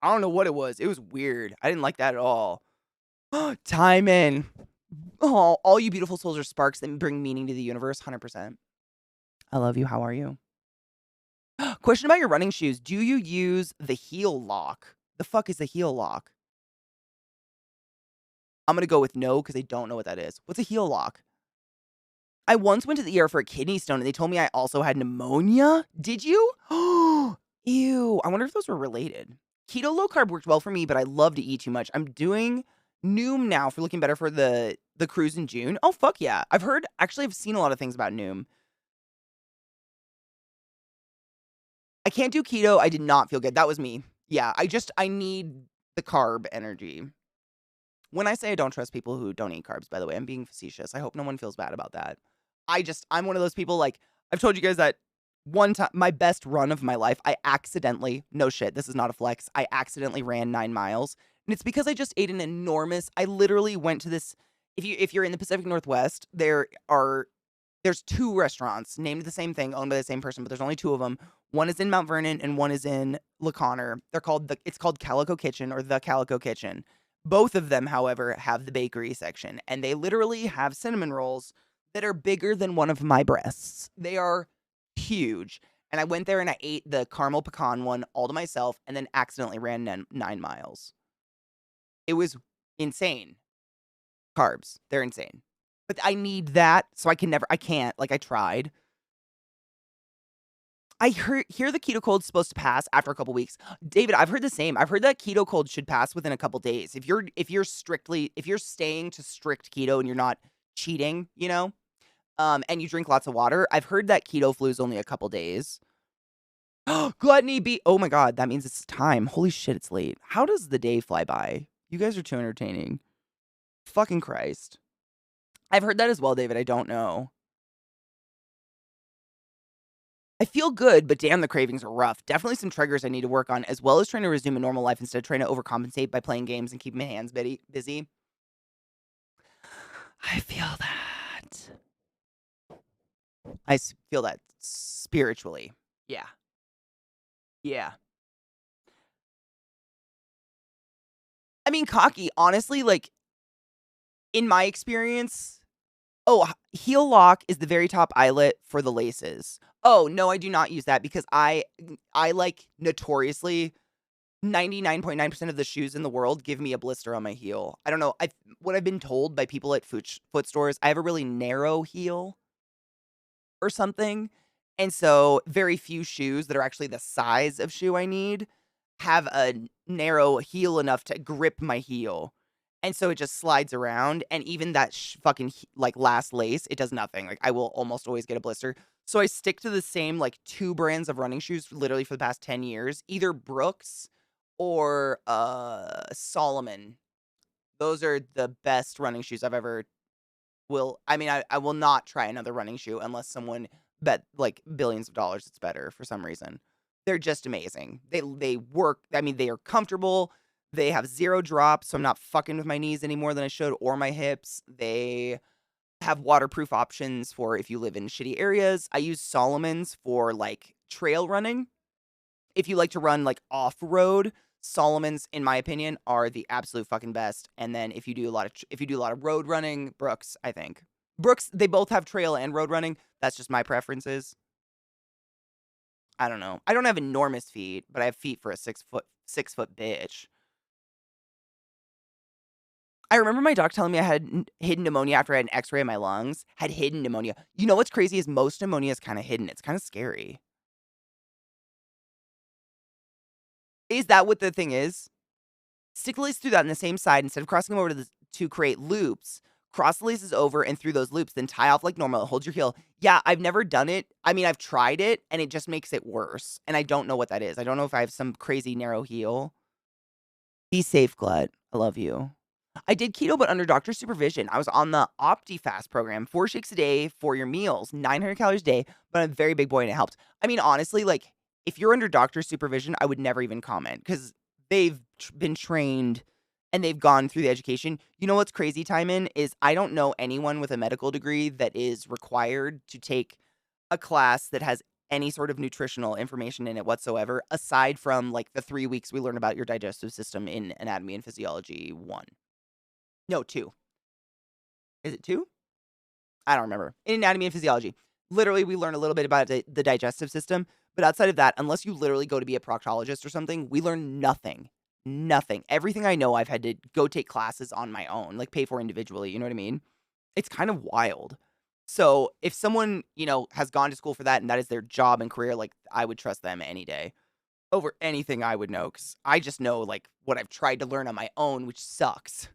don't know what it was. It was weird. I didn't like that at all. Timon. Oh, all you beautiful souls are sparks that bring meaning to the universe. 100%. I love you. How are you? Question about your running shoes. Do you use the heel lock? The fuck is the heel lock? I'm going to go with no, because I don't know what that is. What's a heel lock? I once went to the ER for a kidney stone, and they told me I also had pneumonia. Did you? Ew. I wonder if those were related. Keto low carb worked well for me, but I love to eat too much. I'm doing Noom now for looking better for the cruise in June. Oh, fuck yeah. I've seen a lot of things about Noom. I can't do keto. I did not feel good. That was me. Yeah, I need the carb energy. When I say I don't trust people who don't eat carbs, by the way, I'm being facetious. I hope no one feels bad about that. I'm one of those people, like, I've told you guys that one time, my best run of my life, I accidentally, no shit, this is not a flex, I accidentally ran 9 miles. And it's because I just ate I literally went to this, if you're in the Pacific Northwest, there's 2 restaurants named the same thing, owned by the same person, but there's only 2 of them. One is in Mount Vernon and one is in La Conner. It's called Calico Kitchen, or the Calico Kitchen. Both of them, however, have the bakery section, and they literally have cinnamon rolls that are bigger than one of my breasts. They are huge. And I went there and I ate the caramel pecan one all to myself, and then accidentally ran 9 miles. It was insane. Carbs, they're insane. But I need that, so I can't, like, I tried. I hear the keto cold's supposed to pass after a couple weeks. David, I've heard the same. I've heard that keto cold should pass within a couple days. If you're staying to strict keto and you're not cheating, and you drink lots of water, I've heard that keto flu is only a couple days. Gluttony be. Oh my god, that means it's time. Holy shit, it's late. How does the day fly by? You guys are too entertaining. Fucking Christ. I've heard that as well, David. I don't know. I feel good, but damn, the cravings are rough. Definitely some triggers I need to work on, as well as trying to resume a normal life instead of trying to overcompensate by playing games and keeping my hands busy. I feel that. I feel that spiritually. Yeah. Yeah. I mean, cocky, honestly, like, in my experience, heel lock is the very top eyelet for the laces. Oh, no, I do not use that, because I like, notoriously, 99.9% of the shoes in the world give me a blister on my heel. I don't know. What I've been told by people at foot stores, I have a really narrow heel or something. And so very few shoes that are actually the size of shoe I need have a narrow heel enough to grip my heel. And so it just slides around. And even that fucking like last lace, it does nothing. Like I will almost always get a blister. So I stick to the same like 2 brands of running shoes literally for the past 10 years, either Brooks or Solomon. Those are the best running shoes I've ever I will not try another running shoe unless someone bet like billions of dollars it's better for some reason. They're just amazing. They work. I mean, they are comfortable. They have 0 drops, so I'm not fucking with my knees any more than I should or my hips. They have waterproof options for if you live in shitty areas. I use Solomon's for like trail running. If you like to run like off-road, Solomon's, in my opinion, are the absolute fucking best. And then if you do a lot of road running, Brooks, I think. Brooks, they both have trail and road running. That's just my preferences. I don't know. I don't have enormous feet, but I have feet for a 6 foot bitch. I remember my doc telling me I had hidden pneumonia after I had an x-ray of my lungs. Had hidden pneumonia. You know what's crazy is most pneumonia is kind of hidden. It's kind of scary. Is that what the thing is? Stick the lace through that on the same side instead of crossing them over to create loops. Cross the laces over and through those loops, then tie off like normal. Hold your heel. Yeah, I've never done it. I mean, I've tried it, and it just makes it worse. And I don't know what that is. I don't know if I have some crazy narrow heel. Be safe, Glut. I love you. I did keto, but under doctor's supervision. I was on the OptiFast program, 4 shakes a day for your meals, 900 calories a day, but I'm a very big boy and it helped. I mean, honestly, like, if you're under doctor's supervision, I would never even comment because they've been trained and they've gone through the education. You know what's crazy, Timon, is I don't know anyone with a medical degree that is required to take a class that has any sort of nutritional information in it whatsoever, aside from like the 3 weeks we learn about your digestive system in Anatomy and Physiology 1. No, 2. Is it 2? I don't remember. In Anatomy and Physiology, literally, we learn a little bit about the digestive system, but outside of that, unless you literally go to be a proctologist or something, we learn nothing. Nothing. Everything I know, I've had to go take classes on my own, like pay for individually. You know what I mean? It's kind of wild. So if someone, has gone to school for that and that is their job and career, like I would trust them any day over anything I would know because I just know like what I've tried to learn on my own, which sucks.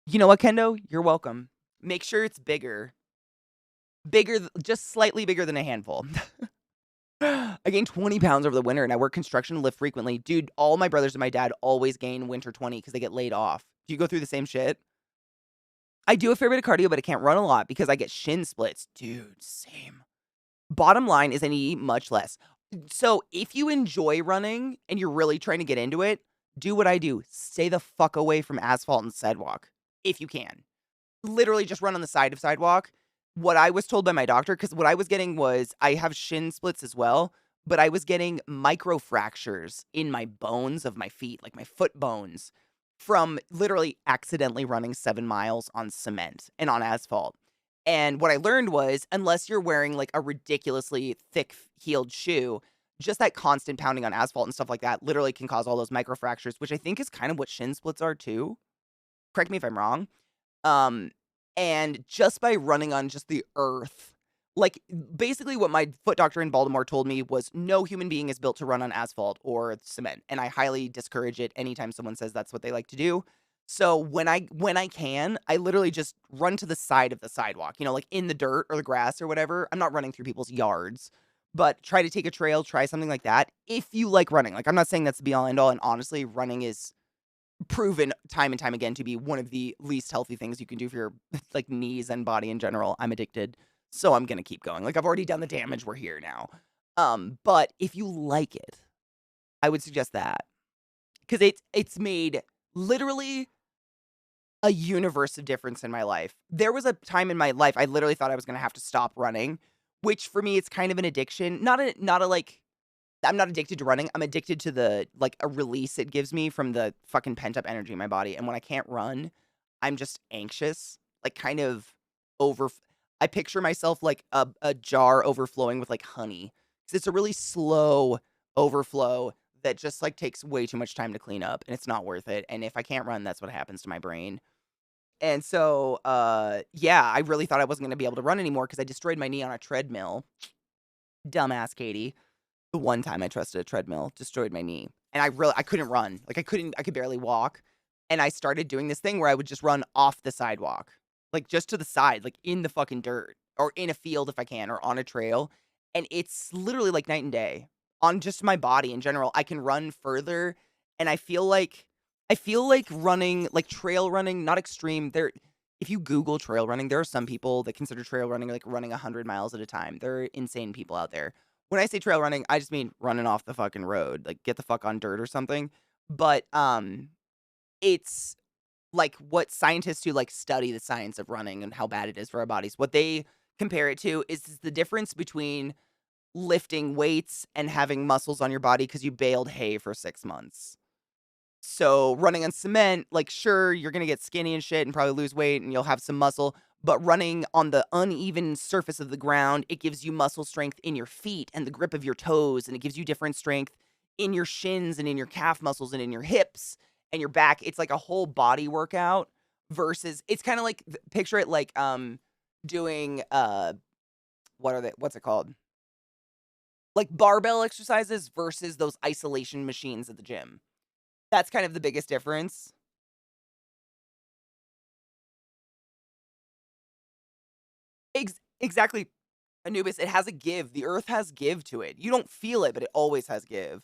You know what, Kendo? You're welcome. Make sure it's bigger. Just slightly bigger than a handful. I gained 20 pounds over the winter and I work construction and lift frequently. Dude, all my brothers and my dad always gain winter 20 because they get laid off. Do you go through the same shit? I do a fair bit of cardio, but I can't run a lot because I get shin splits. Dude, same. Bottom line is I need to eat much less. So if you enjoy running and you're really trying to get into it, do what I do. Stay the fuck away from asphalt and sidewalk if you can. Literally just run on the side of sidewalk. What I was told by my doctor, because what I was getting was I have shin splits as well, but I was getting micro fractures in my bones of my feet, like my foot bones, from literally accidentally running 7 miles on cement and on asphalt. And what I learned was, unless you're wearing like a ridiculously thick heeled shoe, just that constant pounding on asphalt and stuff like that literally can cause all those micro fractures, which I think is kind of what shin splits are too. Correct me if I'm wrong. Um, and just by running on just the earth, like basically what my foot doctor in Baltimore told me was no human being is built to run on asphalt or cement. And I highly discourage it anytime someone says that's what they like to do. So when I can, I literally just run to the side of the sidewalk, like in the dirt or the grass or whatever. I'm not running through people's yards, but try to take a trail, try something like that. If you like running, like I'm not saying that's the be all end all. And honestly, running is proven time and time again to be one of the least healthy things you can do for your like knees and body in general. I'm addicted, so I'm gonna keep going. Like I've already done the damage. We're here now. But if you like it, I would suggest that because it's made literally a universe of difference in my life. There was a time in my life I literally thought I was gonna have to stop running, which for me it's kind of an addiction. Not a like I'm not addicted to running. I'm addicted to the like a release it gives me from the fucking pent up energy in my body. And when I can't run, I'm just anxious, like kind of over. I picture myself like a jar overflowing with like honey 'Cause it's a really slow overflow that just, like, takes way too much time to clean up, and it's not worth it, and if I can't run, that's what happens to my brain. And so, yeah, I really thought I wasn't gonna be able to run anymore because I destroyed my knee on a treadmill. Dumbass Katie. The one time I trusted a treadmill, destroyed my knee, and I couldn't run, like, I could barely walk, and I started doing this thing where I would just run off the sidewalk, like, just to the side, like, in the fucking dirt, or in a field if I can, or on a trail, and it's literally like night and day. On just my body in general, I can run further, and I feel like running, like, trail running, not extreme, there if you Google trail running, there are some people that consider trail running, like, running 100 miles at a time. There are insane people out there. When I say trail running, I just mean running off the fucking road, like, get the fuck on dirt or something, but, it's, like, what scientists who, like, study the science of running and how bad it is for our bodies, what they compare it to is the difference between lifting weights and having muscles on your body because you baled hay for 6 months. So, running on cement, like, sure, you're gonna get skinny and shit and probably lose weight and you'll have some muscle, but running on the uneven surface of the ground, it gives you muscle strength in your feet and the grip of your toes, and it gives you different strength in your shins and in your calf muscles and in your hips and your back. It's like a whole body workout versus it's kinda like picture it like, doing, what's it called? Like barbell exercises versus those isolation machines at the gym. That's kind of the biggest difference. Exactly, Anubis, it has a give. The earth has give to it. You don't feel it, but it always has give.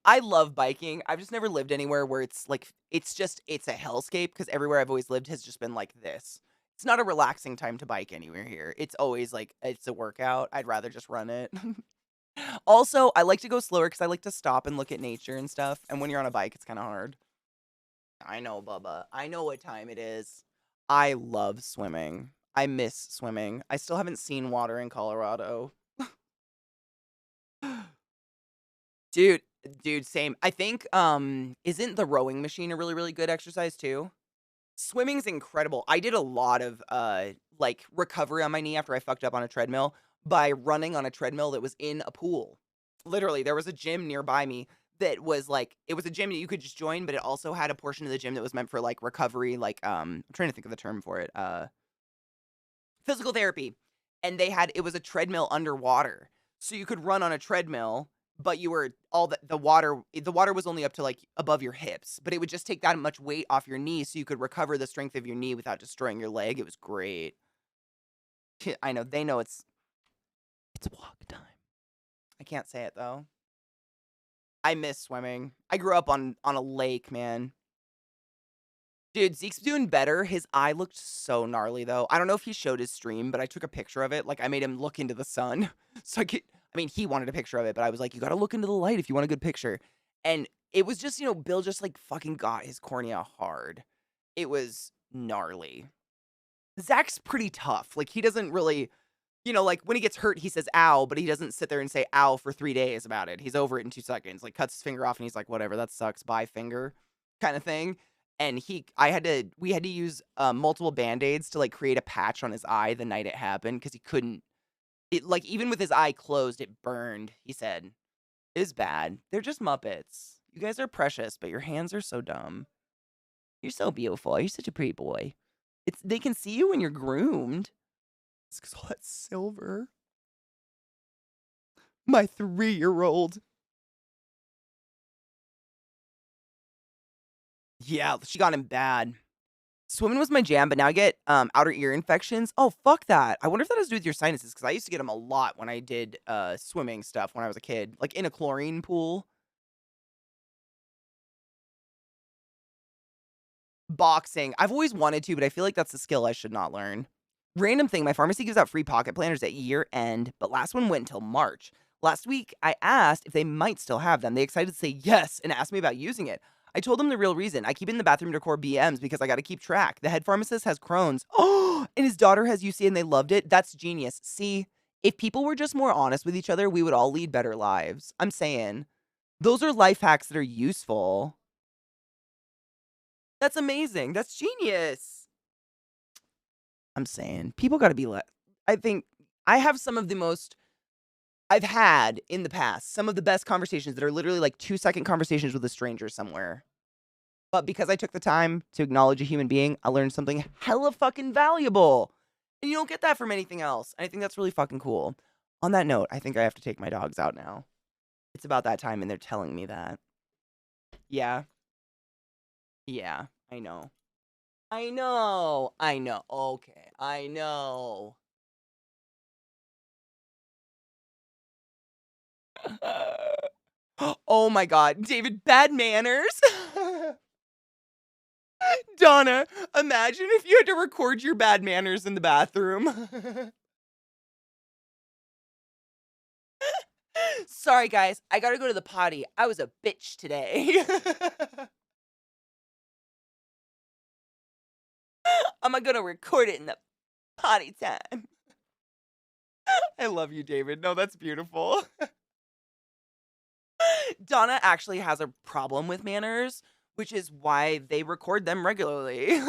I love biking. I've just never lived anywhere where it's like it's a hellscape because everywhere I've always lived has just been like this. It's not a relaxing time to bike anywhere here. It's always like it's a workout. I'd rather just run it. Also, I like to go slower because I like to stop and look at nature and stuff. And when you're on a bike, it's kind of hard. I know, Bubba. I know what time it is. I love swimming. I miss swimming. I still haven't seen water in Colorado. Dude, same. I think, isn't the rowing machine a really, really good exercise too? Swimming's incredible. I did a lot of, like, recovery on my knee after I fucked up on a treadmill by running on a treadmill that was in a pool. Literally, there was a gym nearby me that was like it was a gym that you could just join, but it also had a portion of the gym that was meant for, like, recovery, like, I'm trying to think of the term for it, physical therapy, and it was a treadmill underwater. So you could run on a treadmill, but you were all the water was only up to, like, above your hips, but it would just take that much weight off your knee so you could recover the strength of your knee without destroying your leg. It was great. I know, they know it's walk time. I can't say it, though. I miss swimming. I grew up on a lake, man. Dude, Zeke's doing better. His eye looked so gnarly, though. I don't know if he showed his stream, but I took a picture of it. Like, I made him look into the sun. So I mean, he wanted a picture of it, but I was like, you gotta look into the light if you want a good picture. And it was just, Bill just, like, fucking got his cornea hard. It was gnarly. Zach's pretty tough. Like, he doesn't really, like, when he gets hurt, he says, ow, but he doesn't sit there and say, ow, for 3 days about it. He's over it in 2 seconds. Like, cuts his finger off, and he's like, whatever, that sucks, bye, finger, kind of thing. And we had to use multiple Band-Aids to, like, create a patch on his eye the night it happened, because he couldn't, like, even with his eye closed, it burned, he said. It was bad. They're just Muppets. You guys are precious, but your hands are so dumb. You're so beautiful. You're such a pretty boy. They can see you when you're groomed. It's because all that silver. My 3-year-old. Yeah, she got him bad. Swimming was my jam, but now I get outer ear infections. Oh, fuck that. I wonder if that has to do with your sinuses, because I used to get them a lot when I did swimming stuff when I was a kid, like in a chlorine pool. Boxing. I've always wanted to, but I feel like that's a skill I should not learn. Random thing, my pharmacy gives out free pocket planners at year end, but last one went until March. Last week, I asked if they might still have them. They excited to say yes and asked me about using it. I told them the real reason. I keep it in the bathroom decor BMs because I got to keep track. The head pharmacist has Crohn's. Oh, and his daughter has UC and they loved it. That's genius. See, if people were just more honest with each other, we would all lead better lives. I'm saying, those are life hacks that are useful. That's amazing. That's genius. I'm saying, people got to be I think I have some of the most I've had in the past, some of the best conversations that are literally like 2-second conversations with a stranger somewhere. But because I took the time to acknowledge a human being, I learned something hella fucking valuable. And you don't get that from anything else. And I think that's really fucking cool. On that note, I think I have to take my dogs out now. It's about that time and they're telling me that. Yeah. Yeah, I know. I know. I know. Okay. I know. Oh my god. David, bad manners? Donna, imagine if you had to record your bad manners in the bathroom. Sorry, guys. I gotta go to the potty. I was a bitch today. I'm gonna record it in the potty time. I love you, David. No, that's beautiful. Donna actually has a problem with manners, which is why they record them regularly.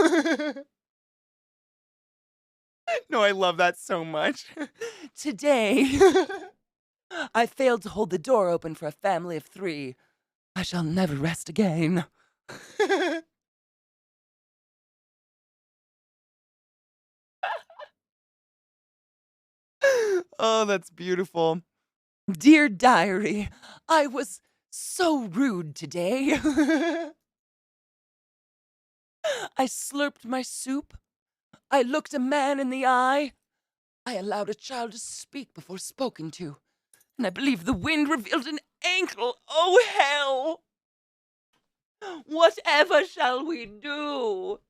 No, I love that so much. Today, I failed to hold the door open for a family of 3. I shall never rest again. Oh, that's beautiful. Dear diary, I was so rude today. I slurped my soup. I looked a man in the eye. I allowed a child to speak before spoken to. And I believe the wind revealed an ankle. Oh, hell! Whatever shall we do?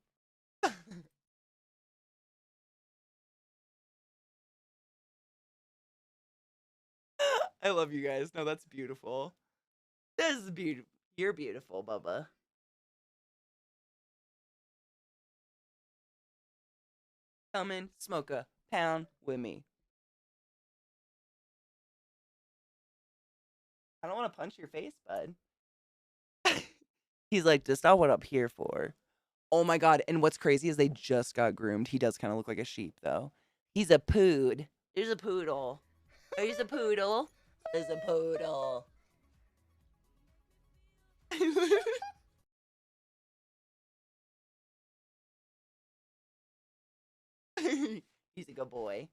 I love you guys. No, that's beautiful. This is beautiful. You're beautiful, Bubba. Come in, smoke a pound with me. I don't want to punch your face, bud. He's like, that's not what I'm here for. Oh my god, and what's crazy is they just got groomed. He does kind of look like a sheep, though. He's a pood. There's a poodle. There's a poodle. There's a poodle. He's a good boy.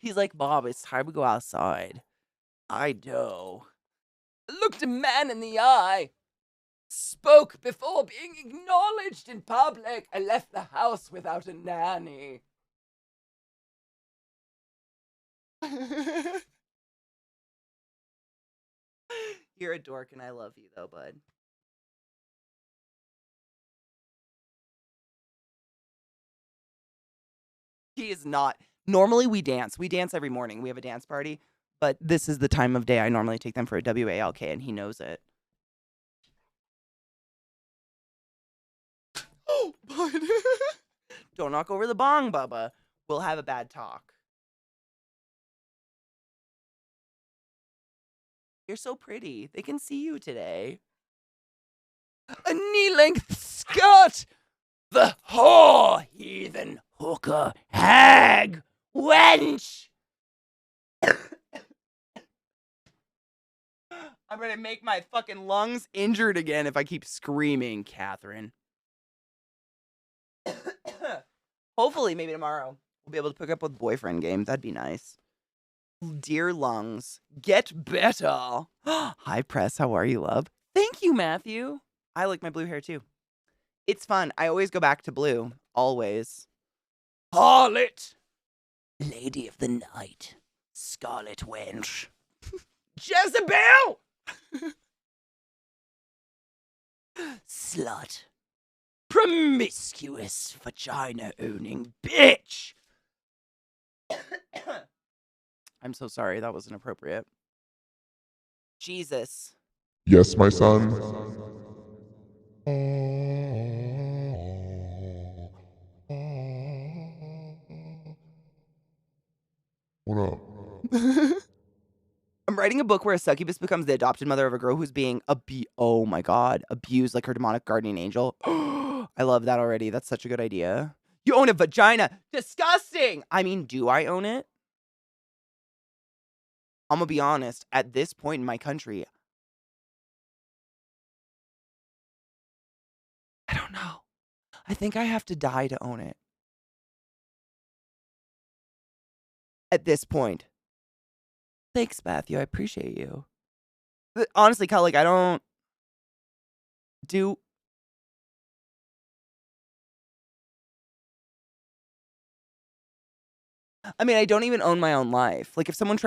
He's like, Bob, it's time to go outside. I know. Looked a man in the eye. Spoke before being acknowledged in public. I left the house without a nanny. You're a dork and I love you though, bud. He is not. Normally we dance. We dance every morning. We have a dance party. But this is the time of day I normally take them for a WALK and he knows it. Oh, bud. Don't knock over the bong, Bubba. We'll have a bad talk. You're so pretty. They can see you today. A knee-length skirt! The whore, heathen, hooker, hag, wench! I'm gonna make my fucking lungs injured again if I keep screaming, Catherine. Hopefully, maybe tomorrow, we'll be able to pick up with boyfriend game. That'd be nice. Dear lungs, get better. Hi, Press. How are you, love? Thank you, Matthew. I like my blue hair, too. It's fun. I always go back to blue. Always. Harlot! Lady of the night. Scarlet wench. Jezebel! Slut. Promiscuous vagina-owning bitch! I'm so sorry. That was inappropriate. Jesus. Yes, my son. What up? I'm writing a book where a succubus becomes the adopted mother of a girl who's being oh my god, abused like her demonic guardian angel. I love that already. That's such a good idea. You own a vagina. Disgusting. shitting. I mean, do I own it? I'm gonna be honest. At this point in my country, I don't know. I think I have to die to own it. At this point. Thanks, Matthew. I appreciate you. But honestly, Kyle, like, I don't do. I mean, I don't even own my own life. Like, if someone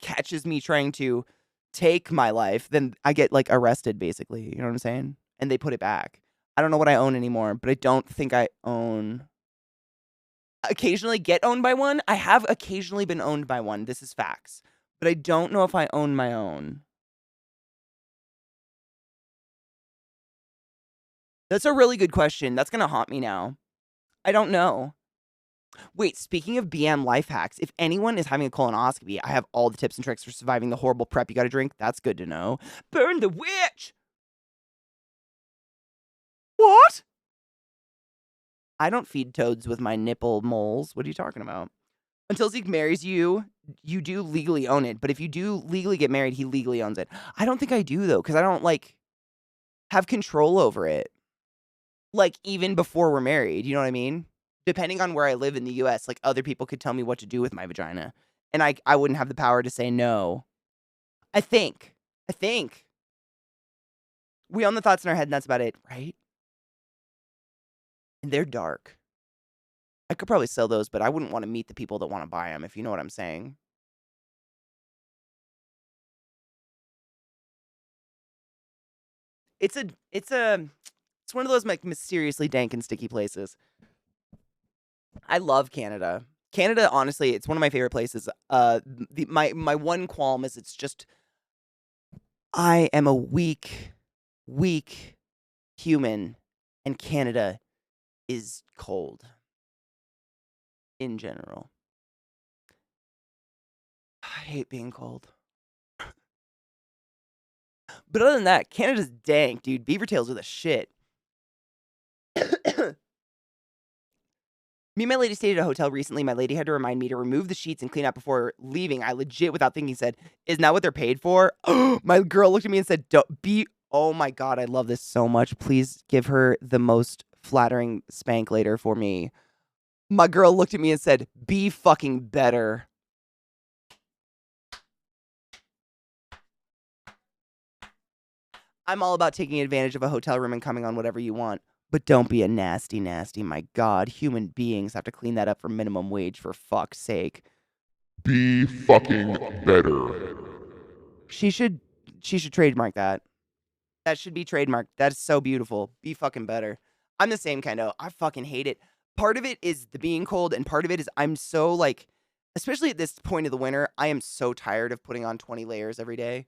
catches me trying to take my life, then I get like arrested, basically. You know what I'm saying? And they put it back. I don't know what I own anymore, but I don't think I own. Occasionally get owned by one. I have occasionally been owned by one. This is facts. But I don't know if I own my own. That's a really good question. That's going to haunt me now. I don't know. Wait, speaking of BM life hacks, if anyone is having a colonoscopy, I have all the tips and tricks for surviving the horrible prep you gotta drink. That's good to know. Burn the witch! What? I don't feed toads with my nipple moles. What are you talking about? Until Zeke marries you, you do legally own it. But if you do legally get married, he legally owns it. I don't think I do, though, because I don't, like, have control over it. Like, even before we're married, you know what I mean? Depending on where I live in the US, like, other people could tell me what to do with my vagina. And I wouldn't have the power to say no. I think. We own the thoughts in our head, and that's about it, right? And they're dark. I could probably sell those, but I wouldn't want to meet the people that want to buy them, if you know what I'm saying. It's one of those, like, mysteriously dank and sticky places. I love Canada. Canada, honestly, it's one of my favorite places. My one qualm is it's just I am a weak human, and Canada is cold in general. I hate being cold. But other than that, Canada's dank, dude. Beaver tails are the shit. Me and my lady stayed at a hotel recently. My lady had to remind me to remove the sheets and clean up before leaving. I legit, without thinking, said, "Isn't that what they're paid for?" My girl looked at me and said, "Don't be." Oh my God, I love this so much. Please give her the most flattering spank later for me. My girl looked at me and said, "Be fucking better." I'm all about taking advantage of a hotel room and coming on whatever you want. But don't be a nasty. My God, human beings have to clean that up for minimum wage, for fuck's sake. Be fucking better. She should trademark that. That should be trademarked. That is so beautiful. Be fucking better. I'm the same kind of. I fucking hate it. Part of it is the being cold, and part of it is I'm so, like, especially at this point of the winter, I am so tired of putting on 20 layers every day.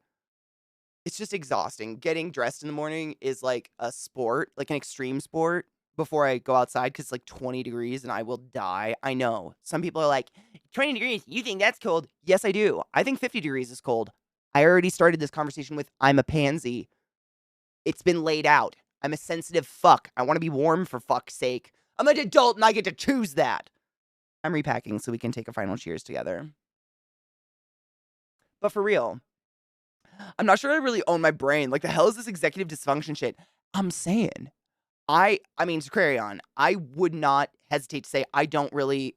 It's just exhausting. Getting dressed in the morning is like a sport, like an extreme sport before I go outside because it's like 20 degrees and I will die. I know. Some people are like, 20 degrees, you think that's cold? Yes, I do. I think 50 degrees is cold. I already started this conversation with, I'm a pansy. It's been laid out. I'm a sensitive fuck. I want to be warm, for fuck's sake. I'm an adult and I get to choose that. I'm repacking so we can take a final cheers together. But for real, I'm not sure I really own my brain. Like, the hell is this executive dysfunction shit? I'm saying, I mean, to carry on, I would not hesitate to say I don't really,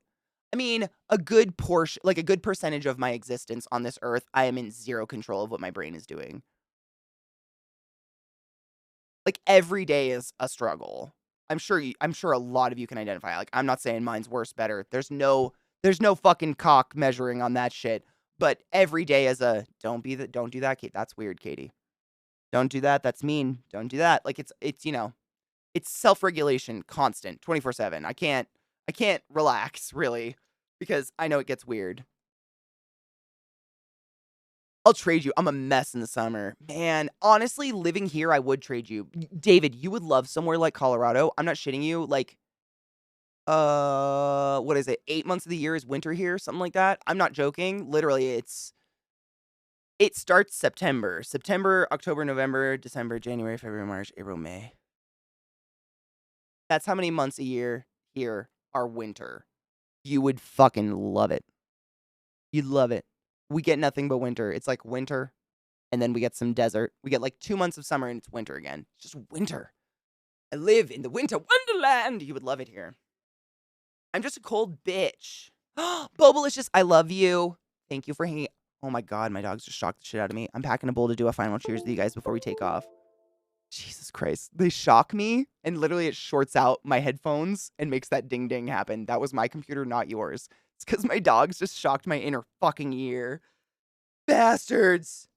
I mean, a good portion, like a good percentage of my existence on this earth, I am in zero control of what my brain is doing. Like, every day is a struggle. I'm sure a lot of you can identify. Like, I'm not saying mine's worse, better. There's no fucking cock measuring on that shit. But every day is a, don't do that, Kate. That's weird, Katie. Don't do that. That's mean. Don't do that. Like, it's, you know, it's self-regulation, constant, 24/7. I can't relax, really, because I know it gets weird. I'll trade you. I'm a mess in the summer. Man, honestly, living here, I would trade you. David, you would love somewhere like Colorado. I'm not shitting you. Like, what is it? 8 months of the year is winter here, something like that. I'm not joking. Literally, it starts September. September, October, November, December, January, February, March, April, May. That's how many months a year here are winter. You would fucking love it. You'd love it. We get nothing but winter. It's like winter, and then we get some desert. We get like 2 months of summer, and it's winter again. It's just winter. I live in the winter wonderland. You would love it here. I'm just a cold bitch. Bobelicious, I love you. Thank you for hanging. Oh my god, my dogs just shocked the shit out of me. I'm packing a bowl to do a final cheers with you guys before we take off. Jesus Christ. They shock me, and literally it shorts out my headphones and makes that ding ding happen. That was my computer, not yours. It's because my dogs just shocked my inner fucking ear. Bastards.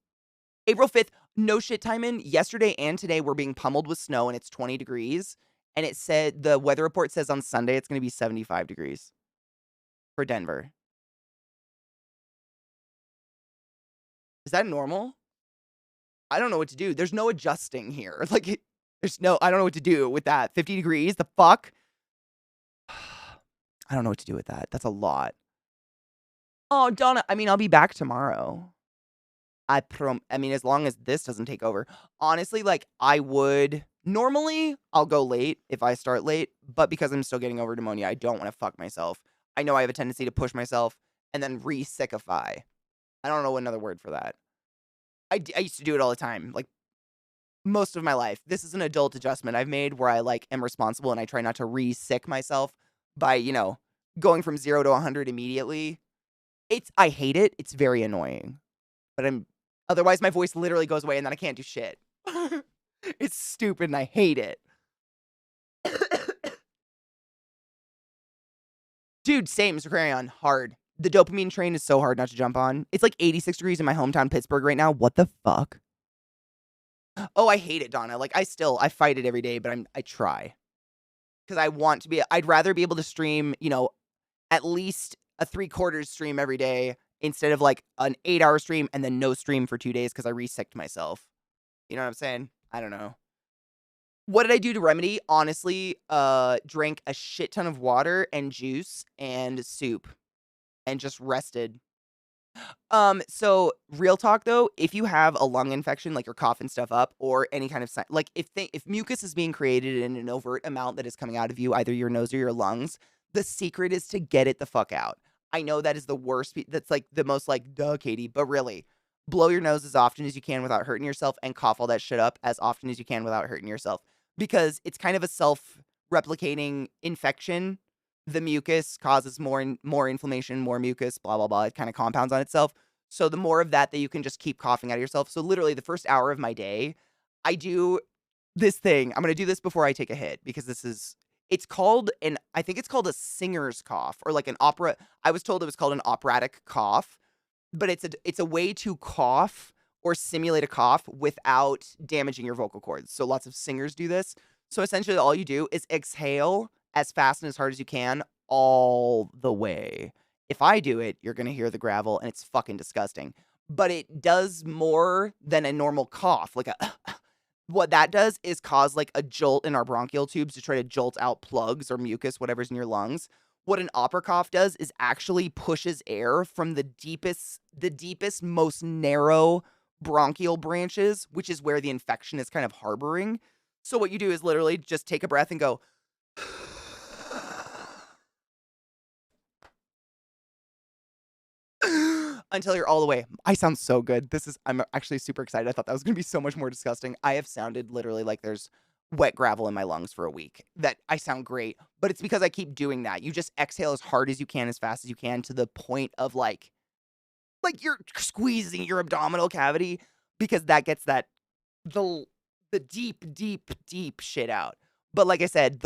April 5th, no shit, Timon. Yesterday and today we're being pummeled with snow, and it's 20 degrees. And it said, the weather report says on Sunday it's going to be 75 degrees for Denver. Is that normal? I don't know what to do. There's no adjusting here. Like, I don't know what to do with that. 50 degrees? The fuck? I don't know what to do with that. That's a lot. Oh, Donna, I mean, I'll be back tomorrow. I mean, as long as this doesn't take over. Honestly, like, normally, I'll go late if I start late, but because I'm still getting over pneumonia, I don't want to fuck myself. I know I have a tendency to push myself and then re-sickify. I don't know another word for that. I used to do it all the time, like, most of my life. This is an adult adjustment I've made where I, like, am responsible and I try not to re-sick myself by, going from 0 to 100 immediately. I hate it. It's very annoying. But otherwise my voice literally goes away and then I can't do shit. It's stupid and I hate it. Dude, same, Mr. Crayon. Hard. The dopamine train is so hard not to jump on. It's like 86 degrees in my hometown, Pittsburgh, right now. What the fuck? Oh, I hate it, Donna. Like, I fight it every day, but I try. Because I'd rather be able to stream, at least a 3/4 stream every day instead of like an 8-hour stream and then no stream for 2 days because I re-sicked myself. You know what I'm saying? I don't know. What did I do to remedy? Honestly, drank a shit ton of water and juice and soup and just rested. So real talk though, if you have a lung infection, like you're coughing stuff up or any kind of sign, like if mucus is being created in an overt amount that is coming out of you, either your nose or your lungs, the secret is to get it the fuck out. I know that is the worst. That's like the most like, duh, Katie, but really blow your nose as often as you can without hurting yourself and cough all that shit up as often as you can without hurting yourself because it's kind of a self-replicating infection. The mucus causes more inflammation, more mucus, blah, blah, blah. It kind of compounds on itself. So the more of that you can just keep coughing out of yourself. So literally the first hour of my day, I do this thing. I'm going to do this before I take a hit because I think it's called a singer's cough or like an opera. I was told it was called an operatic cough, but it's a way to cough or simulate a cough without damaging your vocal cords. So lots of singers do this. So essentially all you do is exhale as fast and as hard as you can all the way. If I do it, you're going to hear the gravel and it's fucking disgusting. But it does more than a normal cough. Like what that does is cause like a jolt in our bronchial tubes to try to jolt out plugs or mucus, whatever's in your lungs. What an opera cough does is actually pushes air from the deepest, most narrow bronchial branches, which is where the infection is kind of harboring. So what you do is literally just take a breath and go until you're all the way. I sound so good. I'm actually super excited. I thought that was going to be so much more disgusting. I have sounded literally like there's wet gravel in my lungs for a week. That I sound great, but it's because I keep doing that. You just exhale as hard as you can, as fast as you can to the point of like you're squeezing your abdominal cavity because that gets the deep shit out. But like I said,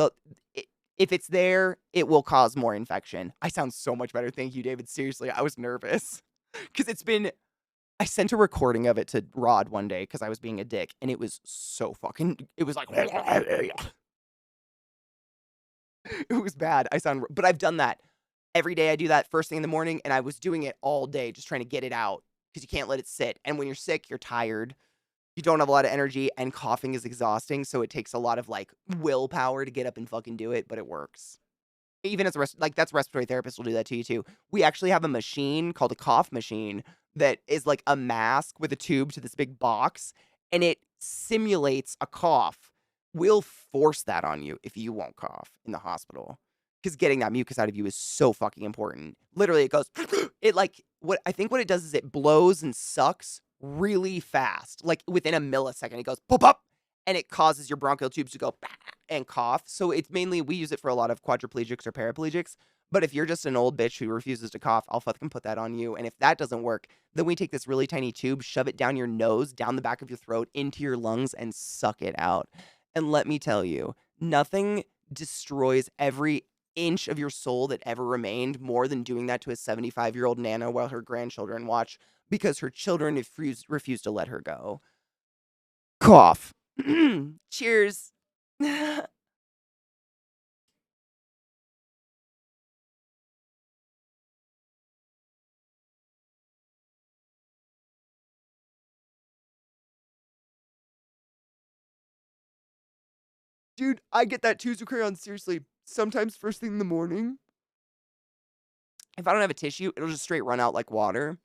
if it's there, it will cause more infection. I sound so much better. Thank you, David. Seriously, I was nervous because I sent a recording of it to Rod one day because I was being a dick, and it was so it was like, it was bad. But I've done that. Every day I do that first thing in the morning, and I was doing it all day, just trying to get it out because you can't let it sit. And when you're sick, you're tired. You don't have a lot of energy, and coughing is exhausting, so it takes a lot of, like, willpower to get up and fucking do it, but it works. Even as that's respiratory therapists will do that to you, too. We actually have a machine called a cough machine that is, like, a mask with a tube to this big box, and it simulates a cough. We'll force that on you if you won't cough in the hospital. because getting that mucus out of you is so fucking important. Literally, it goes, it like, what I think what it does is it blows and sucks really fast. Like within a millisecond, it goes pop up, and it causes your bronchial tubes to go and cough. So it's mainly, we use it for a lot of quadriplegics or paraplegics. But if you're just an old bitch who refuses to cough, I'll fucking put that on you. And if that doesn't work, then we take this really tiny tube, shove it down your nose, down the back of your throat, into your lungs, and suck it out. And let me tell you, nothing destroys every inch of your soul that ever remained more than doing that to a 75-year-old Nana while her grandchildren watch because her children refuse to let her go. Cough. Cheers. Dude, I get that too, Zucrayon. Seriously, sometimes first thing in the morning, if I don't have a tissue, it'll just straight run out like water.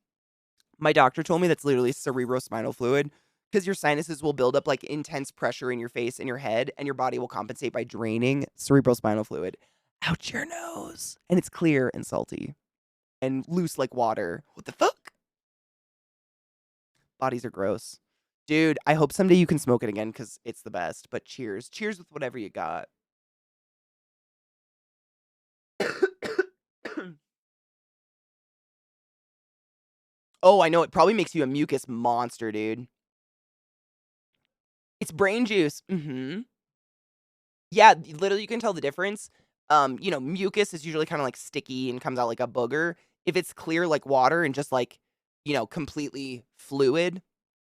My doctor told me that's literally cerebrospinal fluid because your sinuses will build up like intense pressure in your face and your head, and your body will compensate by draining cerebrospinal fluid out your nose. And it's clear and salty and loose like water. What the fuck? Bodies are gross. Dude, I hope someday you can smoke it again because it's the best. But cheers. Cheers with whatever you got. Oh, I know. It probably makes you a mucus monster, dude. It's brain juice. Yeah, literally, you can tell the difference. Mucus is usually kind of like sticky and comes out like a booger. If it's clear like water and just like, completely fluid,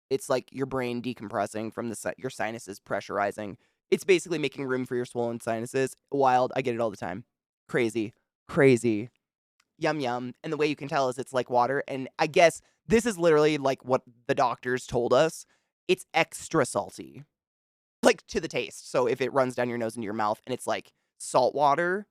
it's like your brain decompressing from your sinuses pressurizing. It's basically making room for your swollen sinuses. Wild. I get it all the time. Crazy. Crazy. Yum, yum. And the way you can tell is it's like water. And I guess this is literally like what the doctors told us. It's extra salty, like to the taste. So if it runs down your nose into your mouth and it's like salt water,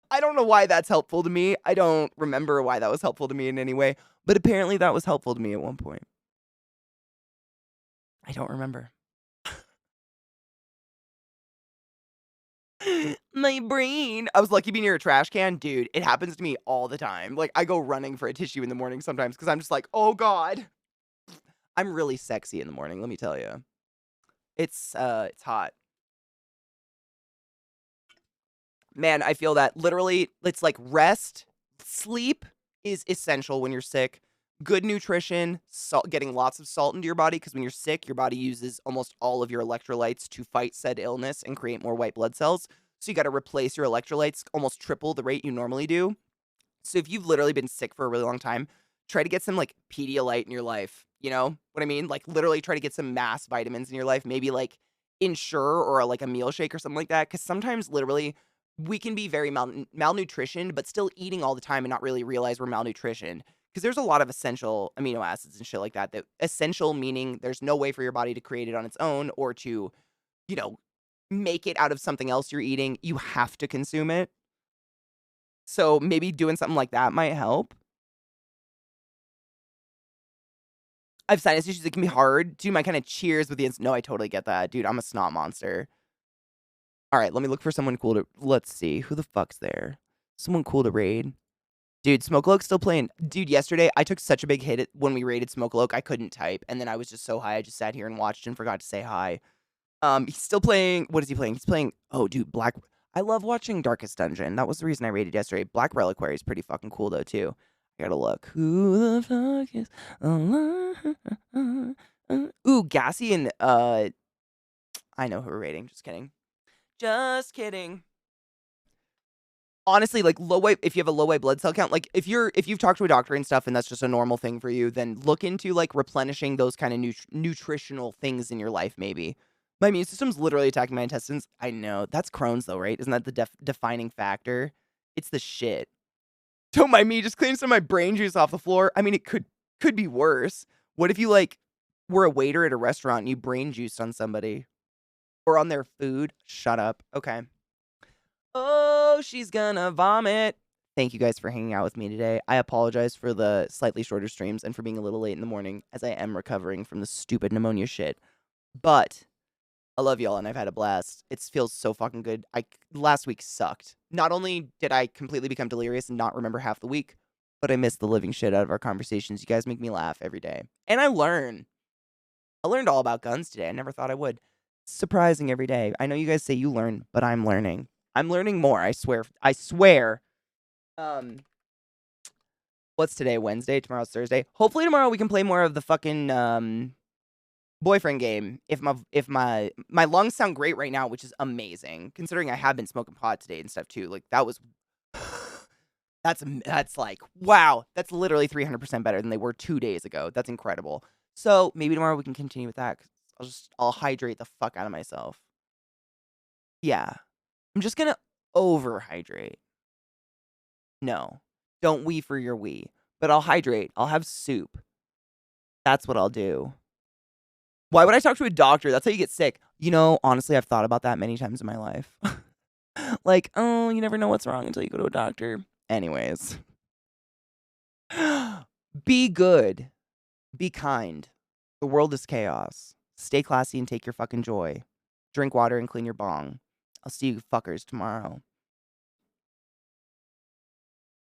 I don't know why that's helpful to me. I don't remember why that was helpful to me in any way, but apparently that was helpful to me at one point. I don't remember. My brain. I was lucky being near a trash can. Dude, it happens to me all the time. Like, I go running for a tissue in the morning sometimes because I'm just like, oh God. I'm really sexy in the morning, let me tell you. It's hot. Man, I feel that literally, it's like rest, sleep is essential when you're sick. Good nutrition, getting lots of salt into your body because when you're sick, your body uses almost all of your electrolytes to fight said illness and create more white blood cells. So you got to replace your electrolytes almost triple the rate you normally do. So if you've literally been sick for a really long time, try to get some like Pedialyte in your life. You know what I mean? Like literally try to get some mass vitamins in your life. Maybe like Ensure or like a meal shake or something like that. Because sometimes literally we can be very malnutritioned, but still eating all the time and not really realize we're malnutritioned. Because there's a lot of essential amino acids and shit like that. That essential meaning there's no way for your body to create it on its own or to, you know, make it out of something else you're eating. You have to consume it. So maybe doing something like that might help. I have sinus issues. It can be hard. Dude, my kind of cheers with the no, I totally get that. Dude, I'm a snot monster. All right, let me look for someone cool to... Let's see. Who the fuck's there? Someone cool to raid. Dude, Smokeloke's still playing. Dude, yesterday, I took such a big hit when we raided Smokeloke, I couldn't type. And then I was just so high, I just sat here and watched and forgot to say hi. He's still playing... What is he playing? He's playing... Oh, dude, Black... I love watching Darkest Dungeon. That was the reason I raided yesterday. Black Reliquary is pretty fucking cool, though, too. I gotta look. Who the fuck is alive? Ooh, Gassy and, I know who we're raiding. Just kidding. Just kidding. Honestly, like low white, if you have a low white blood cell count, like if you've talked to a doctor and stuff and that's just a normal thing for you, then look into like replenishing those kind of nutritional things in your life, maybe. My immune system's literally attacking my intestines. I know. That's Crohn's though, right? Isn't that the defining factor? It's the shit. Don't mind me, just cleaning some of my brain juice off the floor. I mean, it could be worse. What if you like were a waiter at a restaurant and you brain juiced on somebody? Or on their food? Shut up. Okay. Oh, she's gonna vomit. Thank you guys for hanging out with me today. I apologize for the slightly shorter streams and for being a little late in the morning as I am recovering from the stupid pneumonia shit. But I love y'all, and I've had a blast. It feels so fucking good. Last week sucked. Not only did I completely become delirious and not remember half the week, but I missed the living shit out of our conversations. You guys make me laugh every day. And I learn. I learned all about guns today. I never thought I would. Surprising every day. I know you guys say you learn, but I'm learning. I'm learning more, I swear. I swear. What's today? Wednesday? Tomorrow's Thursday. Hopefully tomorrow we can play more of the fucking boyfriend game. If my lungs sound great right now, which is amazing, considering I have been smoking pot today and stuff too. Like that was that's like wow, that's literally 300% better than they were 2 days ago. That's incredible. So maybe tomorrow we can continue with that. 'Cause I'll hydrate the fuck out of myself. Yeah, I'm just gonna overhydrate. No, don't wee for your wee, but I'll hydrate. I'll have soup. That's what I'll do. Why would I talk to a doctor? That's how you get sick. You know, honestly, I've thought about that many times in my life. Like, oh, you never know what's wrong until you go to a doctor. Anyways, be good. Be kind. The world is chaos. Stay classy and take your fucking joy. Drink water and clean your bong. I'll see you fuckers tomorrow.